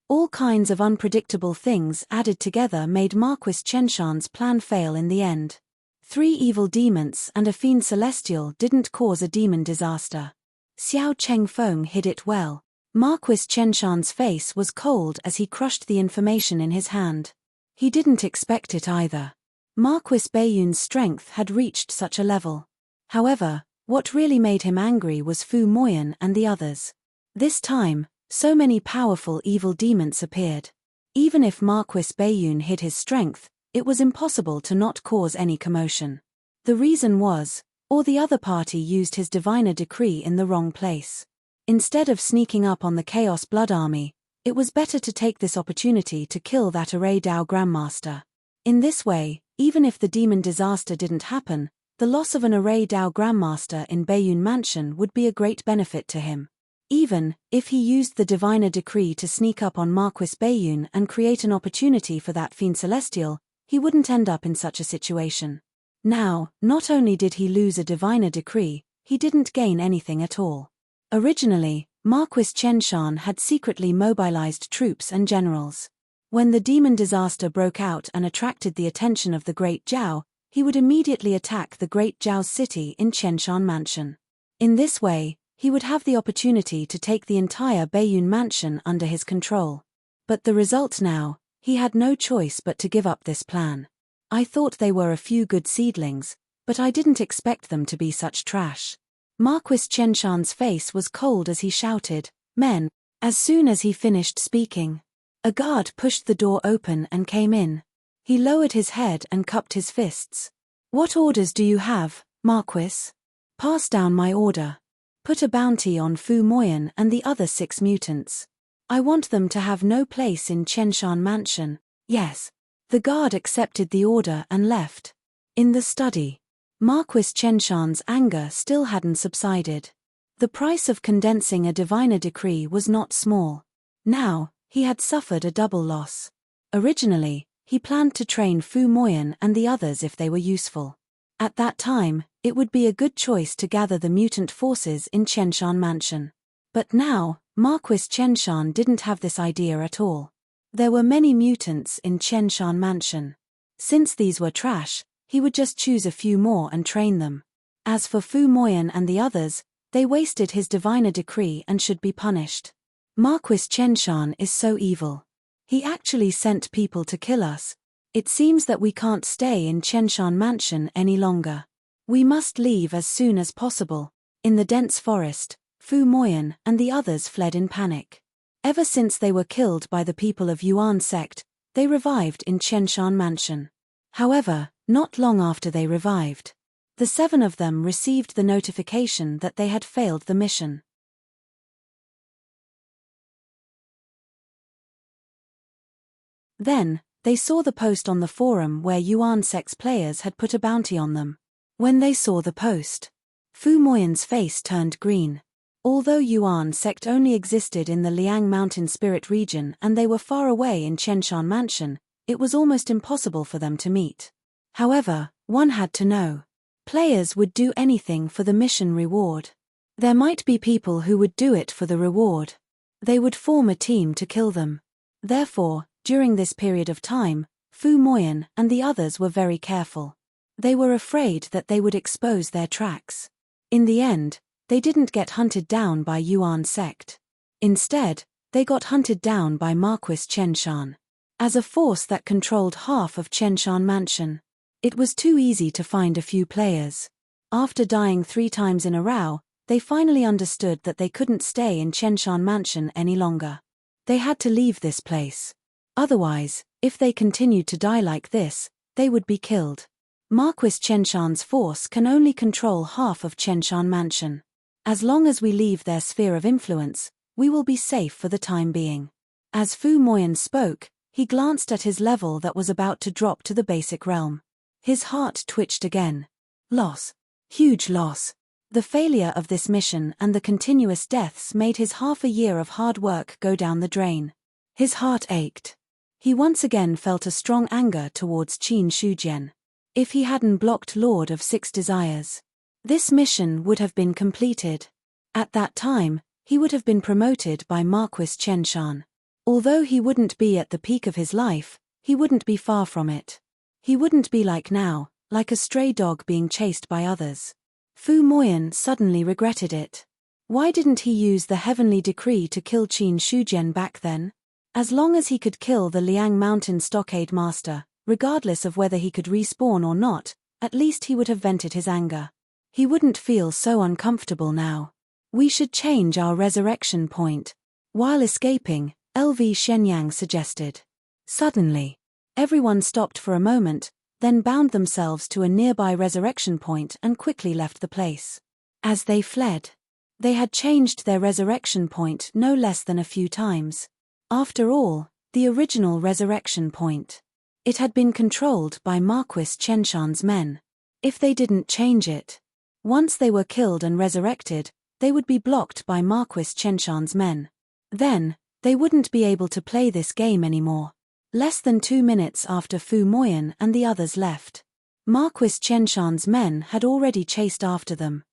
All kinds of unpredictable things added together made Marquis Chenshan's plan fail in the end. 3 evil demons and a fiend celestial didn't cause a demon disaster. Xiao Chengfeng hid it well. Marquis Chenshan's face was cold as he crushed the information in his hand. He didn't expect it either. Marquis Baiyun's strength had reached such a level. However, what really made him angry was Fu Moyan and the others. This time, so many powerful evil demons appeared. Even if Marquis Baiyun hid his strength, it was impossible to not cause any commotion. The reason was, or the other party used his diviner decree in the wrong place. Instead of sneaking up on the Chaos Blood Army, it was better to take this opportunity to kill that array Dao Grandmaster. In this way, even if the demon disaster didn't happen, the loss of an array Dao Grandmaster in Baiyun Mansion would be a great benefit to him. Even if he used the diviner decree to sneak up on Marquis Baiyun and create an opportunity for that fiend celestial, he wouldn't end up in such a situation. Now, not only did he lose a diviner decree, he didn't gain anything at all. Originally, Marquis Chenshan had secretly mobilized troops and generals. When the demon disaster broke out and attracted the attention of the Great Zhao, he would immediately attack the Great Zhao's city in Chenshan Mansion. In this way, he would have the opportunity to take the entire Baiyun Mansion under his control. But the result now, he had no choice but to give up this plan. I thought they were a few good seedlings, but I didn't expect them to be such trash. Marquis Chenshan's face was cold as he shouted, "Men!" As soon as he finished speaking, a guard pushed the door open and came in. He lowered his head and cupped his fists. "What orders do you have, Marquis?" "Pass down my order. Put a bounty on Fu Moyan and the other 6 mutants." I want them to have no place in Chenshan Mansion, yes. The guard accepted the order and left. In the study, Marquis Chenshan's anger still hadn't subsided. The price of condensing a diviner decree was not small. Now, he had suffered a double loss. Originally, he planned to train Fu Moyan and the others if they were useful. At that time, it would be a good choice to gather the mutant forces in Chenshan Mansion. But now, Marquis Chenshan didn't have this idea at all. There were many mutants in Chenshan Mansion. Since these were trash, he would just choose a few more and train them. As for Fu Moyan and the others, they wasted his diviner decree and should be punished. Marquis Chenshan is so evil. He actually sent people to kill us. It seems that we can't stay in Chenshan Mansion any longer. We must leave as soon as possible. In the dense forest, Fu Moyan and the others fled in panic. Ever since they were killed by the people of Yuan sect, they revived in Chenshan Mansion. However, not long after they revived, the 7 of them received the notification that they had failed the mission. Then, they saw the post on the forum where Yuan sect's players had put a bounty on them. When they saw the post, Fu Moyan's face turned green. Although Yuan sect only existed in the Liang Mountain Spirit region and they were far away in Chenshan Mansion, it was almost impossible for them to meet. However, one had to know. Players would do anything for the mission reward. There might be people who would do it for the reward. They would form a team to kill them. Therefore, during this period of time, Fu Moyan and the others were very careful. They were afraid that they would expose their tracks. In the end, they didn't get hunted down by Yuan sect. Instead, they got hunted down by Marquis Chenshan. As a force that controlled half of Chenshan Mansion, it was too easy to find a few players. After dying 3 times in a row, they finally understood that they couldn't stay in Chenshan Mansion any longer. They had to leave this place. Otherwise, if they continued to die like this, they would be killed. Marquis Chenshan's force can only control half of Chenshan Mansion. As long as we leave their sphere of influence, we will be safe for the time being. As Fu Moyan spoke, he glanced at his level that was about to drop to the basic realm. His heart twitched again. Loss. Huge loss. The failure of this mission and the continuous deaths made his half a year of hard work go down the drain. His heart ached. He once again felt a strong anger towards Qin Shujian. If he hadn't blocked Lord of 6 Desires, this mission would have been completed. At that time, he would have been promoted by Marquis Chenshan. Although he wouldn't be at the peak of his life, he wouldn't be far from it. He wouldn't be like now, like a stray dog being chased by others. Fu Moyan suddenly regretted it. Why didn't he use the heavenly decree to kill Qin Shujian back then? As long as he could kill the Liang Mountain Stockade Master, regardless of whether he could respawn or not, at least he would have vented his anger. He wouldn't feel so uncomfortable now. We should change our resurrection point. While escaping, LV Shenyang suggested. Suddenly, everyone stopped for a moment, then bound themselves to a nearby resurrection point and quickly left the place. As they fled, they had changed their resurrection point no less than a few times. After all, the original resurrection point. It had been controlled by Marquis Chenshan's men. If they didn't change it, once they were killed and resurrected, they would be blocked by Marquis Chenshan's men. Then, they wouldn't be able to play this game anymore. Less than 2 minutes after Fu Moyan and the others left, Marquis Chenshan's men had already chased after them.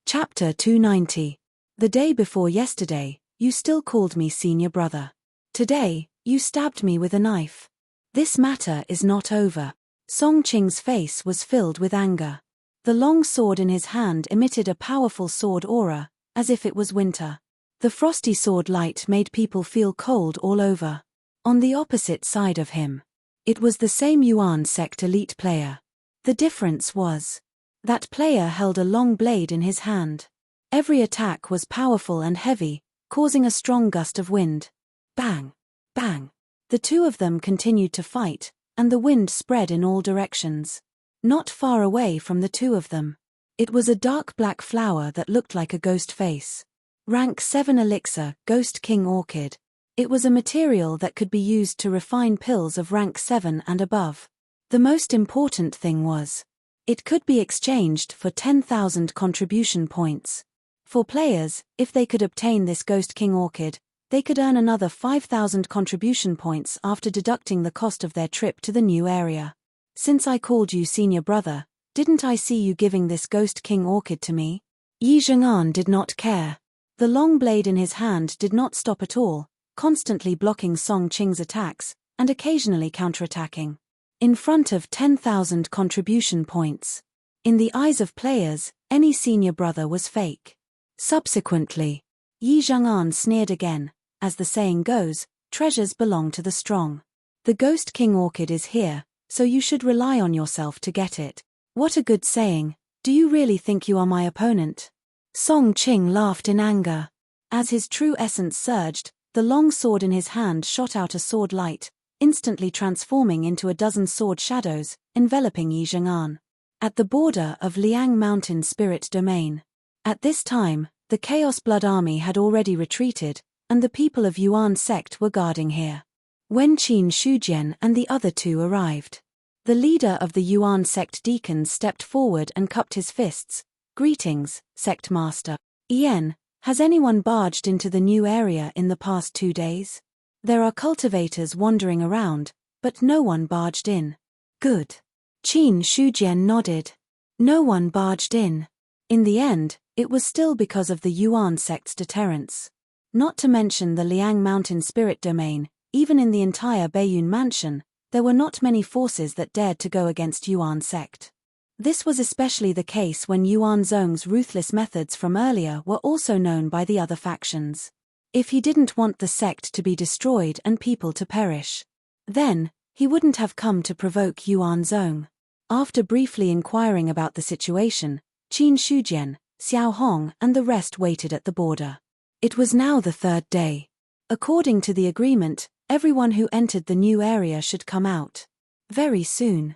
Chapter 290. The day before yesterday, you still called me senior brother. Today, you stabbed me with a knife. This matter is not over. Song Qing's face was filled with anger. The long sword in his hand emitted a powerful sword aura, as if it was winter. The frosty sword light made people feel cold all over. On the opposite side of him, it was the same Yuan sect elite player. The difference was, that player held a long blade in his hand. Every attack was powerful and heavy, causing a strong gust of wind. Bang! Bang! The 2 of them continued to fight, and the wind spread in all directions. not far away from the two of them. It was a dark black flower that looked like a ghost face. Rank 7 elixir, Ghost King Orchid. It was a material that could be used to refine pills of rank 7 and above. The most important thing was, it could be exchanged for 10,000 contribution points. For players, if they could obtain this Ghost King Orchid, they could earn another 5,000 contribution points after deducting the cost of their trip to the new area. Since I called you senior brother, didn't I see you giving this Ghost King Orchid to me? Yi Zheng'an did not care. The long blade in his hand did not stop at all, constantly blocking Song Qing's attacks, and occasionally counterattacking. In front of 10,000 contribution points. In the eyes of players, any senior brother was fake. Subsequently, Yi Zheng'an sneered again. As the saying goes, treasures belong to the strong. The Ghost King Orchid is here, so you should rely on yourself to get it. What a good saying. Do you really think you are my opponent? Song Qing laughed in anger. As his true essence surged, the long sword in his hand shot out a sword light, instantly transforming into a dozen sword shadows, enveloping Yi Zheng'an. At the border of Liang Mountain Spirit Domain. At this time, the Chaos Blood Army had already retreated, and the people of Yuan sect were guarding here. When Qin Shujian and the other two arrived, the leader of the Yuan sect deacons stepped forward and cupped his fists. Greetings, sect master. Ian, has anyone barged into the new area in the past 2 days? There are cultivators wandering around, but no one barged in. Good. Qin Shujian nodded. No one barged in. In the end, it was still because of the Yuan sect's deterrence. Not to mention the Liang Mountain Spirit Domain, even in the entire Baiyun Mansion, there were not many forces that dared to go against Yuan sect. This was especially the case when Yuan Zong's ruthless methods from earlier were also known by the other factions. If he didn't want the sect to be destroyed and people to perish, then, he wouldn't have come to provoke Yuan Zong. After briefly inquiring about the situation, Qin Shujian, Xiao Hong and the rest waited at the border. It was now the 3rd day. According to the agreement, everyone who entered the new area should come out very soon.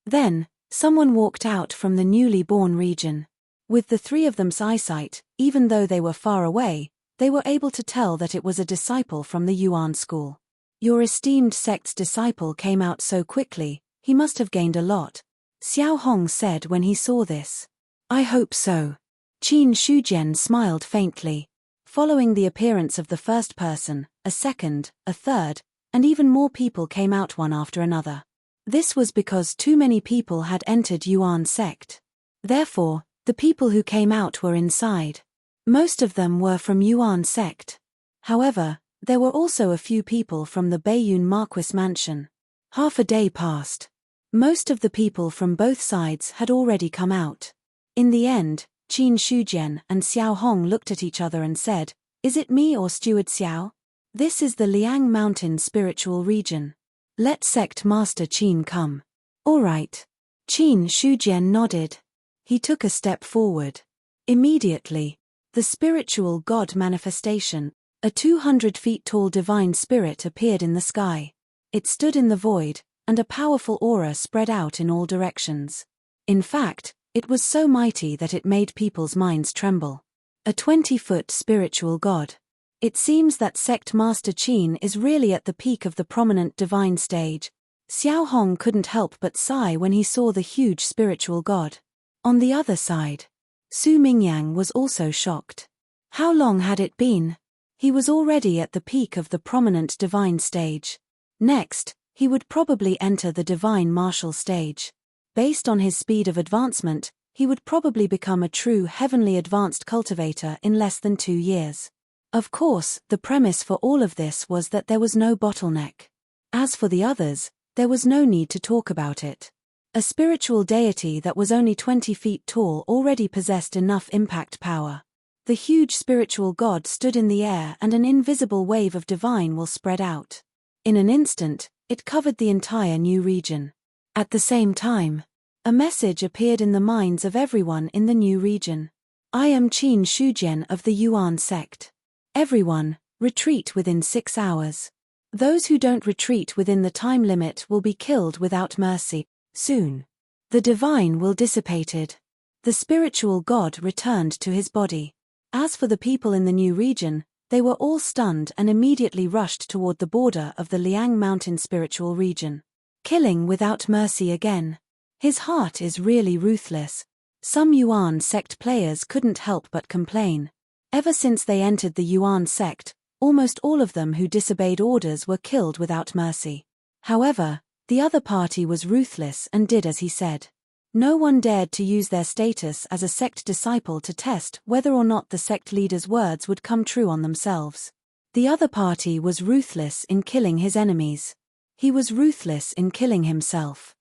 Then, someone walked out from the newly born region. With the three of them's eyesight, even though they were far away, they were able to tell that it was a disciple from the Yuan school. Your esteemed sect's disciple came out so quickly, he must have gained a lot, Xiao Hong said when he saw this. I hope so. Qin Shujian smiled faintly. Following the appearance of the first person, a second, a third, and even more people came out one after another. This was because too many people had entered Yuan sect. Therefore, the people who came out were inside. Most of them were from Yuan sect. However, there were also a few people from the Baiyun Marquis Mansion. Half a day passed. Most of the people from both sides had already come out. In the end, Qin Shujian and Xiao Hong looked at each other and said, Is it me or Steward Xiao? This is the Liang Mountain spiritual region. Let Sect Master Qin come. All right. Qin Shujian nodded. He took a step forward. Immediately, the spiritual god manifestation, a 200 feet tall divine spirit appeared in the sky. It stood in the void, and a powerful aura spread out in all directions. In fact, it was so mighty that it made people's minds tremble. A 20-foot spiritual god. It seems that Sect Master Qin is really at the peak of the prominent divine stage. Xiao Hong couldn't help but sigh when he saw the huge spiritual god. On the other side, Su Mingyang was also shocked. How long had it been? He was already at the peak of the prominent divine stage. Next, he would probably enter the divine martial stage. Based on his speed of advancement, he would probably become a true heavenly advanced cultivator in less than 2 years. Of course, the premise for all of this was that there was no bottleneck. As for the others, there was no need to talk about it. A spiritual deity that was only 20 feet tall already possessed enough impact power. The huge spiritual god stood in the air and an invisible wave of divine will spread out. In an instant, it covered the entire new region. At the same time, a message appeared in the minds of everyone in the new region. I am Qin Shujian of the Yuan sect. Everyone, retreat within 6 hours. Those who don't retreat within the time limit will be killed without mercy. Soon, the divine will dissipated. The spiritual god returned to his body. As for the people in the new region, they were all stunned and immediately rushed toward the border of the Liang Mountain spiritual region. Killing without mercy again. His heart is really ruthless. Some Yuan sect players couldn't help but complain. Ever since they entered the Yuan sect, almost all of them who disobeyed orders were killed without mercy. However, the other party was ruthless and did as he said. No one dared to use their status as a sect disciple to test whether or not the sect leader's words would come true on themselves. The other party was ruthless in killing his enemies. He was ruthless in killing himself.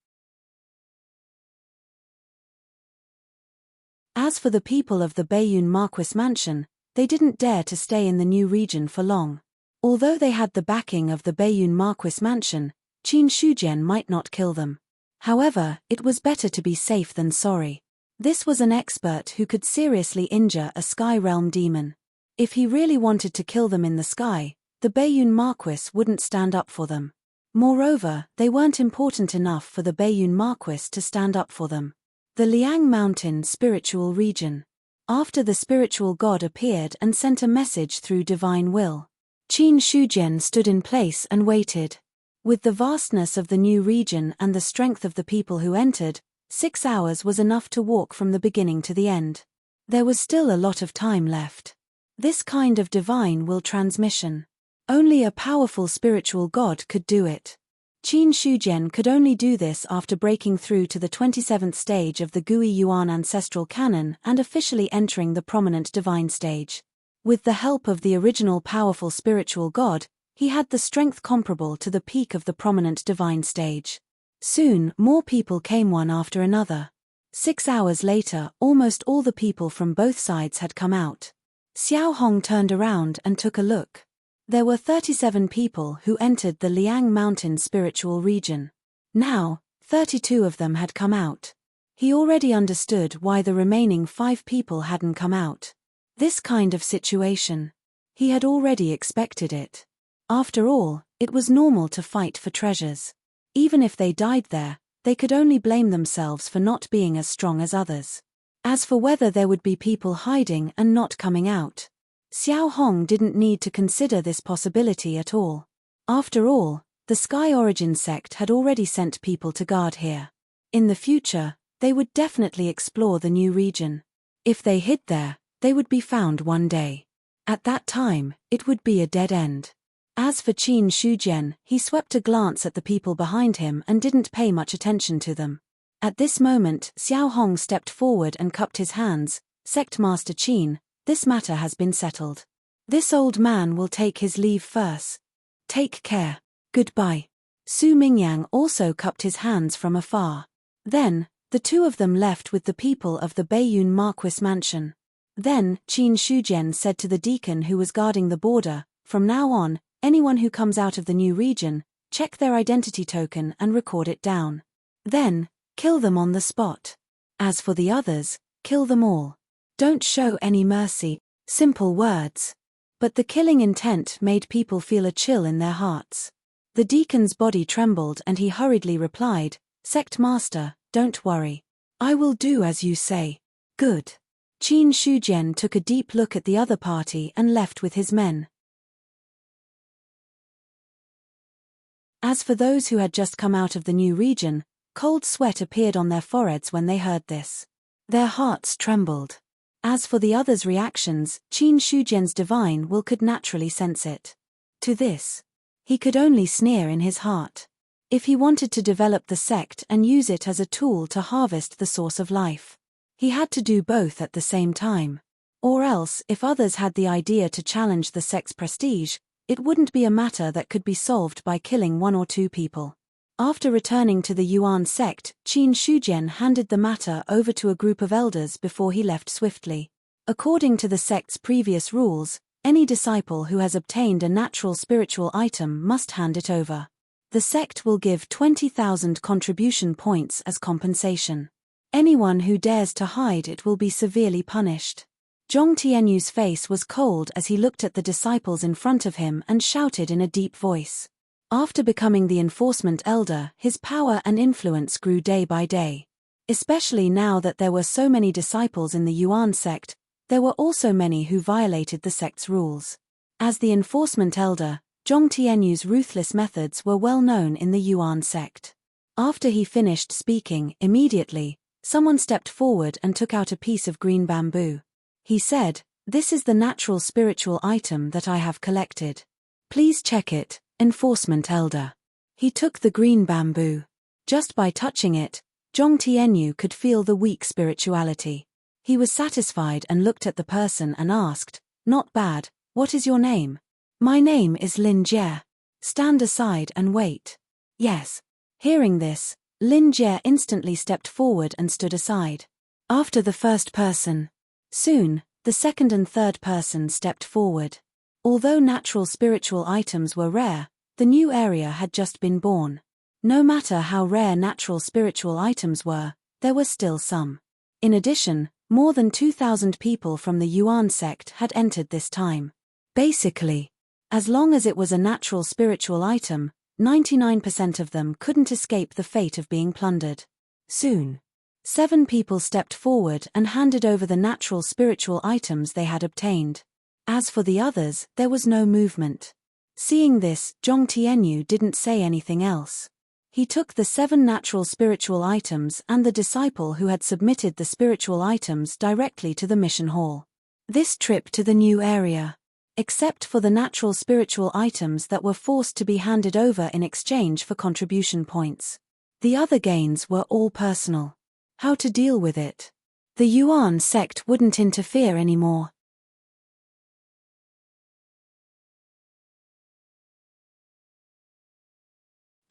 As for the people of the Baiyun Marquis Mansion, they didn't dare to stay in the new region for long. Although they had the backing of the Baiyun Marquis Mansion, Qin Shujian might not kill them. However, it was better to be safe than sorry. This was an expert who could seriously injure a Sky Realm demon. If he really wanted to kill them in the sky, the Baiyun Marquis wouldn't stand up for them. Moreover, they weren't important enough for the Baiyun Marquis to stand up for them. The Liang Mountain spiritual region. After the spiritual god appeared and sent a message through divine will, Qin Shujian stood in place and waited. With the vastness of the new region and the strength of the people who entered, 6 hours was enough to walk from the beginning to the end. There was still a lot of time left. This kind of divine will transmission. Only a powerful spiritual god could do it. Qin Shujian could only do this after breaking through to the 27th stage of the Gui Yuan ancestral canon and officially entering the prominent divine stage. With the help of the original powerful spiritual god, he had the strength comparable to the peak of the prominent divine stage. Soon, more people came one after another. 6 hours later, almost all the people from both sides had come out. Xiao Hong turned around and took a look. There were 37 people who entered the Liang Mountain spiritual region. Now, 32 of them had come out. He already understood why the remaining 5 people hadn't come out. This kind of situation. He had already expected it. After all, it was normal to fight for treasures. Even if they died there, they could only blame themselves for not being as strong as others. As for whether there would be people hiding and not coming out, Xiao Hong didn't need to consider this possibility at all. After all, the Sky Origin sect had already sent people to guard here. In the future, they would definitely explore the new region. If they hid there, they would be found one day. At that time, it would be a dead end. As for Qin Shujian, he swept a glance at the people behind him and didn't pay much attention to them. At this moment, Xiao Hong stepped forward and cupped his hands. Sect Master Qin, this matter has been settled. This old man will take his leave first. Take care. Goodbye. Su Mingyang also cupped his hands from afar. Then, the two of them left with the people of the Baiyun Marquis Mansion. Then, Qin Shujian said to the deacon who was guarding the border, "From now on, anyone who comes out of the new region, check their identity token and record it down. Then, kill them on the spot. As for the others, kill them all. Don't show any mercy." Simple words. But the killing intent made people feel a chill in their hearts. The deacon's body trembled and he hurriedly replied, "Sect Master, don't worry. I will do as you say." Good. Qin Shujian took a deep look at the other party and left with his men. As for those who had just come out of the new region, cold sweat appeared on their foreheads when they heard this. Their hearts trembled. As for the others' reactions, Qin Shujian's divine will could naturally sense it. To this, he could only sneer in his heart. If he wanted to develop the sect and use it as a tool to harvest the source of life, he had to do both at the same time. Or else, if others had the idea to challenge the sect's prestige, it wouldn't be a matter that could be solved by killing 1 or 2 people. After returning to the Yuan sect, Qin Shujian handed the matter over to a group of elders before he left swiftly. According to the sect's previous rules, any disciple who has obtained a natural spiritual item must hand it over. The sect will give 20,000 contribution points as compensation. Anyone who dares to hide it will be severely punished. Zhong Tianyu's face was cold as he looked at the disciples in front of him and shouted in a deep voice, After becoming the enforcement elder, his power and influence grew day by day. Especially now that there were so many disciples in the Yuan sect, there were also many who violated the sect's rules. As the enforcement elder, Zhong Tianyu's ruthless methods were well known in the Yuan sect. After he finished speaking, immediately, someone stepped forward and took out a piece of green bamboo. He said, "This is the natural spiritual item that I have collected. Please check it, enforcement elder." He took the green bamboo. Just by touching it, Zhong Tianyu could feel the weak spirituality. He was satisfied and looked at the person and asked, "Not bad, what is your name?" "My name is Lin Jie. Stand aside and wait." "Yes." Hearing this, Lin Jie instantly stepped forward and stood aside. After the first person. Soon, the second and third person stepped forward. Although natural spiritual items were rare, the new area had just been born. No matter how rare natural spiritual items were, there were still some. In addition, more than 2,000 people from the Yuan sect had entered this time. Basically, as long as it was a natural spiritual item, 99% of them couldn't escape the fate of being plundered. Soon, 7 people stepped forward and handed over the natural spiritual items they had obtained. As for the others, there was no movement. Seeing this, Zhong Tianyu didn't say anything else. He took the 7 natural spiritual items and the disciple who had submitted the spiritual items directly to the mission hall. This trip to the new area, except for the natural spiritual items that were forced to be handed over in exchange for contribution points. The other gains were all personal. How to deal with it? The Yuan sect wouldn't interfere anymore.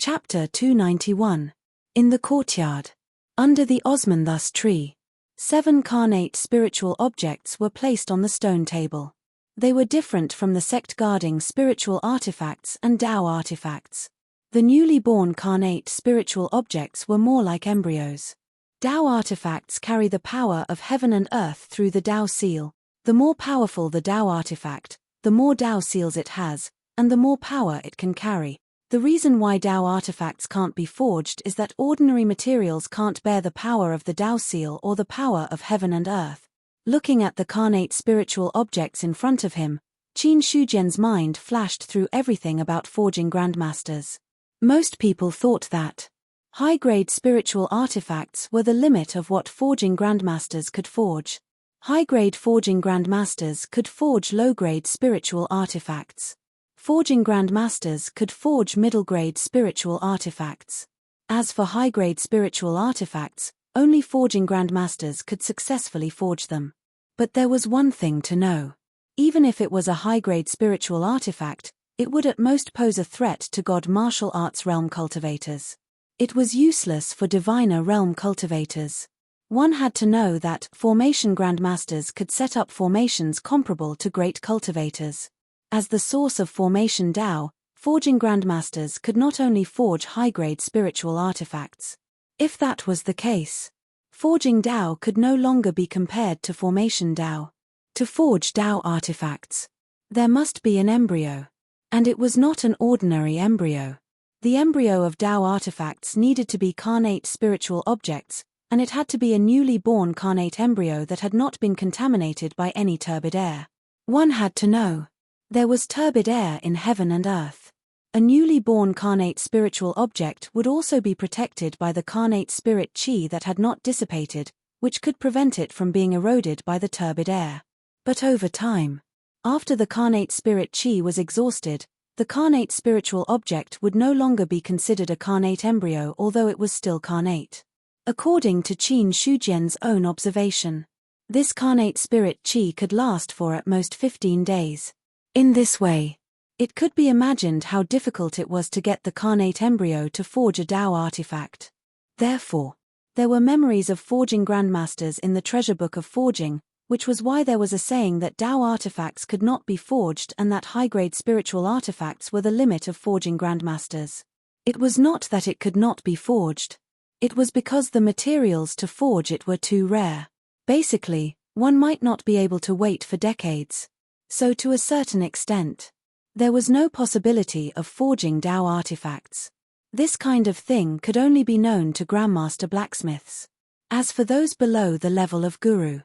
Chapter 291. In the courtyard. Under the Osmanthus tree, 7 carnate spiritual objects were placed on the stone table. They were different from the sect guarding spiritual artifacts and Tao artifacts. The newly born carnate spiritual objects were more like embryos. Tao artifacts carry the power of heaven and earth through the Tao seal. The more powerful the Tao artifact, the more Tao seals it has, and the more power it can carry. The reason why Tao artifacts can't be forged is that ordinary materials can't bear the power of the Tao seal or the power of heaven and earth. Looking at the carnate spiritual objects in front of him, Qin Shujian's mind flashed through everything about forging grandmasters. Most people thought that high-grade spiritual artifacts were the limit of what forging grandmasters could forge. High-grade forging grandmasters could forge low-grade spiritual artifacts. Forging grandmasters could forge middle-grade spiritual artifacts. As for high-grade spiritual artifacts, only forging grandmasters could successfully forge them. But there was one thing to know. Even if it was a high-grade spiritual artifact, it would at most pose a threat to God martial arts realm cultivators. It was useless for diviner realm cultivators. One had to know that formation grandmasters could set up formations comparable to great cultivators. As the source of formation Tao, forging grandmasters could not only forge high-grade spiritual artifacts. If that was the case, forging Tao could no longer be compared to formation Tao. To forge Tao artifacts, there must be an embryo. And it was not an ordinary embryo. The embryo of Tao artifacts needed to be carnate spiritual objects, and it had to be a newly born carnate embryo that had not been contaminated by any turbid air. One had to know. There was turbid air in heaven and earth. A newly born carnate spiritual object would also be protected by the carnate spirit chi that had not dissipated, which could prevent it from being eroded by the turbid air. But over time, after the carnate spirit chi was exhausted, the carnate spiritual object would no longer be considered a carnate embryo although it was still carnate. According to Qin Shujian's own observation, this carnate spirit chi could last for at most 15 days. In this way, it could be imagined how difficult it was to get the carnate embryo to forge a Tao artifact. Therefore, there were memories of forging grandmasters in the treasure book of forging, which was why there was a saying that Tao artifacts could not be forged and that high-grade spiritual artifacts were the limit of forging grandmasters. It was not that it could not be forged. It was because the materials to forge it were too rare. Basically, one might not be able to wait for decades. So to a certain extent, There was no possibility of forging Dao artifacts. This kind of thing could only be known to Grandmaster blacksmiths. As for those below the level of Guru,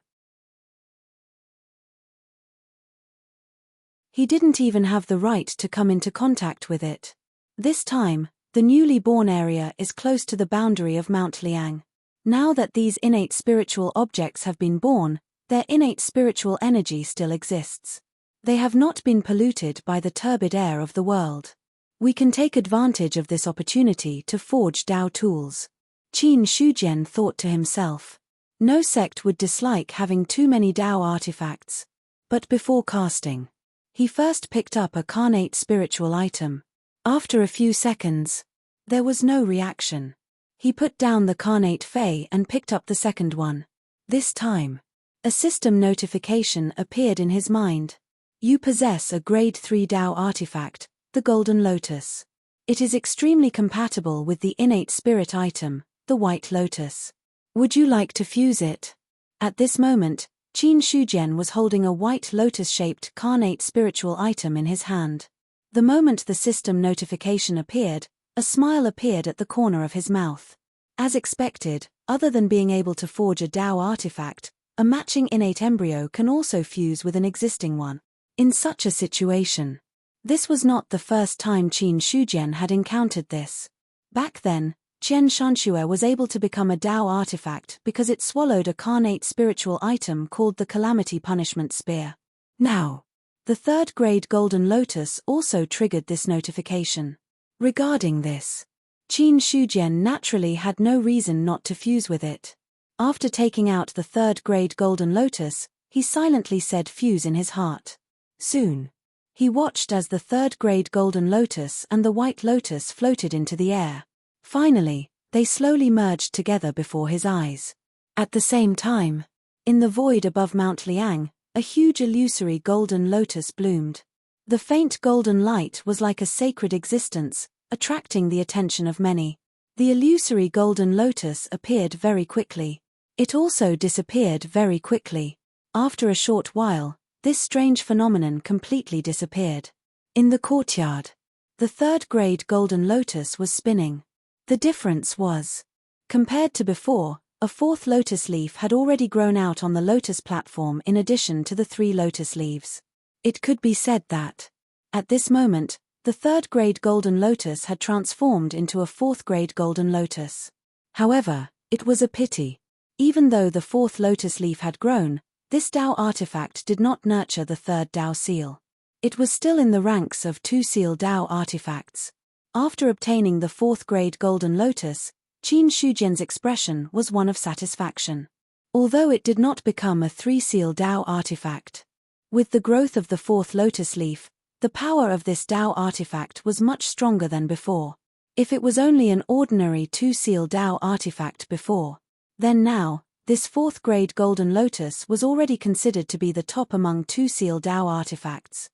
he didn't even have the right to come into contact with it. This time, the newly born area is close to the boundary of Mount Liang. Now that these innate spiritual objects have been born, their innate spiritual energy still exists. They have not been polluted by the turbid air of the world. We can take advantage of this opportunity to forge Dao tools. Qin Shujian thought to himself. No sect would dislike having too many Dao artifacts. But before casting, he first picked up a carnate spiritual item. After a few seconds, there was no reaction. He put down the carnate fei and picked up the second one. This time, a system notification appeared in his mind. You possess a grade 3 Dao artifact, the Golden Lotus. It is extremely compatible with the innate spirit item, the White Lotus. Would you like to fuse it? At this moment, Qin Shujian was holding a white lotus-shaped carnate spiritual item in his hand. The moment the system notification appeared, a smile appeared at the corner of his mouth. As expected, other than being able to forge a Dao artifact, a matching innate embryo can also fuse with an existing one. In such a situation, this was not the first time Qin Shujian had encountered this. Back then, Qian Shanxue was able to become a Dao artifact because it swallowed a carnate spiritual item called the Calamity Punishment Spear. Now, the third-grade Golden Lotus also triggered this notification. Regarding this, Qin Shujian naturally had no reason not to fuse with it. After taking out the third-grade Golden Lotus, he silently said fuse in his heart. Soon, he watched as the third-grade Golden Lotus and the White Lotus floated into the air. Finally, they slowly merged together before his eyes. At the same time, in the void above Mount Liang, a huge illusory golden lotus bloomed. The faint golden light was like a sacred existence, attracting the attention of many. The illusory golden lotus appeared very quickly. It also disappeared very quickly. After a short while, this strange phenomenon completely disappeared. In the courtyard, the third-grade golden lotus was spinning. The difference was, compared to before, a fourth lotus leaf had already grown out on the lotus platform in addition to the 3 lotus leaves. It could be said that, at this moment, the third-grade golden lotus had transformed into a fourth-grade golden lotus. However, it was a pity. Even though the fourth lotus leaf had grown, this Dao artifact did not nurture the third Dao seal. It was still in the ranks of 2 seal Dao artifacts. After obtaining the fourth-grade Golden Lotus, Qin Shujian's expression was one of satisfaction. Although it did not become a 3-seal Dao artifact. With the growth of the fourth lotus leaf, the power of this Dao artifact was much stronger than before. If it was only an ordinary 2-seal Dao artifact before, then now, this fourth-grade Golden Lotus was already considered to be the top among 2-seal Dao artifacts.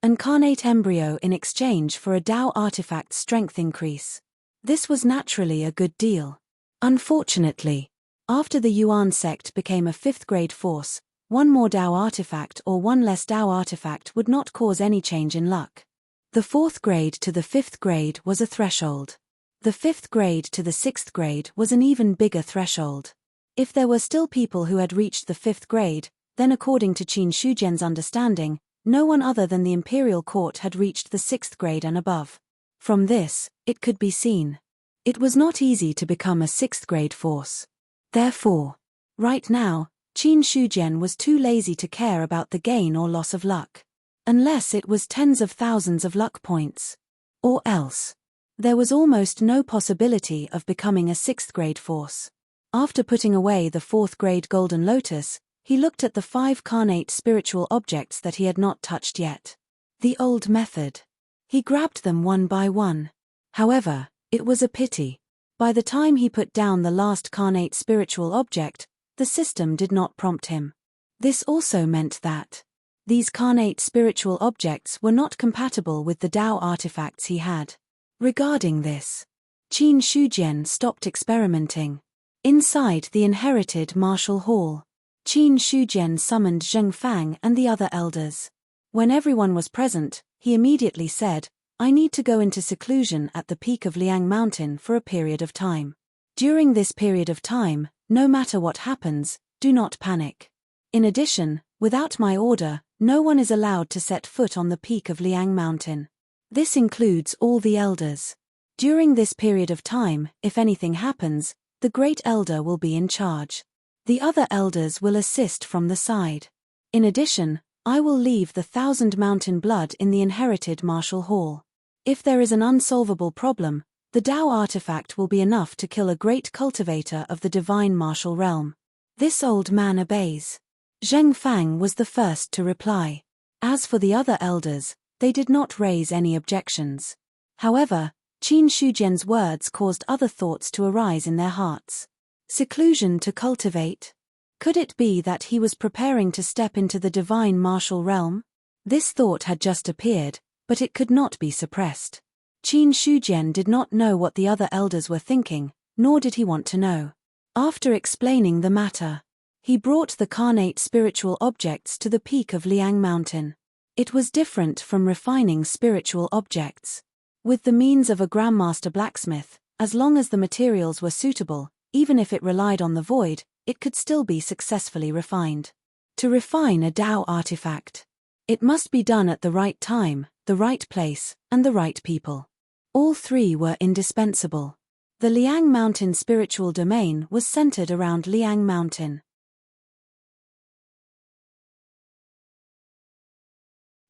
Incarnate embryo in exchange for a Dao artifact strength increase. This was naturally a good deal. Unfortunately, after the Yuan sect became a 5th-grade force, one more Dao artifact or one less Dao artifact would not cause any change in luck. The 4th grade to the 5th grade was a threshold. The 5th grade to the 6th grade was an even bigger threshold. If there were still people who had reached the 5th grade, then according to Qin Shujian's understanding, no one other than the imperial court had reached the 6th grade and above. From this, it could be seen. It was not easy to become a 6th grade force. Therefore, right now, Qin Shujian was too lazy to care about the gain or loss of luck. Unless it was tens of thousands of luck points. Or else, there was almost no possibility of becoming a 6th grade force. After putting away the 4th grade Golden Lotus, he looked at the 5 carnate spiritual objects that he had not touched yet. The old method. He grabbed them one by one. However, it was a pity. By the time he put down the last carnate spiritual object, the system did not prompt him. This also meant that these carnate spiritual objects were not compatible with the Dao artifacts he had. Regarding this, Qin Shujian stopped experimenting. Inside the inherited martial hall, Qin Shujian summoned Zheng Fang and the other elders. When everyone was present, he immediately said, "I need to go into seclusion at the peak of Liang Mountain for a period of time. During this period of time, no matter what happens, do not panic. In addition, without my order, no one is allowed to set foot on the peak of Liang Mountain. This includes all the elders. During this period of time, if anything happens, the Great Elder will be in charge. The other elders will assist from the side. In addition, I will leave the 1,000 mountain blood in the inherited martial hall. If there is an unsolvable problem, the Tao artifact will be enough to kill a great cultivator of the divine martial realm." This old man obeys. Zheng Fang was the first to reply. As for the other elders, they did not raise any objections. However, Qin Shujian's words caused other thoughts to arise in their hearts. Seclusion to cultivate? Could it be that he was preparing to step into the divine martial realm? This thought had just appeared, but it could not be suppressed. Qin Shujian did not know what the other elders were thinking, nor did he want to know. After explaining the matter, he brought the carnate spiritual objects to the peak of Liang Mountain. It was different from refining spiritual objects. With the means of a grandmaster blacksmith, as long as the materials were suitable, even if it relied on the void, it could still be successfully refined. To refine a Tao artifact, it must be done at the right time, the right place, and the right people. All three were indispensable. The Liang Mountain spiritual domain was centered around Liang Mountain.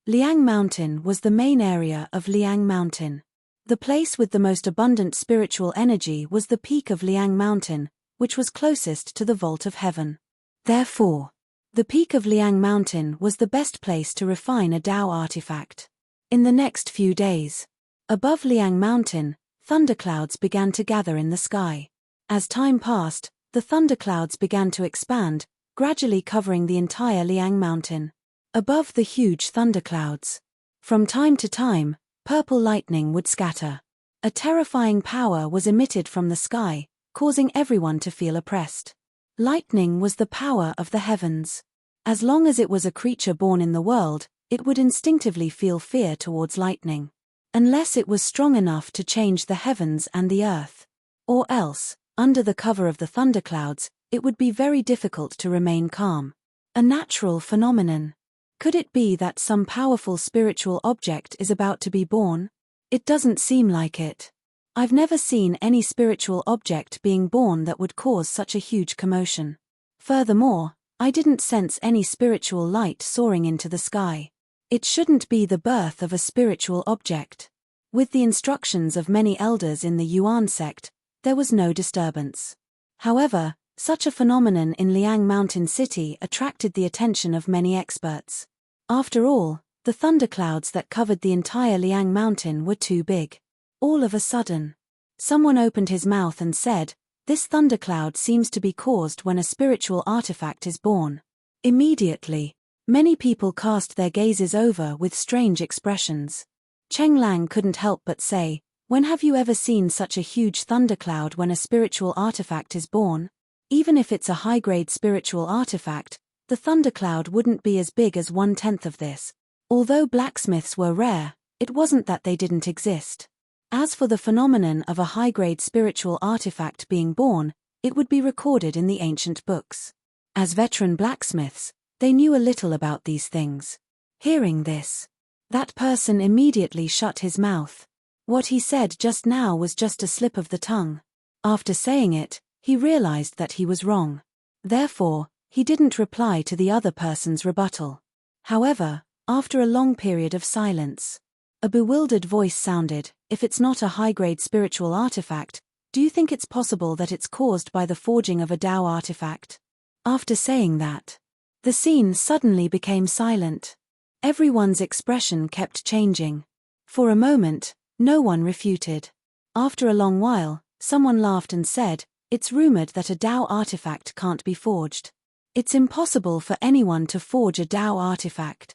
Liang Mountain was the main area of Liang Mountain. The place with the most abundant spiritual energy was the peak of Liang Mountain, which was closest to the vault of heaven. Therefore, the peak of Liang Mountain was the best place to refine a Tao artifact. In the next few days, above Liang Mountain, thunderclouds began to gather in the sky. As time passed, the thunderclouds began to expand, gradually covering the entire Liang Mountain. Above the huge thunderclouds, from time to time, purple lightning would scatter. A terrifying power was emitted from the sky, causing everyone to feel oppressed. Lightning was the power of the heavens. As long as it was a creature born in the world, it would instinctively feel fear towards lightning. Unless it was strong enough to change the heavens and the earth. Or else, under the cover of the thunderclouds, it would be very difficult to remain calm. A natural phenomenon. Could it be that some powerful spiritual object is about to be born? It doesn't seem like it. I've never seen any spiritual object being born that would cause such a huge commotion. Furthermore, I didn't sense any spiritual light soaring into the sky. It shouldn't be the birth of a spiritual object. With the instructions of many elders in the Yuan sect, there was no disturbance. However, such a phenomenon in Liang Mountain City attracted the attention of many experts. After all, the thunderclouds that covered the entire Liang Mountain were too big. All of a sudden, someone opened his mouth and said, "This thundercloud seems to be caused when a spiritual artifact is born." Immediately, many people cast their gazes over with strange expressions. Cheng Lang couldn't help but say, "When have you ever seen such a huge thundercloud when a spiritual artifact is born? Even if it's a high-grade spiritual artifact, the thundercloud wouldn't be as big as 1/10 of this." Although blacksmiths were rare, it wasn't that they didn't exist. As for the phenomenon of a high-grade spiritual artifact being born, it would be recorded in the ancient books. As veteran blacksmiths, they knew a little about these things. Hearing this, that person immediately shut his mouth. What he said just now was just a slip of the tongue. After saying it, he realized that he was wrong. Therefore, he didn't reply to the other person's rebuttal. However, after a long period of silence, a bewildered voice sounded, "If it's not a high-grade spiritual artifact, do you think it's possible that it's caused by the forging of a Tao artifact?" After saying that, the scene suddenly became silent. Everyone's expression kept changing. For a moment, no one refuted. After a long while, someone laughed and said, "It's rumored that a Tao artifact can't be forged. It's impossible for anyone to forge a Tao artifact.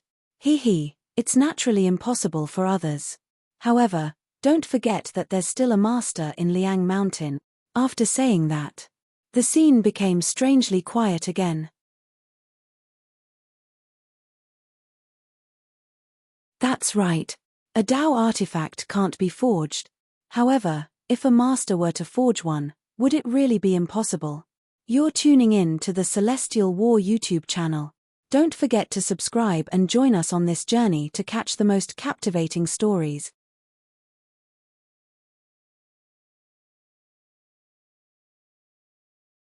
It's naturally impossible for others. However, don't forget that there's still a master in Liang Mountain." After saying that, the scene became strangely quiet again. That's right. A Dao artifact can't be forged. However, if a master were to forge one, would it really be impossible? You're tuning in to the Celestial War YouTube channel. Don't forget to subscribe and join us on this journey to catch the most captivating stories.